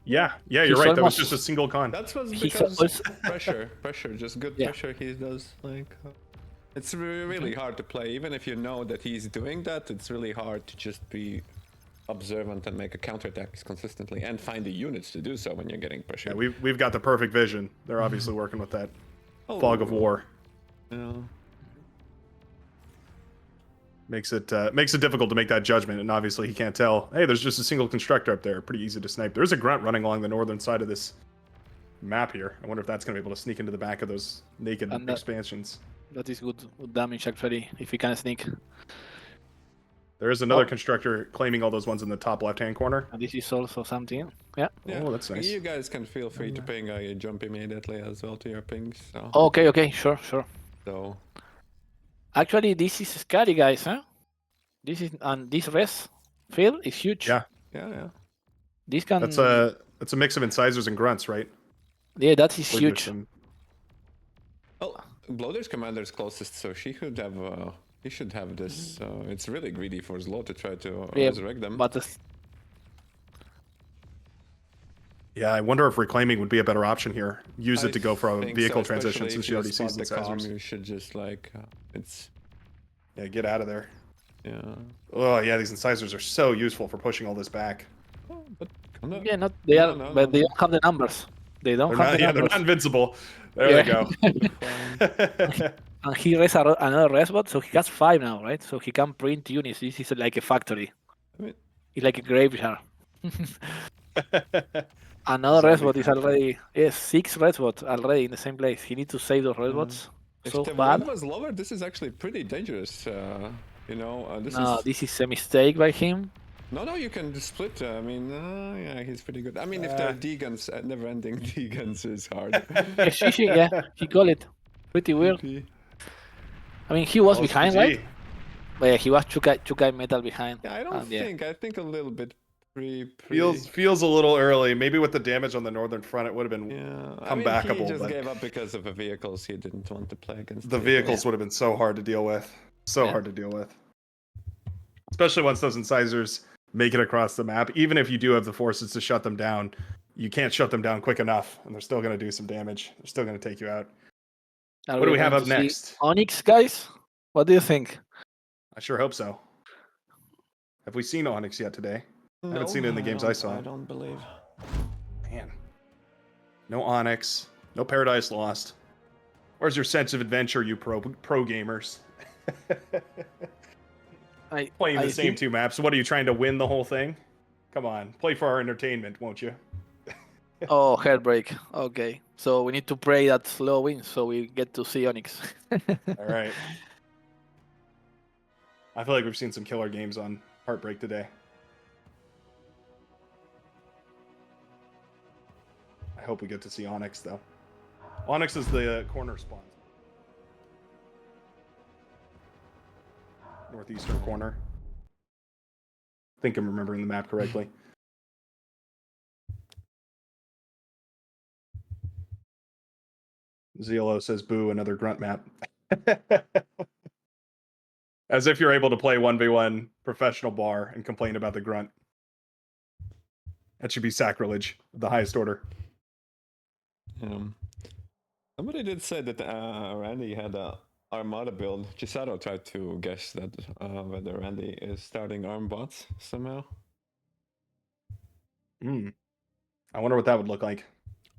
Yeah, you're He's right. That was almost- just a single con. That was He's because also- pressure, just good Yeah. pressure he does. It's really hard to play, even if you know that he's doing that. It's really hard to just be observant and make a counterattack consistently, and find the units to do so when you're getting pressure. Yeah, we've got the perfect vision. They're obviously working with that fog of war. Yeah. Makes it difficult to make that judgment, and obviously he can't tell. Hey, there's just a single constructor up there. Pretty easy to snipe. There's a grunt running along the northern side of this map here. I wonder if that's going to be able to sneak into the back of those naked And that- expansions. That is good damage, actually, if he can sneak. There is another constructor claiming all those ones in the top left-hand corner. And this is also something. Yeah. Oh, that's nice. You guys can feel free to ping a jump immediately as well to your pings. So. Okay, sure. So. Actually, this is scary, guys, huh? This res field is huge. Yeah. Yeah. This can. That's a mix of incisors and grunts, right? Yeah, that is With huge. some- Well, Blowdeer's commander is closest, so he should have. He should have this. It's really greedy for Zlo to try to Yeah, resurrect them. But Yeah, I wonder if reclaiming would be a better option here. Use it to go for a think vehicle so, transition especially since if she already spot sees the calm, incisors. you should just it's. Yeah, get out of there. Yeah. Oh yeah, these incisors are so useful for pushing all this back. Oh, but I'm not. yeah, not they are, No, but no. they don't have the numbers. They don't They're have not, the yeah, they're numbers. not invincible. There Yeah. they go. And he raised another res bot, so he has 5 now, right? So he can print units. This is like a factory. I mean, It's like a graveyard. Another Zombie res bot is factory. already 6 res bots already in the same place. He needs to save those res bots. if So the bad. void was lower, this is actually pretty dangerous. This No, is this is a mistake by him. no, you can split. I mean, yeah, he's pretty good. I mean, if the D-guns, never-ending D-guns is hard. Yeah, he called it. Pretty weird. GP. I mean, he was Balls behind, GG. right? But yeah, he was 2K metal behind. Yeah, I don't And yeah. think. I think a little bit pre. Feels a little early. Maybe with the damage on the northern front, it would have been Yeah, I come mean, backable. he just but gave up because of the vehicles. He didn't want to play against the vehicles would have been so hard to deal with. So Yeah. hard to deal with. Especially once those incisors make it across the map. Even if you do have the forces to shut them down, you can't shut them down quick enough, and they're still going to do some damage. They're still going to take you out. Are What do we have going up to see next? Onyx, guys? What do you think? I sure hope so. Have we seen Onyx yet today? No, haven't seen it in the games I saw. I don't believe. Man. No Onyx. No Paradise Lost. Where's your sense of adventure, you pro gamers? Playing the same 2 maps. What are you trying to win the whole thing? Come on, play for our entertainment, won't you? Oh, Heartbreak. Okay. So we need to pray that slow wins so we get to see Onyx. All right. I feel like we've seen some killer games on Heartbreak today. I hope we get to see Onyx, though. Onyx is the corner spawn. Northeastern corner. I think I'm remembering the map correctly. Zelo says, boo, another grunt map. As if you're able to play 1v1 professional bar and complain about the grunt. That should be sacrilege of the highest order. Somebody did say that Randy had a Armada build. Chado tried to guess that whether Randy is starting arm bots somehow. I wonder what that would look like.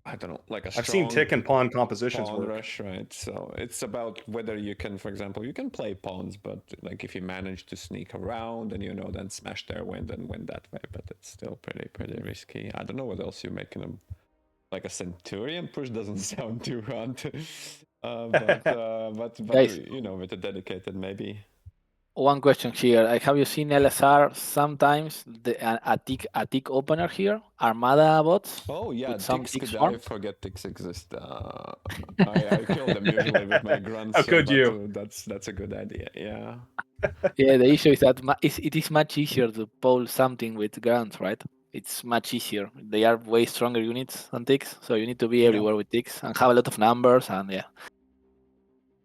I don't know, like a I've seen tick and pawn compositions pawn work. rush, right? So it's about whether you can, for example, you can play pawns, but like if you manage to sneak around and then smash their wind and win that way, but it's still pretty risky. I don't know what else you're making them. Like a Centurion push doesn't sound too hard, but Guys. with a dedicated maybe. One question here. Have you seen LSR sometimes a tick opener here? Armada bots? Oh yeah, With some ticks. ticks I form? forget ticks exist. I kill them usually with my grunts. How could you? That's a good idea. Yeah. Yeah, the issue is that it is much easier to pull something with grunts, right? It's much easier. They are way stronger units than ticks, so you need to be everywhere with ticks and have a lot of numbers and yeah.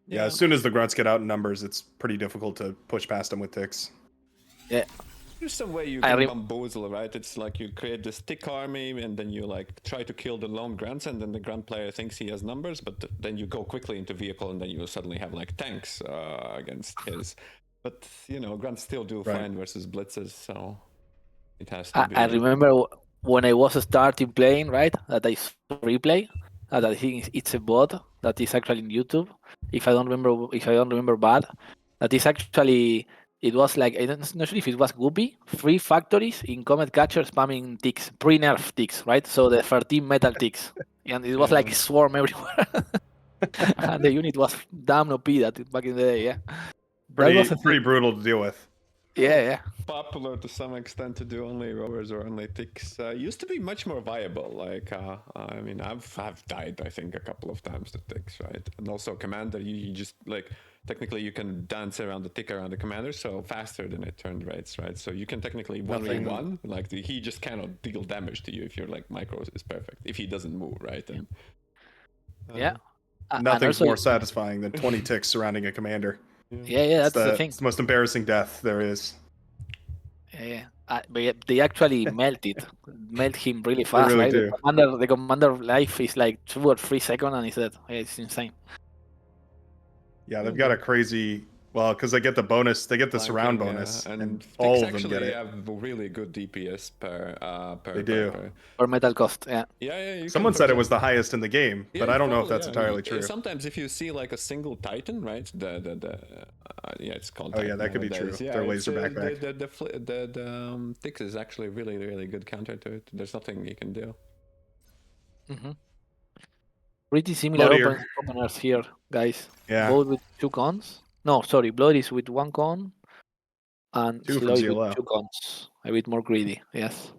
Yeah, as soon as the grunts get out in numbers, it's pretty difficult to push past them with ticks. Yeah. There's some way you can bamboozle, right? It's like you create this tick army and then you like try to kill the lone grunts and then the grunt player thinks he has numbers, but then you go quickly into vehicle and then you suddenly have like tanks against his. But grunts still do fine versus blitzes, so it has to be. I remember when I was starting playing, right? That I saw replay. That I think it's a bot that is actually in YouTube. If I don't remember bad, that is actually it was like I'm not sure if it was Goopy, 3 factories in Comet Catcher spamming ticks, pre-nerf ticks, right? So the 13 metal ticks, and it was like a swarm everywhere. And the unit was damn OP that back in the day, yeah. Pretty brutal to deal with. Yeah. Popular to some extent to do only rovers or only ticks. Used to be much more viable. Like, I mean, I've died, I think, a couple of times to ticks, right? And also commander, you just like technically you can dance around the tick around the commander, so faster than it turned rates, right? So you can technically 1v1. Like he just cannot deal damage to you if your like micro is perfect. If he doesn't move, right? And, yeah. Nothing's more satisfying than 20 ticks surrounding a commander. Yeah, that's the thing. It's the most embarrassing death there is. Yeah. But they actually melt him really fast, really right? do. The commander life is like 2 or 3 seconds and he's dead. It's insane. Yeah, they've got a crazy Well, because they get the bonus, they get the surround Flanking, bonus, yeah. and Fix all of them actually get it. have really good DPS per. They do. Or metal cost, yeah. Yeah, you Someone can, said for it was example- the highest in the game, Yeah, but I don't know if probably, that's yeah. entirely true. Sometimes if you see like a single Titan, right? Yeah, it's called. Oh, yeah, Titan that could be nowadays. true. Yeah, Their it's, laser backpack. The Tix is actually really good counter to it. There's nothing you can do. Pretty similar Blowdeer. openers here, guys. Yeah. Both with 2 cons. No, sorry, Blood is with 1 con. And 2 from Slow with ZLO. 2 cons. A bit more greedy, yes.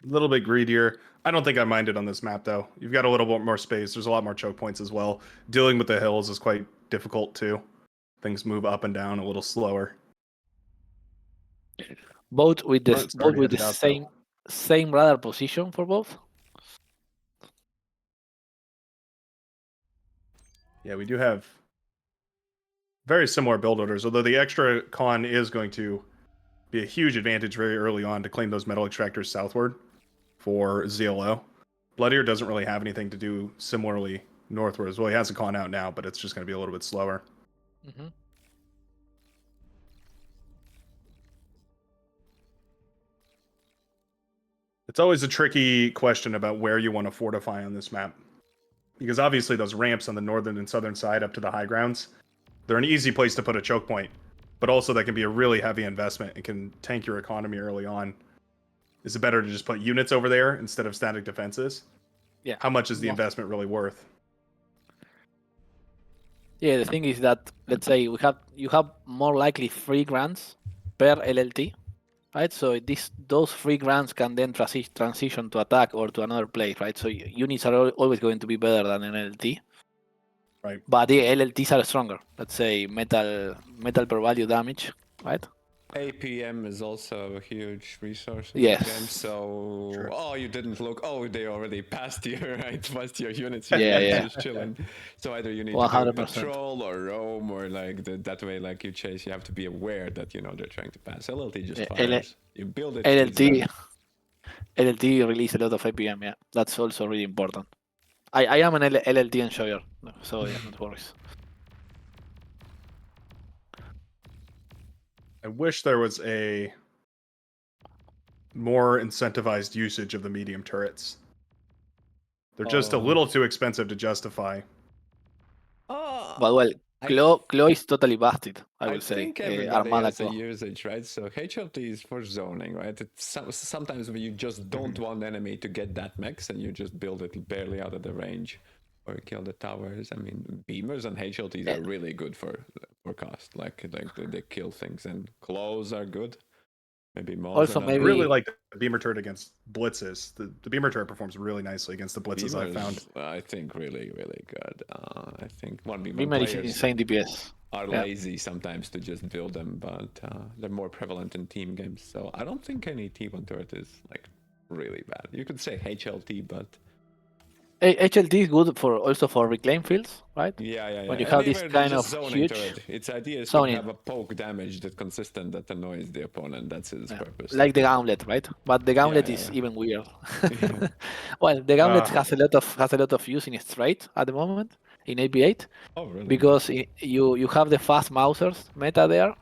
A little bit greedier. I don't think I mind it on this map, though. You've got a little bit more space. There's a lot more choke points as well. Dealing with the hills is quite difficult, too. Things move up and down a little slower. Both with the It's already headed out, same radar position for both. Yeah, we do have very similar build orders, although the extra con is going to be a huge advantage very early on to claim those metal extractors southward for ZLO. Bloodeer doesn't really have anything to do similarly northwards. Well, he has a con out now, but it's just going to be a little bit slower. It's always a tricky question about where you want to fortify on this map. Because obviously those ramps on the northern and southern side up to the high grounds, they're an easy place to put a choke point. But also that can be a really heavy investment and can tank your economy early on. Is it better to just put units over there instead of static defenses? Yeah. How much is the investment really worth? Yeah, the thing is that, let's say you have more likely 3 grants per LLT, right? So those 3 grants can then transition to attack or to another place, right? So units are always going to be better than an LLT. Right. But the LLTs are stronger. Let's say metal per value damage, right? APM is also a huge resource in Yes. the game. So, Sure. you didn't look. Oh, they already passed your right, passed your units. Yeah. Just chilling. So either you need to 100%. do patrol or roam, or like that way, like you chase. You have to be aware that they're trying to pass. LLT just fires. You build it. it's LLT release a lot of APM. Yeah, that's also really important. I am an LLT enjoyer, so yeah, no worries. I wish there was a more incentivized usage of the medium turrets. They're just a little too expensive to justify. But well, Claw is totally busted, I will say. think everybody Armada has a Claw. usage, right? So HLT is for zoning, right? It's sometimes when you just don't want enemy to get that max and you just build it barely out of the range or kill the towers. I mean, beamers and HLTs are really good for cost. Like they kill things, and claws are good. Maybe more. Also, I maybe really like the beamer turret against blitzes. The beamer turret performs really nicely against the blitzes I Beamers, found. I think really good. I think Beamer is insane DPS. are Yeah. lazy sometimes to just build them, but they're more prevalent in team games. So I don't think any T1 turret is like really bad. You could say HLT, but HLT is good for reclaim fields, right? yeah. When you And have this even kind just of zoning huge turret. Its idea is zoning. to have a poke damage that's consistent that annoys the opponent. That's its purpose. Like the gauntlet, right? But the gauntlet is even weird. Well, the gauntlet has a lot of use in straight at the moment in AB8. Oh, really? Because you have the fast Mausers meta there,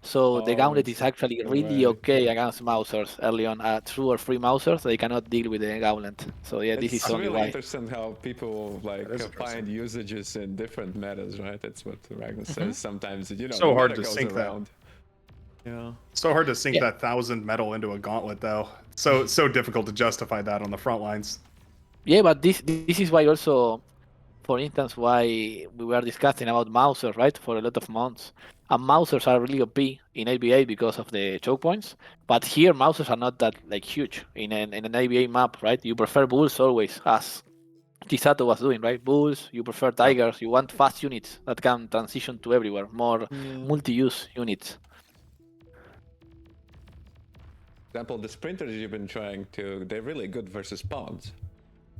so the gauntlet is actually really okay against Mausers early on. 2 or 3 Mausers, they cannot deal with the gauntlet. So yeah, this is It's only really why. interesting how people find usages in different metas, right? That's what Ragna says. Sometimes So the hard meta to goes sync around. that. Yeah. So hard to sink that 1,000 metal into a gauntlet, though. So difficult to justify that on the front lines. Yeah, but this is why also, for instance, why we were discussing about Mausers, right? For a lot of months. And Mausers are really OP in ABA because of the choke points. But here, Mausers are not that huge in an ABA map, right? You prefer Bulls always, as Chisato was doing, right? Bulls, you prefer Tigers, you want fast units that can transition to everywhere, more multi-use units. For example, the sprinters you've been trying to, they're really good versus pawns.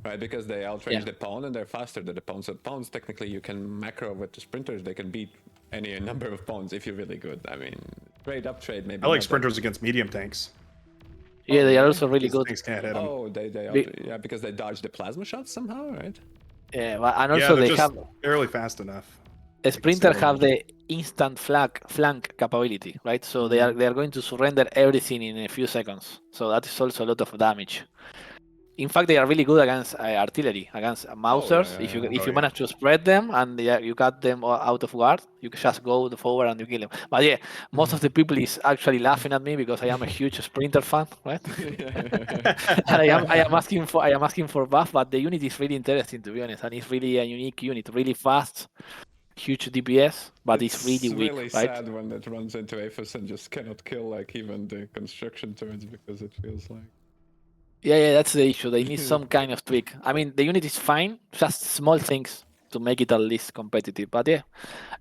Right, because they outrange the pawn and they're faster than the pawns. So pawns, technically, you can macro with the sprinters. They can beat any number of pawns if you're really good. I mean, trade up, trade maybe. I like sprinters against medium tanks. Yeah, they are also really good. Things can't hit them. Oh, because they dodge the plasma shots somehow, right? Yeah, and also they're they just have barely fast enough. A Sprinter so- have the instant flank capability, right? So they are going to surrender everything in a few seconds. So that is also a lot of damage. In fact, they are really good against artillery, against Mausers. yeah, If you yeah. if Oh, you yeah. manage to spread them and you got them out of guard, you can just go forward and you kill them. But yeah, most of the people is actually laughing at me because I am a huge Sprinter fan, right? And I am asking for buff, but the unit is really interesting to be honest, and it's really a unique unit, really fast, huge DPS, but it's really weak, really right? sad when it runs into Aphis and just cannot kill like even the construction turrets because it feels like. Yeah, that's the issue. They need some kind of tweak. I mean, the unit is fine, just small things to make it at least competitive. But yeah,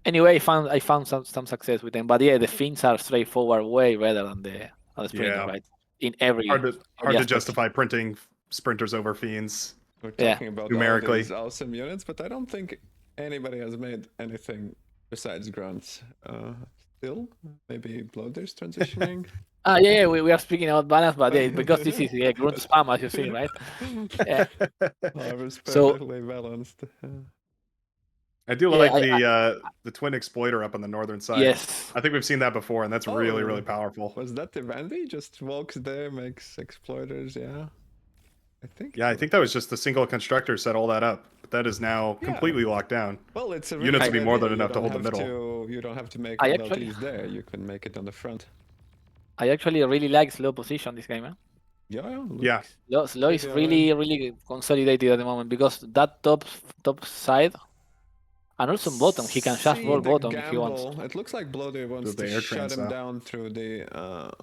anyway, I found some success with them. But yeah, the Finns are straightforward, way better than the Sprinter, Yeah. right? In every Hard to aspect. justify printing sprinters over fiends. We're Yeah. talking about all Numerically. these awesome units, but I don't think anybody has made anything besides grunts. Still, maybe Blowdeer's transitioning. Yeah, we are speaking about balance, but yeah, because this is grunt spam, as you see, right? Yeah. Harvest So- perfectly balanced. I do Yeah, like I- the twin exploiter up on the northern side. Yes. I think we've seen that before, and that's really, really Oh. powerful. Was that the Randy? Just walks there, makes exploiters, yeah. I think. Yeah, I think that was just the single constructor set all that up. But that is now Yeah. completely locked down. Well, it's a Units really would be good more than idea. enough You to hold don't the have middle. You don't have to make I all actually- LTs there. You can make it on the front. I actually really like slow position this game, man. Yeah. Yeah. Slow is Pretty really consolidated at the moment because that top side and also bottom, he can just roll bottom if he wants. It looks like Blowdeer wants The to air shut trance him now. down through the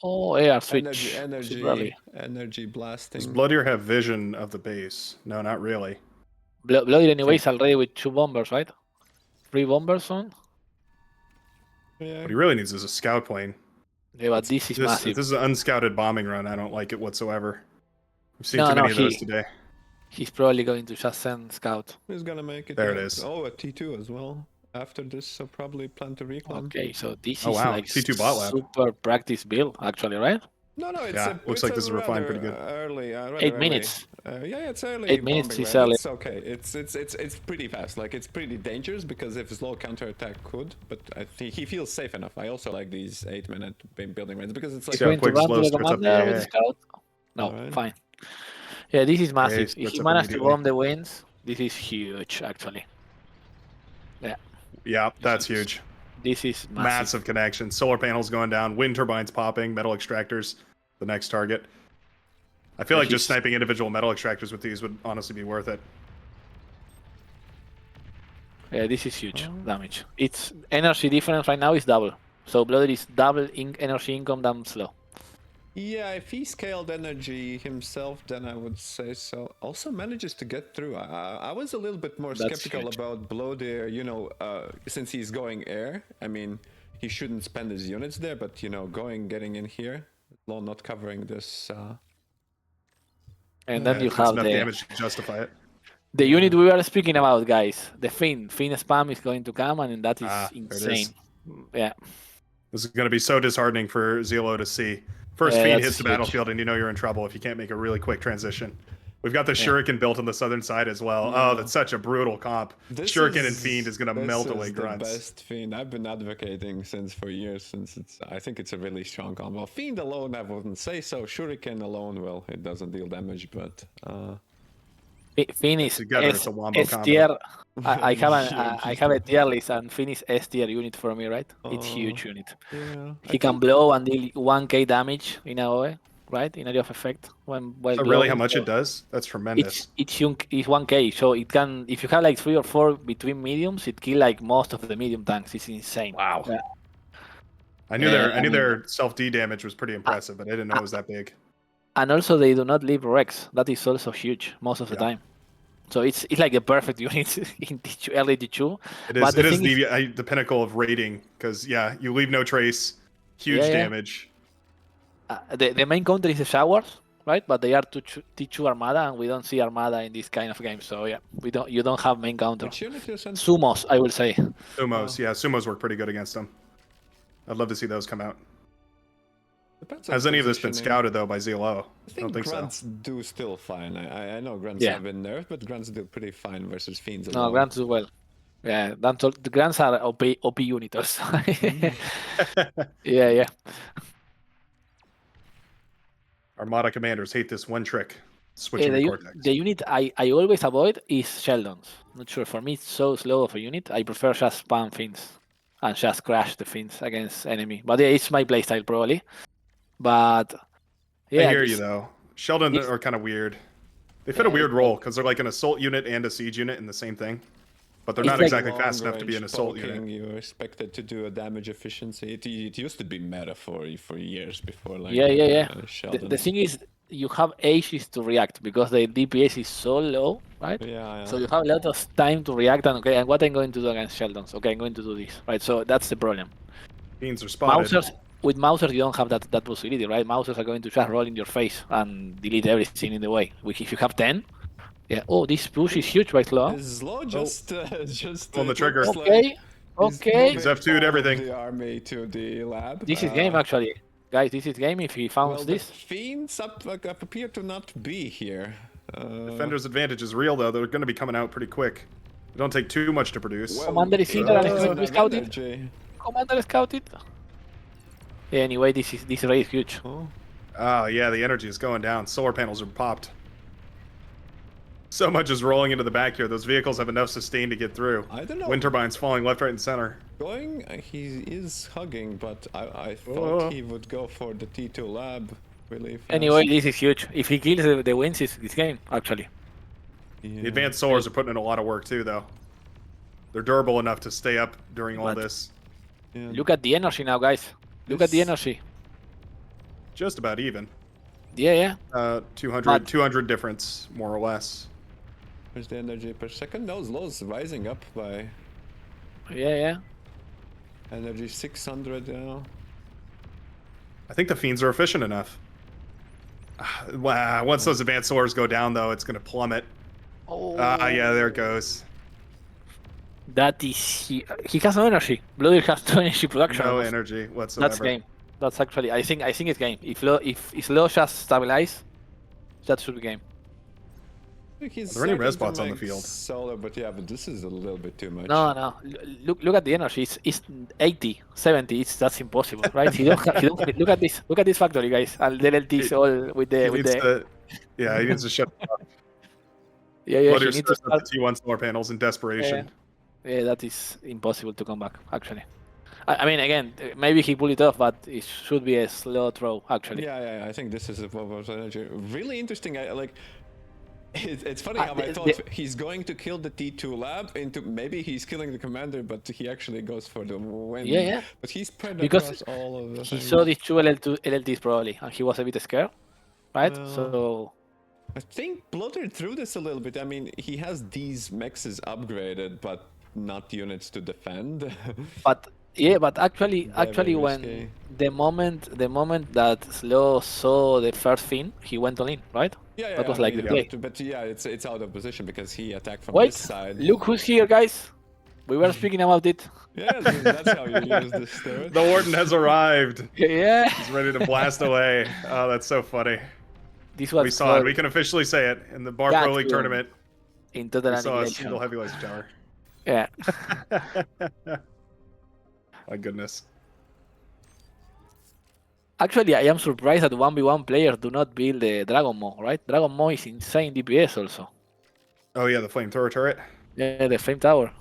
Oh, air switch. Super early. energy Does blasting. Blowdeer have vision of the base? No, not really. Bloody anyway is already with 2 bombers, right? 3 bombers on. Yeah. What he really needs is a scout plane. Yeah, but this is If massive. this is an unscouted bombing run, I don't like it whatsoever. We've seen No, too no, many of those he- today. He's probably going to just send scout. Who's gonna make it? There it yeah. is. Oh, a T2 as well. After this, so probably plan to reclaim. Okay, so this Oh, is wow. like T2 bot lab. super practice build, actually, right? No, it's Yeah, looks like this is refined pretty good. Early, rather 8 early. minutes. Yeah, it's early. 8 minutes bombing is run. early. It's okay. It's pretty fast. Like it's pretty dangerous because if slow counterattack could, but I think he feels safe enough. I also like these 8-minute building runs because it's like He's Yeah, going to quick run slow to the splits up the commander with AA. scout. No, Alright. fine. Yeah, this is massive. splits If he up managed to immediately. bomb the wings, this is huge, actually. Yeah, that's huge. This is massive. Massive connection. Solar panels going down, wind turbines popping, metal extractors, the next target. I feel Yeah, like just he's- sniping individual metal extractors with these would honestly be worth it. Yeah, this is huge damage. Its energy difference right now is double. So Blooder is double energy income than slow. Yeah, if he scaled energy himself, then I would say so. Also manages to get through. I was a little bit more That's skeptical huge. about Blowdeer, since he's going air. I mean, he shouldn't spend his units there, but, getting in here, Law not covering this. And then Yeah, you it's have enough the damage to justify it. unit we were speaking about, guys. The Finn spam is going to come, and that is There it is. insane. Yeah. This is going to be so disheartening for Zelo to see. First Yeah, Fiend that's hits the huge. battlefield, and you know you're in trouble if you can't make a really quick transition. We've got the Yeah. Shuriken built on the southern side as well. Yeah. Oh, that's such a brutal comp. Shuriken and Fiend is going to melt away the grunts. best Fiend I've been advocating for years, since I think it's a really strong combo. Fiend alone, I wouldn't say so. Shuriken alone, well, it doesn't deal damage, but Finn is Together, it's a wombo S combo. tier. I have a tier list, and Finn is S tier unit for me, right? It's huge unit. yeah. He can blow and deal 1k damage in AoE, right? In area of effect. While Oh, really? blowing, How much so it does? That's tremendous. it's 1k, so it can, if you have like 3 or 4 between mediums, it kill like most of the medium tanks. It's insane. Wow. Yeah. I knew I mean- their self D damage was pretty impressive, but I didn't know it was that big. And also they do not leave Rex. That is also huge most of the Yeah. time. So it's like a perfect unit in early D2. It But is. the It is thing the pinnacle of rating because you leave no trace, huge Yeah, yeah. damage. The main counter is the showers, right? But they are T2 Armada, and we don't see Armada in this kind of game. So yeah, you don't have main counter. Which unit you sent? Sumos, I will say. Sumos, yeah, Sumos work pretty good against them. I'd love to see those come out. Depends on Has any of this been positioning. scouted though by ZLO? I I think don't think so. grunts do still fine. I know grunts Yeah. have been nerfed, but grunts do pretty fine versus fiends. No, alone. Grant as well. Yeah, the grants are OP unitors. Mm. Yeah. Armada commanders hate this one trick. Yeah, Switching to Cortex. the unit I always avoid is Sheldons. Not sure, for me it's so slow of a unit. I prefer just spam fins and just crash the fins against enemy. But yeah, it's my playstyle probably. But I yeah, hear you though. Sheldon this- are kind of weird. They fit a Yeah, weird it's role because they're like an assault unit and a siege unit in the same thing. But they're It's not like exactly fast enough to be an Long-range assault poking, unit. You're expected to do a damage efficiency. It used to be meta for years before. Like, yeah. The Sheldon. thing is, you have ages to react because the DPS is so low, right? Yeah. So you have a lot of time to react. And okay, and what I'm going to do against Sheldons? Okay, I'm going to do this, right? So that's the problem. Beans are spotted. With Mousers, you don't have that possibility, right? Mousers are going to just roll in your face and delete everything in the way. If you have 10, yeah. Oh, this push is huge right now. Is Slow just On the trigger. looks Okay, he's okay. He's F2'd everything. The army to the lab. This is game actually, guys. This is game. If he founds Well, this, the fiends appear to not be here. Defender's advantage is real though. They're going to be coming out pretty quick. They don't take too much to produce. Commander is here and is going to be scouted. Energy. Commander scouted. Yeah, anyway, this raid is huge. Oh yeah, the energy is going down. Solar panels are popped. So much is rolling into the back here. Those vehicles have enough sustain to get through. I don't know. Wind turbines falling left, right, and center. He is hugging, but I Oh. thought he would go for the T2 lab really fast. Anyway, this is huge. If he kills the wins, it's this game actually. The advanced solars are putting in a lot of work too, though. They're durable enough to stay up during all But- this. Yeah. Look at the energy now, guys. Look at the This- energy. Just about even. Yeah. 200 difference, more or less. Where's the energy per second? No, Slow's rising up by Yeah. energy 600 now. I think the fiends are efficient enough. Wow, once those advanced solars go down, though, it's going to plummet. Oh. Yeah, there it goes. That is he has no energy. Blowdeer has no energy production. No almost. energy whatsoever. That's game. That's actually I think it's game. If Slow just stabilize, that should be game. He's Are there any res starting bots to on the make field? Solar, but yeah, but this is a little bit too much. No. Look at the energy. It's 80, 70. That's impossible, right? he don't look at this. Look at this factory, guys. And the LTs all with He the needs to, yeah, he needs to shut up. yeah. Bloodier He needs to starts up start. the T1 solar panels in desperation. Yeah, that is impossible to come back. Actually, I mean, again, maybe he pulled it off, but it should be a slow throw. Actually, Yeah, I think this is a Vovo's energy. Really interesting. It's funny how I the- thought he's going to kill the T2 lab into maybe he's killing the commander, but he actually goes for the win. Yeah. But he's spread Because across all of the he things. saw these two LLTs probably, and he was a bit scared, right? So I think Blowdeer threw this a little bit. I mean, he has these mexes upgraded, but not units to defend. But actually, Very when risky. the moment that Slow saw the first thing, he went all in, right? Yeah, That was like I the mean, play. But yeah, it's out of position because he attacked from Wait, this side. look who's here, guys. We were speaking about it. Yeah, that's how you use this third. The Warden has arrived. Yeah, He's ready to blast away. Oh, that's so funny. this was We saw it. We can officially say it in the Bar Yeah, Pro League true. tournament. in total We saw a annihilation. single heavy laser tower. Yeah. My goodness. Actually, I am surprised that 1v1 players do not build the Dragon Maw, right? Dragon Maw is insane DPS also. Oh yeah, the flamethrower turret. Yeah, the Flame Tower.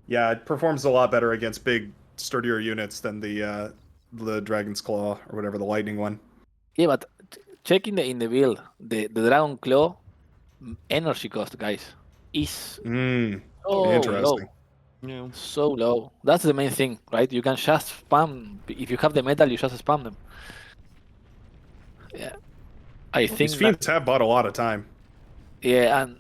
Yeah, it performs a lot better against big, sturdier units than the Dragon's Claw or whatever, the lightning one. Yeah, but check in the build, the Dragon Claw energy cost, guys, is so Interesting. low. Yeah. So low. That's the main thing, right? You can just spam. If you have the metal, you just spam them. Yeah. I think These fiends have bought a lot of time. yeah, and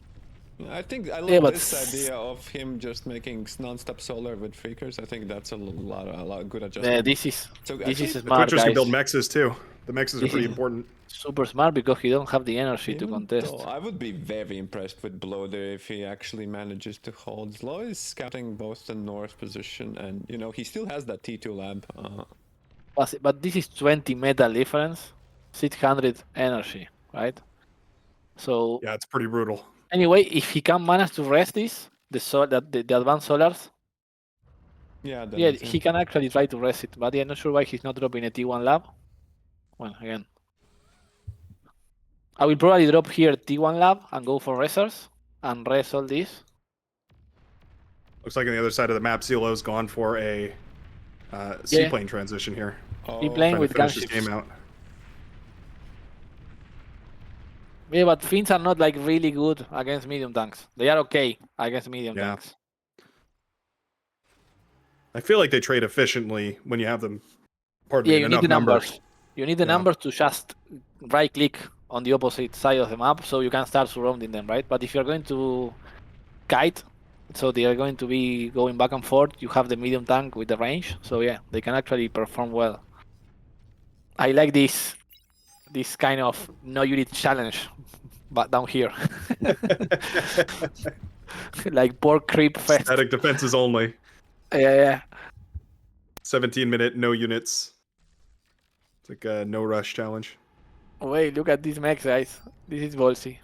I think I love Yeah, but this idea of him just making non-stop solar with freakers. I think that's a lot good adjustment. this is So this actually, is The smart, Twitchers can guys. build mexes too. The mexes are This pretty is- important. Super smart because he don't have the energy to Even contest. though I would be very impressed with Blowdeer if he actually manages to hold. Slow is scouting both the north position and, he still has that T2 lab. But this is 20 metal difference, 600 energy, right? So Yeah, it's pretty brutal. anyway, if he can manage to rest this, the advanced solars. Yeah, that Yeah, makes he sense. can actually try to rest it, but yeah, not sure why he's not dropping a T1 lab. Well, again, I will probably drop here T1 lab and go for resers and rest all this. Looks like on the other side of the map, CLO's gone for a seaplane transition here. He Oh, playing Trying to with finish this gunships. game out. Yeah, but Finns are not like really good against medium tanks. They are okay against medium Yeah. tanks. I feel like they trade efficiently when you have them, pardon Yeah, me, in you need enough the number. numbers. You need the Yeah. numbers to just right click on the opposite side of the map so you can start surrounding them, right? But if you're going to kite, so they are going to be going back and forth, you have the medium tank with the range. So yeah, they can actually perform well. I like this kind of no unit challenge, but down here. Like poor creep fest. Static defenses only. Yeah. 17-minute, no units. It's like a no rush challenge. Wait, look at these mechs, guys. This is ballsy.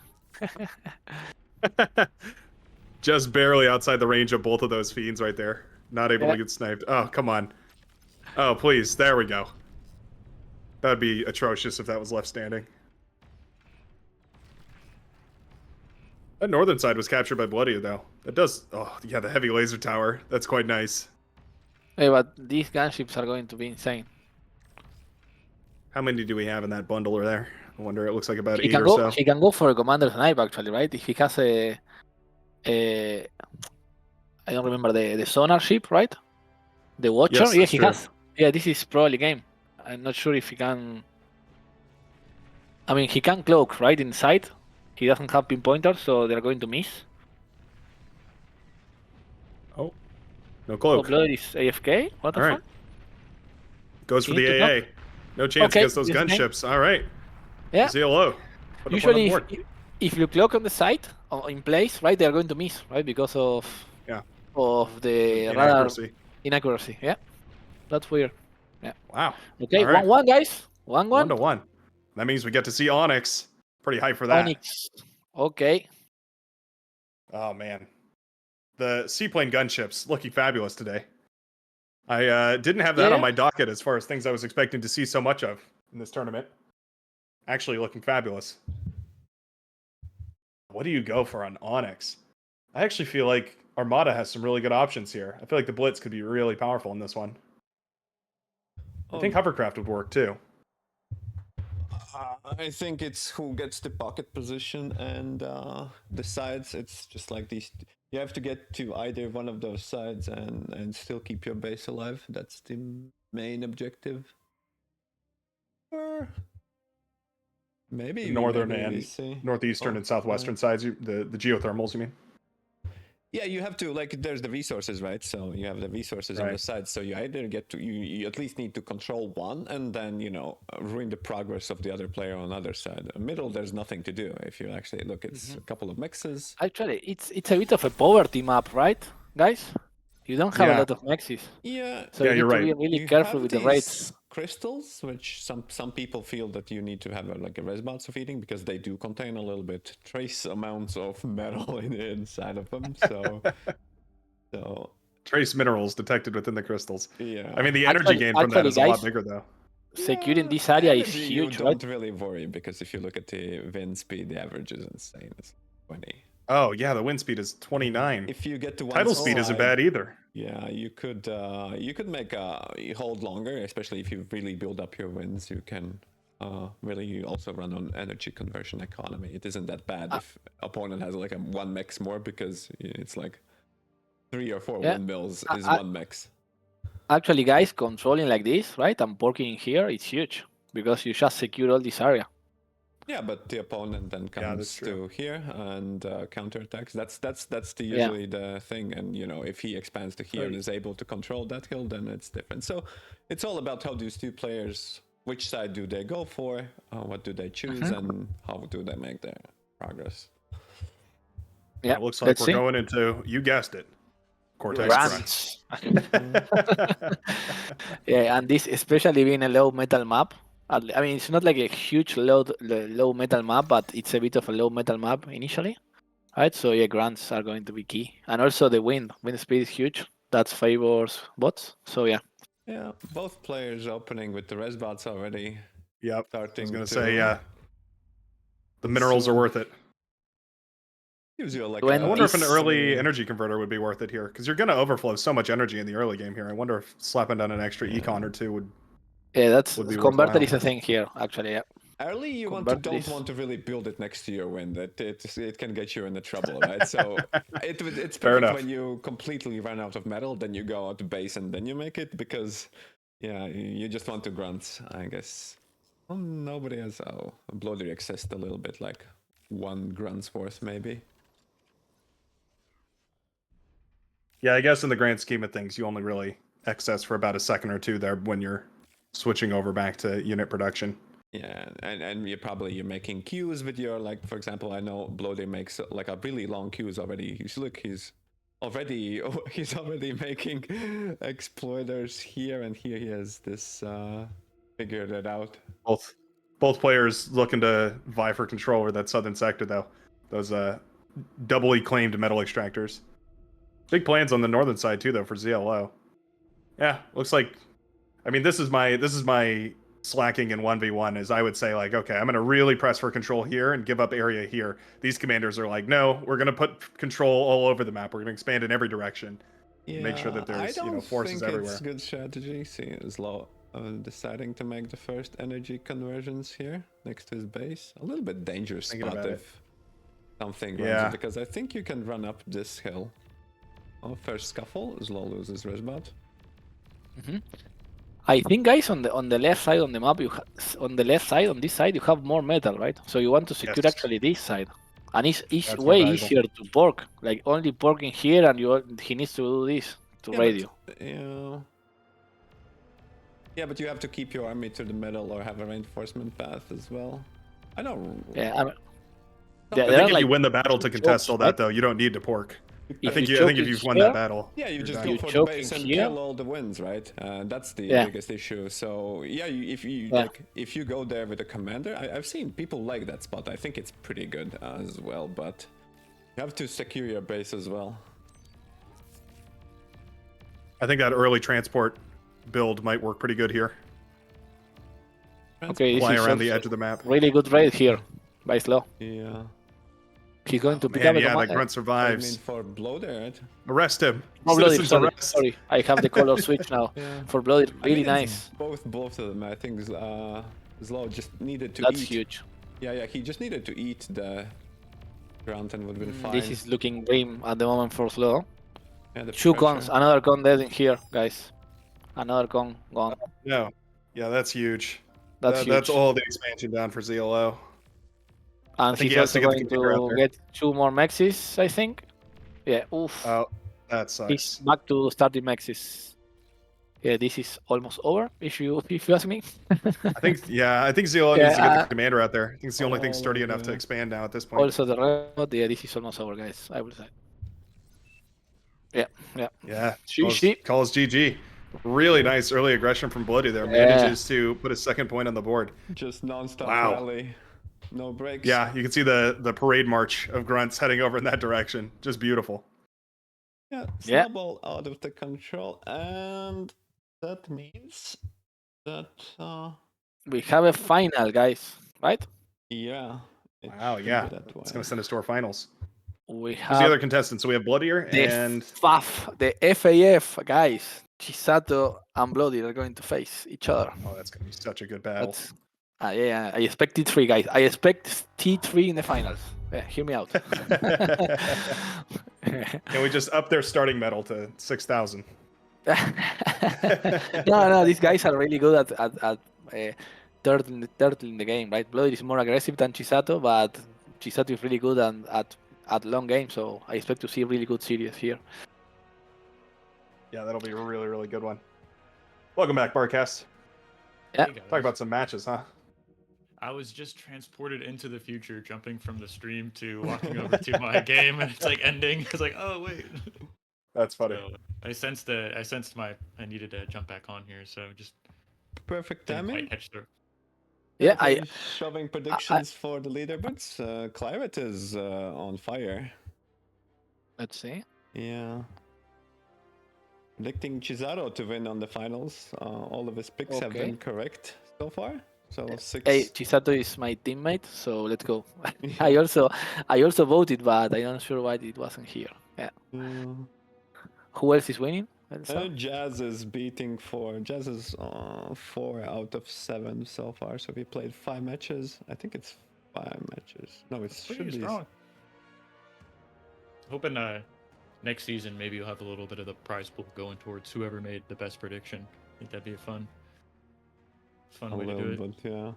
Just barely outside the range of both of those fiends right there. Not able Yeah. to get sniped. Oh, come on. Oh, please. There we go. That'd be atrocious if that was left standing. That northern side was captured by Blowdeer, though. That does... Oh, yeah, the heavy laser tower. That's quite nice. Hey, but these gunships are going to be insane. How many do we have in that bundler there? I wonder. It looks like about He 8 can or go. so. He can go for a commander snipe actually, right? If he has a I don't remember the sonar ship, right? The watcher. Yes, Yeah, that's he true. has. Yeah, this is probably game. I'm not sure if he can. I mean, he can cloak right inside. He doesn't have pinpointers, so they're going to miss. Oh, no Oh, cloak. Blood is AFK. What the All fuck? right. Goes for You need the to AA. No chance Okay, against those this game. gunships. All right. Yeah. CLO. Put a point on Usually, the board. if you cloak on the side or in place, right, they're going to miss, right, because of the radar Inaccuracy. inaccuracy. Yeah, that's weird. Wow. Okay, All right. 1-1, guys. 1-1. 1-1. That means we get to see Onyx. Pretty hype for that. Onyx. Okay. Oh man, the seaplane gunships looking fabulous today. I didn't have that Yeah. on my docket as far as things I was expecting to see so much of in this tournament. Actually looking fabulous. What do you go for on Onyx? I actually feel like Armada has some really good options here. I feel like the Blitz could be really powerful in this one. I think hovercraft would work too. I think it's who gets the pocket position and the sides. It's just like these. You have to get to either one of those sides and still keep your base alive. That's the main objective. Or maybe Northern maybe we and see. northeastern Oh, and southwestern sides. The geothermals, you mean? Yeah, you have to like. There's the resources, right? So you have the resources on the Right. side. So you either get to you at least need to control one, and then ruin the progress of the other player on the other side. Middle, there's nothing to do. If you actually look, it's a couple of mixes. Actually, it's a bit of a poverty map, right, guys? You don't have Yeah. a lot of mexes, Yeah, so Yeah, you you're need right. to be really you careful have with the these rates. crystals, which some people feel that you need to have like a response of eating because they do contain a little bit trace amounts of metal inside of them. So Trace minerals detected within the crystals. yeah. I mean, the energy gain from that actually, is a lot guys, bigger, though. Securing this area is energy, huge, You right? don't really worry because if you look at the wind speed, the average is insane. It's 20. Oh, yeah, the wind speed is 29. If you get to one Tidal speed isn't side, bad either. Yeah, you could make you hold longer, especially if you really build up your wins. You can really also run on energy conversion economy. It isn't that bad if opponent has like a 1 mix more because it's like 3 or 4 Yeah. windmills is 1 mix. Actually, guys, controlling like this, right, and porking in here, it's huge because you just secure all this area. Yeah, but the opponent then Yeah, comes that's true. to here and counterattacks. That's Yeah. usually the thing. And if he expands to here and is able to control that hill, then it's different. So it's all about how these two players, which side do they go for, what do they choose, and how do they make their progress. Yeah, It looks like let's we're see. going into, you guessed it, Cortex Grunts. Yeah, and this especially being a low metal map. I mean, it's not like a huge low metal map, but it's a bit of a low metal map initially. Right, so yeah, grants are going to be key, and also the wind speed is huge. That favors bots. So yeah, Yeah, both players opening with the res bots already. Yep. I was Starting gonna to say, yeah. The minerals are consume. worth it. Gives you like When I wonder if an this- early energy converter would be worth it here, because you're gonna overflow so much energy in the early game here. I wonder if slapping down an extra econ or two would. yeah, that's Would be converter worthwhile. is a thing here actually. Yeah. early you Convert don't this. want to really build it next to your wind. It can get you into trouble, right? So it's Fair perfect enough. when you completely run out of metal, then you go out to base and then you make it, because yeah, you just want to grunt, I guess. Well, nobody has Blowdeer accessed a little bit, like one grunt's worth maybe. Yeah, I guess in the grand scheme of things, you only really excess for about a second or two there when you're switching over back to unit production. Yeah, and you're making queues with your, like, for example, I know Blowdeer makes like a really long queues already. He's already making exploiters here, and here he has this figured it out. Both players looking to vie for control over that southern sector, though. Those doubly claimed metal extractors. Big plans on the northern side too, though, for ZLO. Yeah, looks like. I mean, this is my slacking in 1v1. Is I would say, like, okay, I'm gonna really press for control here and give up area here. These commanders are like, no, we're gonna put control all over the map. We're gonna expand in every direction. Yeah, Make sure that there's, I don't forces think everywhere. it's good strategy. See, Slow deciding to make the first energy conversions here next to his base. A little bit dangerous Thinking spot about if something runs Yeah. it, because I think you can run up this hill. Oh, first scuffle. Slow loses resbot. I think, guys, on the left side on the map, on the left side on this side you have more metal, right? So you want to secure Yes. actually this side, and it's That's more way valuable. easier to pork. Like only porking here, and he needs to do this to Yeah, radio. Yeah, but you have to keep your army to the middle or have a reinforcement path as well. I know. Yeah, I mean, I there think are if like you win the battle to contest chokes, all that, right? though, you don't need to pork. I If think you I choke think if in you've won here, that battle, Yeah, you you're just done. go You for the choke base in and here. kill all the wins, right? That's the Yeah. biggest issue. So yeah, Yeah. if you go there with a commander, I've seen people like that spot. I think it's pretty good as well, but you have to secure your base as well. I think that early transport build might work pretty good here. Okay, this Fly is around the also edge of the map. really good raid here by Slow. Yeah. He's going to pick Man, up a yeah, that commander. grunt I survives. mean, for Blowdeer, right? Arrest him. Oh, Blowdeer, Citizens sorry, arrest. sorry. I have the color switch now. Yeah. For Blowdeer, I really mean, it's nice. Both of them. I think Slow just needed to That's eat. huge. Yeah, he just needed to eat the grunt and would have been fine. This is looking grim at the moment for Slow. Yeah, the Two pressure. cons, another con dead in here, guys. Another con gone. No. Yeah, that's huge. That's huge. That's all the expansion down for ZLO. And think he's he has also to get the going commander out to there. get 2 more Mexes, I think. Yeah, oof. Oh, that He's sucks. back to starting Mexes. Yeah, this is almost over, if you ask me. I think ZLO Yeah, needs to get the commander out there. I think it's the only thing all sturdy of enough to the- expand now at this point. Also the robot, yeah, this is almost over, guys, I would say. Yeah. Yeah. GG. Calls GG. Really nice early aggression from Bloody there. Yeah. Manages to put a second point on the board. Just non-stop Wow. rally, no breaks. Yeah, you can see the parade march of grunts heading over in that direction. Just beautiful. Yeah, Yeah. snowball out of the control, and that means that We have a final, guys, right? yeah. it Wow, should yeah. be that It's way. going to send us to our finals. We Who's the other have contestants? So we have Bloodier the and the FAF, guys. Chisato and Bloody are going to face each other. oh, that's going to be such a good battle. That's, yeah, I expect T3, guys. I expect T3 in the finals. Yeah, hear me out. Can we just up their starting medal to 6,000? No, these guys are really good at turtle in the game, right? Bloody is more aggressive than Chisato, but Chisato is really good at long game, so I expect to see a really good series here. Yeah, that'll be a really, really good one. Welcome back, Barcast. Yeah. Hey, guys. Talk about some matches, huh? I was just transported into the future, jumping from the stream to walking over to my game, and it's like ending. It's like, oh wait. That's funny. So I sensed I needed to jump back on here, so just Perfect didn't timing. quite catch the. Yeah, Okay, shoving predictions for the leaderbirds. Claret is on fire. Let's see. Yeah. Predicting Chado to win on the finals. All of his picks have Okay. been correct so far. So Hey, 6. Chisato is my teammate, so let's go. I also voted, but I'm not sure why it wasn't here. Yeah. Yeah. Who else is winning? Elsa? Jazz is beating 4. Jazz is 4 out of 7 so far. So we played 5 matches. I think it's 5 matches. No, it should Pretty be. strong. Hoping next season maybe you'll have a little bit of the prize pool going towards whoever made the best prediction. I think that'd be a fun A way to do little it. bit,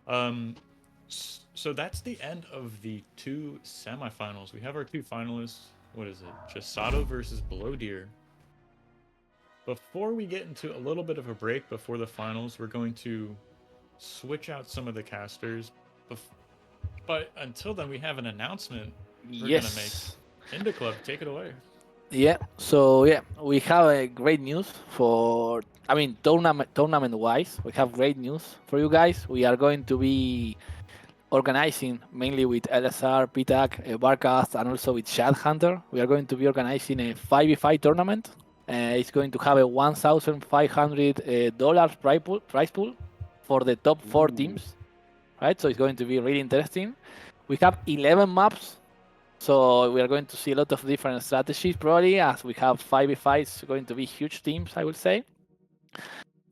yeah. So that's the end of the 2 semifinals. We have our 2 finalists. What is it? Chado versus Blowdeer. Before we get into a little bit of a break before the finals, we're going to switch out some of the casters. But until then, we have an announcement we're gonna make. Inda Club, take it away. Yeah. So yeah, we have great news for. I mean, tournament wise, we have great news for you guys. We are going to be organizing mainly with LSR, PTAC, Barcast, and also with Shad Hunter. We are going to be organizing a 5v5 tournament. It's going to have a $1,500 prize pool for the top 4 teams, right? So it's going to be really interesting. We have 11 maps, so we are going to see a lot of different strategies probably, as we have 5v5. It's going to be huge teams, I would say.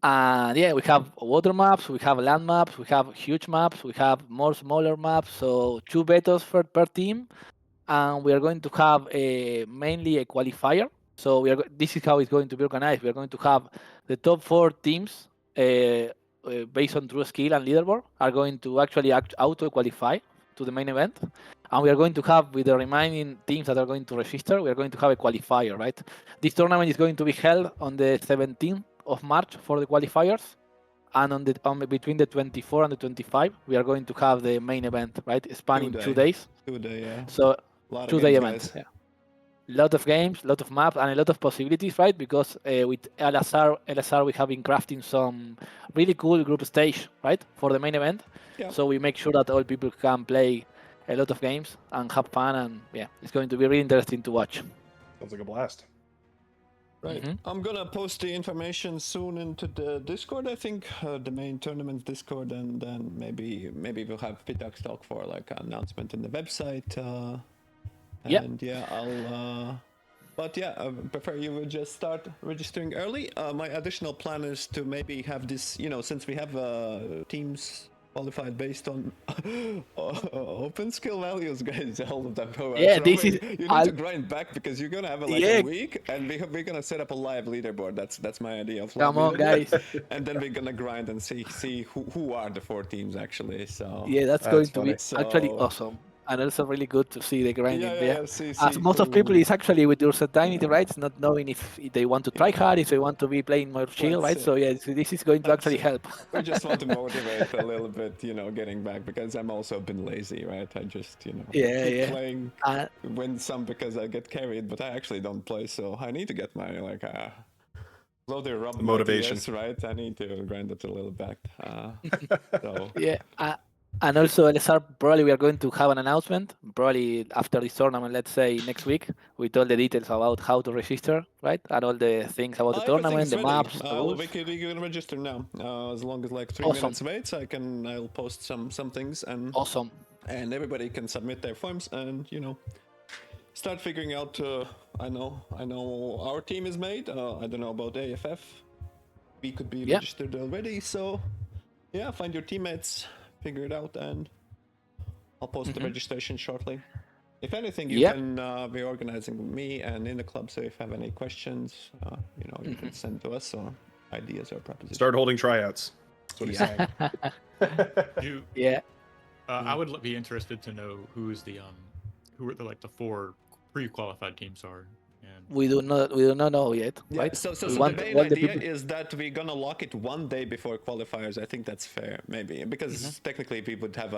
And yeah, we have water maps, we have land maps, we have huge maps, we have more smaller maps, so 2 betas per team. And we are going to have mainly a qualifier. So this is how it's going to be organized. We are going to have the top 4 teams based on true skill and leaderboard are going to actually auto qualify to the main event. And we are going to have, with the remaining teams that are going to register, we are going to have a qualifier, right? This tournament is going to be held on the 17th of March for the qualifiers. And between the 24 and the 25, we are going to have the main event, right? Spanning 2 days. 2 days, yeah. So, A lot of 2-day games, event. guys. Yeah. Lot of games, lot of maps, and a lot of possibilities, right? Because with LSR, we have been crafting some really cool group stage, right, for the main event. Yeah. So we make sure that all people can play a lot of games and have fun, and yeah, it's going to be really interesting to watch. Sounds like a blast. Right. I'm gonna post the information soon into the Discord. I think the main tournament Discord, and then maybe we'll have PTAX talk for like an announcement in the website. And yeah, I'll. But yeah, I prefer you would just start registering early. My additional plan is to maybe have this, since we have teams qualified based on open skill values, guys. All of them. Yeah, this is. You need to grind back because you're gonna have a week, and we're gonna set up a live leaderboard. That's my idea of live Come on, leaderboard. guys. And then we're gonna grind and see who are the 4 teams actually. So yeah, that's going to funny. be actually awesome. And also really good to see the grinding there. As most of people is actually with your certainty, right? It's not knowing if they want to try hard, if they want to be playing more chill, right? So yeah, this is going to actually help. We just want to motivate a little bit, getting back, because I'm also been lazy, right? I just, keep playing, win some because I get carried, but I actually don't play, so I need to get my Blowdeer rub motivation, right? I need to grind it a little back. So yeah. And also, LSR, probably we are going to have an announcement, probably after this tournament, let's say next week, with all the details about how to register, right? And all the things about the tournament, the maps, the rules. We can register now, as long as like 3 minutes waits. I'll post some things, and awesome. And everybody can submit their forms, and start figuring out. I know our team is made. I don't know about AFF. We could be registered already, so yeah, find your teammates. Figure it out, and I'll post the registration shortly. If anything, you can be organizing with me and in the club. So if you have any questions, you can send to us or ideas or propositions. Start holding tryouts. That's what he's saying. I would be interested to know who are the 4 pre-qualified teams are. We do not know yet, right? So the main idea is that we're gonna lock it 1 day before qualifiers. I think that's fair, maybe, because technically we would have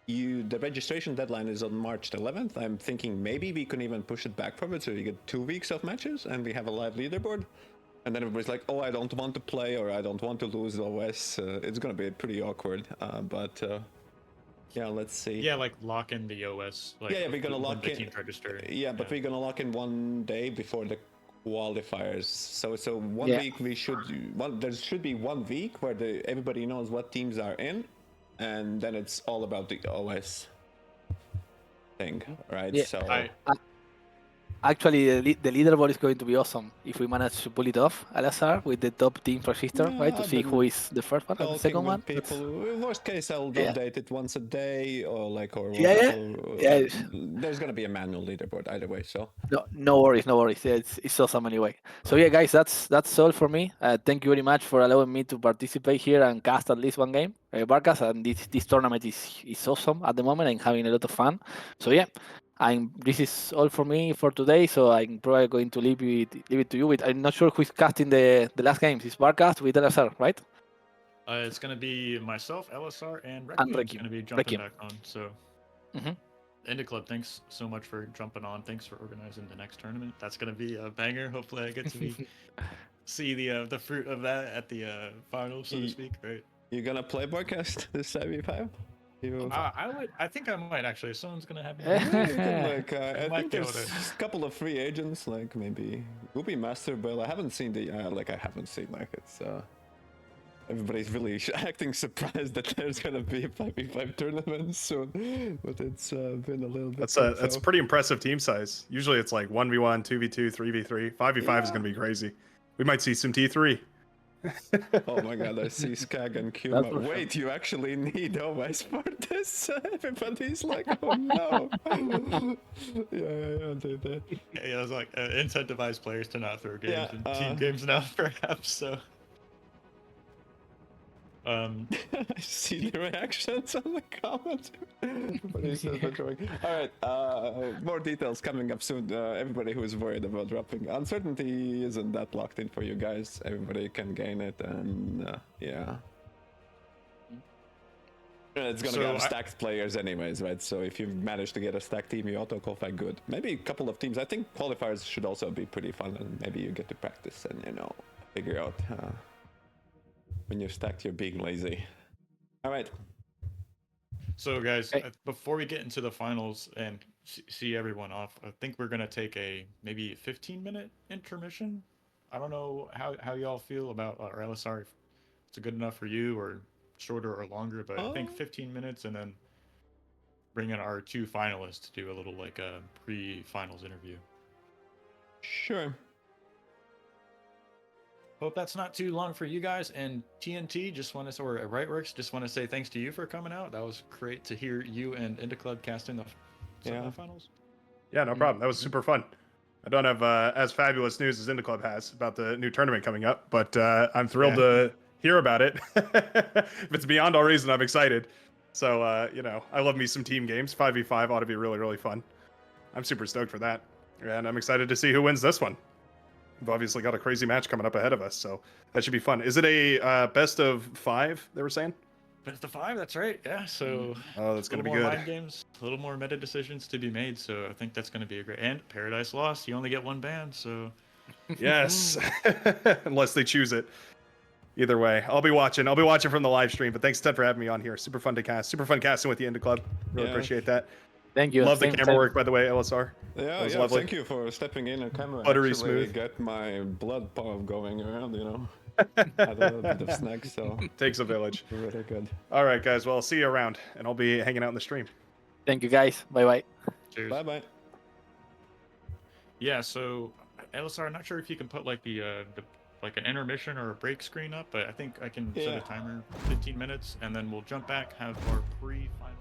the registration deadline is on March 11th. I'm thinking maybe we can even push it back from it, so you get 2 weeks of matches and we have a live leaderboard. And then everybody's like, "Oh, I don't want to play, or I don't want to lose OS." It's gonna be pretty awkward, but. Yeah, let's see. Yeah, like lock in the OS. Like, yeah, we're gonna when lock the in. teams register. Yeah, but we're gonna lock in one day before the qualifiers. So 1 Yeah. week we should. Well, there should be 1 week where everybody knows what teams are in, and then it's all about the OS thing, right? Yeah. So. Actually, the leaderboard is going to be awesome if we manage to pull it off, Al-Azhar, with the top team register, Yeah, right? To I've see been who is the first one and the talking second with one. people. Worst case, I'll Yeah. update it once a day, or Yeah. there's gonna be a manual leaderboard either way. So No worries, no worries. Yeah, it's awesome anyway. So yeah, guys, that's all for me. Thank you very much for allowing me to participate here and cast at least one game, Barcas. And this tournament is awesome at the moment. I'm having a lot of fun. So yeah, this is all for me for today. So I'm probably going to leave it to you. I'm not sure who's casting the last games. It's Barcas with LSR, right? It's gonna be myself, LSR, and And Requiem is Requiem. gonna be jumping Requiem. back on. So, Mhm. Indie Club, thanks so much for jumping on. Thanks for organizing the next tournament. That's gonna be a banger. Hopefully, I get to see the fruit of that at the finals, so to speak. Right. you're gonna play broadcast this semi-5? I think I might actually. If someone's gonna have me. Yeah, you can, I might think be able there's to. a couple of free agents, like maybe Goopy Master Bill. I haven't seen it's. Everybody's really acting surprised that there's gonna be a 5v5 tournament soon, but it's been a little bit. That's a pretty impressive team size. Usually it's like 1v1, 2v2, 3v3. 5v5 is gonna be crazy. We might see some T3. Oh my god, I see Skag and Kuma. Wait, you actually need OS for this? Everybody's like, oh no. yeah, they did. Yeah, it was like incentivize players to not throw games Yeah, and team games now, perhaps. So. I see the reactions on the comments. Alright, more details coming up soon. Everybody who is worried about dropping. Uncertainty isn't that locked in for you guys. Everybody can gain it, and yeah. It's gonna have stacked players anyways, right? So if you manage to get a stacked team, you auto-qualify good. Maybe a couple of teams. I think qualifiers should also be pretty fun, and maybe you get to practice and, figure out when you're stacked, you're being lazy. All right. So, guys, before we get into the finals and see everyone off, I think we're gonna take a maybe 15-minute intermission. I don't know how y'all feel about our LSR. If it's good enough for you, or shorter or longer, but I think 15 minutes, and then bring in our two finalists to do a little like a pre-finals interview. Sure. Hope that's not too long for you guys. And TNT, or Rightworks, just want to say thanks to you for coming out. That was great to hear you and Indie Club casting the semifinals. Yeah, no problem. That was super fun. I don't have as fabulous news as Indie Club has about the new tournament coming up, but I'm thrilled to hear about it. If it's beyond all reason, I'm excited. So, I love me some team games. 5v5 ought to be really, really fun. I'm super stoked for that. And I'm excited to see who wins this one. We've obviously got a crazy match coming up ahead of us, so that should be fun. Is it a best of 5, they were saying? Best of 5, that's right. Yeah, so that's going to be more good. mind games, a little more meta decisions to be made, so I think that's going to be a great. And Paradise Lost, you only get one ban, so yes, unless they choose it. Either way, I'll be watching. I'll be watching from the live stream. But thanks, Ted, for having me on here. Super fun to cast. Super fun casting with the Indie Club. Really appreciate that. Thank you. Love the camera work, by the way, LSR. Yeah, lovely. Thank you for stepping in on camera. Buttery Actually smooth. Get my blood pump going around, Had a little bit of snacks, so takes a village. Really good. All right, guys. Well, I'll see you around, and I'll be hanging out in the stream. Thank you, guys. Bye bye. Cheers. Bye bye. Yeah, so LSR, I'm not sure if you can put like the like an intermission or a break screen up, but I think I can set a timer 15 minutes, and then we'll jump back, have our pre-final.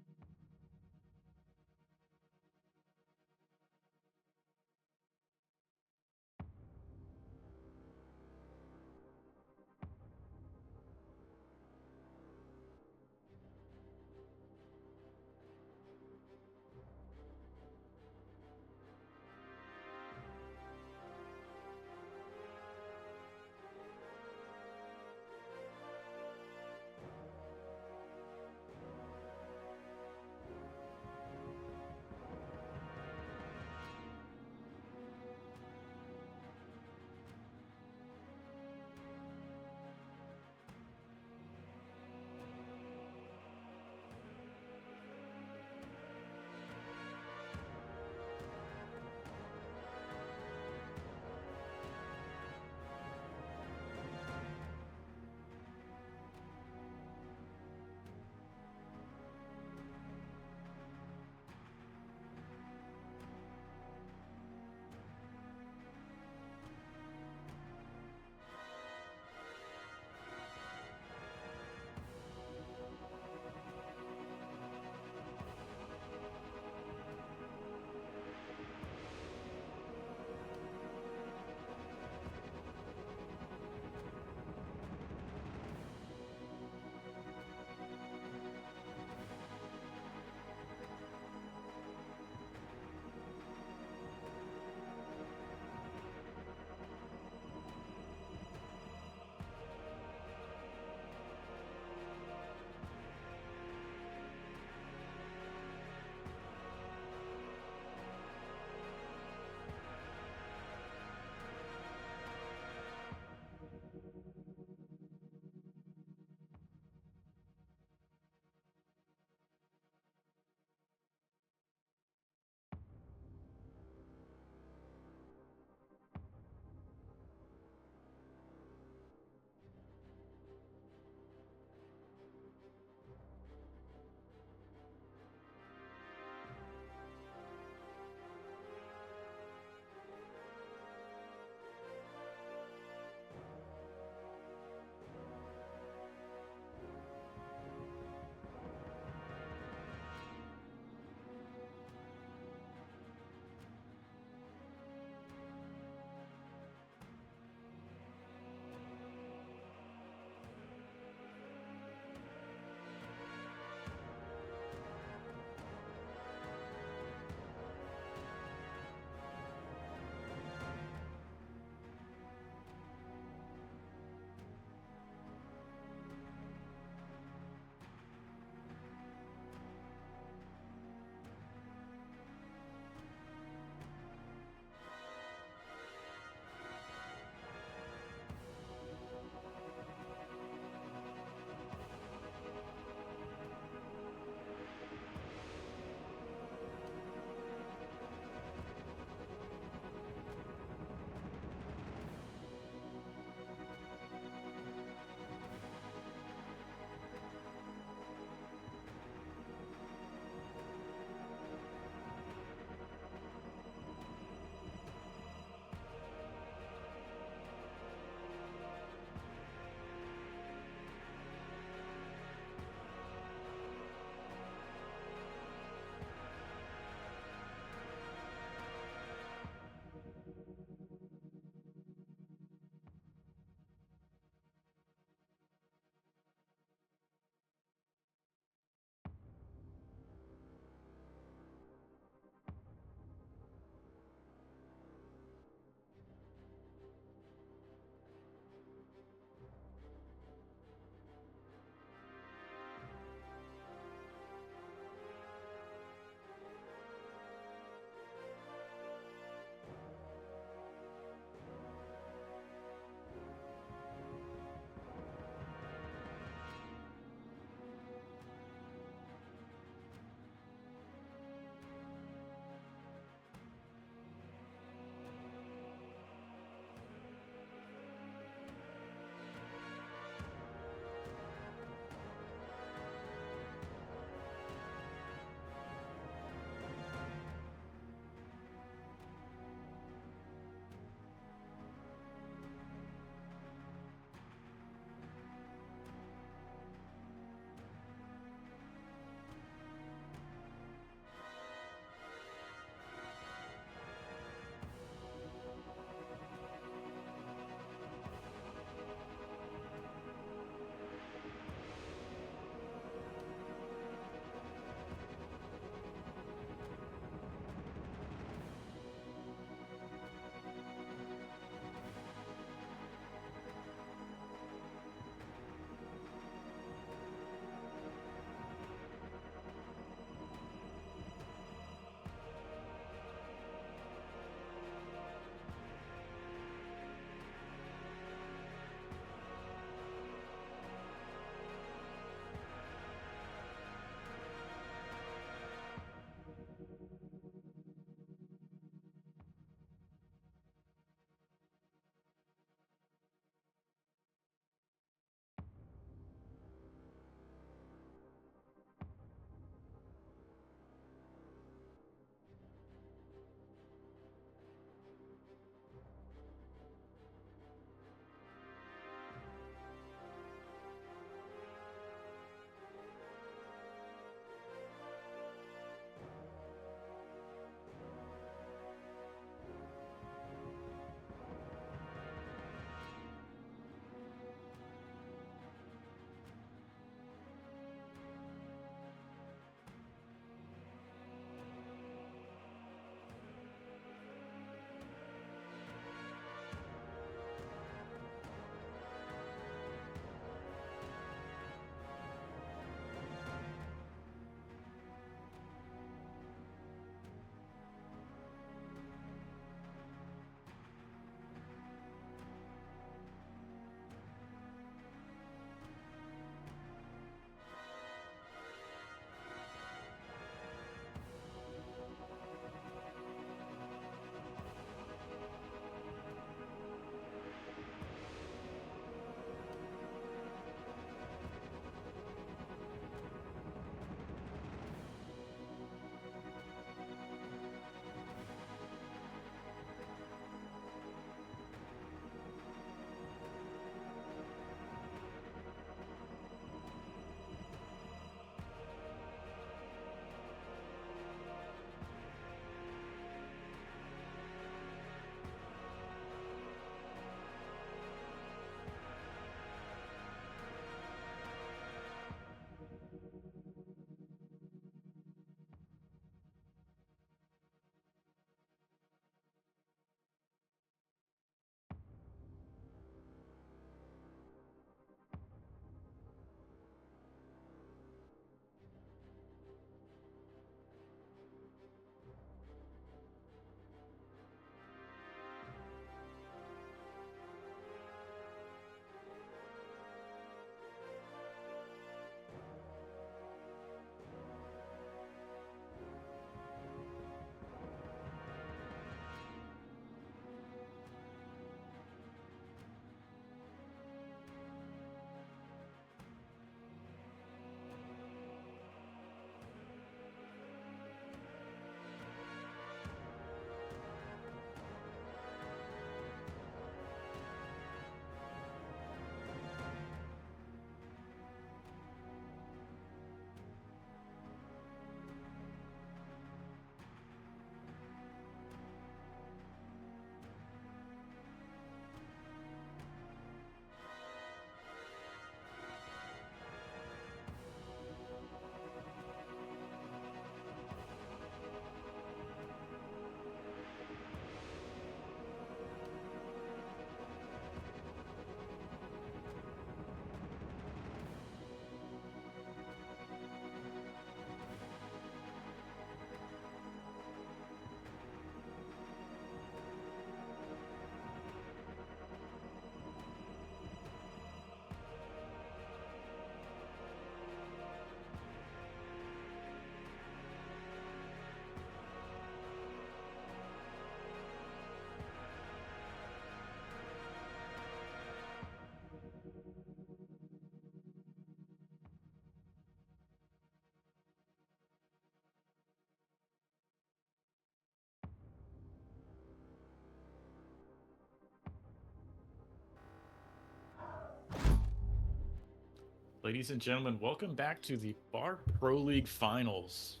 Ladies and gentlemen, welcome back to the Bar Pro League Finals.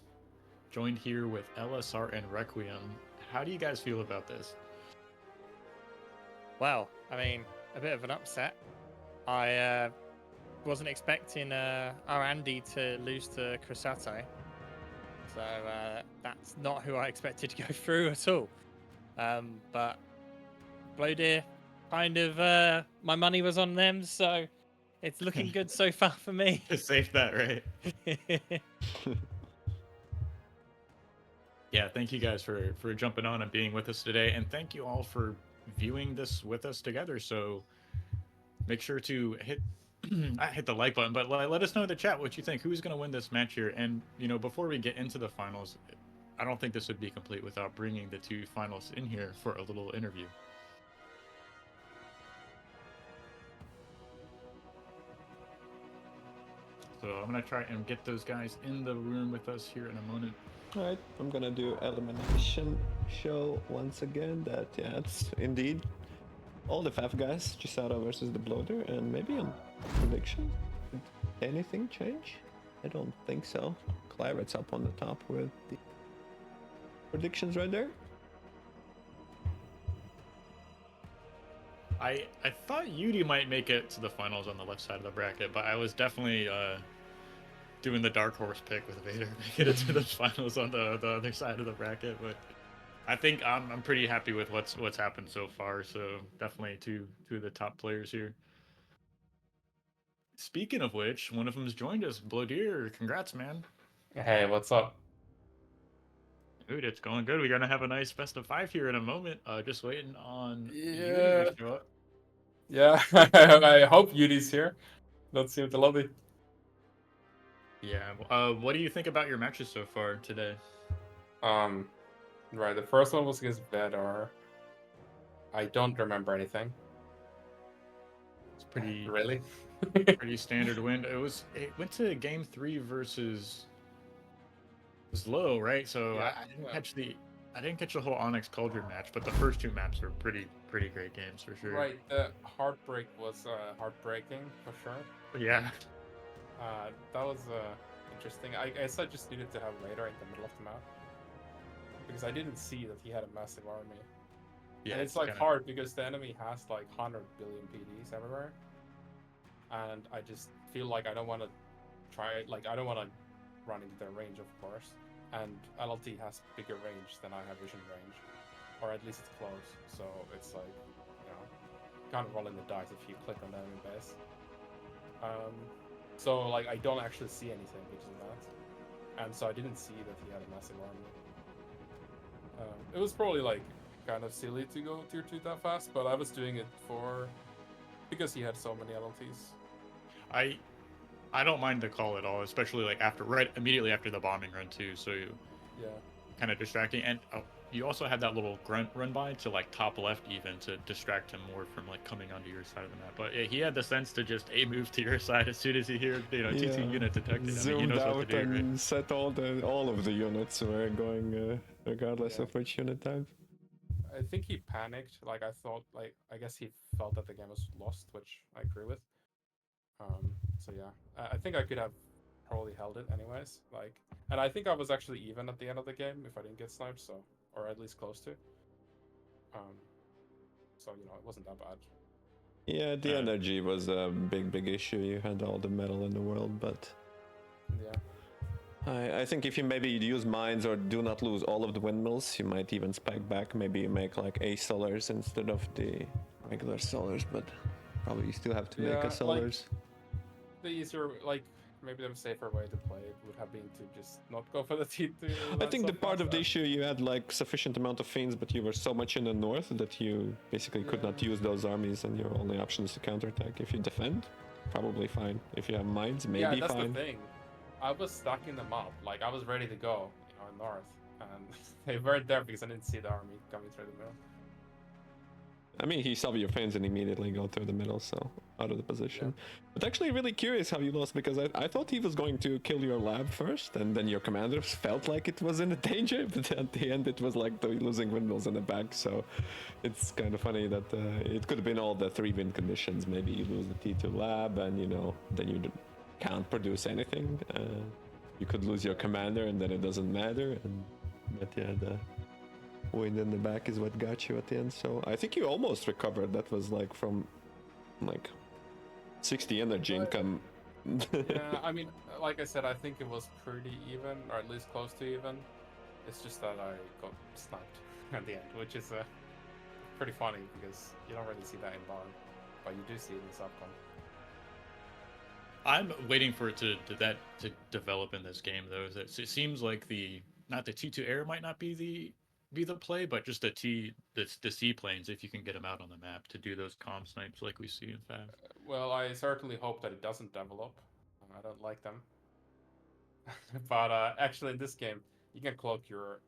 Joined here with LSR and Requiem. How do you guys feel about this? Well, I mean, a bit of an upset. I wasn't expecting our Andy to lose to Crusato. So that's not who I expected to go through at all. But Blowdeer, kind of, my money was on them, so it's looking good so far for me. Safe bet, right? Yeah, thank you guys for jumping on and being with us today, and thank you all for viewing this with us together. So make sure to hit the like button, but let us know in the chat what you think. Who's going to win this match here? And before we get into the finals, I don't think this would be complete without bringing the two finalists in here for a little interview. So I'm going to try and get those guys in the room with us here in a moment. Alright, I'm gonna do elimination show once again. That, yeah, it's indeed all the FAF guys, Chado versus the Blowdeer, and maybe on prediction. Did anything change? I don't think so. Claret's up on the top with the predictions right there. I thought Yudi might make it to the finals on the left side of the bracket, but I was definitely doing the dark horse pick with Vader making it to the finals on the other side of the bracket. But I think I'm pretty happy with what's happened so far. So definitely two of the top players here. Speaking of which, one of them's joined us. Blowdeer, congrats, man. Hey, what's up? Dude, it's going good. We're gonna have a nice best of 5 here in a moment. Just waiting on Yudi Yeah. to show up. Yeah, I hope Yudi's here. Let's see what the lobby. Yeah. What do you think about your matches so far today? Right, the first one was against Vader. I don't remember anything. It's pretty Really? pretty standard win. It went to game 3 versus low, right? So Yeah, I didn't catch the whole Onyx Cauldron match, but the first 2 maps were pretty great games for sure. Right, the heartbreak was heartbreaking for sure. Yeah. That was interesting. I guess I just needed to have Vader in the middle of the map because I didn't see that he had a massive army. Yeah, and it's like hard because the enemy has like 100 billion PDs everywhere, and I just feel like I don't want to I don't want to run into their range, of course. And LLT has bigger range than I have vision range, or at least it's close. So it's like, kind of rolling the dice if you click on the enemy base. So like I don't actually see anything because of that, and so I didn't see that he had a massive army. It was probably like kind of silly to go tier 2 that fast, but I was doing it because he had so many LLTs. I don't mind the call at all, especially like immediately after the bombing run too. So Yeah. kind of distracting, and you also had that little grunt run by to like top left even to distract him more from like coming onto your side of the map. But yeah, he had the sense to just move to your side as soon as he heard TT unit detected. Zoomed he knows out what to do, and set all of the units were going regardless of which unit type. I think he panicked. Like I guess he felt that the game was lost, which I agree with. So yeah, I think I could have probably held it anyways. And I think I was actually even at the end of the game if I didn't get sniped, or at least close to. So it wasn't that bad. Yeah, the energy was a big issue. You had all the metal in the world, but yeah. I think if you maybe use mines or do not lose all of the windmills, you might even spike back. Maybe you make like A solars instead of the regular solars, but probably you still have to make a solars. The easier, maybe the safer way to play it would have been to just not go for the T2. I think the part of the issue you had like sufficient amount of fiends, but you were so much in the north that you basically could not use those armies, and your only option is to counterattack. If you defend, probably fine. If you have mines, maybe fine. Yeah, that's the thing. I was stacking them up, I was ready to go, north, and they weren't there because I didn't see the army coming through the middle. I mean, he saw your fans and immediately go through the middle, so out of the position. Yeah. But actually really curious how you lost, because I thought he was going to kill your lab first, and then your commanders felt like it was in danger, but at the end it was like the losing windmills in the back, so it's kind of funny that it could have been all the 3 win conditions. Maybe you lose the T2 lab, and then you can't produce anything. You could lose your commander and then it doesn't matter. But yeah, the wind in the back is what got you at the end. So I think you almost recovered. That was like from like 60 energy income. Yeah, I mean, like I said, I think it was pretty even, or at least close to even. It's just that I got sniped at the end, which is pretty funny because you don't really see that in bar, but you do see it in subcom. I'm waiting for it to develop in this game though. It seems like the T2 air might not be the play, but just the seaplanes, if you can get them out on the map to do those comm snipes like we see in FAF. Well, I certainly hope that it doesn't develop. I don't like them. But actually, in this game, you can cloak your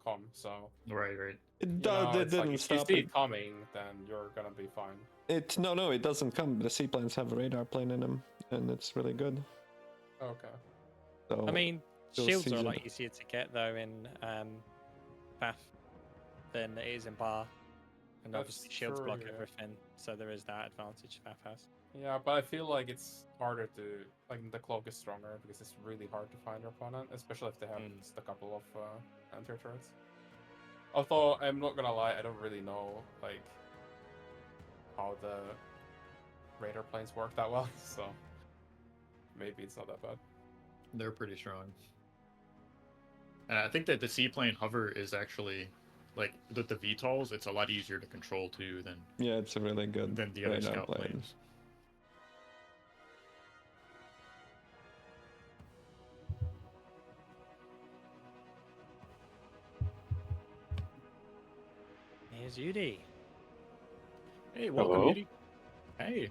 comm, so Right. It it's didn't like if stop you see it. it coming, then you're gonna be fine. No, it doesn't come. The seaplanes have a radar plane in them, and it's really good. Okay. So I mean, those shields are a seasoned- lot easier to get though in FAF than it is in bar, and That's obviously shields true, block yeah. everything, so there is that advantage FAF has. Yeah, but I feel like it's harder to the cloak is stronger because it's really hard to find your opponent, especially if they have just a couple of anti turrets. Although I'm not gonna lie, I don't really know like how the radar planes work that well, so maybe it's not that bad. They're pretty strong. And I think that the seaplane hover is actually like with the VTOLs, it's a lot easier to control too than it's a really good than the other radar scout plane. planes. Here's Yudi. Hey, welcome, Hello. Yudi. Hey,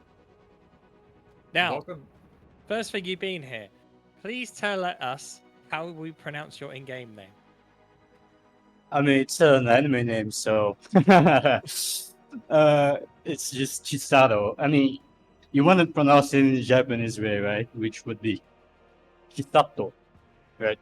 Now, welcome. first thing you've been here, please tell us how we pronounce your in-game name. I mean, it's an anime name, so it's just Chado. I mean, you want to pronounce it in the Japanese way, right? Which would be Chisato, right?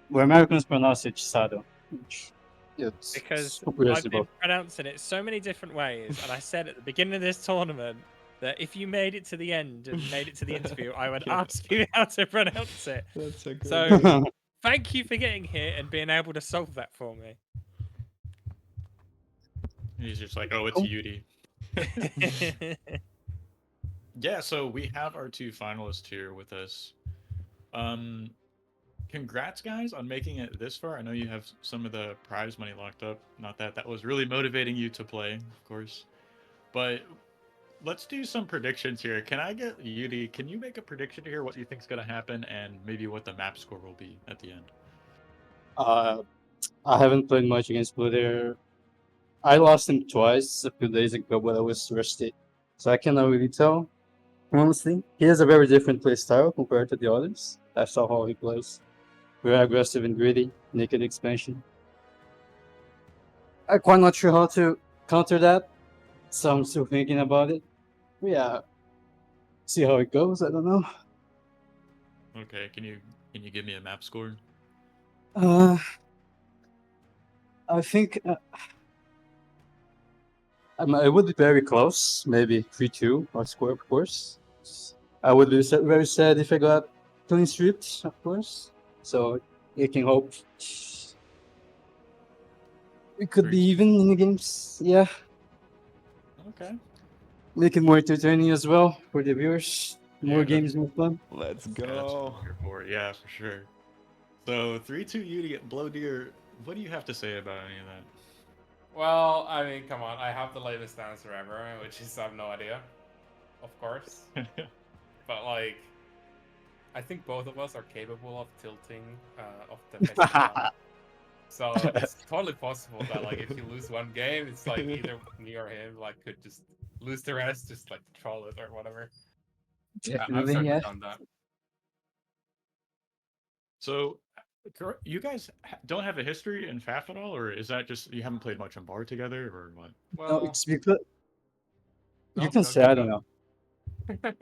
Where Americans pronounce it Chisado. Which it's Because super I've easy, been but pronouncing it so many different ways, and I said at the beginning of this tournament that if you made it to the end and made it to the interview, I would Yeah. ask you how to pronounce it. That's a good. So thank you for getting here and being able to solve that for me. He's just like, oh, it's Cool. Yudi. Yeah, so we have our two finalists here with us. Congrats, guys, on making it this far. I know you have some of the prize money locked up. Not that was really motivating you to play, of course. But let's do some predictions here. Can I get Yudi? Can you make a prediction here? What you think's gonna happen, and maybe what the map score will be at the end? I haven't played much against Blowdeer. I lost him twice a few days ago, but I was rusty, so I cannot really tell. Honestly, he has a very different play style compared to the others. That's how he plays. Very aggressive and greedy, naked expansion. I'm quite not sure how to counter that, so I'm still thinking about it. Yeah, see how it goes. I don't know. Okay, can you give me a map score? I think it would be very close, maybe 3-2 or score, of course. I would be very sad if I got clean stripped, of course. So you can hope it could be even in the games. Yeah, Okay. make it more entertaining as well for the viewers. More Yeah, games, more fun. Let's Yeah, that's what go. I'm here for. Yeah, for sure. So 3-2 Yudi at Blowdeer. What do you have to say about any of that? Well, I mean, come on, I have the latest answer ever, which is I have no idea, of course. But like, I think both of us are capable of tilting off the festival. So it's totally possible that like if you lose one game, it's like either me or him like could just lose the rest, just like troll it or whatever. I've Definitely, certainly yeah. done that. So, you guys don't have a history in FAF at all, or is that just you haven't played much on bar together, or what? No, Well, it's because no, you can don't say do I don't that. know.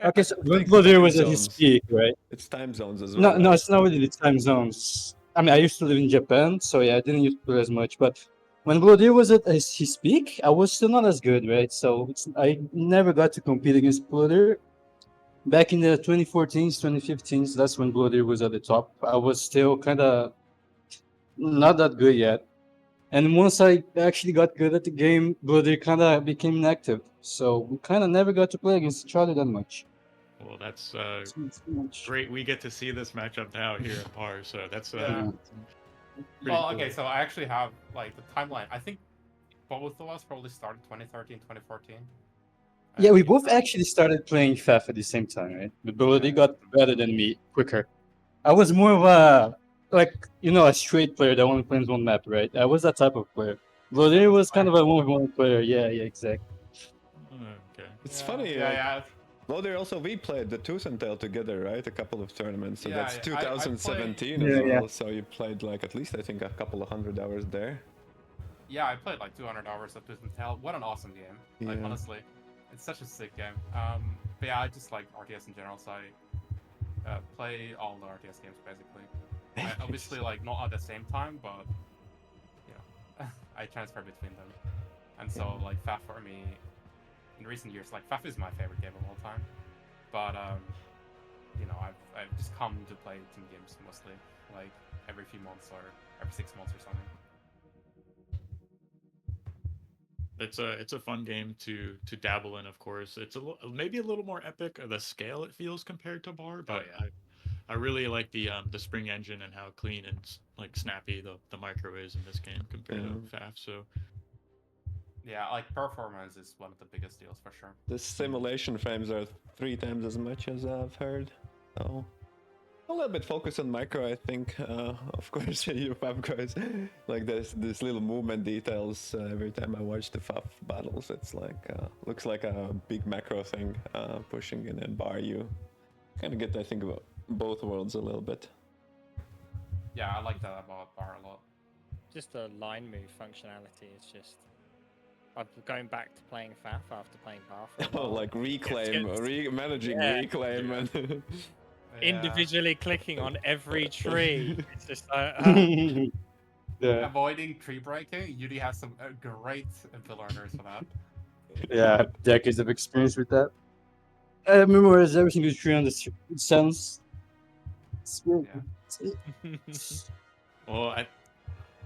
Okay, so when It's Blowdeer time was at his zones. peak, right? It's time zones as No, well. no, right? it's not really the time zones. I mean, I used to live in Japan, so yeah, I didn't use to play as much. But when Blowdeer was at his peak, I was still not as good, right? So I never got to compete against Blowdeer. back in the 2014s, 2015s, that's when Blowdeer was at the top. I was still kind of not that good yet. And once I actually got good at the game, Blowdeer kind of became inactive. So we kind of never got to play against each other that much. Well, that's It's too much. great. We get to see this matchup now here at Par, so that's Yeah. pretty Well, cool. okay, so I actually have like the timeline. I think both of us probably started 2013, 2014. Yeah, we in both FAF. actually started playing FAF at the same time, right? But Blowdeer Yeah. got better than me quicker. I was more of a, like, a straight player that only plays one map, right? I was that type of player. Blowdeer was kind of a one player. Yeah, exactly. Okay. It's Yeah, funny. yeah, like, yeah. Blowdeer also we played the Tooth and Tail together, right? A couple of tournaments. So Yeah, that's yeah, I 2017 played- as Yeah, well. yeah. So you played like at least I think a couple of 100 hours there. Yeah, I played like 200 hours of Tooth and Tail. What an awesome game! Like Yeah. honestly, it's such a sick game. But yeah, I just like RTS in general, so I play all the RTS games basically. I obviously like not at the same time, but you know, I transfer between them. And so like FAF for me, in recent years, like FAF is my favorite game of all time. But you know, I've just come to play team games mostly, like every few months or every 6 months or something. It's a fun game to dabble in. Of course, it's maybe a little more epic of the scale it feels compared to Bar, but yeah. I really like the spring engine and how clean and like snappy the micro is in this game compared to FAF. So Yeah, like performance is one of the biggest deals for sure. The simulation frames are 3 times as much as I've heard. So a little bit focused on micro, I think. Of course, you FAF guys, like there's this little movement details. Every time I watch the FAF battles, it's like looks like a big macro thing pushing in and bar. You kind of get, I think, about both worlds a little bit. Yeah, I like that about Bar a lot. Just the line move functionality is just. I'm going back to playing FAF after playing Bar for a while. Oh, like reclaim, managing Yeah. reclaim, and Individually clicking on every tree. It's just like, Yeah. Avoiding tree breaking, Yuri has some great learners for that. Yeah, decades of experience with that. I memorize every single tree on the sounds. It's good. well,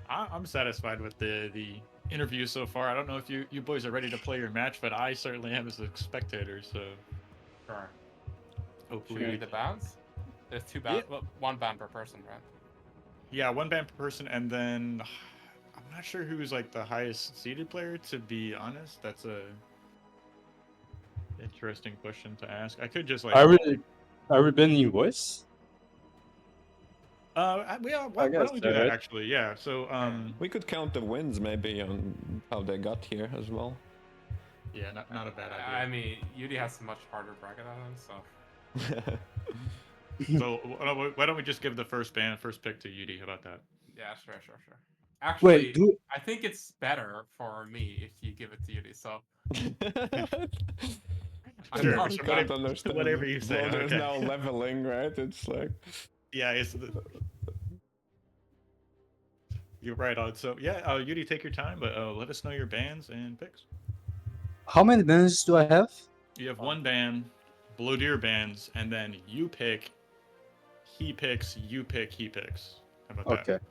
I'm satisfied with the interview so far. I don't know if you boys are ready to play your match, but I certainly am as a spectator. So Sure. hopefully Should we read the bands? There's 2 bands, well, 1 band per person, right? Yeah, 1 ban per person, and then I'm not sure who's like the highest seeded player. To be honest, that's a interesting question to ask. I could just like. Are we banning voice? Why don't we do that actually? Yeah. So we could count the wins maybe on how they got here as well. Yeah, not a bad idea. I mean, Yuri has a much harder bracket than him, so. So why don't we just give the first pick to Yudi? How about that? Yeah, sure. Actually, Wait, I think it's better for me if you give it to Yuri. So. Sure, I can't understand. Whatever you say. There's Okay. now leveling, right? It's like. Yeah, you're right on. So yeah, Yudi, take your time, but let us know your bans and picks. How many bans do I have? You have 1 ban, Blowdeer bans, and then you pick, he picks, you pick, he picks. How about that?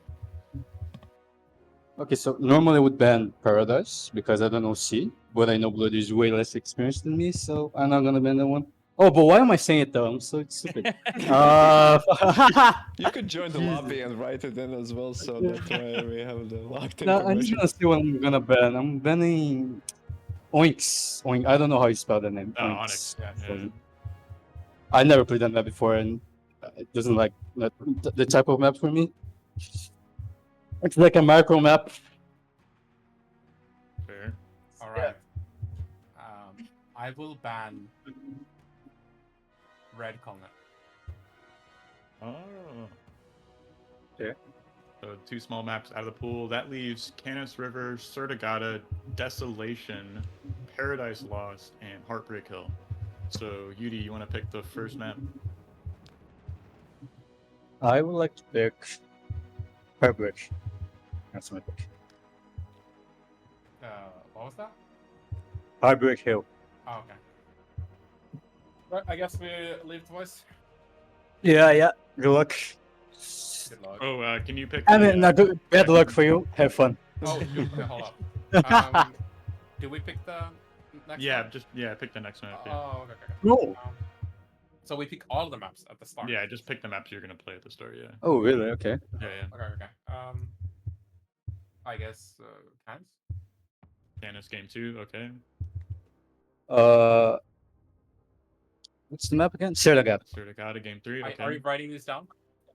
Okay, so normally I would ban Paradise because I don't know C, but I know Blood is way less experienced than me, so I'm not gonna ban that one. Oh, but why am I saying it though? I'm so stupid. You could join the lobby and write it in as well, so that's why we have the locked No, I'm information. just gonna see what I'm gonna ban. I'm banning Oinks. Oink. I don't know how you spell the name. Onyx. Yeah. I never played that map before, and it doesn't like the type of map for me. It's like a macro map. Fair. All right. I will ban Red Comet. Oh. Okay. So 2 small maps out of the pool. That leaves Canis River, Sertigata, Desolation, Paradise Lost, and Heartbreak Hill. So Yudi, you want to pick the first map? I would like to pick Heartbreak. That's my pick. What was that? Heartbreak Hill. Oh, okay. Right, I guess we leave the voice. Yeah. Good luck. Good luck. Oh, can you pick? I mean, bad luck for you. Have fun. Oh, shoot. Okay, hold up. Do we pick the next Yeah, map? just pick the next map. Yeah. Oh, okay. No. So we pick all the maps at the start. Yeah, just pick the maps you're gonna play at the start. Yeah. Oh, really? Okay. Yeah. Okay. I guess Canis? Canis game 2. Okay. What's the map again? Serdagat. Serdagat game 3. Okay. Are you writing this down?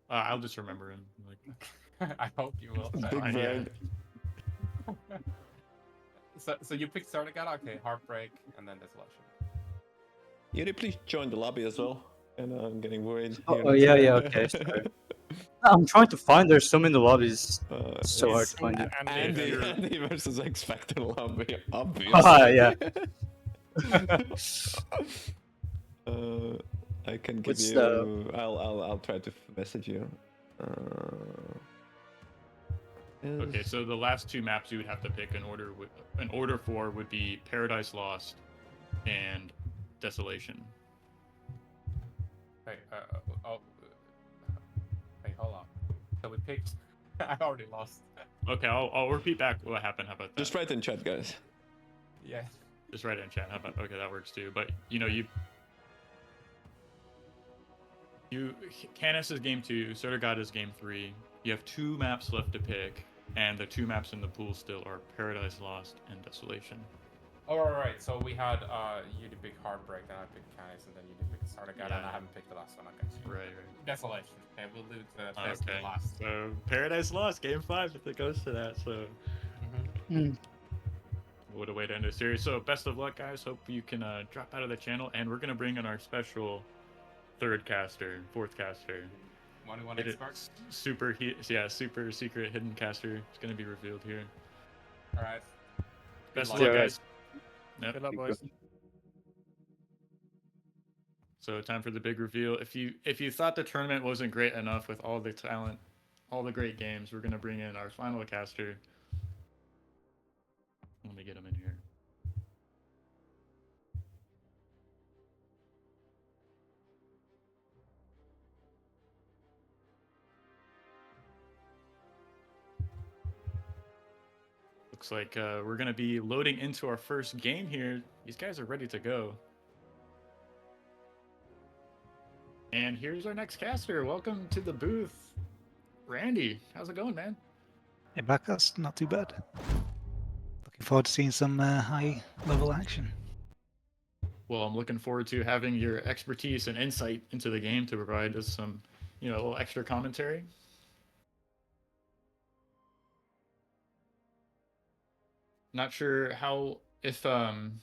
I'll just remember him. Like. I hope you will. Big brain. So you picked Serdagat? Okay, Heartbreak, and then Desolation. Yuri, please join the lobby as well. And I'm getting worried. Oh, yeah. Okay. Sorry. I'm trying to find. There's so many lobbies. So hard to find it. Andy versus XFactor lobby, obviously. Yeah. I can give What's you. I'll try to message you. Okay, so the last 2 maps you would have to pick in order for would be Paradise Lost and Desolation. Hey, hold on. So we picked. I already lost. Okay, I'll repeat back what happened. How about that? Just write in chat, guys. Yeah. Just write it in chat. How about okay, that works too. But you Canis is game 2, Serdagat is game 3. You have 2 maps left to pick, and the 2 maps in the pool still are Paradise Lost and Desolation. Oh, right. So we had you did pick Heartbreak, then I picked Canis, and then you did pick Serdagat, and I haven't picked the last one. Okay. So Right. Desolation. Okay, we'll do the best Okay. last. So Paradise Lost game 5 if it goes to that. So. What a way to end a series. So best of luck, guys. Hope you can drop out of the channel, and we're gonna bring in our special 4th caster. One expert. Super secret hidden caster. It's gonna be revealed here. All right. Best of luck. luck, guys. Yep. Good luck, boys. So time for the big reveal. If you thought the tournament wasn't great enough with all the talent, all the great games, we're gonna bring in our final caster. Let me get him in here. Looks like we're going to be loading into our first game here. These guys are ready to go. And here's our next caster. Welcome to the booth. Randy, how's it going, man? Hey, Backus, not too bad. Looking forward to seeing some high-level action. Well, I'm looking forward to having your expertise and insight into the game to provide us some, a little extra commentary. Not sure if I'm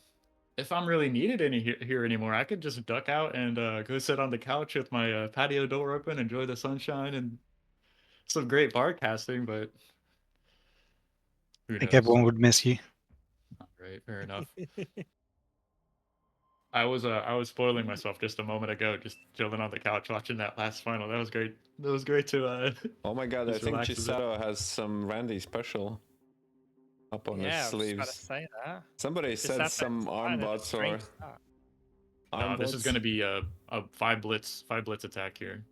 really needed here anymore. I could just duck out and go sit on the couch with my patio door open, enjoy the sunshine and some great bar casting, but who I think knows? everyone would miss you. All right, fair enough. I was spoiling myself just a moment ago, just chilling on the couch watching that last final. That was great. That was great to. Oh my god, I just think relax a bit. Chado has some Randy special up on his Yeah, I was sleeves. about to say that. Somebody said some arm bots or. No, this is going to be a 5 blitz attack here.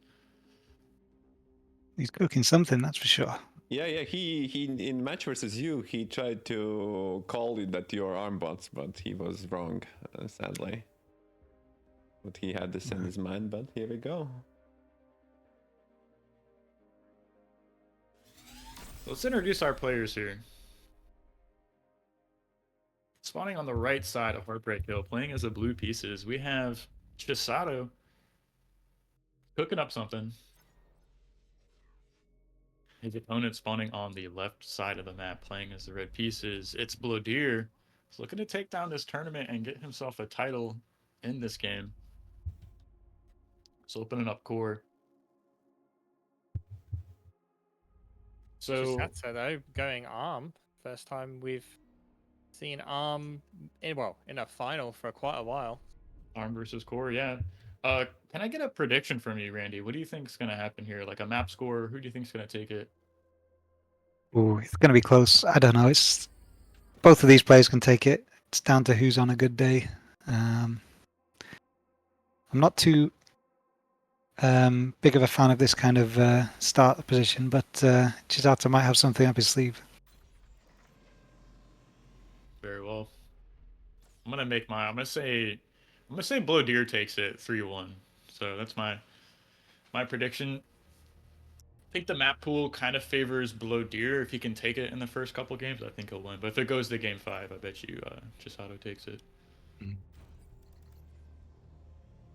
He's cooking something, that's for sure. Yeah. He in match versus you, he tried to call it that you're arm bots, but he was wrong, sadly. But he had this in his mind. But here we go. Let's introduce our players here. Spawning on the right side of Heartbreak Hill, playing as the blue pieces, we have Chado cooking up something. His opponent spawning on the left side of the map, playing as the red pieces. It's Blowdeer. He's looking to take down this tournament and get himself a title in this game. He's opening up core. So Chado, though, going ARM. First time we've seen ARM in a final for quite a while. ARM versus core, yeah. Can I get a prediction from you, Randy? What do you think is going to happen here? Like a map score? Who do you think is going to take it? Ooh, it's going to be close. I don't know. It's both of these players can take it. It's down to who's on a good day. I'm not too big of a fan of this kind of start position, but Chisato might have something up his sleeve. Very well. I'm gonna say Blowdeer takes it 3-1. So that's my prediction. I think the map pool kind of favors Blowdeer. If he can take it in the first couple games, I think he'll win. But if it goes to game 5, I bet you Chisato takes it.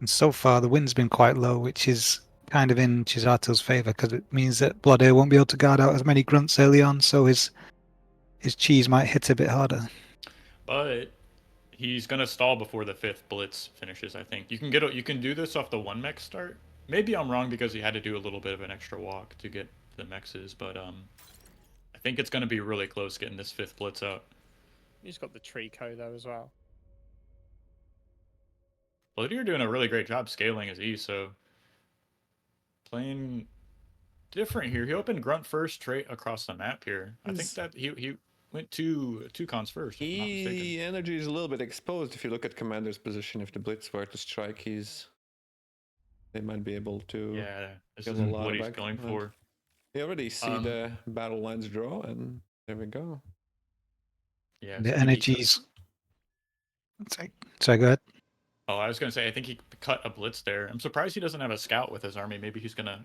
And so far, the win's been quite low, which is kind of in Chisato's favor because it means that Bloodair won't be able to guard out as many grunts early on, so his cheese might hit a bit harder. But he's gonna stall before the 5th blitz finishes. I think you can do this off the 1 mech start. Maybe I'm wrong because he had to do a little bit of an extra walk to get the mexes, but I think it's gonna be really close getting this 5th blitz out. He's got the Trico though as well. Bloodeer doing a really great job scaling his E, so playing different here. He opened grunt first straight across the map here. I think that he went two cons first. If I'm not mistaken. Energy is a little bit exposed if you look at Commander's position. If the Blitz were to strike, they might be able to. Yeah, this get is a lot what of he's back- going for. You already see the battle lines draw, and there we go. Yeah, The so I think he energies. Sorry, go ahead. Oh, I was gonna say I think he cut a blitz there. I'm surprised he doesn't have a scout with his army. Maybe he's gonna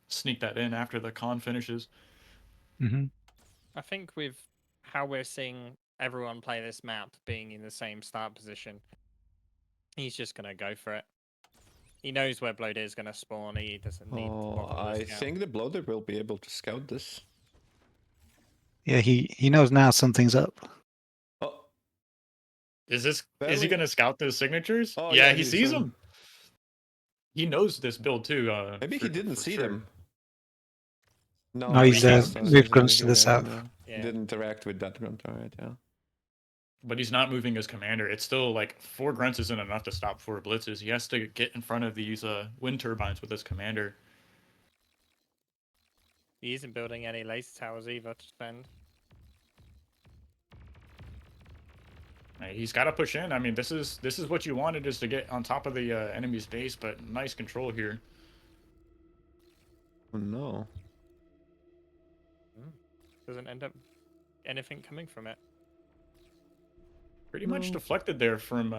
sneak that in after the con finishes. Mm-hmm. I think with how we're seeing everyone play this map being in the same start position, he's just going to go for it. He knows where Blowdeer is going to spawn. He doesn't need to bother with I a scout. think the Blowdeer will be able to scout this. Yeah, he knows now something's up. Oh, Is he Barely- gonna scout those signatures? Oh, yeah, yeah, he he's, sees them. He knows this build too. maybe he didn't see them. No, he's moved grunts to the south. He didn't interact with that grunt. Alright, yeah. But he's not moving his commander. It's still like 4 grunts isn't enough to stop 4 blitzes. He has to get in front of these wind turbines with his commander. He isn't building any laser towers either to spend. He's got to push in. I mean, this is what you wanted, is to get on top of the enemy's base, but nice control here. Oh no. Doesn't end up anything coming from it. Pretty much deflected there from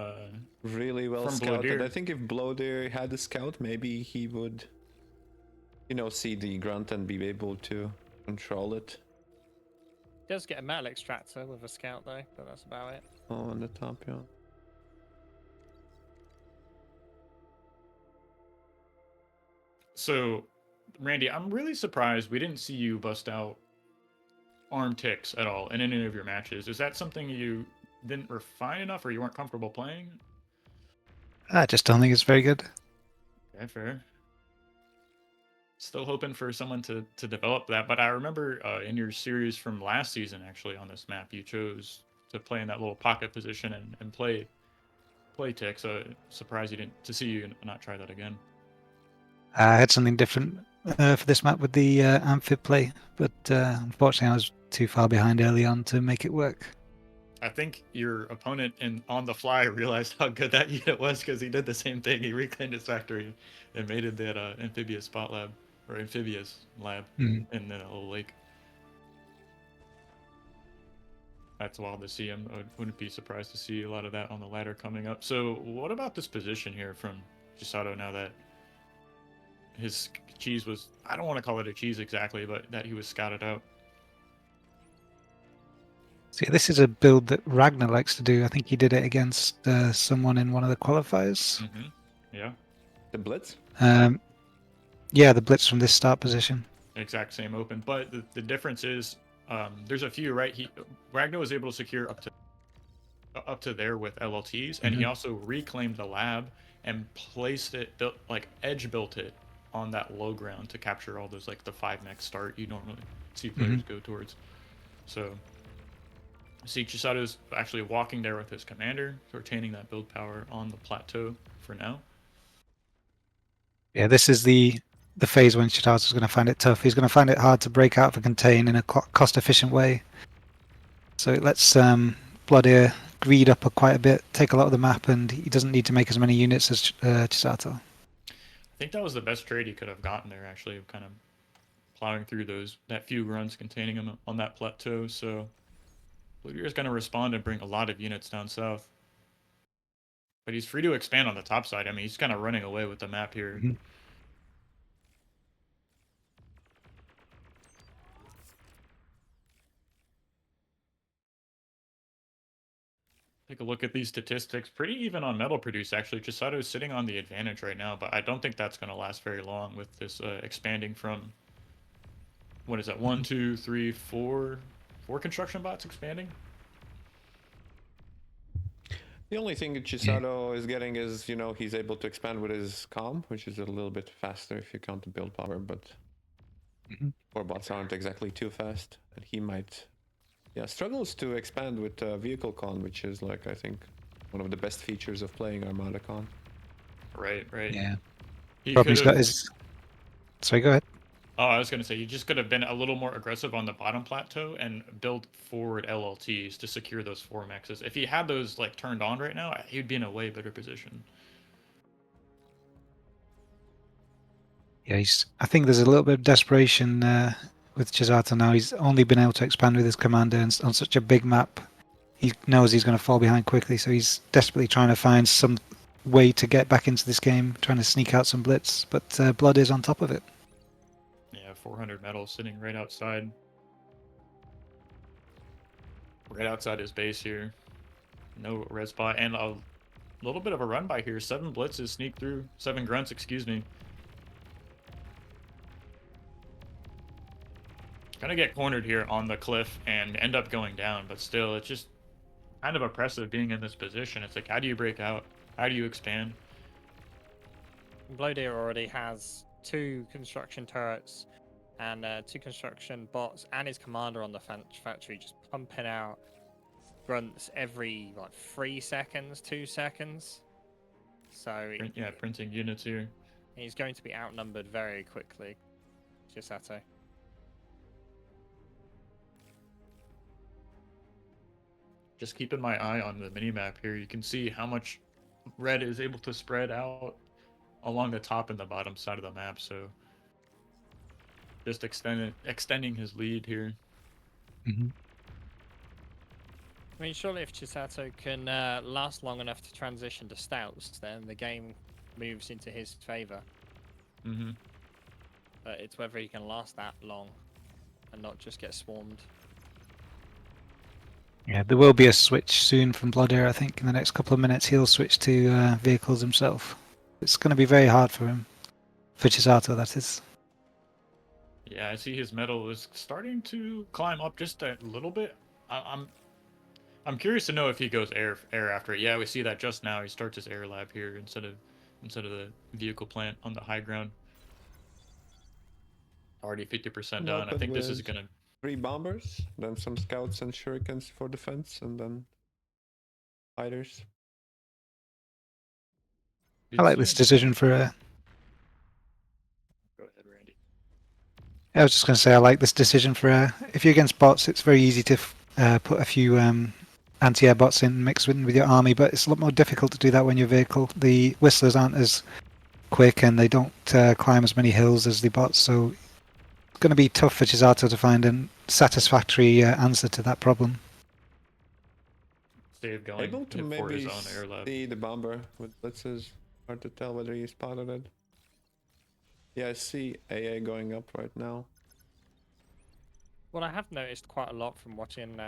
really well from scouted. Blowdeer. I think if Blowdeer had a scout, maybe he would, see the grunt and be able to control it. He does get a metal extractor with a scout though, but that's about it. Oh, on the top, yeah. So, Randy, I'm really surprised we didn't see you bust out arm ticks at all in any of your matches. Is that something you didn't refine enough, or you weren't comfortable playing? I just don't think it's very good. Okay, fair. Still hoping for someone to develop that, but I remember in your series from last season, actually, on this map, you chose to play in that little pocket position and play tick. So surprised to see you not try that again. I had something different for this map with the amphib play, but unfortunately I was too far behind early on to make it work. I think your opponent on the fly realized how good that unit was, because he did the same thing. He reclaimed his factory and made it that amphibious spot lab, or amphibious lab in the little lake. That's wild to see him. I wouldn't be surprised to see a lot of that on the ladder coming up. So what about this position here from Chado now that his cheese was, I don't want to call it a cheese exactly, but that he was scouted out? See, this is a build that Ragna likes to do. I think he did it against someone in one of the qualifiers. Mm-hmm. Yeah. The Blitz? Yeah, the blitz from this start position. Exact same open, but the difference is there's a few, right? Ragna was able to secure up to there with LLTs, and he also reclaimed the lab and placed it, edge built it on that low ground to capture all those, like the 5 mech start you normally see players go towards. So see, Chisado's actually walking there with his commander, retaining that build power on the plateau for now. Yeah, this is the phase when Chisado's going to find it tough. He's going to find it hard to break out of a contain in a cost-efficient way. So it lets Bloodeer greed up quite a bit, take a lot of the map, and he doesn't need to make as many units as Chisato. I think that was the best trade he could have gotten there, actually, kind of plowing through that few runs containing him on that plateau. So Blowdeer is going to respond and bring a lot of units down south. But he's free to expand on the top side. I mean, he's kind of running away with the map here. Mm-hmm. Take a look at these statistics. Pretty even on metal produce, actually. Chisato is sitting on the advantage right now, but I don't think that's going to last very long with this expanding from, what is that, 1, 2, 3, 4 construction bots expanding? The only thing that Chisato is getting is, you know, he's able to expand with his comm, which is a little bit faster if you count the build power, but 4 bots aren't exactly too fast. And he might, struggles to expand with vehicle con, which is like, I think, one of the best features of playing Armada con. Right. Yeah. He Problem he's could've- got is... Sorry, go ahead. Oh, I was going to say, you just could have been a little more aggressive on the bottom plateau and build forward LLTs to secure those 4 maxes. If he had those like turned on right now, he'd be in a way better position. Yeah, I think there's a little bit of desperation with Chisato now. He's only been able to expand with his commander and on such a big map. He knows he's going to fall behind quickly, so he's desperately trying to find some way to get back into this game, trying to sneak out some blitz, but Blood is on top of it. Yeah, 400 metal sitting right outside. Right outside his base here. No red spot, and a little bit of a run by here. 7 blitzes sneak through. 7 grunts, excuse me. Gonna get cornered here on the cliff and end up going down, but still, it's just kind of oppressive being in this position. It's like, how do you break out? How do you expand? Blowdeer already has 2 construction turrets and 2 construction bots and his commander on the factory just pumping out grunts every, 3 seconds, 2 seconds. So Printing units here. He's going to be outnumbered very quickly, Chisato. Just keeping my eye on the mini-map here. You can see how much red is able to spread out along the top and the bottom side of the map, so just extending his lead here. I mean, surely if Chisato can last long enough to transition to stouts, then the game moves into his favor. But it's whether he can last that long and not just get swarmed. Yeah, there will be a switch soon from Blowdeer. I think in the next couple of minutes he'll switch to vehicles himself. It's going to be very hard for him. For Chisato, that is. Yeah, I see his metal is starting to climb up just a little bit. I'm curious to know if he goes air after it. Yeah, we see that just now. He starts his air lab here instead of the vehicle plant on the high ground. Already 50% done. I think this is gonna 3 bombers, then some scouts and shurikens for defense, and then fighters. I like this decision for Go ahead, Randy. I was just going to say I like this decision for if you're against bots, it's very easy to put a few anti-air bots in mixed with your army, but it's a lot more difficult to do that when your vehicle. The whistlers aren't as quick and they don't climb as many hills as the bots, so it's going to be tough for Chisato to find a satisfactory answer to that problem. Save going Able to for his maybe own air lab. see the bomber with blitzes. Hard to tell whether he spotted it. Yeah, I see AA going up right now. What I have noticed quite a lot from watching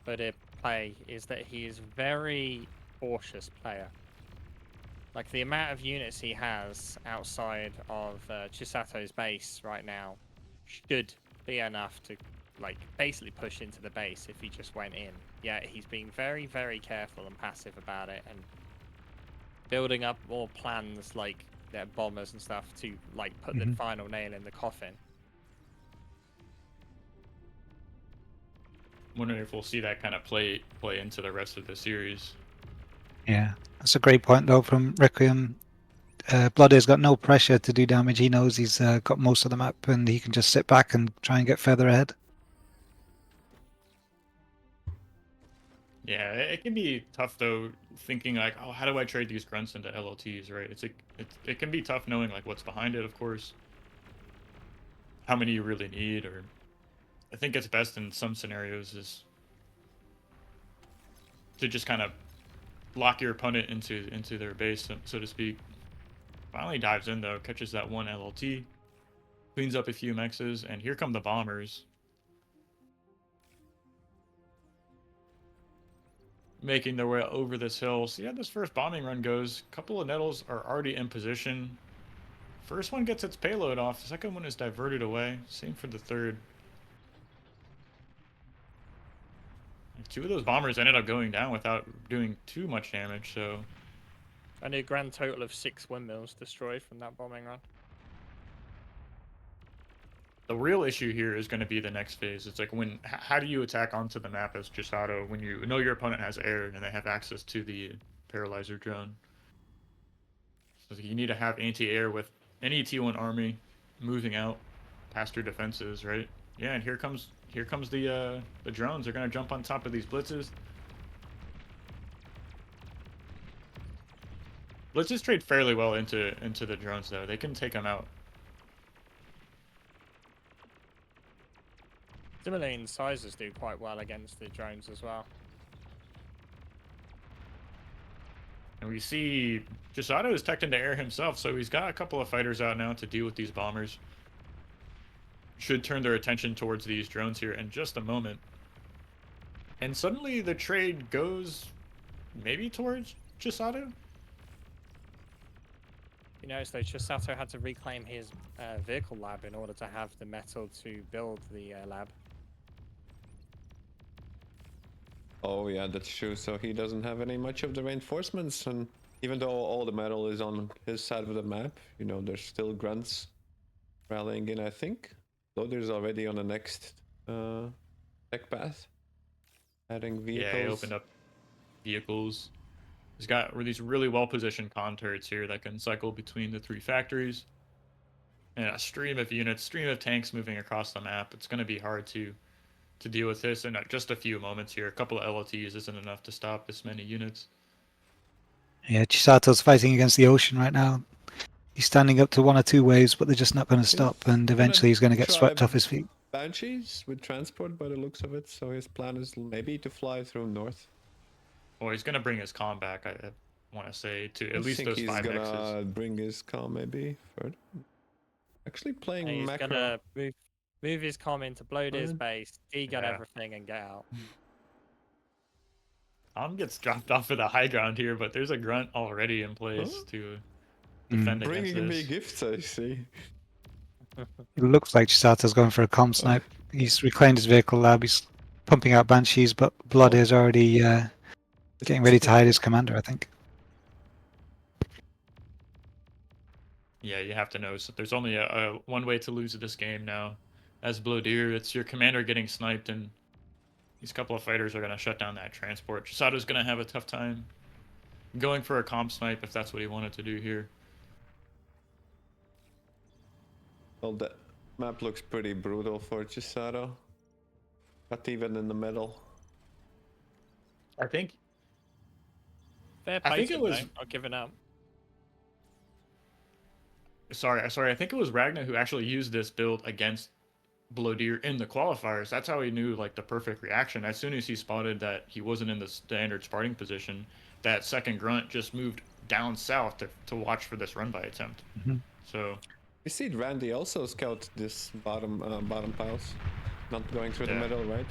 Vader play is that he is very cautious player. Like the amount of units he has outside of Chisato's base right now should be enough to basically push into the base if he just went in. Yeah, he's being very, very careful and passive about it and building up more plans like their bombers and stuff to put the final nail in the coffin. Wondering if we'll see that kind of play into the rest of the series. Yeah, that's a great point though from Requiem. Bloodeer's got no pressure to do damage. He knows he's got most of the map and he can just sit back and try and get further ahead. Yeah, it can be tough though, thinking like, oh, how do I trade these grunts into LLTs, right? It can be tough knowing like what's behind it, of course, how many you really need, or I think it's best in some scenarios is to just kind of lock your opponent into their base, so to speak. Finally dives in though, catches that one LLT, cleans up a few mexes, and here come the bombers. Making their way over this hill. See how this first bombing run goes. A couple of nettles are already in position. First one gets its payload off. The second one is diverted away. Same for the third. Two of those bombers ended up going down without doing too much damage, so... Only a grand total of 6 windmills destroyed from that bombing run. The real issue here is going to be the next phase. It's like how do you attack onto the map as Chado when you know your opponent has air and they have access to the paralyzer drone? So you need to have anti-air with any T1 army moving out past your defenses, right? Yeah, and here comes the drones. They're going to jump on top of these blitzes. Blitzes trade fairly well into the drones though. They can take them out. Similarly, incisors do quite well against the drones as well. And we see Chado is teched into air himself, so he's got a couple of fighters out now to deal with these bombers. Should turn their attention towards these drones here in just a moment. And suddenly the trade goes maybe towards Chado? You notice though, Chisato had to reclaim his vehicle lab in order to have the metal to build the lab. Oh yeah, that's true. So he doesn't have any much of the reinforcements, and even though all the metal is on his side of the map, you know, there's still grunts rallying in, I think. Blowdeer's already on the next tech path, adding vehicles. Yeah, he opened up vehicles. He's got these really well-positioned con turrets here that can cycle between the 3 factories. And a stream of units, stream of tanks moving across the map. It's going to be hard to deal with this in just a few moments here. A couple of LLTs isn't enough to stop this many units. Yeah, Chisato's fighting against the ocean right now. He's standing up to 1 or 2 waves, but they're just not going to stop, and eventually he's going to get swept off his feet. Banshees with transport by the looks of it, so his plan is maybe to fly through north. Well, he's going to bring his comm back, I want to say, to at least those 5 he's gonna X's. bring his comm maybe further. Actually playing And he's macro. gonna move his comm into Blowdeer's base, degun everything, and get out. Gets dropped off of the high ground here, but there's a grunt already in place to defend against Bringing this. me gifts, I see. It looks like Chisato's going for a comm snipe. He's reclaimed his vehicle lab. He's pumping out banshees, but Blood is already getting ready to hide his commander, I think. Yeah, you have to know. So there's only one way to lose this game now. As Blowdeer, it's your commander getting sniped, and these couple of fighters are going to shut down that transport. Chisado's going to have a tough time going for a comp snipe if that's what he wanted to do here. Well, the map looks pretty brutal for Chado. Not even in the middle. I think Fair I think play it to was- them, not giving up. Sorry. I think it was Ragna who actually used this build against Blowdeer in the qualifiers. That's how he knew like the perfect reaction. As soon as he spotted that he wasn't in the standard starting position, that second grunt just moved down south to watch for this run by attempt. So We see Randy also scout this bottom piles, not going through the Yeah. middle, right?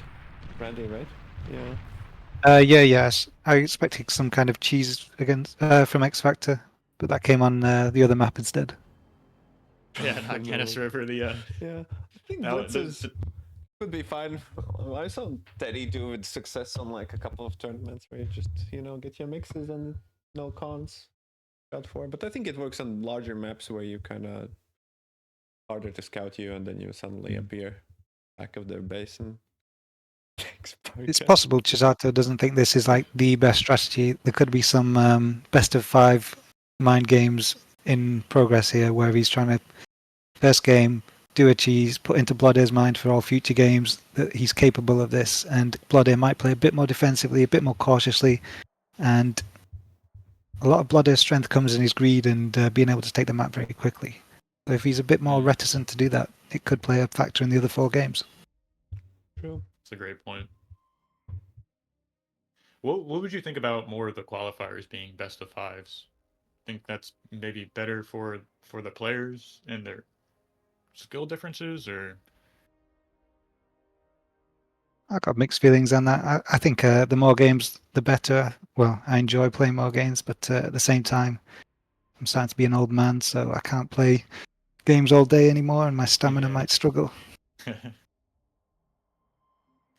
Randy, right? Yeah. Yes. I expected some kind of cheese against from XFactor, but that came on the other map instead. yeah, not Canis River. Yeah, I think Now, blitzes would be fine. I saw Teddy do with success on like a couple of tournaments where you just get your mixes and no cons scout for. But I think it works on larger maps where you kind of harder to scout you and then you suddenly appear back of their base and. It's possible Chisato doesn't think this is like the best strategy. There could be some best of 5 mind games in progress here where he's trying to first game do a cheese, put into Bloodeer's mind for all future games that he's capable of this, and Bloodeer might play a bit more defensively, a bit more cautiously, and a lot of Bloodeer's strength comes in his greed and being able to take the map very quickly. So if he's a bit more reticent to do that, it could play a factor in the other 4 games. True. That's a great point. What would you think about more of the qualifiers being best of 5s? Think that's maybe better for the players and their skill differences, or? I got mixed feelings on that. I think the more games, the better. Well, I enjoy playing more games, but at the same time, I'm starting to be an old man, so I can't play games all day anymore, and my stamina might struggle.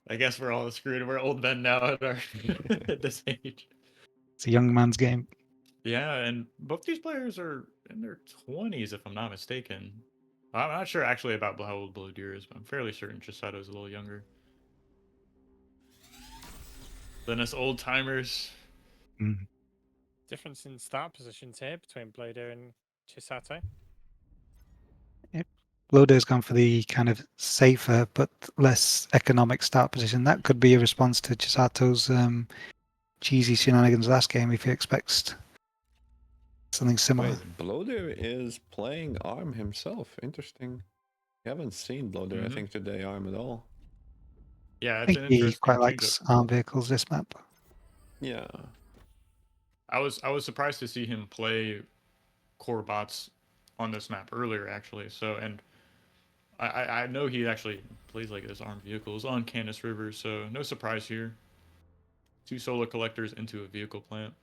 I guess we're all screwed. We're old men now at our at this age. It's a young man's game. Yeah, and both these players are in their 20s, if I'm not mistaken. I'm not sure actually about how old Blowdeer is, but I'm fairly certain Chado is a little younger than us old timers. Difference in start positions here between Blowdeer and Chisato. Blowdeer's gone for the kind of safer but less economic start position. That could be a response to Chisato's cheesy shenanigans last game if he expects something similar. Wait, Blowdeer is playing ARM himself. Interesting. We haven't seen Blowdeer, I think, today ARM at all. Yeah, I it's think an he interesting quite likes ARM vehicles this map. Yeah. I was surprised to see him play core bots on this map earlier, actually. So, and I know he actually plays like this armed vehicles on Canis River, so no surprise here. 2 solar collectors into a vehicle plant.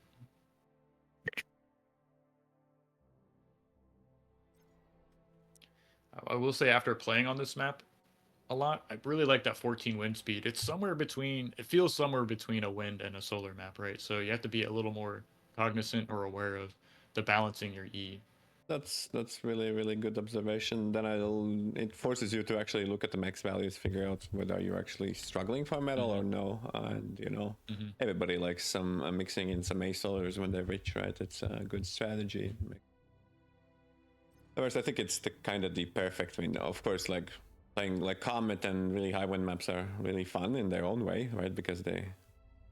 I will say, after playing on this map a lot, I really like that 14 wind speed. It's somewhere between, it feels somewhere between a wind and a solar map, right? So you have to be a little more cognizant or aware of the balancing your E. That's really good observation. Then it forces you to actually look at the max values, figure out whether you're actually struggling for metal or no. And you know, everybody likes some mixing in some A solars when they're rich, right? It's a good strategy. Of course, I think it's the kind of the perfect window. Of course, like playing like Comet and really high wind maps are really fun in their own way, right? Because they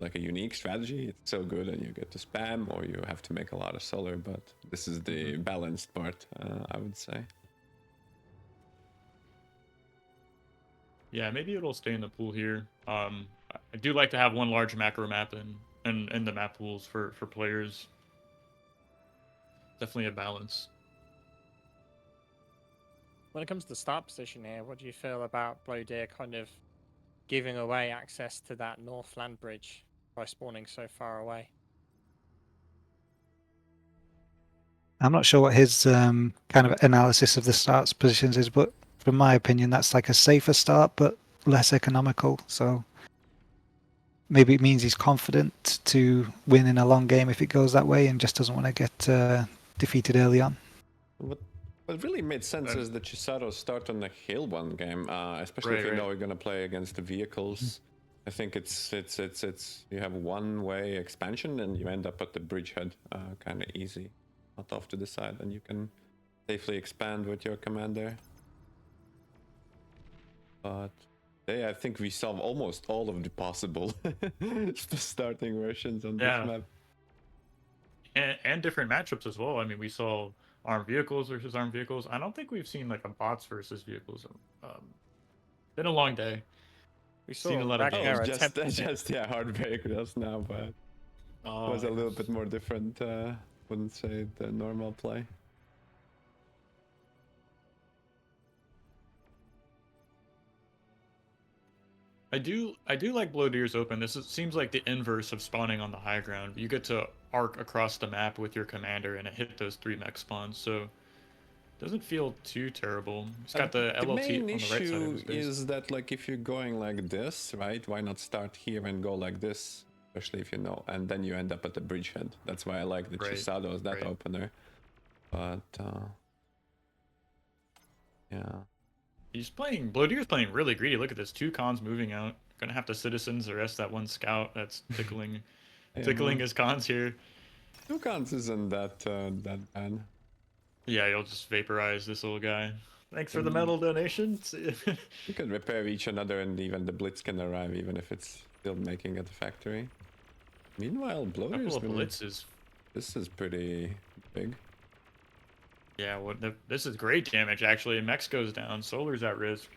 like a unique strategy. It's so good, and you get to spam, or you have to make a lot of solar. But this is the balanced part, I would say. Yeah, maybe it'll stay in the pool here. I do like to have one large macro map in the map pools for players. Definitely a balance. When it comes to start position here, what do you feel about Blowdeer kind of giving away access to that North Land Bridge by spawning so far away? I'm not sure what his kind of analysis of the starts positions is, but from my opinion, that's like a safer start, but less economical. So maybe it means he's confident to win in a long game if it goes that way, and just doesn't want to get defeated early on. What really made sense is the Chisato start on the hill one game, especially if you know you're gonna play against the vehicles. I think it's you have one-way expansion and you end up at the bridgehead, kind of easy, not off to the side, and you can safely expand with your commander. But I think we solve almost all of the possible starting versions on this map. And different matchups as well. I mean, we saw armed vehicles versus armed vehicles. I don't think we've seen like a bots versus vehicles. Been a long day. We saw seen a lot of Ragna just Heartbreak just now, but it was a little bit more different. Wouldn't say the normal play. I do like Blowdeer's open. Seems like the inverse of spawning on the high ground. You get to arc across the map with your commander and it hit those 3 mech spawns, so it doesn't feel too terrible. It's got the LLT on the right side of his base. The main issue is that like if you're going like this, right? Why not start here and go like this? Especially if you know, and then you end up at the bridgehead. That's why I like the Chisado as that opener. But yeah. Blowdeer's playing really greedy. Look at this, 2 cons moving out. Gonna have to citizens the rest that 1 scout that's tickling his cons here. 2 cons isn't that bad. Yeah, you'll just vaporize this little guy. Thanks for the metal donations. You can repair each another, and even the blitz can arrive, even if it's still making at the factory. Meanwhile, Blowdeer's Couple of been... blitzes. This is pretty big. Yeah, this is great damage actually. Mex goes down. Solar's at risk.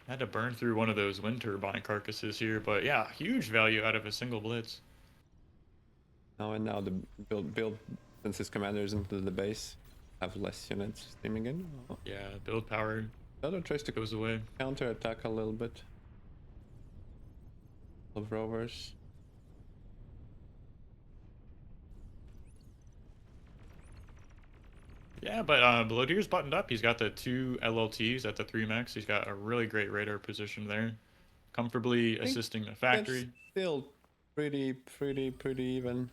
Had to burn through one of those wind turbine carcasses here, but yeah, huge value out of a single blitz. Now the build since his commander's into the base, have less units streaming in. Oh. Yeah, build power. Chado tries to goes away. Counter attack a little bit. Of rovers. Yeah, but Blowdeer's buttoned up. He's got the 2 LLTs at the 3 max. He's got a really great radar position there. Comfortably assisting the factory. Still pretty even.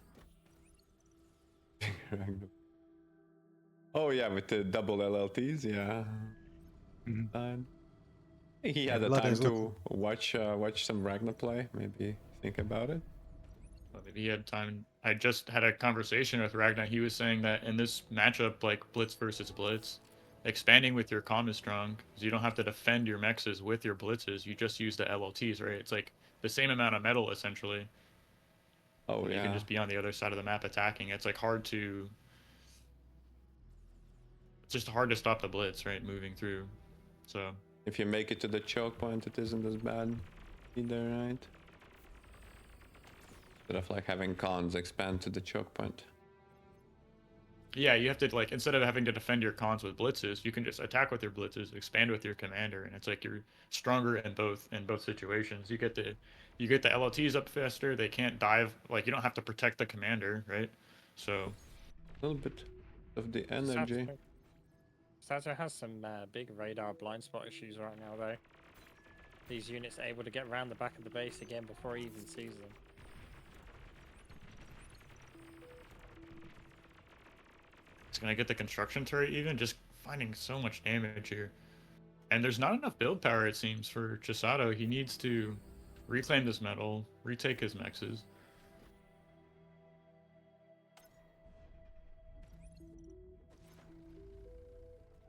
Oh yeah, with the double LLTs, yeah. He had the time to watch some Ragna play. Maybe think about it. Well, maybe he had time. I just had a conversation with Ragna. He was saying that in this matchup, like blitz versus blitz, expanding with your comm is strong because you don't have to defend your mexes with your blitzes. You just use the LLTs, right? It's like the same amount of metal essentially. Oh yeah. You can just be on the other side of the map attacking. It's like hard to. It's just hard to stop the blitz, right? Moving through. So. If you make it to the choke point, it isn't as bad either, right? Instead of like having cons expand to the choke point. Yeah, you have to like instead of having to defend your cons with blitzes, you can just attack with your blitzes, expand with your commander, and it's like you're stronger in both situations. You get the LLTs up faster. They can't dive. Like you don't have to protect the commander, right? So a little bit of the energy. Chado has some big radar blind spot issues right now, though. These units are able to get around the back of the base again before he even sees them. It's gonna get the construction turret even, just finding so much damage here. And there's not enough build power, it seems, for Chado. He needs to reclaim this metal, retake his mexes.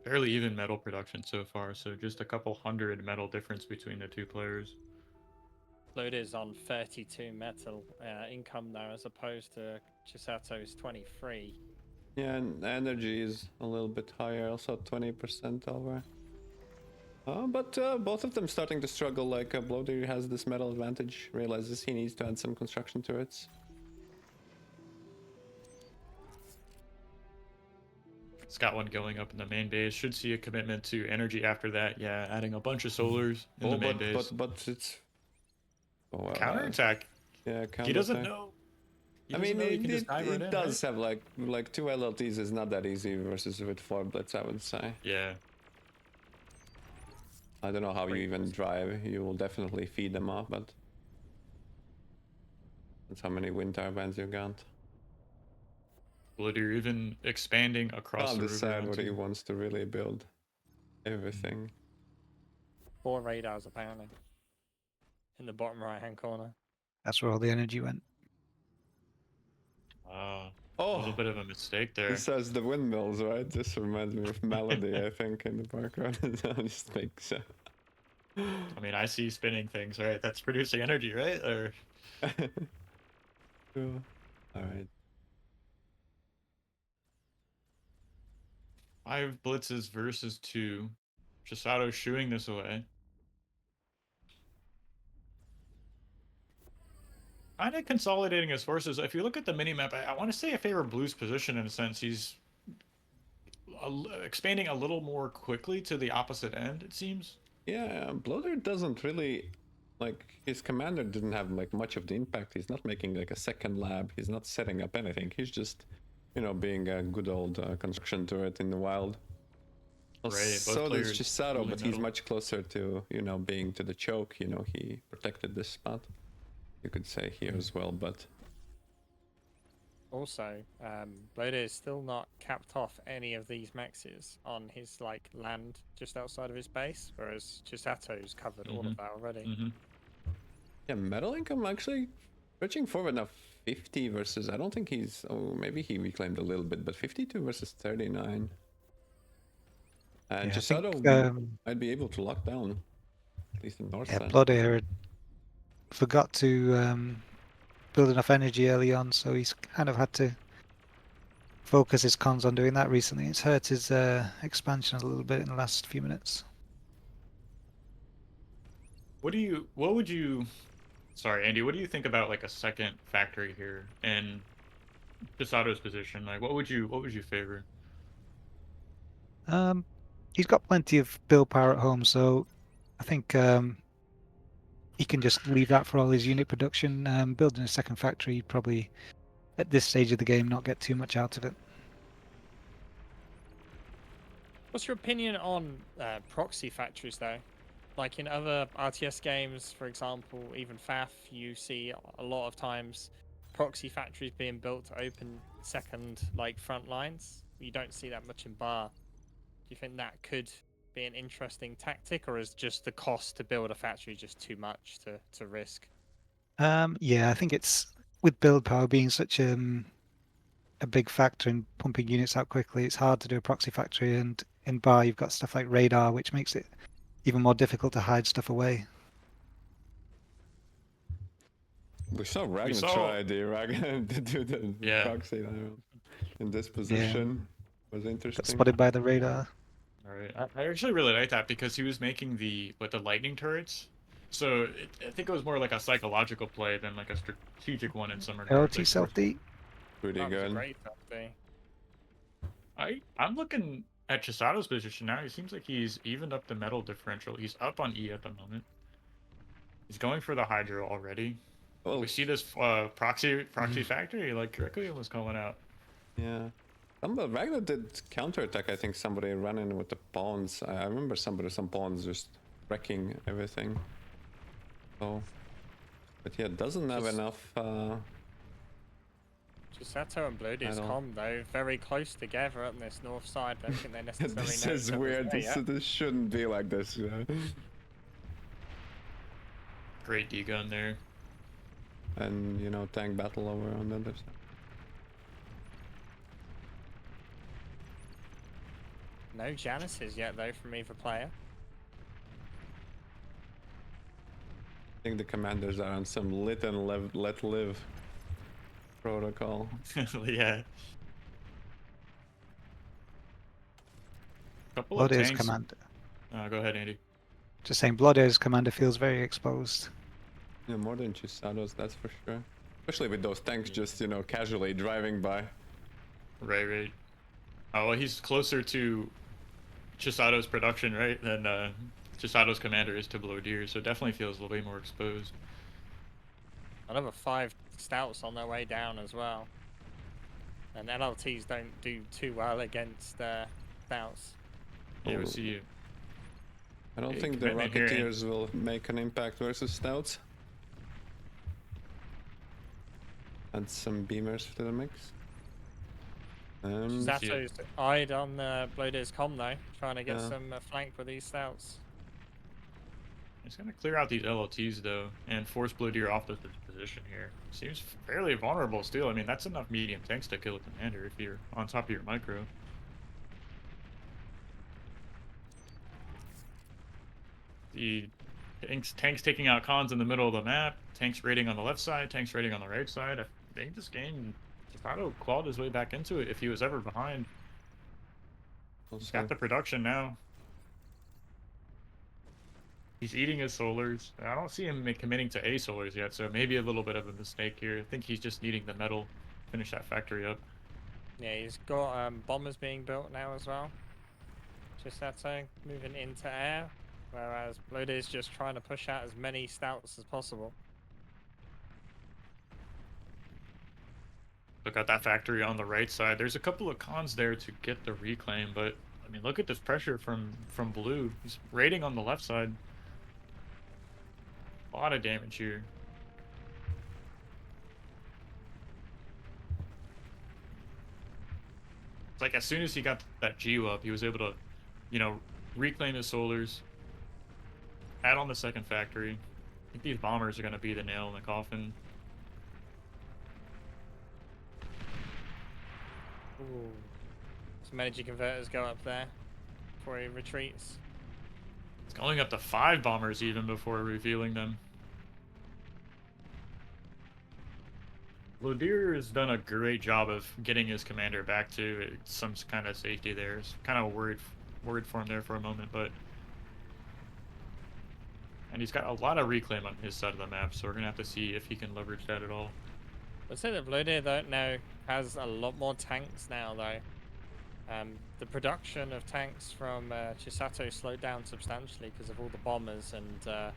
Fairly even metal production so far, so just a couple hundred metal difference between the two players. Blowdeer's on 32 metal income now, as opposed to Chisado's 23. Yeah, and energy is a little bit higher, also 20% over. But both of them starting to struggle, like Blowdeer has this metal advantage, realizes he needs to add some construction turrets. It's got one going up in the main base. Should see a commitment to energy after that. Yeah, adding a bunch of solars in the main base. But it's... counterattack. Yeah, counterattack. He doesn't know. I mean, it does have like 2 LLTs is not that easy versus with 4 blitz, I would say. Yeah. I don't know how you even drive. You will definitely feed them off, but that's how many wind turbines you got. Blowdeer even expanding across the river. Decide what he wants to really build. Everything. 4 radars apparently. In the bottom right hand corner. That's where all the energy went. A little bit of a mistake there. This says the windmills, right? This reminds me of Melody, I think, in the background. Just makes sense. I mean, I see spinning things, right? That's producing energy, right? Or... Cool. Alright. 5 blitzes versus 2. Chado shooing this away. Kind of consolidating his forces. If you look at the minimap, I want to say I favor Blue's position in a sense. He's expanding a little more quickly to the opposite end, it seems. Yeah, Blowdeer doesn't really... Like, his commander didn't have, like, much of the impact. He's not making, like, a second lab. He's not setting up anything. He's just, you know, being a good old construction turret in the wild. Right, so does Chado, but he's much closer to, you know, being to the choke. You know, he protected this spot. You could say here as well, but... Also, Blowdeer is still not capped off any of these mexes on his like land just outside of his base, whereas Chisado's covered all of that already. Yeah, metal income actually switching forward now 50 versus... I don't think he's... Oh, maybe he reclaimed a little bit, but 52 versus 39. And Yeah, I think, Chado might be able to lock down, at least in north yeah, side. Bloodair forgot to build enough energy early on, so he's kind of had to focus his cons on doing that recently. It's hurt his expansion a little bit in the last few minutes. What would you, sorry, Andy, what do you think about like a second factory here in Chisado's position? Like, what would you favor? He's got plenty of build power at home, so I think he can just leave that for all his unit production. Building a second factory, probably at this stage of the game, not get too much out of it. What's your opinion on proxy factories, though? Like in other RTS games, for example, even FAF, you see a lot of times proxy factories being built to open second, like, front lines. You don't see that much in Bar. Do you think that could be an interesting tactic, or is just the cost to build a factory just too much to risk? Yeah, I think it's with build power being such a big factor in pumping units out quickly, it's hard to do a proxy factory, and in Bar you've got stuff like radar, which makes it even more difficult to hide stuff away. We saw Ragna try the Ragna to do the proxy in this position. Was interesting. Got spotted by the radar. All right, I actually really like that because he was making the lightning turrets. So I think it was more like a psychological play than like a strategic one in some regards. LT self-D. Pretty good. Great self-D. I'm looking at Chisado's position now. He seems like he's evened up the metal differential. He's up on E at the moment. He's going for the Hydro already. Oh. We see this proxy factory, like Requiem was calling out. Yeah. Ragnar did counterattack, I think somebody ran in with the pawns. I remember some pawns just wrecking everything. So, but yeah, doesn't have enough. Chisato and Blowdeer's combo very close together on this north side. I don't think they necessarily This know is each other's weird. there yet. This shouldn't be like this. Great D-gun there. And, you know, tank battle over on the other side. No Janices yet, though, from either player. I think the commanders are on some lit and let live protocol. Yeah. Couple of Bloodair's tanks. commander. Go ahead, Andy. Just saying, Bloodair's commander feels very exposed. Yeah, more than Chisado's, that's for sure. Especially with those tanks just, you know, casually driving by. Right. Oh, well, he's closer to Chisado's production, right, than Chisado's commander is to Blowdeer, so definitely feels a little bit more exposed. Another 5 stouts on their way down as well. And LLTs don't do too well against stouts. Yeah, we see. I don't think the Rocketeers will make an impact versus stouts. Add some beamers to the mix. Zato's eyed on Blowdeer's comm though, trying to get some flank with these stouts. He's going to clear out these LLTs though, and force Blowdeer off the position here. Seems fairly vulnerable still. I mean, that's enough medium tanks to kill a commander if you're on top of your micro. The tanks taking out cons in the middle of the map, tanks raiding on the left side, tanks raiding on the right side. I think this game, Chado clawed his way back into it if he was ever behind. He's got the production now. He's eating his solars. I don't see him committing to A solars yet, so maybe a little bit of a mistake here. I think he's just needing the metal to finish that factory up. Yeah, he's got bombers being built now as well. Chisato moving into air, whereas Blowdeer's just trying to push out as many stouts as possible. Look at that factory on the right side. There's a couple of cons there to get the reclaim, but I mean, look at this pressure from Blue. He's raiding on the left side. A lot of damage here. It's like as soon as he got that G up, he was able to, you know, reclaim his solars, add on the second factory. I think these bombers are going to be the nail in the coffin. Ooh. Some energy converters go up there. before he retreats. It's going up to 5 bombers even before revealing them. Blowdeer has done a great job of getting his commander back to some kind of safety there. It's kind of worried for him there for a moment, but... And he's got a lot of reclaim on his side of the map, so we're going to have to see if he can leverage that at all. Let's say that Blowdeer, though, now has a lot more tanks now, though. The production of tanks from Chisato slowed down substantially because of all the bombers and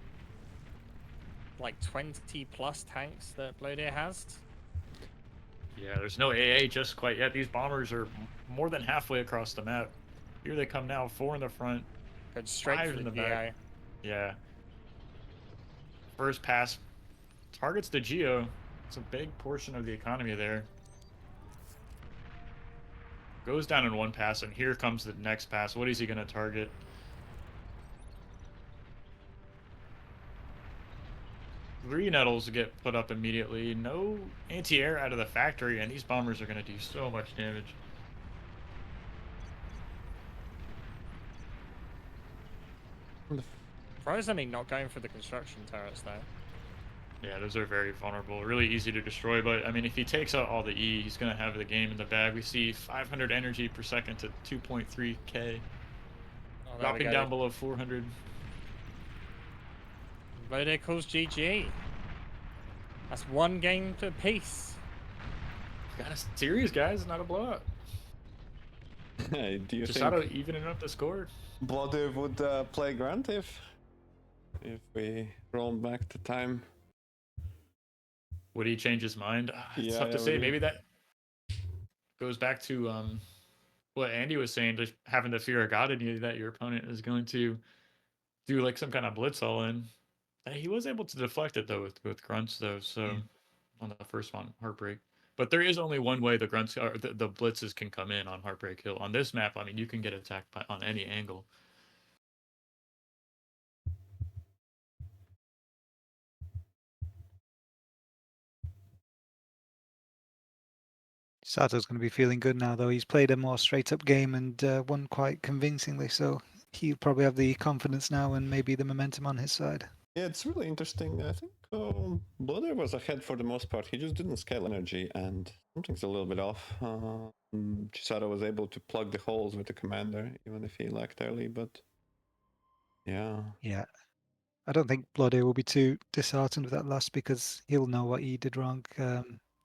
like 20 plus tanks that Blowdeer has. Yeah, there's no AA just quite yet. These bombers are more than halfway across the map. Here they come now, 4 in the front, Goes straight 5 for in the the back. PO. Yeah. First pass targets the Geo. It's a big portion of the economy there. Goes down in 1 pass, and here comes the next pass. What is he going to target? Three nettles get put up immediately. No anti-air out of the factory, and these bombers are going to do so much damage. Surprisingly not going for the construction turrets, though. Yeah, those are very vulnerable. Really easy to destroy, but I mean, if he takes out all the E, he's going to have the game in the bag. We see 500 energy per second to 2.3k. Dropping down below 400. Vader calls GG. That's 1 game for peace. Got a series, guys, not a blowout. Hey, do you Chado think evening up the score? Blowdeer would play Grunt if we roll back to time? Would he change his mind? It's tough to say. Maybe that goes back to what Andy was saying, just having the fear of God in you that your opponent is going to do like some kind of blitz all in. He was able to deflect it though with grunts though, so on the first one, Heartbreak. But there is only one way the grunts or the blitzes can come in on Heartbreak Hill. On this map, I mean, you can get attacked on any angle. Sato's going to be feeling good now, though. He's played a more straight-up game and won quite convincingly, so he'll probably have the confidence now and maybe the momentum on his side. Yeah, it's really interesting. I think Blowdeer was ahead for the most part. He just didn't scale energy, and something's a little bit off. Chado was able to plug the holes with the commander, even if he lacked early, but yeah. Yeah. I don't think Blowdeer will be too disheartened with that last because he'll know what he did wrong.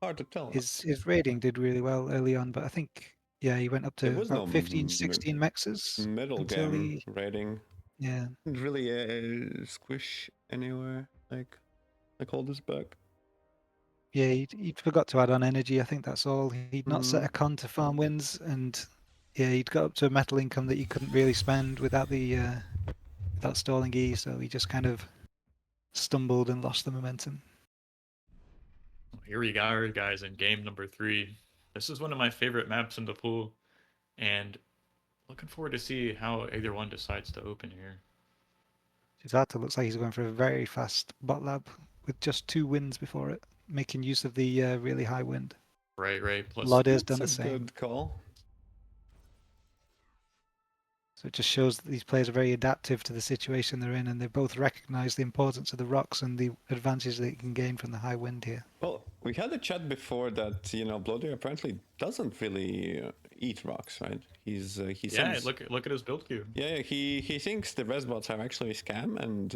Hard to tell. His raiding did really well early on, but I think, yeah, he went up to about 15, 16 mexes. Middle game raiding. Yeah. Didn't really squish anywhere, like hold his back. Yeah, he forgot to add on energy. I think that's all. He'd not set a con to farm wins, and yeah, he'd got up to a metal income that he couldn't really spend without the without stalling E, so he just kind of stumbled and lost the momentum. Here we go, guys, in game number 3. This is one of my favorite maps in the pool, and looking forward to see how either one decides to open here. Chisato looks like he's going for a very fast bot lab with just 2 wins before it, making use of the really high wind. Right. Plus, Blowdeer's done the same. Good call. So it just shows that these players are very adaptive to the situation they're in, and they both recognise the importance of the rocks and the advantage they can gain from the high wind here. Well, we had a chat before that Blowdeer apparently doesn't really eat rocks, right? He yeah. Look at his build queue. Yeah, he thinks the res bots are actually a scam, and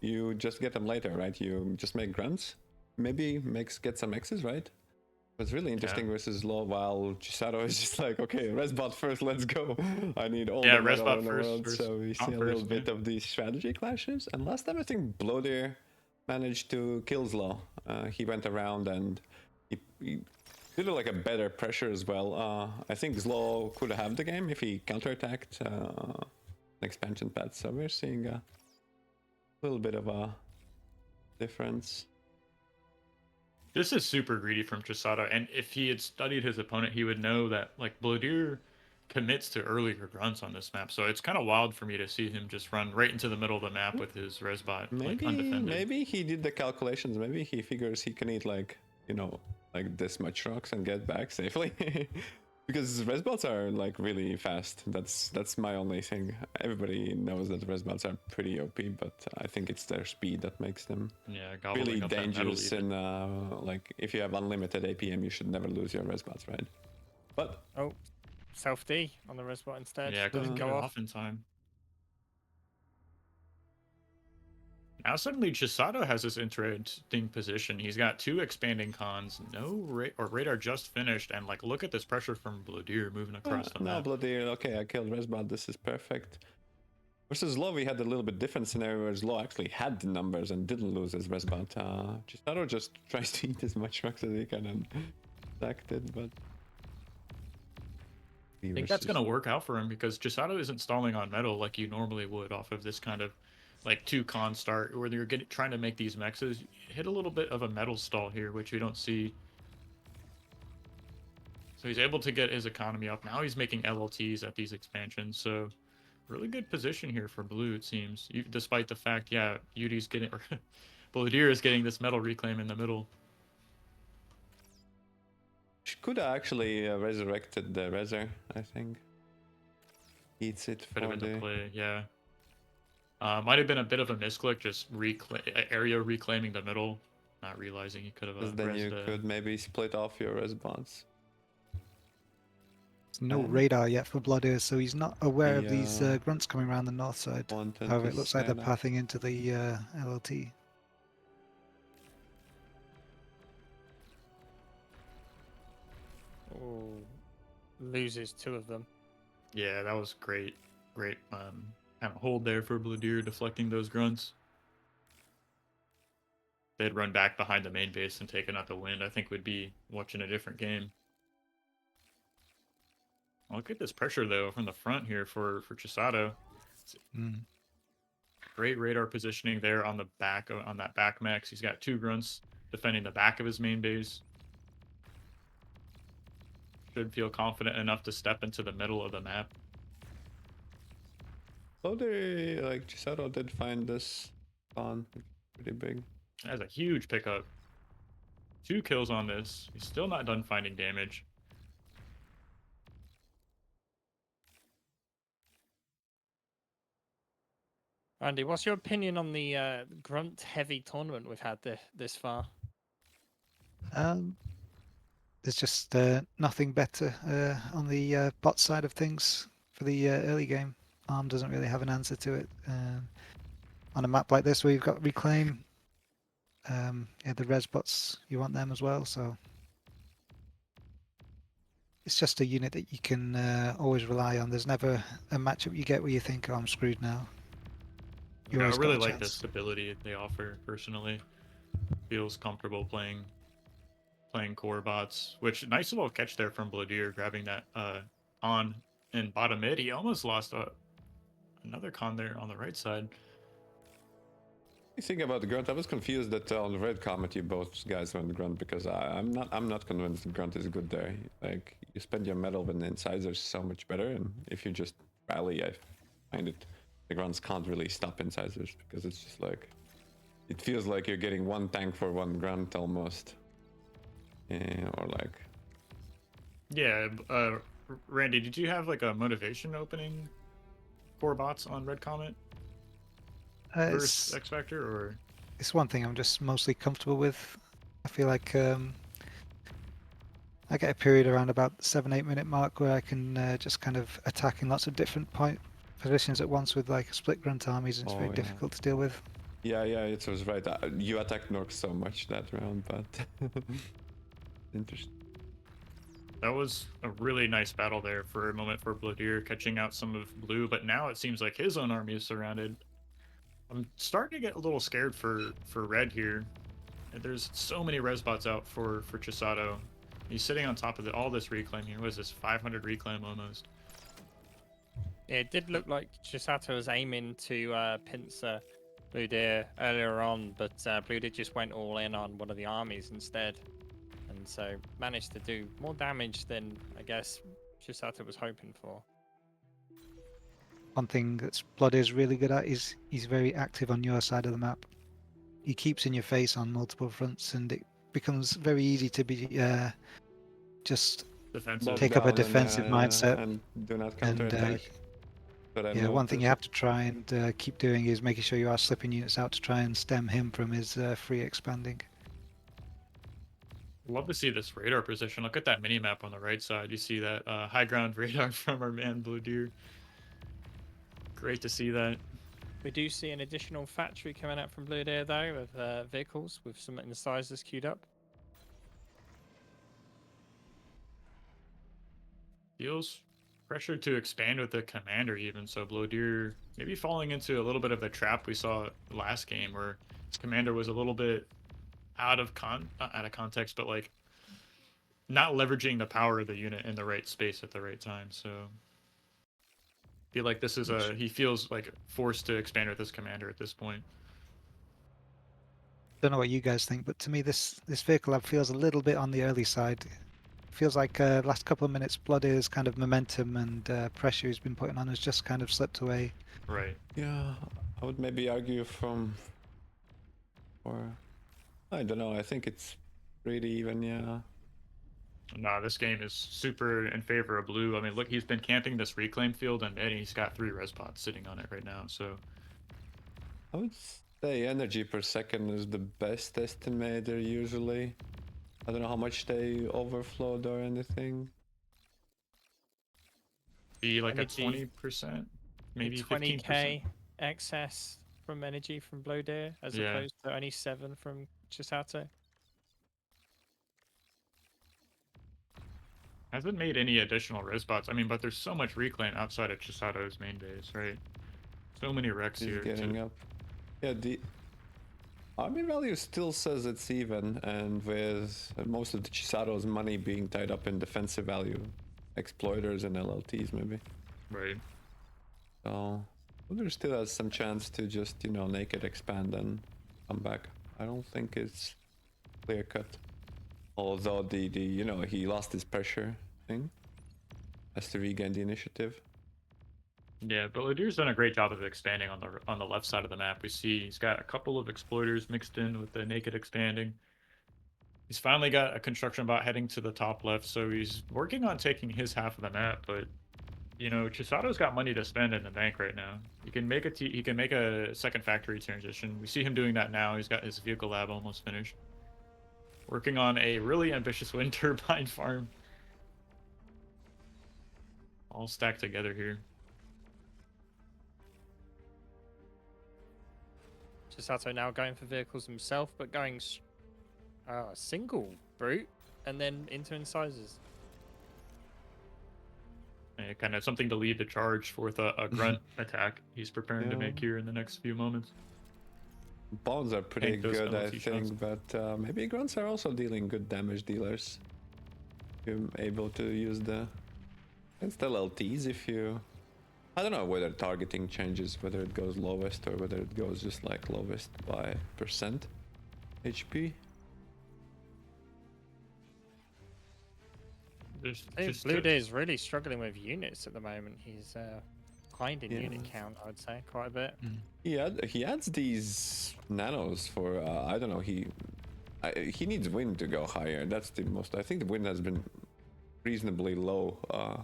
you just get them later, right? You just make grunts, maybe get some X's, right? It's really interesting versus Law, while Chado is just like, okay, resbot first, let's go. I need all the metal in the world. So we see a little bit of these strategy clashes. And last time I think Blowdeer managed to kill Law. He went around and he did like a better pressure as well. I think Zlo could have the game if he counterattacked an expansion pad. So we're seeing a little bit of a difference. This is super greedy from Chado, and if he had studied his opponent, he would know that like Blowdeer commits to earlier grunts on this map. So it's kind of wild for me to see him just run right into the middle of the map with his resbot like undefended. Maybe he did the calculations. Maybe he figures he can eat like this much rocks and get back safely. Because resbots are like really fast. That's my only thing. Everybody knows that resbots are pretty OP, but I think it's their speed that makes them Yeah, gobbling really up that metal dangerous. even. And like if you have unlimited APM, you should never lose your resbots, right? But Oh, self D on the resbot instead. Yeah, couldn't Doesn't get go it off. off in time. Now suddenly Chado has this interesting position. He's got 2 expanding cons, radar just finished, and like look at this pressure from Blowdeer moving across the no, map. Blowdeer. Okay, I killed resbot. This is perfect. Versus Law, we had a little bit different scenario where Law actually had the numbers and didn't lose his resbot. Chado just tries to eat as much rocks as he can and stacked it, but I think that's going to work out for him because Chado isn't stalling on metal like you normally would off of this kind of like 2 con start where you're trying to make these mexes. Hit a little bit of a metal stall here, which you don't see. So he's able to get his economy up. Now he's making LLTs at these expansions. So really good position here for Blue, it seems. Despite the fact, yeah, Yudi's getting, or Blowdeer is getting this metal reclaim in the middle. She could have actually resurrected the Reser, I think. Eats it Could have for been the the... play, yeah. Might have been a bit of a misclick, just area reclaiming the middle, not realizing he could have then you could maybe split off your response. There's no radar yet for Bloodeer, so he's not aware of these Yeah. grunts coming around the north side. Wanted However, to it looks like they're set up. pathing into the LLT. Oh, loses 2 of them. Yeah, that was great. Great kind of hold there for Blowdeer, deflecting those grunts. They'd run back behind the main base and taken out the wind. I think we'd be watching a different game. Look at this pressure though from the front here for Chado. Great radar positioning there on the back on that back max. He's got 2 grunts defending the back of his main base. Should feel confident enough to step into the middle of the map. So they, like, Chado did find this spawn. Pretty big. That's a huge pickup. 2 kills on this. He's still not done finding damage. Andy, what's your opinion on the grunt-heavy tournament we've had this far? There's just nothing better on the bot side of things for the early game. Arm doesn't really have an answer to it. On a map like this where you've got reclaim, yeah, the res bots, you want them as well, so it's just a unit that you can always rely on. There's never a matchup you get where you think, oh, I'm screwed now. You Yeah, I always really got a like the chance. stability they offer personally. Feels comfortable playing core bots, which nice little catch there from Blowdeer grabbing that on in bottom mid. He almost lost another con there on the right side. You think about the grunt? I was confused that on the red comment you both guys went grunt because I'm not convinced grunt is good there. Like you spend your metal when the incisors so much better, and if you just rally, I find it the grunts can't really stop incisors because it's just like it feels like you're getting 1 tank for 1 grunt almost. Yeah, or like Yeah, Randy, did you have like a motivation opening core bots on red comment versus XFactor, or? It's one thing I'm just mostly comfortable with. I feel like I get a period around about the 7-8 minute mark where I can just kind of attack in lots of different positions at once with like split grunt armies, and it's very difficult to deal with. Yeah, it was right. You attacked Nork so much that round, but interesting. That was a really nice battle there for a moment for Blowdeer, catching out some of Blue, but now it seems like his own army is surrounded. I'm starting to get a little scared for Red here. There's so many res bots out for Chado. He's sitting on top of all this reclaim here. What is this, 500 reclaim almost? Yeah, it did look like Chado was aiming to pincer Blowdeer earlier on, but Blowdeer just went all in on one of the armies instead. And so managed to do more damage than, I guess, Chado was hoping for. One thing that Blood is really good at is he's very active on your side of the map. He keeps in your face on multiple fronts, and it becomes very easy to be just defensive. Take up a down and, defensive mindset. and do not And counterattack. But I yeah, move one thing to you have to try and keep doing is making sure you are slipping units out to try and stem him from his free expanding. Love to see this radar position. Look at that mini map on the right side. You see that high ground radar from our man Blowdeer. Great to see that. We do see an additional factory coming out from Blowdeer though, with vehicles with some incisors queued up. Feels pressured to expand with the commander even, so Blowdeer maybe falling into a little bit of the trap we saw last game where his commander was a little bit out of context, but like not leveraging the power of the unit in the right space at the right time. So I feel like this is he feels like forced to expand with his commander at this point. Don't know what you guys think, but to me this vehicle lab feels a little bit on the early side. Feels like last couple of minutes Bloodeer's kind of momentum and pressure he's been putting on has just kind of slipped away. Right. Yeah, I would maybe argue or I don't know, I think it's pretty even, yeah. No, this game is super in favor of blue. I mean, look, he's been camping this reclaim field and he's got 3 res pods sitting on it right now, so. I would say energy per second is the best estimator usually. I don't know how much they overflowed or anything. Be like Energy, a 20%, maybe 20k 15%. excess from energy from Blowdeer as Yeah. opposed to only 7 from Chisato. Hasn't made any additional res bots. I mean, but there's so much reclaim outside of Chisato's main base, right? So many wrecks He's here. getting up. Yeah, the army value still says it's even, and with most of the Chisato's money being tied up in defensive value, exploiters and LLTs maybe. Right. So there still has some chance to just, you know, naked expand and come back. I don't think it's clear cut. Although the you know, he lost his pressure thing. Has to regain the initiative. Yeah, but Blowdeer's done a great job of expanding on the left side of the map. We see he's got a couple of exploiters mixed in with the naked expanding. He's finally got a construction bot heading to the top left, so he's working on taking his half of the map. But you know, Chisato's got money to spend in the bank right now. He can make a second factory transition. We see him doing that now. He's got his vehicle lab almost finished. Working on a really ambitious wind turbine farm. All stacked together here. Chisato now going for vehicles himself, but going single brute and then into incisors. And kind of something to lead the charge with a grunt attack he's preparing to make Yeah. here in the next few moments. Bones are pretty Tank those good, I LLT think, shots. but maybe grunts are also dealing good damage dealers. You're able to use the against LLTs if you. I don't know whether targeting changes, whether it goes lowest or whether it goes just like lowest by percent HP. Blowdeer is really struggling with units at the moment. He's behind in unit count, I would say, quite a bit. He adds these nanos for I don't know. He needs wind to go higher. That's the most. I think the wind has been reasonably low.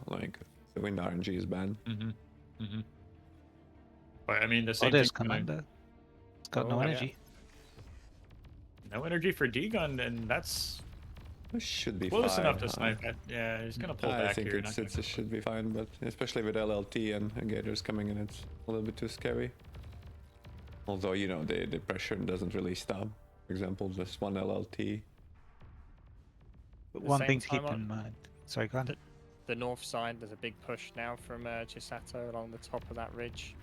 Like the wind RNG is banned. But I mean, the same There's thing. commander. It's got no Oh, yeah. energy. No energy for D-Gun, and that's This should be close fine. enough to snipe it. Yeah, he's gonna pull I back think here. it should be fine, but especially with LLT and Gators coming in, it's a little bit too scary. Although, you know, the pressure doesn't really stop. For example, just one LLT. But the one same thing to keep time in mind. Sorry, go on. The north side, there's a big push now from Chisato along the top of that ridge.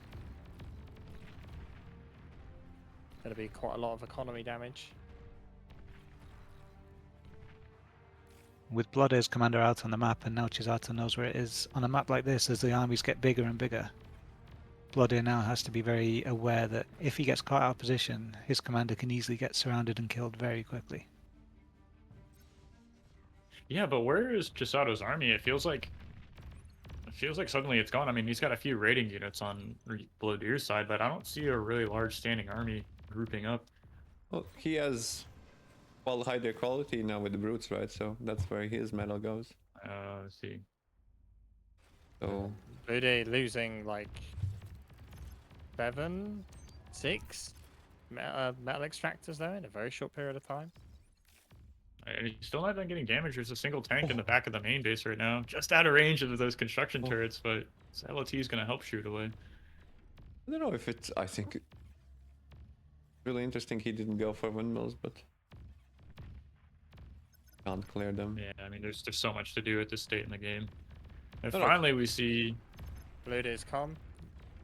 There'll be quite a lot of economy damage. With Bloodeer's commander out on the map, and now Chisato knows where it is, on a map like this, as the armies get bigger and bigger, Bloodeer now has to be very aware that if he gets caught out of position, his commander can easily get surrounded and killed very quickly. Yeah, but where is Chisato's army? It feels like suddenly it's gone. I mean, he's got a few raiding units on Blowdeer's side, but I don't see a really large standing army grouping up. Well, he has higher quality now with the brutes, right? So that's where his metal goes. Let's see. So Blowdeer losing like 7, 6 metal extractors though in a very short period of time. And he's still not done getting damage. There's a single tank in the back of the main base right now, just out of range of those construction turrets, but this LOT is going to help shoot away. I don't know if it's. I think really interesting he didn't go for windmills, but can't clear them. Yeah, I mean, there's so much to do at this state in the game. And No, no. finally, we see Blowdeer's calm.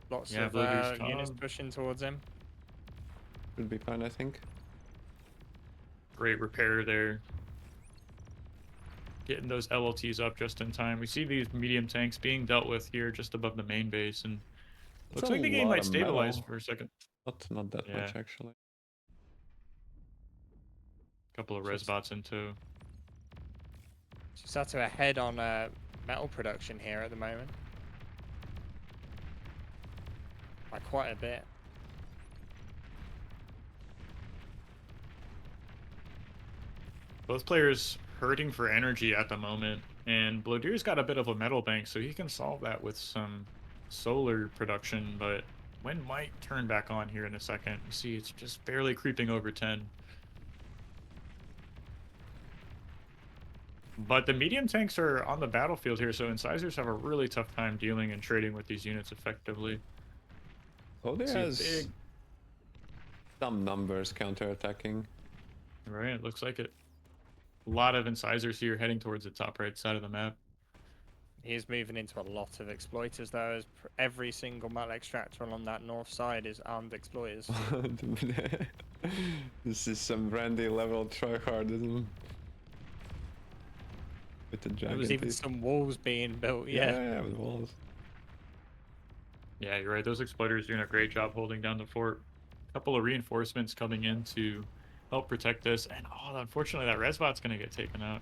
Lots Yeah, of Blowdeer's units calm. pushing towards him. Should be fine, I think. great repair there. Getting those LLTs up just in time. We see these medium tanks being dealt with here just above the main base, and looks like the game might stabilize for a second. Not that Yeah. much actually. Couple of res bots into. Sato ahead on metal production here at the moment. By quite a bit. Both players hurting for energy at the moment, and Blowdeer's got a bit of a metal bank, so he can solve that with some solar production, but wind might turn back on here in a second. You see it's just barely creeping over 10. But the medium tanks are on the battlefield here, so incisors have a really tough time dealing and trading with these units effectively. Oh, there See, has big- some numbers counter-attacking. Right, it looks like it. A lot of incisors here heading towards the top right side of the map. He's moving into a lot of exploiters though, as every single metal extractor along that north side is armed exploiters. This is some Randy level tryhardism. With the There dragon was even teeth. some walls being built, yeah. Yeah, with walls. Yeah, you're right. Those exploiters doing a great job holding down the fort. A couple of reinforcements coming in to help protect this. And oh, unfortunately, that resbot's going to get taken out.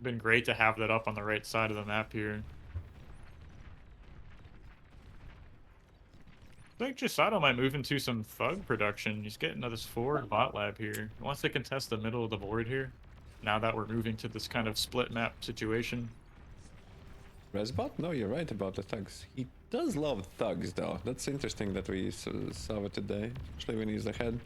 Been great to have that up on the right side of the map here. I think Chado might move into some thug production. He's getting this forward bot lab here. He wants to contest the middle of the board here. Now that we're moving to this kind of split map situation. Resbot? No, you're right about the thugs. He does love thugs, though. That's interesting that we saw it today, especially when he's ahead.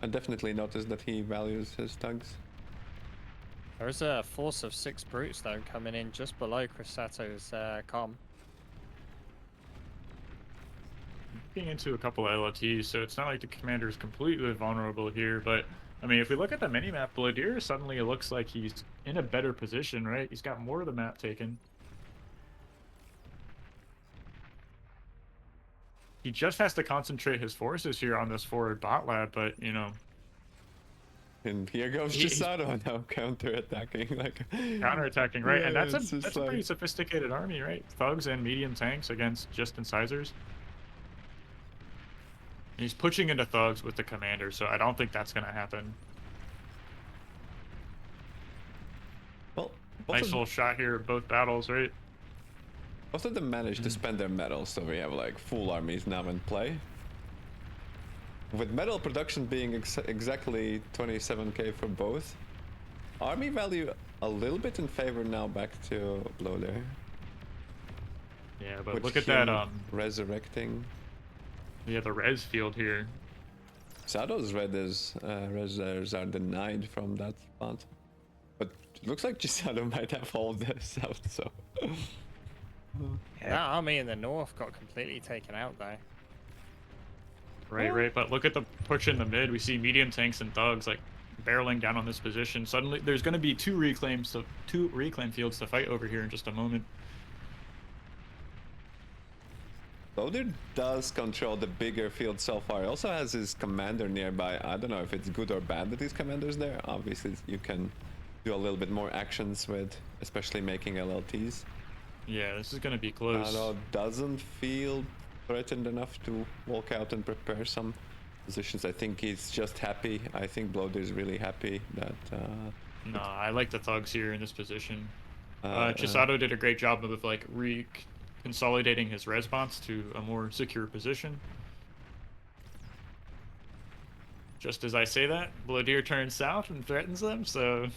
I definitely noticed that he values his thugs. There is a force of 6 brutes though coming in just below Crisato's com. Looking into a couple of LOTs, so it's not like the commander is completely vulnerable here, but I mean, if we look at the minimap, Blowdeer suddenly looks like he's in a better position, right? He's got more of the map taken. He just has to concentrate his forces here on this forward bot lab, but, you know... And here goes Chado now, counter-attacking. Like, counter-attacking, right? And that's it's a just pretty sophisticated army, right? Thugs and medium tanks against just incisors. And he's pushing into thugs with the commander, so I don't think that's going to happen. Well, nice little shot here of both battles, right? Both of them managed to spend their metal, so we have like full armies now in play. With metal production being exactly 27k for both, army value a little bit in favor now back to Blowdeer. Yeah, but With look at him that, resurrecting. Yeah, the res field here. Chado's reses are denied from that spot. But it looks like Chado might have all this out, so... That army in the north got completely taken out though. Right, but look at the push in the mid. We see medium tanks and thugs like barreling down on this position. Suddenly, there's going to be two reclaim fields to fight over here in just a moment. Vader does control the bigger field so far. He also has his commander nearby. I don't know if it's good or bad that his commander's there. Obviously, you can do a little bit more actions with, especially making LLTs. Yeah, this is going to be close. Chado doesn't feel threatened enough to walk out and prepare some positions. I think he's just happy. I think Blowdeer is really happy that... No, I like the thugs here in this position. Chado did a great job of like consolidating his response to a more secure position. Just as I say that, Blowdeer turns south and threatens them, so...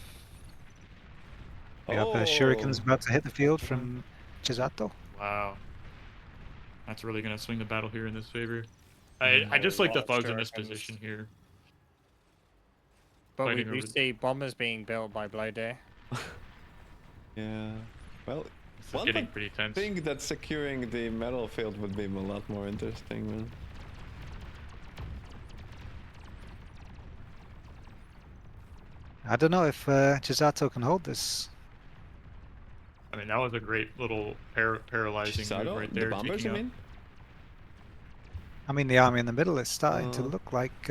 We have shurikens about to hit the field from Chisato. Wow. That's really going to swing the battle here in this favor. I just like the thugs in this position here. But we Fighting do over- see bombers being built by Blowdeer. Yeah. Well, This is one getting would pretty tense. think that securing the metal field would be a lot more interesting, man. I don't know if Chisato can hold this. I mean, that was a great little paralyzing move Chisato? right there. The bombers, taking you out- mean? I mean, the army in the middle is starting to look like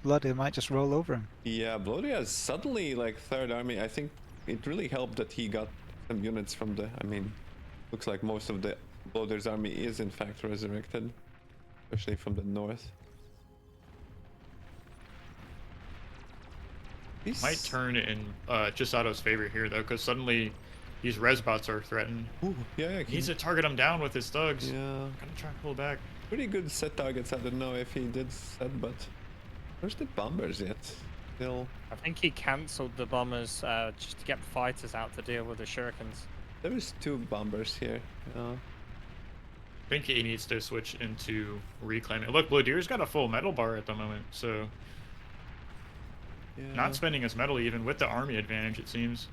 Bloody might just roll over him. Yeah, Blowdeer is suddenly like third army. I think it really helped that he got some units from the. I mean, looks like most of the Blowdeer's army is in fact resurrected, especially from the north. Might turn in Chisato's favor here, though, because suddenly these Resbots are threatened. Ooh, yeah, He needs to target them down with his thugs. Yeah. Gonna try and pull back. Pretty good set targets. I don't know if he did set, but where's the bombers yet? Still. I think he cancelled the bombers just to get fighters out to deal with the shurikens. There is 2 bombers here. I think he needs to switch into reclaiming. Look, Blowdeer's got a full metal bar at the moment, so Yeah. not spending his metal even with the army advantage, it seems.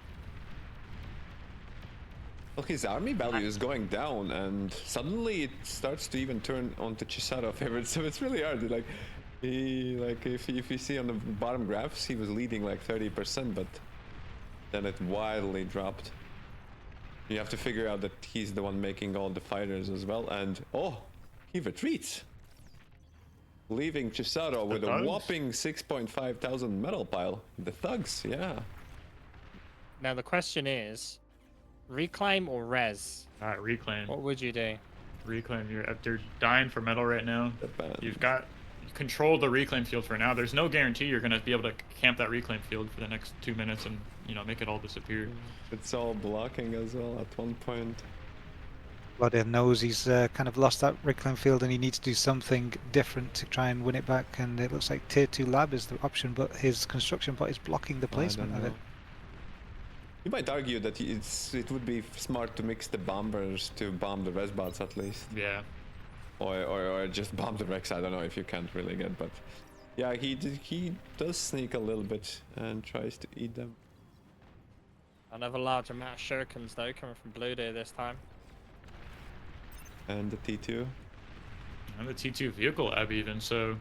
Well, his army value is going down, and suddenly it starts to even turn onto Chisato favorites. So it's really hard. Like, if you see on the bottom graphs, he was leading like 30%, but then it wildly dropped. You have to figure out that he's the one making all the fighters as well, and he retreats, leaving Chisato with a whopping 6.5 thousand metal pile. The thugs, yeah. Now the question is, reclaim or res? Alright, reclaim. What would you do? Reclaim. They're dying for metal right now. You've got control the reclaim field for now. There's no guarantee you're going to be able to camp that reclaim field for the next 2 minutes and, make it all disappear. It's all blocking as well at one point. Bloody knows he's kind of lost that reclaim field and he needs to do something different to try and win it back. And it looks like tier 2 lab is the option, but his construction bot is blocking the placement of it. You might argue that it would be smart to mix the bombers to bomb the resbots at least. Yeah. Or just bomb the Rex. I don't know if you can't really get, but yeah, he does sneak a little bit and tries to eat them. Another large amount of shurikens though coming from Blowdeer this time. And the T2. And the T2 vehicle lab even, so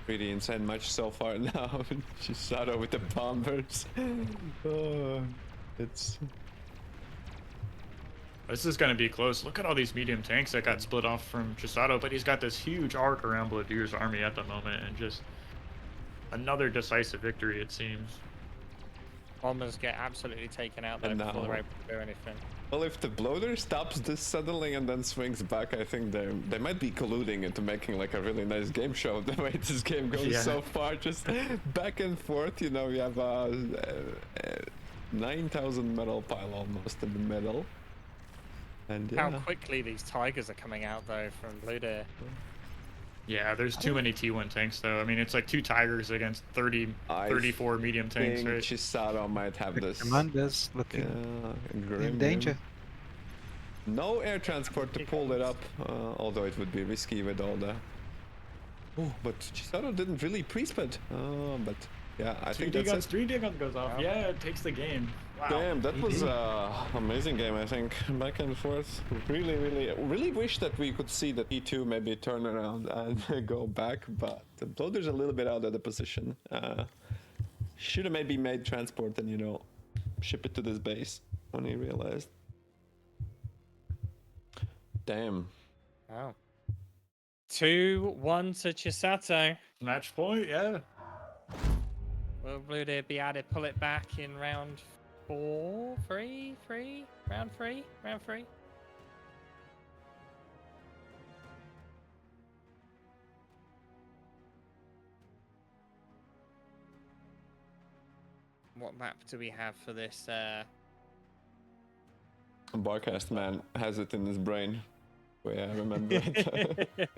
pretty insane match so far now. Chado with the bombers. This is going to be close. Look at all these medium tanks that got split off from Chado, but he's got this huge arc around Blowdeer's army at the moment, and just another decisive victory, it seems. Bombers get absolutely taken out though before they're able to do anything. Well, if the Blowdeer stops this suddenly and then swings back, I think they might be colluding into making like a really nice game show. The way this game goes so far, just back and forth. We have 9,000 metal pile almost in the middle. And How quickly these tigers are coming out though from Blowdeer. Yeah, there's too many T1 tanks though. I mean, it's like 2 tigers against 34 medium tanks, right? Chisato might have this. Commander's looking in danger. No air transport to pull it up, although it would be risky with all the. Oh, but Chisato didn't really pre-sped. But yeah, I think that's it. 3 D guns goes off. Yeah, it takes the game. Wow. Damn, that was amazing game. I think back and forth. Really wish that we could see the T2 maybe turn around and go back, but the Blowdeer's a little bit out of the position. Should have maybe made transport and ship it to this base when he realized. Damn. Wow. 2-1 to Chisato. Match point, yeah. Will Blowdeer be able to pull it back in round 4, 3, round 3? What map do we have for this? Barcast man has it in his brain. Yeah, I remember it.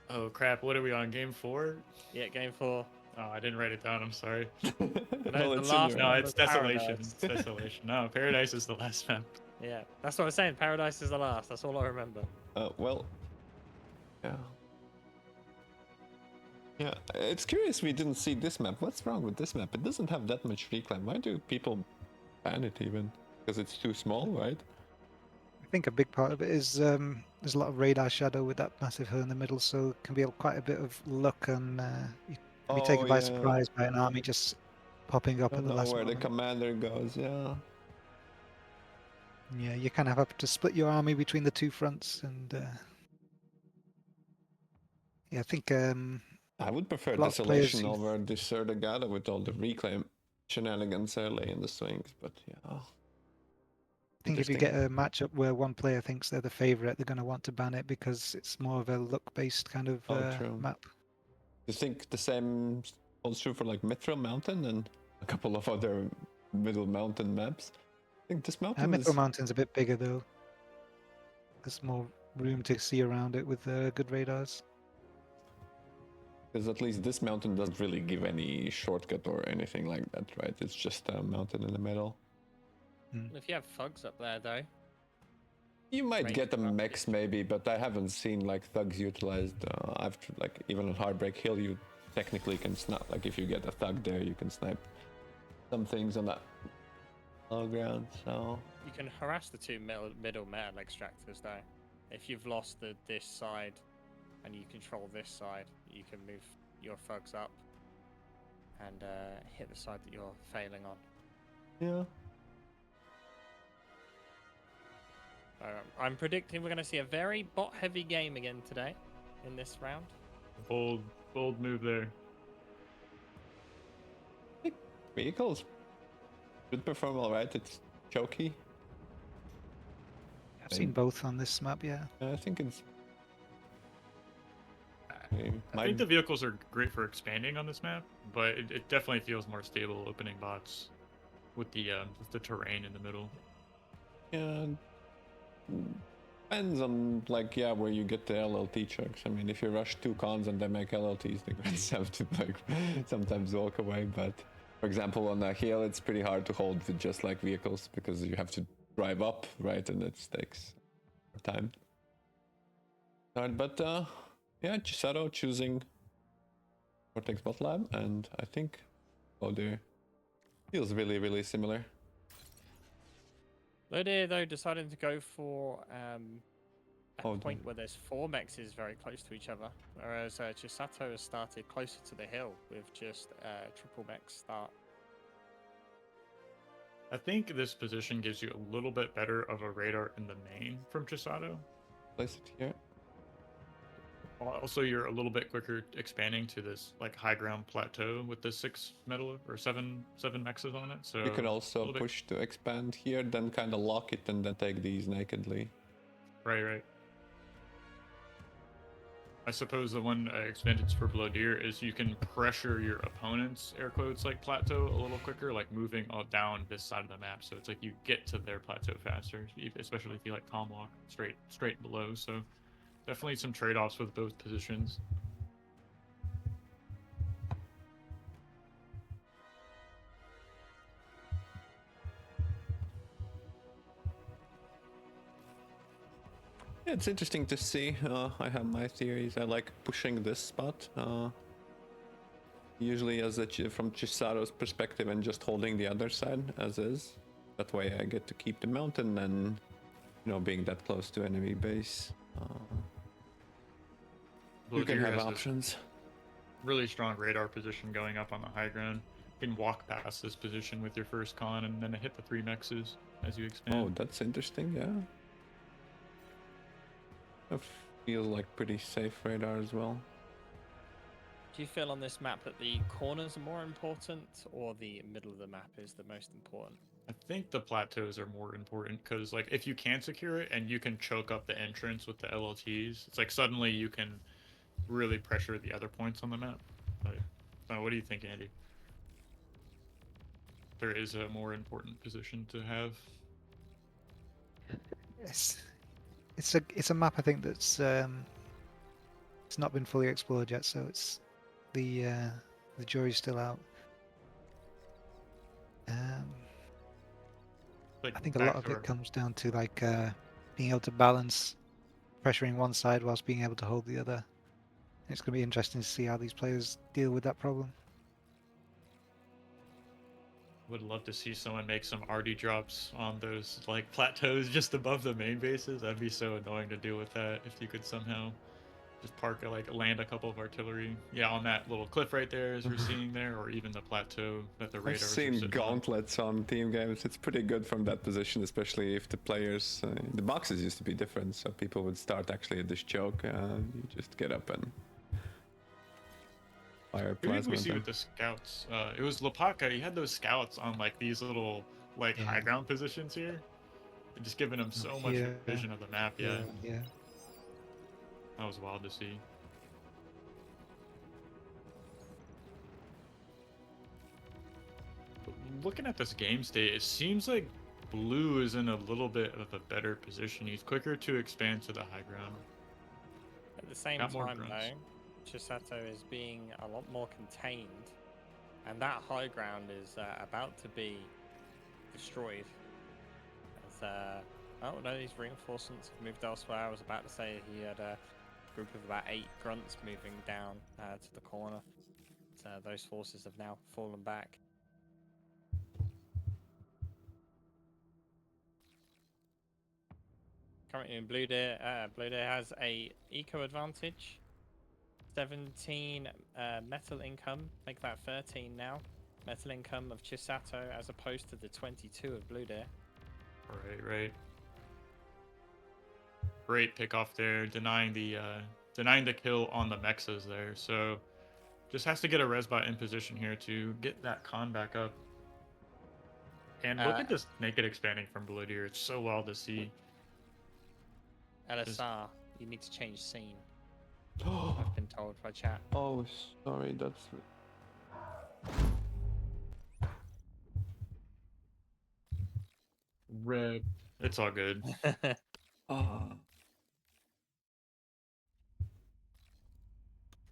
Oh crap! What are we on? Game 4? Yeah, game 4. Oh, I didn't write it down. I'm sorry. Well, the it's in last your No, one it's was Desolation. Paradise. It's Desolation. No, Paradise is the last map. Yeah, that's what I'm saying. Paradise is the last. That's all I remember. Well, yeah. Yeah, it's curious we didn't see this map. What's wrong with this map? It doesn't have that much reclaim. Why do people ban it even? Because it's too small, right? I think a big part of it is there's a lot of radar shadow with that massive hill in the middle, so it can be quite a bit of luck, and you can be taken by surprise by an army just popping up I at don't the know last where the moment. commander goes, yeah. Yeah, you kind of have to split your army between the two fronts, and yeah, I think I would prefer a lot of players Desolation over Desertagada with all the reclaim shenanigans early in the swings, but yeah. I think if you get a matchup where one player thinks they're the favorite, they're going to want to ban it because it's more of a luck-based kind of True. map. You think the same holds true for like Mithril Mountain and a couple of other middle mountain maps? I think this mountain Mithril is... Mountain's a bit bigger though. There's more room to see around it with good radars. Because at least this mountain doesn't really give any shortcut or anything like that, right? It's just a mountain in the middle. If you have thugs up there, though, You might range get a advantage. mix maybe, but I haven't seen like thugs utilized. After like even on Heartbreak Hill, you technically can snipe. Like if you get a thug there, you can snipe some things on that low ground. So You can harass the two middle metal extractors, though. If you've lost this side and you control this side, you can move your thugs up and hit the side that you're failing on. yeah. I'm predicting we're going to see a very bot-heavy game again today in this round. Bold move there. Vehicles should perform all right. It's choky. I've seen both on this map, yeah. I think it's. I think the vehicles are great for expanding on this map, but it definitely feels more stable opening bots with the terrain in the middle. Yeah. Depends on like where you get the LLT checks. I mean, if you rush two cons and they make LLTs, the guys have to like sometimes walk away. But for example, on a hill, it's pretty hard to hold with just like vehicles because you have to drive up, right, and it takes time. Alright, but yeah, Chado choosing Vortex Bot Lab, and I think Blowdeer feels really similar. Vader, though, deciding to go for a point where there's 4 mexes very close to each other, whereas Chisato has started closer to the hill with just triple mex start. I think this position gives you a little bit better of a radar in the main from Chisato. Place it here. Also, you're a little bit quicker expanding to this like high ground plateau with the 6 metal or 7 mexes on it. So You can also push to expand here, then kind of lock it and then take these nakedly. Right. I suppose the one advantage for Blowdeer is you can pressure your opponent's air quotes like plateau a little quicker, like moving all down this side of the map. So it's like you get to their plateau faster, especially if you like calm walk straight below. So definitely some trade-offs with both positions. Yeah, it's interesting to see. I have my theories. I like pushing this spot. Usually from Chisato's perspective and just holding the other side as is. That way I get to keep the mountain and, being that close to enemy base. You can have options. Really strong radar position going up on the high ground. You can walk past this position with your first con and then hit the 3 mexes as you expand. Oh, that's interesting, yeah. It feels like pretty safe radar as well. Do you feel on this map that the corners are more important or the middle of the map is the most important? I think the plateaus are more important because like if you can secure it and you can choke up the entrance with the LLTs, it's like suddenly you can really pressure the other points on the map. But, what do you think, Andy? There is a more important position to have. Yes. It's a map I think that's It's not been fully explored yet, so it's the jury's still out. Like I think a lot of it comes down to like being able to balance pressuring one side whilst being able to hold the other. It's going to be interesting to see how these players deal with that problem. Would love to see someone make some RD drops on those like plateaus just above the main bases. That'd be so annoying to deal with that if you could somehow just park or like land a couple of artillery. Yeah, on that little cliff right there as we're seeing there, or even the plateau that the I've radars are seen sitting gauntlets on team games. It's pretty good from that position, especially if the players. The boxes used to be different, so people would start actually at this choke. You just get up and fire Who did plasma. we see with the scouts? It was Lapaka. He had those scouts on like these little like high ground positions here, and just giving him so much vision of the map. Yeah, that was wild to see. But looking at this game state, it seems like Blue is in a little bit of a better position. He's quicker to expand to the high ground. At the same Got more time, grunts. though, Chisato is being a lot more contained, and that high ground is about to be destroyed. As oh no, these reinforcements have moved elsewhere. I was about to say he had a group of about 8 grunts moving down to the corner. So those forces have now fallen back. Currently in Blowdeer, Blowdeer has a eco advantage. 17 metal income, make that 13 now. Metal income of Chisato as opposed to the 22 of Blowdeer. Right. Great pick off there, denying the kill on the mexas there. So just has to get a resbot in position here to get that con back up. And look at this naked expanding from Blowdeer. It's so wild to see. LSR, you need to change scene. I've been told by chat. Oh, sorry, that's. Rip. It's all good. Oh.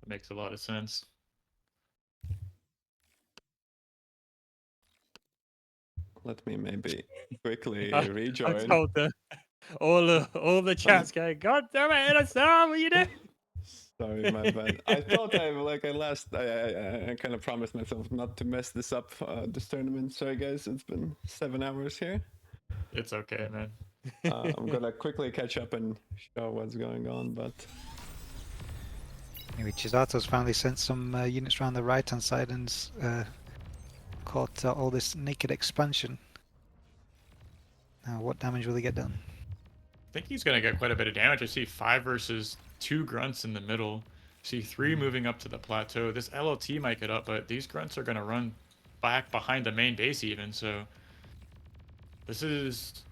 It makes a lot of sense. Let me maybe quickly I rejoin. told them. All the chats going, God damn it, LSR, what are you doing? Sorry, my bad. I thought I kind of promised myself not to mess this up this tournament. Sorry, guys, it's been 7 hours here. It's okay, man. I'm gonna quickly catch up and show what's going on, but. Anyway, Chisato's finally sent some units around the right-hand side and caught all this naked expansion. Now, what damage will he get done? I think he's going to get quite a bit of damage. I see 5 versus 2 grunts in the middle. See 3 moving up to the plateau. This LLT might get up, but these grunts are going to run back behind the main base even, so this is...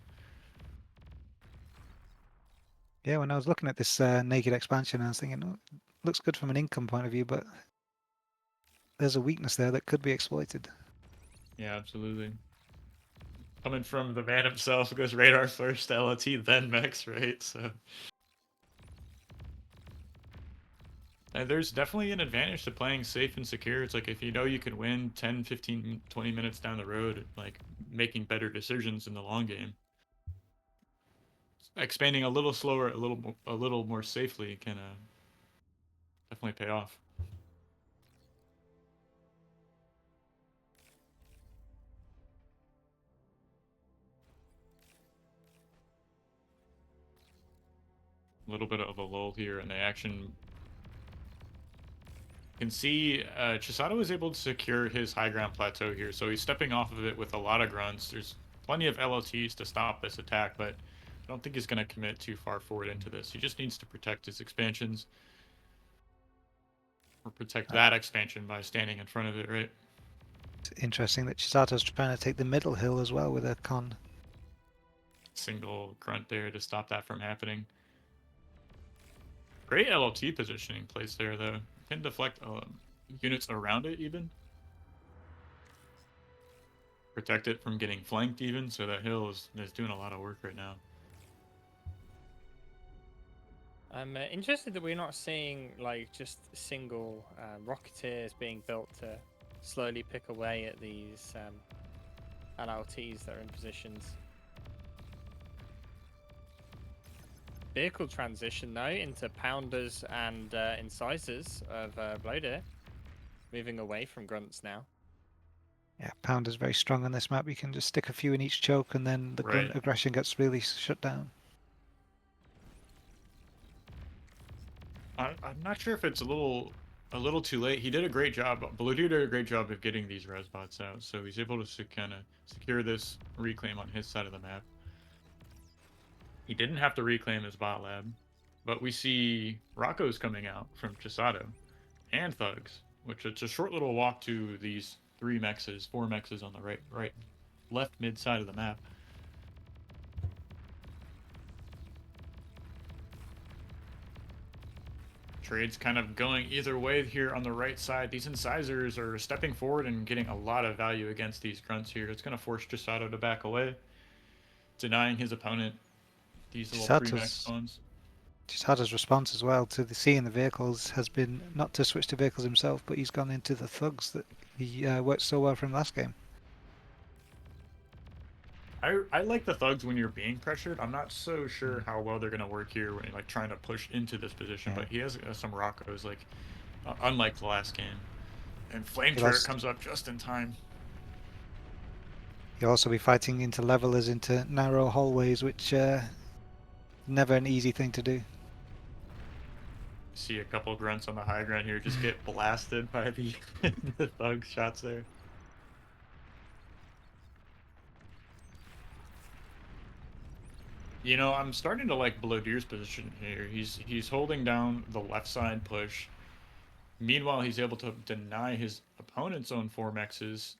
Yeah, when I was looking at this naked expansion, I was thinking, oh, looks good from an income point of view, but there's a weakness there that could be exploited. Yeah, absolutely. Coming from the man himself, goes radar first, LLT, then mechs, right? So... And there's definitely an advantage to playing safe and secure. It's like if you know you can win 10, 15, 20 minutes down the road, like making better decisions in the long game. Expanding a little slower, a little more safely can definitely pay off. A little bit of a lull here in the action. You can see Chisato was able to secure his high ground plateau here, so he's stepping off of it with a lot of grunts. There's plenty of LLTs to stop this attack, but I don't think he's going to commit too far forward into this. He just needs to protect his expansions. Or protect that expansion by standing in front of it, right? It's interesting that Chisato's trying to take the middle hill as well with a con. Single grunt there to stop that from happening. Great LLT positioning place there, though. Can deflect units around it, even. Protect it from getting flanked, even. So that hill is doing a lot of work right now. I'm interested that we're not seeing like just single Rocketeers being built to slowly pick away at these LLTs that are in positions. Vehicle transition though into Pounders and Incisors of Blowdeer, moving away from Grunts now. Yeah, Pounder's very strong on this map. You can just stick a few in each choke, and then the grunt Right. aggression gets really shut down. I'm not sure if it's a little too late. He did a great job. Blowdeer did a great job of getting these res bots out, so he's able to kind of secure this reclaim on his side of the map. He didn't have to reclaim his bot lab, but we see Rocco's coming out from Chado and Thugs, which it's a short little walk to these 4 mexes on the left mid side of the map. Trade's kind of going either way here on the right side. These incisors are stepping forward and getting a lot of value against these grunts here. It's going to force Chado to back away, denying his opponent these little pre-max spawns. Chisado's response as well to seeing the vehicles has been not to switch to vehicles himself, but he's gone into the thugs that he worked so well from last game. I like the thugs when you're being pressured. I'm not so sure how well they're going to work here when you're like trying to push into this position, but he has some Roccos, like unlike the last game. And Flame Turret comes up just in time. He'll also be fighting into levelers into narrow hallways, which never an easy thing to do. See a couple grunts on the high ground here just get blasted by the thug shots there. You know, I'm starting to like Blowdeer's position here. He's holding down the left side push. Meanwhile, he's able to deny his opponent's own 4 mexes.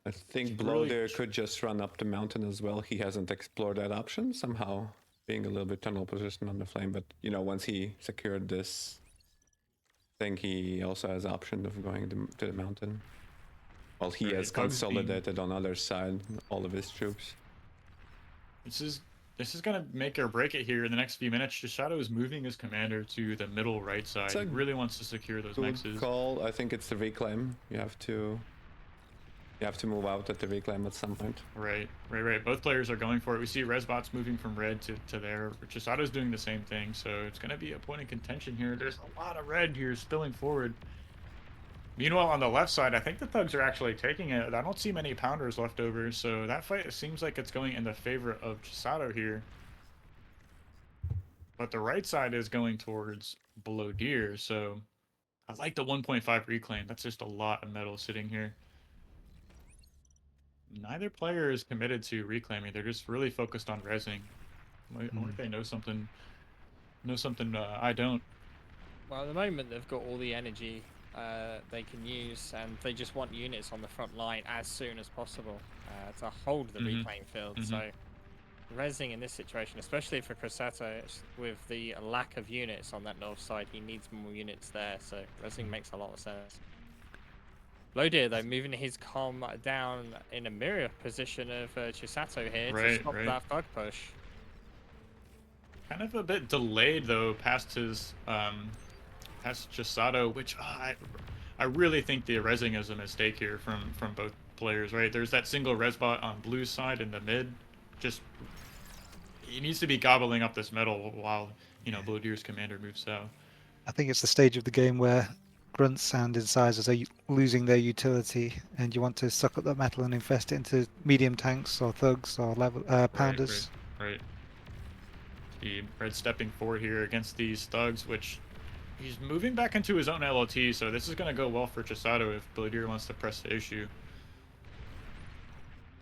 I think Blowdeer could just run up the mountain as well. He hasn't explored that option somehow, being a little bit tunnel position on the flame. But you know, once he secured this thing, he also has option of going to the mountain. Well, he has consolidated on other side all of his troops. This is gonna make or break it here in the next few minutes. Chado is moving his commander to the middle right side. He really wants to secure those mexes. Call. I think it's the reclaim. You have to move out at the reclaim at some point. Right. Both players are going for it. We see Resbots moving from red to there. Chisado's doing the same thing, so it's gonna be a point of contention here. There's a lot of red here spilling forward. Meanwhile, on the left side, I think the thugs are actually taking it. I don't see many pounders left over, so that fight seems like it's going in the favor of Chado here. But the right side is going towards Blowdeer, so I like the 1.5 reclaim. That's just a lot of metal sitting here. Neither player is committed to reclaiming. They're just really focused on rezzing. I wonder if they know something I don't. Well, at the moment, they've got all the energy they can use, and they just want units on the front line as soon as possible to hold the reclaim field. So rezzing in this situation, especially for Chado, with the lack of units on that north side, he needs more units there, so rezzing makes a lot of sense. Blowdeer, though, moving his comm down in a mirror position of Chado here to stop that thug push. Kind of a bit delayed, though, past his past Chado, which I really think the rezzing is a mistake here from both players, right? There's that single resbot on blue's side in the mid. Just he needs to be gobbling up this metal while, you know, Blowdeer's commander moves out. I think it's the stage of the game where grunts and incisors are losing their utility, and you want to suck up that metal and invest it into medium tanks or thugs or pounders. Right. The red stepping forward here against these thugs, which he's moving back into his own LLT, so this is going to go well for Chado if Blowdeer wants to press the issue.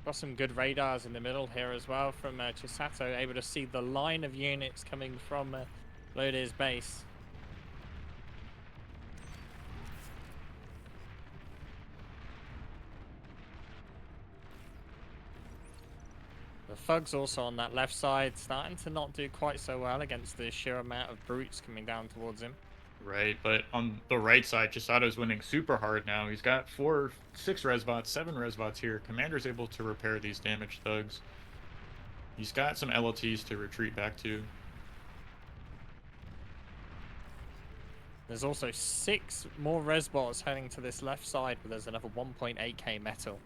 Got some good radars in the middle here as well from Chado, able to see the line of units coming from Blowdeer's base. The thugs also on that left side starting to not do quite so well against the sheer amount of brutes coming down towards him. Right, but on the right side, Chisado's winning super hard now. He's got 6 resbots, 7 resbots here. Commander's able to repair these damaged thugs. He's got some LLTs to retreat back to. There's also 6 more res bots heading to this left side, where there's another 1.8k metal.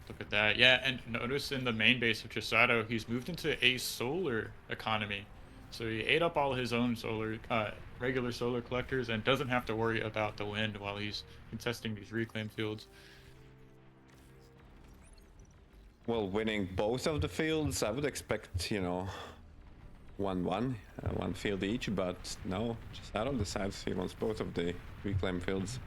Look at that. Yeah, and notice in the main base of Chado, he's moved into a solar economy. So he ate up all his own solar, regular solar collectors and doesn't have to worry about the wind while he's contesting these reclaim fields. Well, winning both of the fields, I would expect, 1-1, one field each, but no, Chado decides he wants both of the reclaim fields.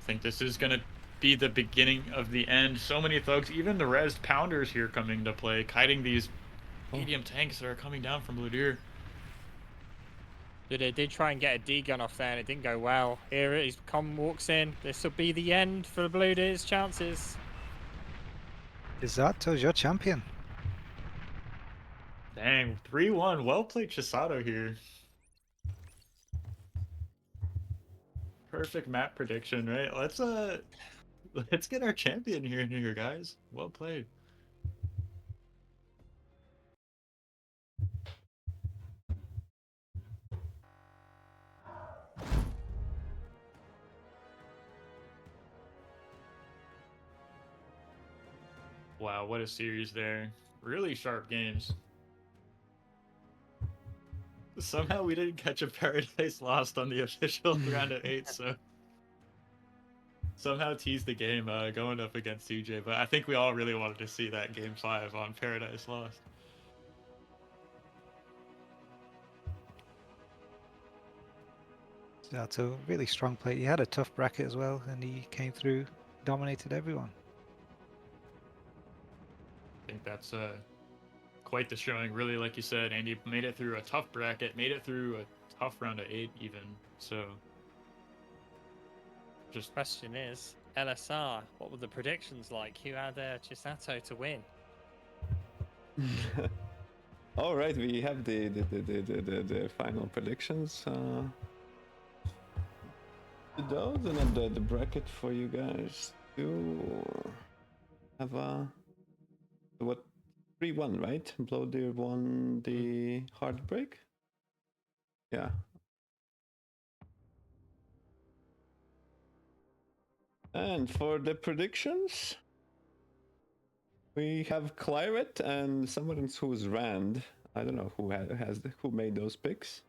I think this is going to be the beginning of the end. So many thugs, even the res pounders here coming to play, kiting these medium tanks that are coming down from Blowdeer. They did try and get a D-gun off there, and it didn't go well. Here it is, walks in. This will be the end for Blowdeer's chances. Chizato's your champion. Dang, 3-1. Well played Chado here. Perfect map prediction, right? Let's get our champion here, guys. Well played. Wow, what a series there. Really sharp games. Somehow we didn't catch a Paradise Lost on the official round of 8, so somehow teased the game going up against CJ, but I think we all really wanted to see that game 5 on Paradise Lost. That's a really strong play. He had a tough bracket as well, and he came through, dominated everyone. I think that's quite the showing, really, like you said, Andy made it through a tough bracket, made it through a tough round of 8 even, so just... Question is, LSR, what were the predictions like? Who had Chado to win? All right, we have the final predictions. Those and the bracket for you guys to have what 3-1, right? Blowdeer won the heartbreak. Yeah. And for the predictions, we have Claret and someone who's Rand. I don't know who made those picks.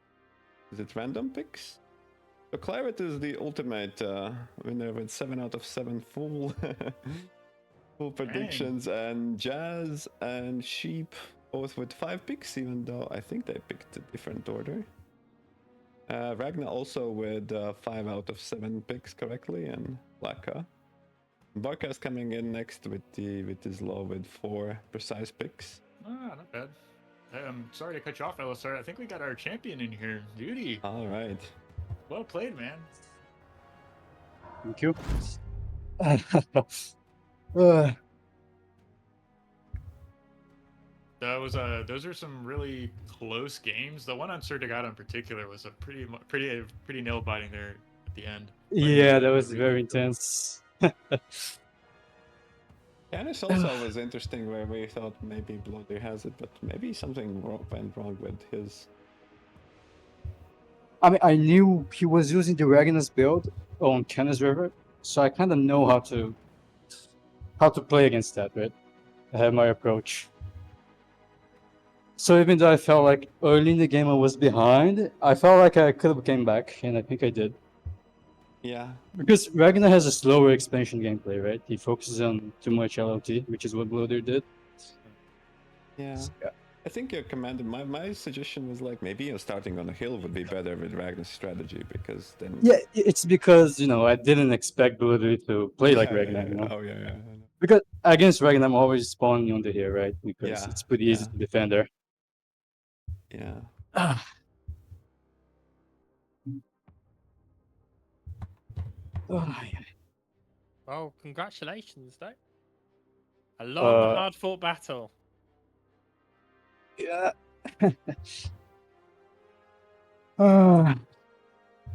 Is it random picks? So Claret is the ultimate winner with 7 out of 7 full full predictions, and Jazz and Sheep both with 5 picks, even though I think they picked a different order. Ragna also with 5 out of 7 picks correctly, and Laka. Barca's coming in next with his low with 4 precise picks. Ah, not bad. I'm sorry to cut you off, LSR. I think we got our champion in here. Duty. All right. Well played, man. Thank you. That was those are some really close games. The one on Sertigado in particular was a pretty nail biting there at the end. Yeah, that was very intense. Canis also was interesting, where we thought maybe Blowdeer has it, but maybe something went wrong with his. I mean, I knew he was using the Ragna's build on Canis River, so I kind of know how to play against that, right? I have my approach. So even though I felt like early in the game I was behind, I felt like I could have came back, and I think I did. Yeah. Because Ragna has a slower expansion gameplay, right? He focuses on too much LOT, which is what Blowdeer did. Yeah. I think your commander, my suggestion was like maybe starting on a hill would be better with Ragna's strategy, because then... Yeah, it's because, I didn't expect Blowdeer to play like Ragna, Oh, yeah. Because against Ragna, I'm always spawning on the hill, right? Because it's pretty easy to defend there. Yeah. Well, congratulations, though. A long, hard-fought battle. Yeah.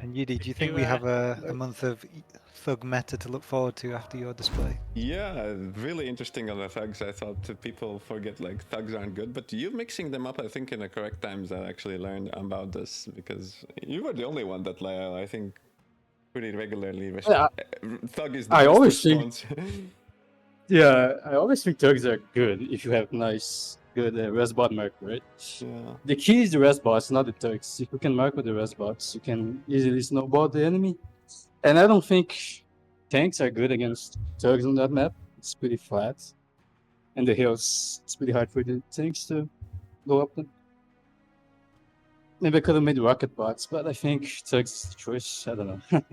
And Yudi, do you think you, we have a month of Thug meta to look forward to after your display? Yeah, really interesting on the thugs. I thought people forget like thugs aren't good, but you mixing them up, I think, in the correct times. I actually learned about this because you were the only one that I think pretty regularly. Yeah, Thug is the I best always think response. Yeah, I always think thugs are good if you have good res bot mark, right? Yeah. The key is the res bots, not the thugs. If you can mark with the res bots, you can easily snowball the enemy. And I don't think tanks are good against thugs on that map. It's pretty flat. And the hills, it's pretty hard for the tanks to go up them. Maybe I could have made rocket bots, but I think thugs is the choice. I don't know.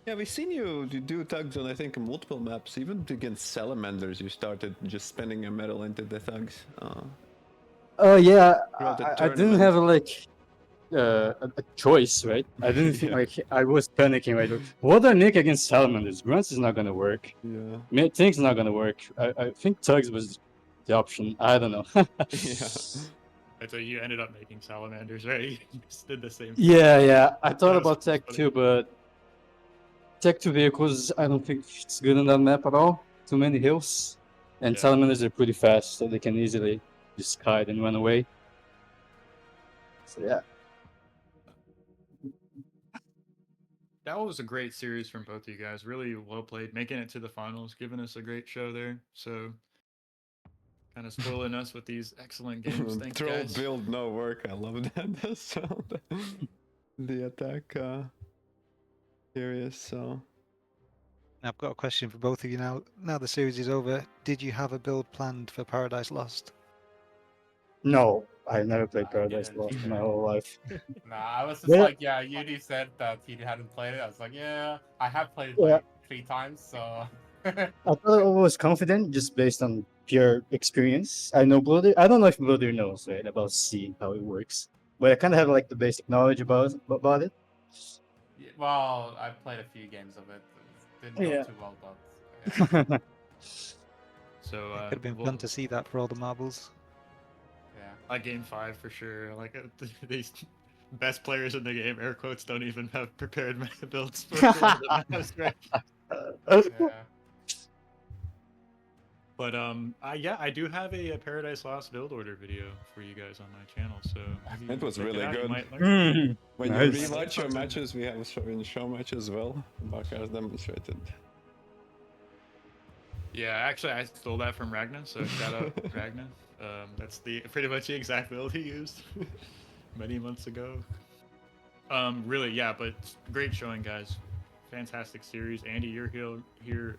Yeah, we've seen you do thugs on, I think, multiple maps. Even against salamanders, you started just spending your metal into the thugs. Oh yeah, Throughout the I didn't tournament. have a choice, right? I didn't think like I was panicking, right? What do I make against salamanders? Grunts is not gonna work. Yeah. Things not gonna work. I think tugs was the option. I don't know. Yeah. So you ended up making salamanders, right? You just did the same. Yeah. I thought That was about Tech 2, but Tech 2 vehicles, I don't think it's good on that map at all. Too many hills. And Yeah. salamanders are pretty fast, so they can easily just hide and run away. So yeah. That was a great series from both of you guys. Really well played, making it to the finals, giving us a great show there. So, kind of spoiling us with these excellent games. Thanks, Troll guys. build no work. I love that sound. The attack. Curious. So. I've got a question for both of you now. Now the series is over, did you have a build planned for Paradise Lost? No, I never played Paradise Lost in my whole life. Nah, I was just like, yeah, Yudi said that he hadn't played it. I was like, yeah, I have played it like 3 times, so. I thought I was confident just based on pure experience. I know Blowdeer. I don't know if Blowdeer knows, right, about C, how it works. But I kind of have like the basic knowledge about it. Yeah, well, I played a few games of it. Didn't go Yeah. too well, but. Yeah. So, It could have been fun to see that for all the marbles. Yeah. Like game 5 for sure. Like these best players in the game, air quotes, don't even have prepared meta builds for the maps, right? Yeah. But yeah, I do have a Paradise Lost build order video for you guys on my channel. So maybe It was check really out, you good. might learn. When Nice. you rewatch your matches, we have in show match as well. Barkas demonstrated. Yeah, actually, I stole that from Ragna, so shout out Ragna. That's pretty much the exact build he used many months ago. Really, yeah, but great showing, guys. Fantastic series. Andy, you're here.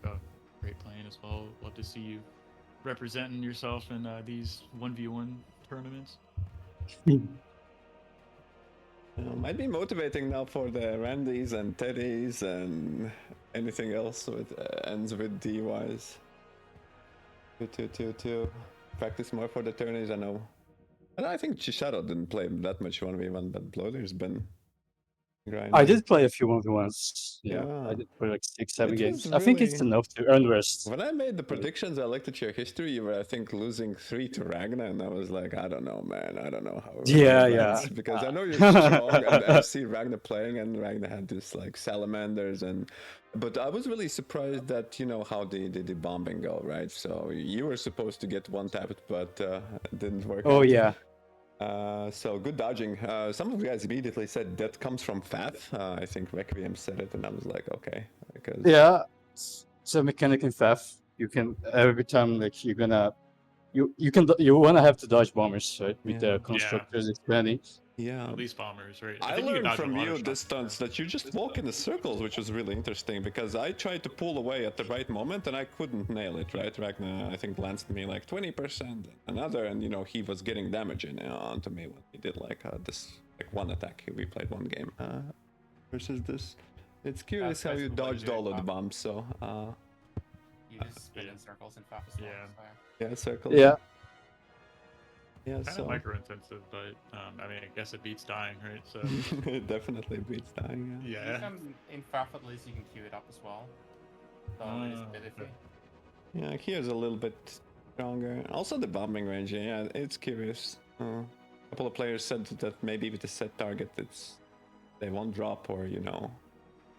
Great playing as well. Love to see you representing yourself in these 1v1 tournaments. Might be motivating now for the Randys and Teddys and anything else with ends with DYs. To practice more for the tourneys. I know. And I think Chado didn't play that much 1v1, but Blowdeer's been grinding. I did play a few 1v1s. Yeah, Yeah. I did play like 6-7 It games. was I think it's really- enough to earn rest. When I made the predictions, I looked at your history. You were, I think, losing 3 to Ragna, and I was like, I don't know, man. I don't know how. Yeah, it yeah. ends, Because I know you're strong, and I see Ragna playing, and Ragna had this like salamanders, but I was really surprised that how the bombing go, right? So you were supposed to get one tapped, but it didn't work. Oh out. yeah. So good dodging. Some of you guys immediately said that comes from Fath. I think Requiem said it, and I was like, okay, because Yeah. So mechanic in FAF, you can every time like you're gonna you wanna have to dodge bombers, right? With Yeah. the constructors expanding. Yeah. At least bombers, right? I think you can learned dodge a from lot you of this shots. stunts that you just walk in the circles, which was really interesting because I tried to pull away at the right moment and I couldn't nail it, right? Ragna, I think, glanced me like 20%, another, and he was getting damage in onto me when he did like this one attack. We played one game versus this. It's curious how you dodged all of the bombs, so You just spin in circles and fast as well. Yeah. So, yeah, circles. Yeah. Yeah, Kind so of micro intensive, but I mean, I guess it beats dying, right? So it definitely beats dying. You yeah. can, in FAF at least, you can queue it up as well. So it's a bit iffy. Yeah, here's a little bit stronger. Also the bombing range, yeah, it's curious. A couple of players said that maybe with the set target, it's they won't drop, or you know,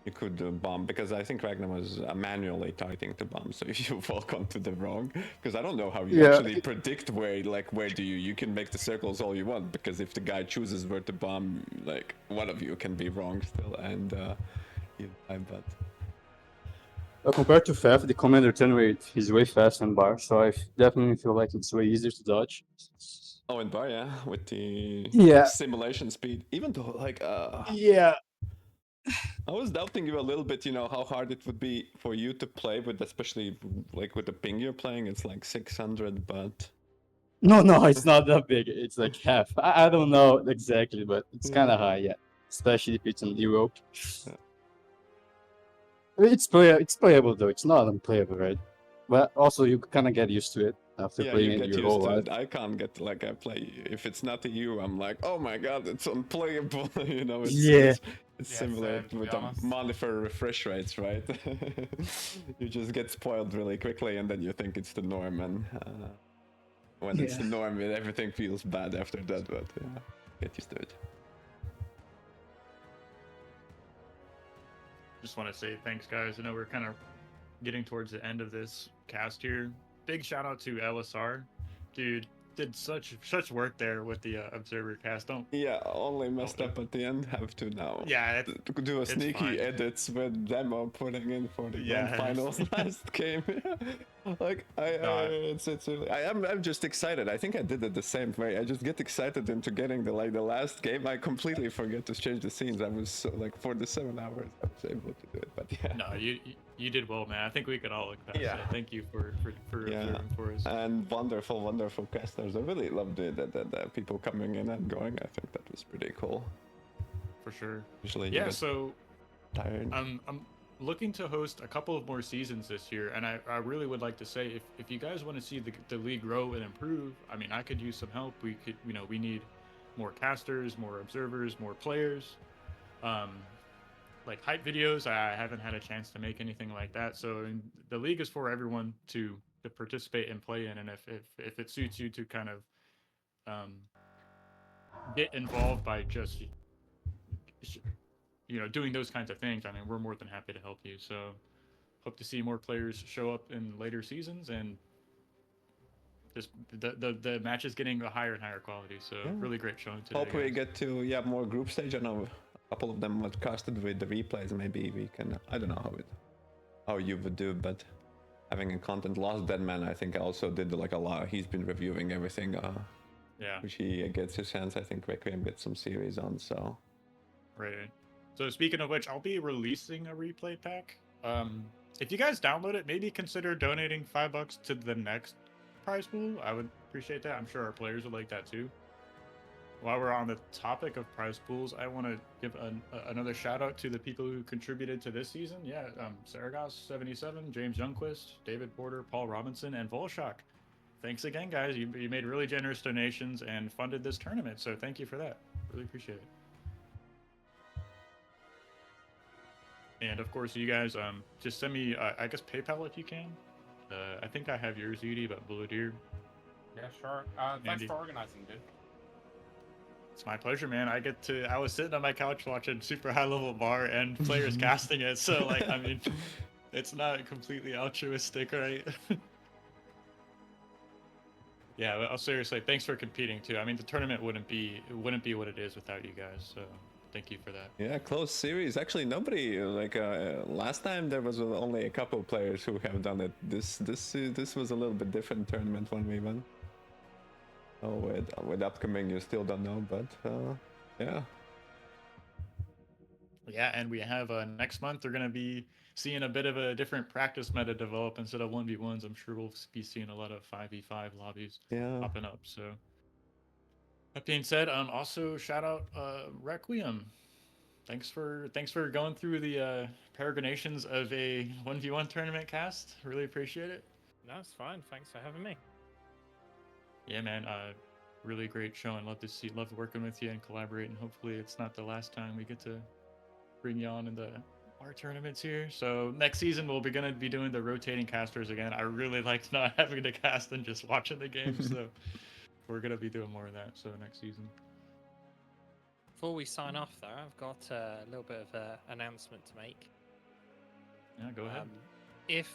you could bomb, because I think Ragna was manually targeting to bomb. So if you walk onto the wrong, because I don't know how you actually predict where do you can make the circles all you want, because if the guy chooses where to bomb, like one of you can be wrong still, and you die. But compared to Faf, the commander turn rate is way faster than bar, so I definitely feel like it's way easier to dodge. Oh, and bar, yeah, with the simulation speed, even though like yeah. I was doubting you a little bit, you know, how hard it would be for you to play with, especially like with the ping you're playing. It's like 600, but No, it's not that big. It's like half. I don't know exactly, but it's kind of high, yeah. Especially if it's on Europe. Yeah. It's playable though. It's not unplayable, right? But also you kind of get used to it after playing it your whole life. I can't get like I play. If it's not a EU, I'm like, oh my god, it's unplayable. You know, it's simulated with the monitor refresh rates, right? You just get spoiled really quickly, and then you think it's the norm, and when it's the norm, everything feels bad after that. But get used to it. Just want to say thanks, guys. I know we're kind of getting towards the end of this cast here. Big shout out to LSR, dude. Did such work there with the observer cast. Only messed up at the end. Have to now. Yeah, do a sneaky edits with demo putting in for the grand finals last game. Like it's really, I'm just excited. I think I did it the same way. I just get excited into getting the last game. I completely forget to change the scenes. I was so, like for the 7 hours I was able to do it. But yeah. No, you did well, man. I think we could all look past that. Thank you for observing for us. And wonderful casters. I really loved the people coming in and going. I think that was pretty cool. For sure. Usually so tired. I'm looking to host a couple of more seasons this year, and I really would like to say if you guys want to see the league grow and improve, I mean, I could use some help. We could, we need more casters, more observers, more players. Like hype videos, I haven't had a chance to make anything like that. So the league is for everyone to participate and play in, and if it suits you to kind of get involved by just doing those kinds of things, I mean, we're more than happy to help you. So hope to see more players show up in later seasons, and just the match is getting a higher and higher quality. So really great showing today. Hope we get to more group stage. I know a couple of them were casted with the replays. Maybe we can. I don't know how you would do, but having a content lost Deadman, I think also did like a lot. He's been reviewing everything. Which he gets his hands. I think Requiem gets some series on. So. Right. So speaking of which, I'll be releasing a replay pack. If you guys download it, maybe consider donating $5 to the next prize pool. I would appreciate that. I'm sure our players would like that too. While we're on the topic of prize pools, I want to give another shout out to the people who contributed to this season. Saragos77, James Youngquist, David Porter, Paul Robinson, and Volshak. Thanks again, guys. You made really generous donations and funded this tournament, so thank you for that. Really appreciate it. And of course, you guys, just send me, I guess, PayPal if you can. I think I have yours, Edie, but Blowdeer. Yeah, sure. Thanks for organizing, dude. It's my pleasure, man. I was sitting on my couch watching super high level bar and players casting it. So like, I mean, it's not completely altruistic, right? Yeah, but seriously, thanks for competing too. I mean, the tournament wouldn't be what it is without you guys. So thank you for that. Yeah, close series. Actually, nobody last time there was only a couple players who have done it. This was a little bit different tournament when we won. Oh, with upcoming, you still don't know, but yeah. Yeah, and we have next month we're gonna be seeing a bit of a different practice meta develop instead of 1v1s. I'm sure we'll be seeing a lot of 5v5 lobbies popping up. So that being said, also shout out Requiem. Thanks for going through the peregrinations of a 1v1 tournament cast. Really appreciate it. No, it's fine. Thanks for having me. Yeah, man. Really great show, and love working with you and collaborating. Hopefully, it's not the last time we get to bring you on in our tournaments here. So next season we'll be gonna be doing the rotating casters again. I really liked not having to cast and just watching the game, so we're gonna be doing more of that. So next season. Before we sign off, though, I've got a little bit of an announcement to make. Yeah, go ahead. If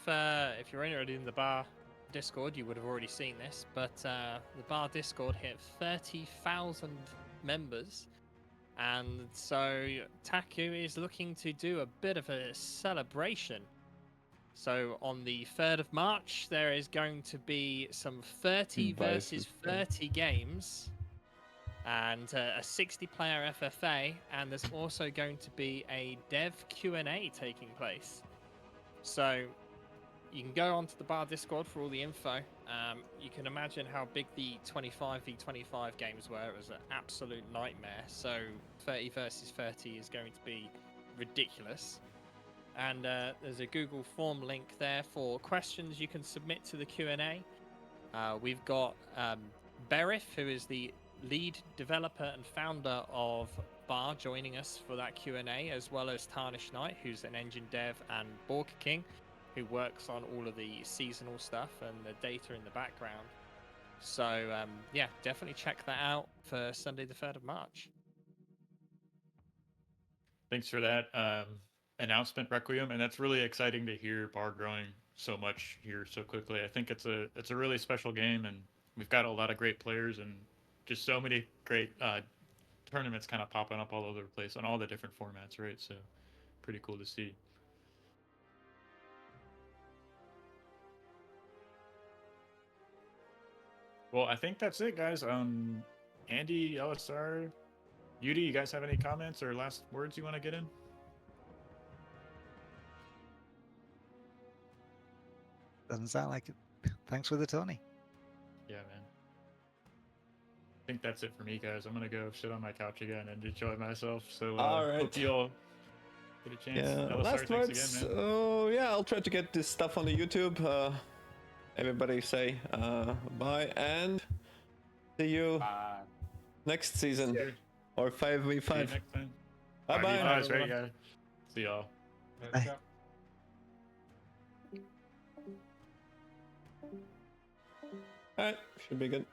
you're interested in the bar Discord, you would have already seen this, but the bar Discord hit 30,000 members, and so Taku is looking to do a bit of a celebration. So on the 3rd of March, there is going to be some 30 versus 30 games and a 60-player FFA, and there's also going to be a dev Q&A taking place. So you can go onto the bar Discord for all the info. You can imagine how big the 25v25 games were. It was an absolute nightmare. So 30 versus 30 is going to be ridiculous. And there's a Google form link there for questions you can submit to the Q&A. We've got Berif, who is the lead developer and founder of Bar, joining us for that Q&A, as well as Tarnish Knight, who's an engine dev, and Borg King, who works on all of the seasonal stuff and the data in the background. So yeah, definitely check that out for Sunday the 3rd of March. Thanks for that announcement, Requiem, and that's really exciting to hear Bar growing so much here so quickly. I think it's a really special game, and we've got a lot of great players and just so many great tournaments kind of popping up all over the place on all the different formats, right? So pretty cool to see. Well, I think that's it, guys. Andy, LSR, Yudi, you guys have any comments or last words you want to get in? Doesn't sound like it. Thanks for the Tony. Yeah, man. I think that's it for me, guys. I'm gonna go sit on my couch again and enjoy myself. So All right. hope you all get a chance. Yeah, LSR, last thanks words. again, man. Oh yeah, I'll try to get this stuff on the YouTube. Everybody say bye and see you next season or 5v5. See you next time. Bye bye. Guys, right? Yeah. See y'all. Bye. All right, should be good.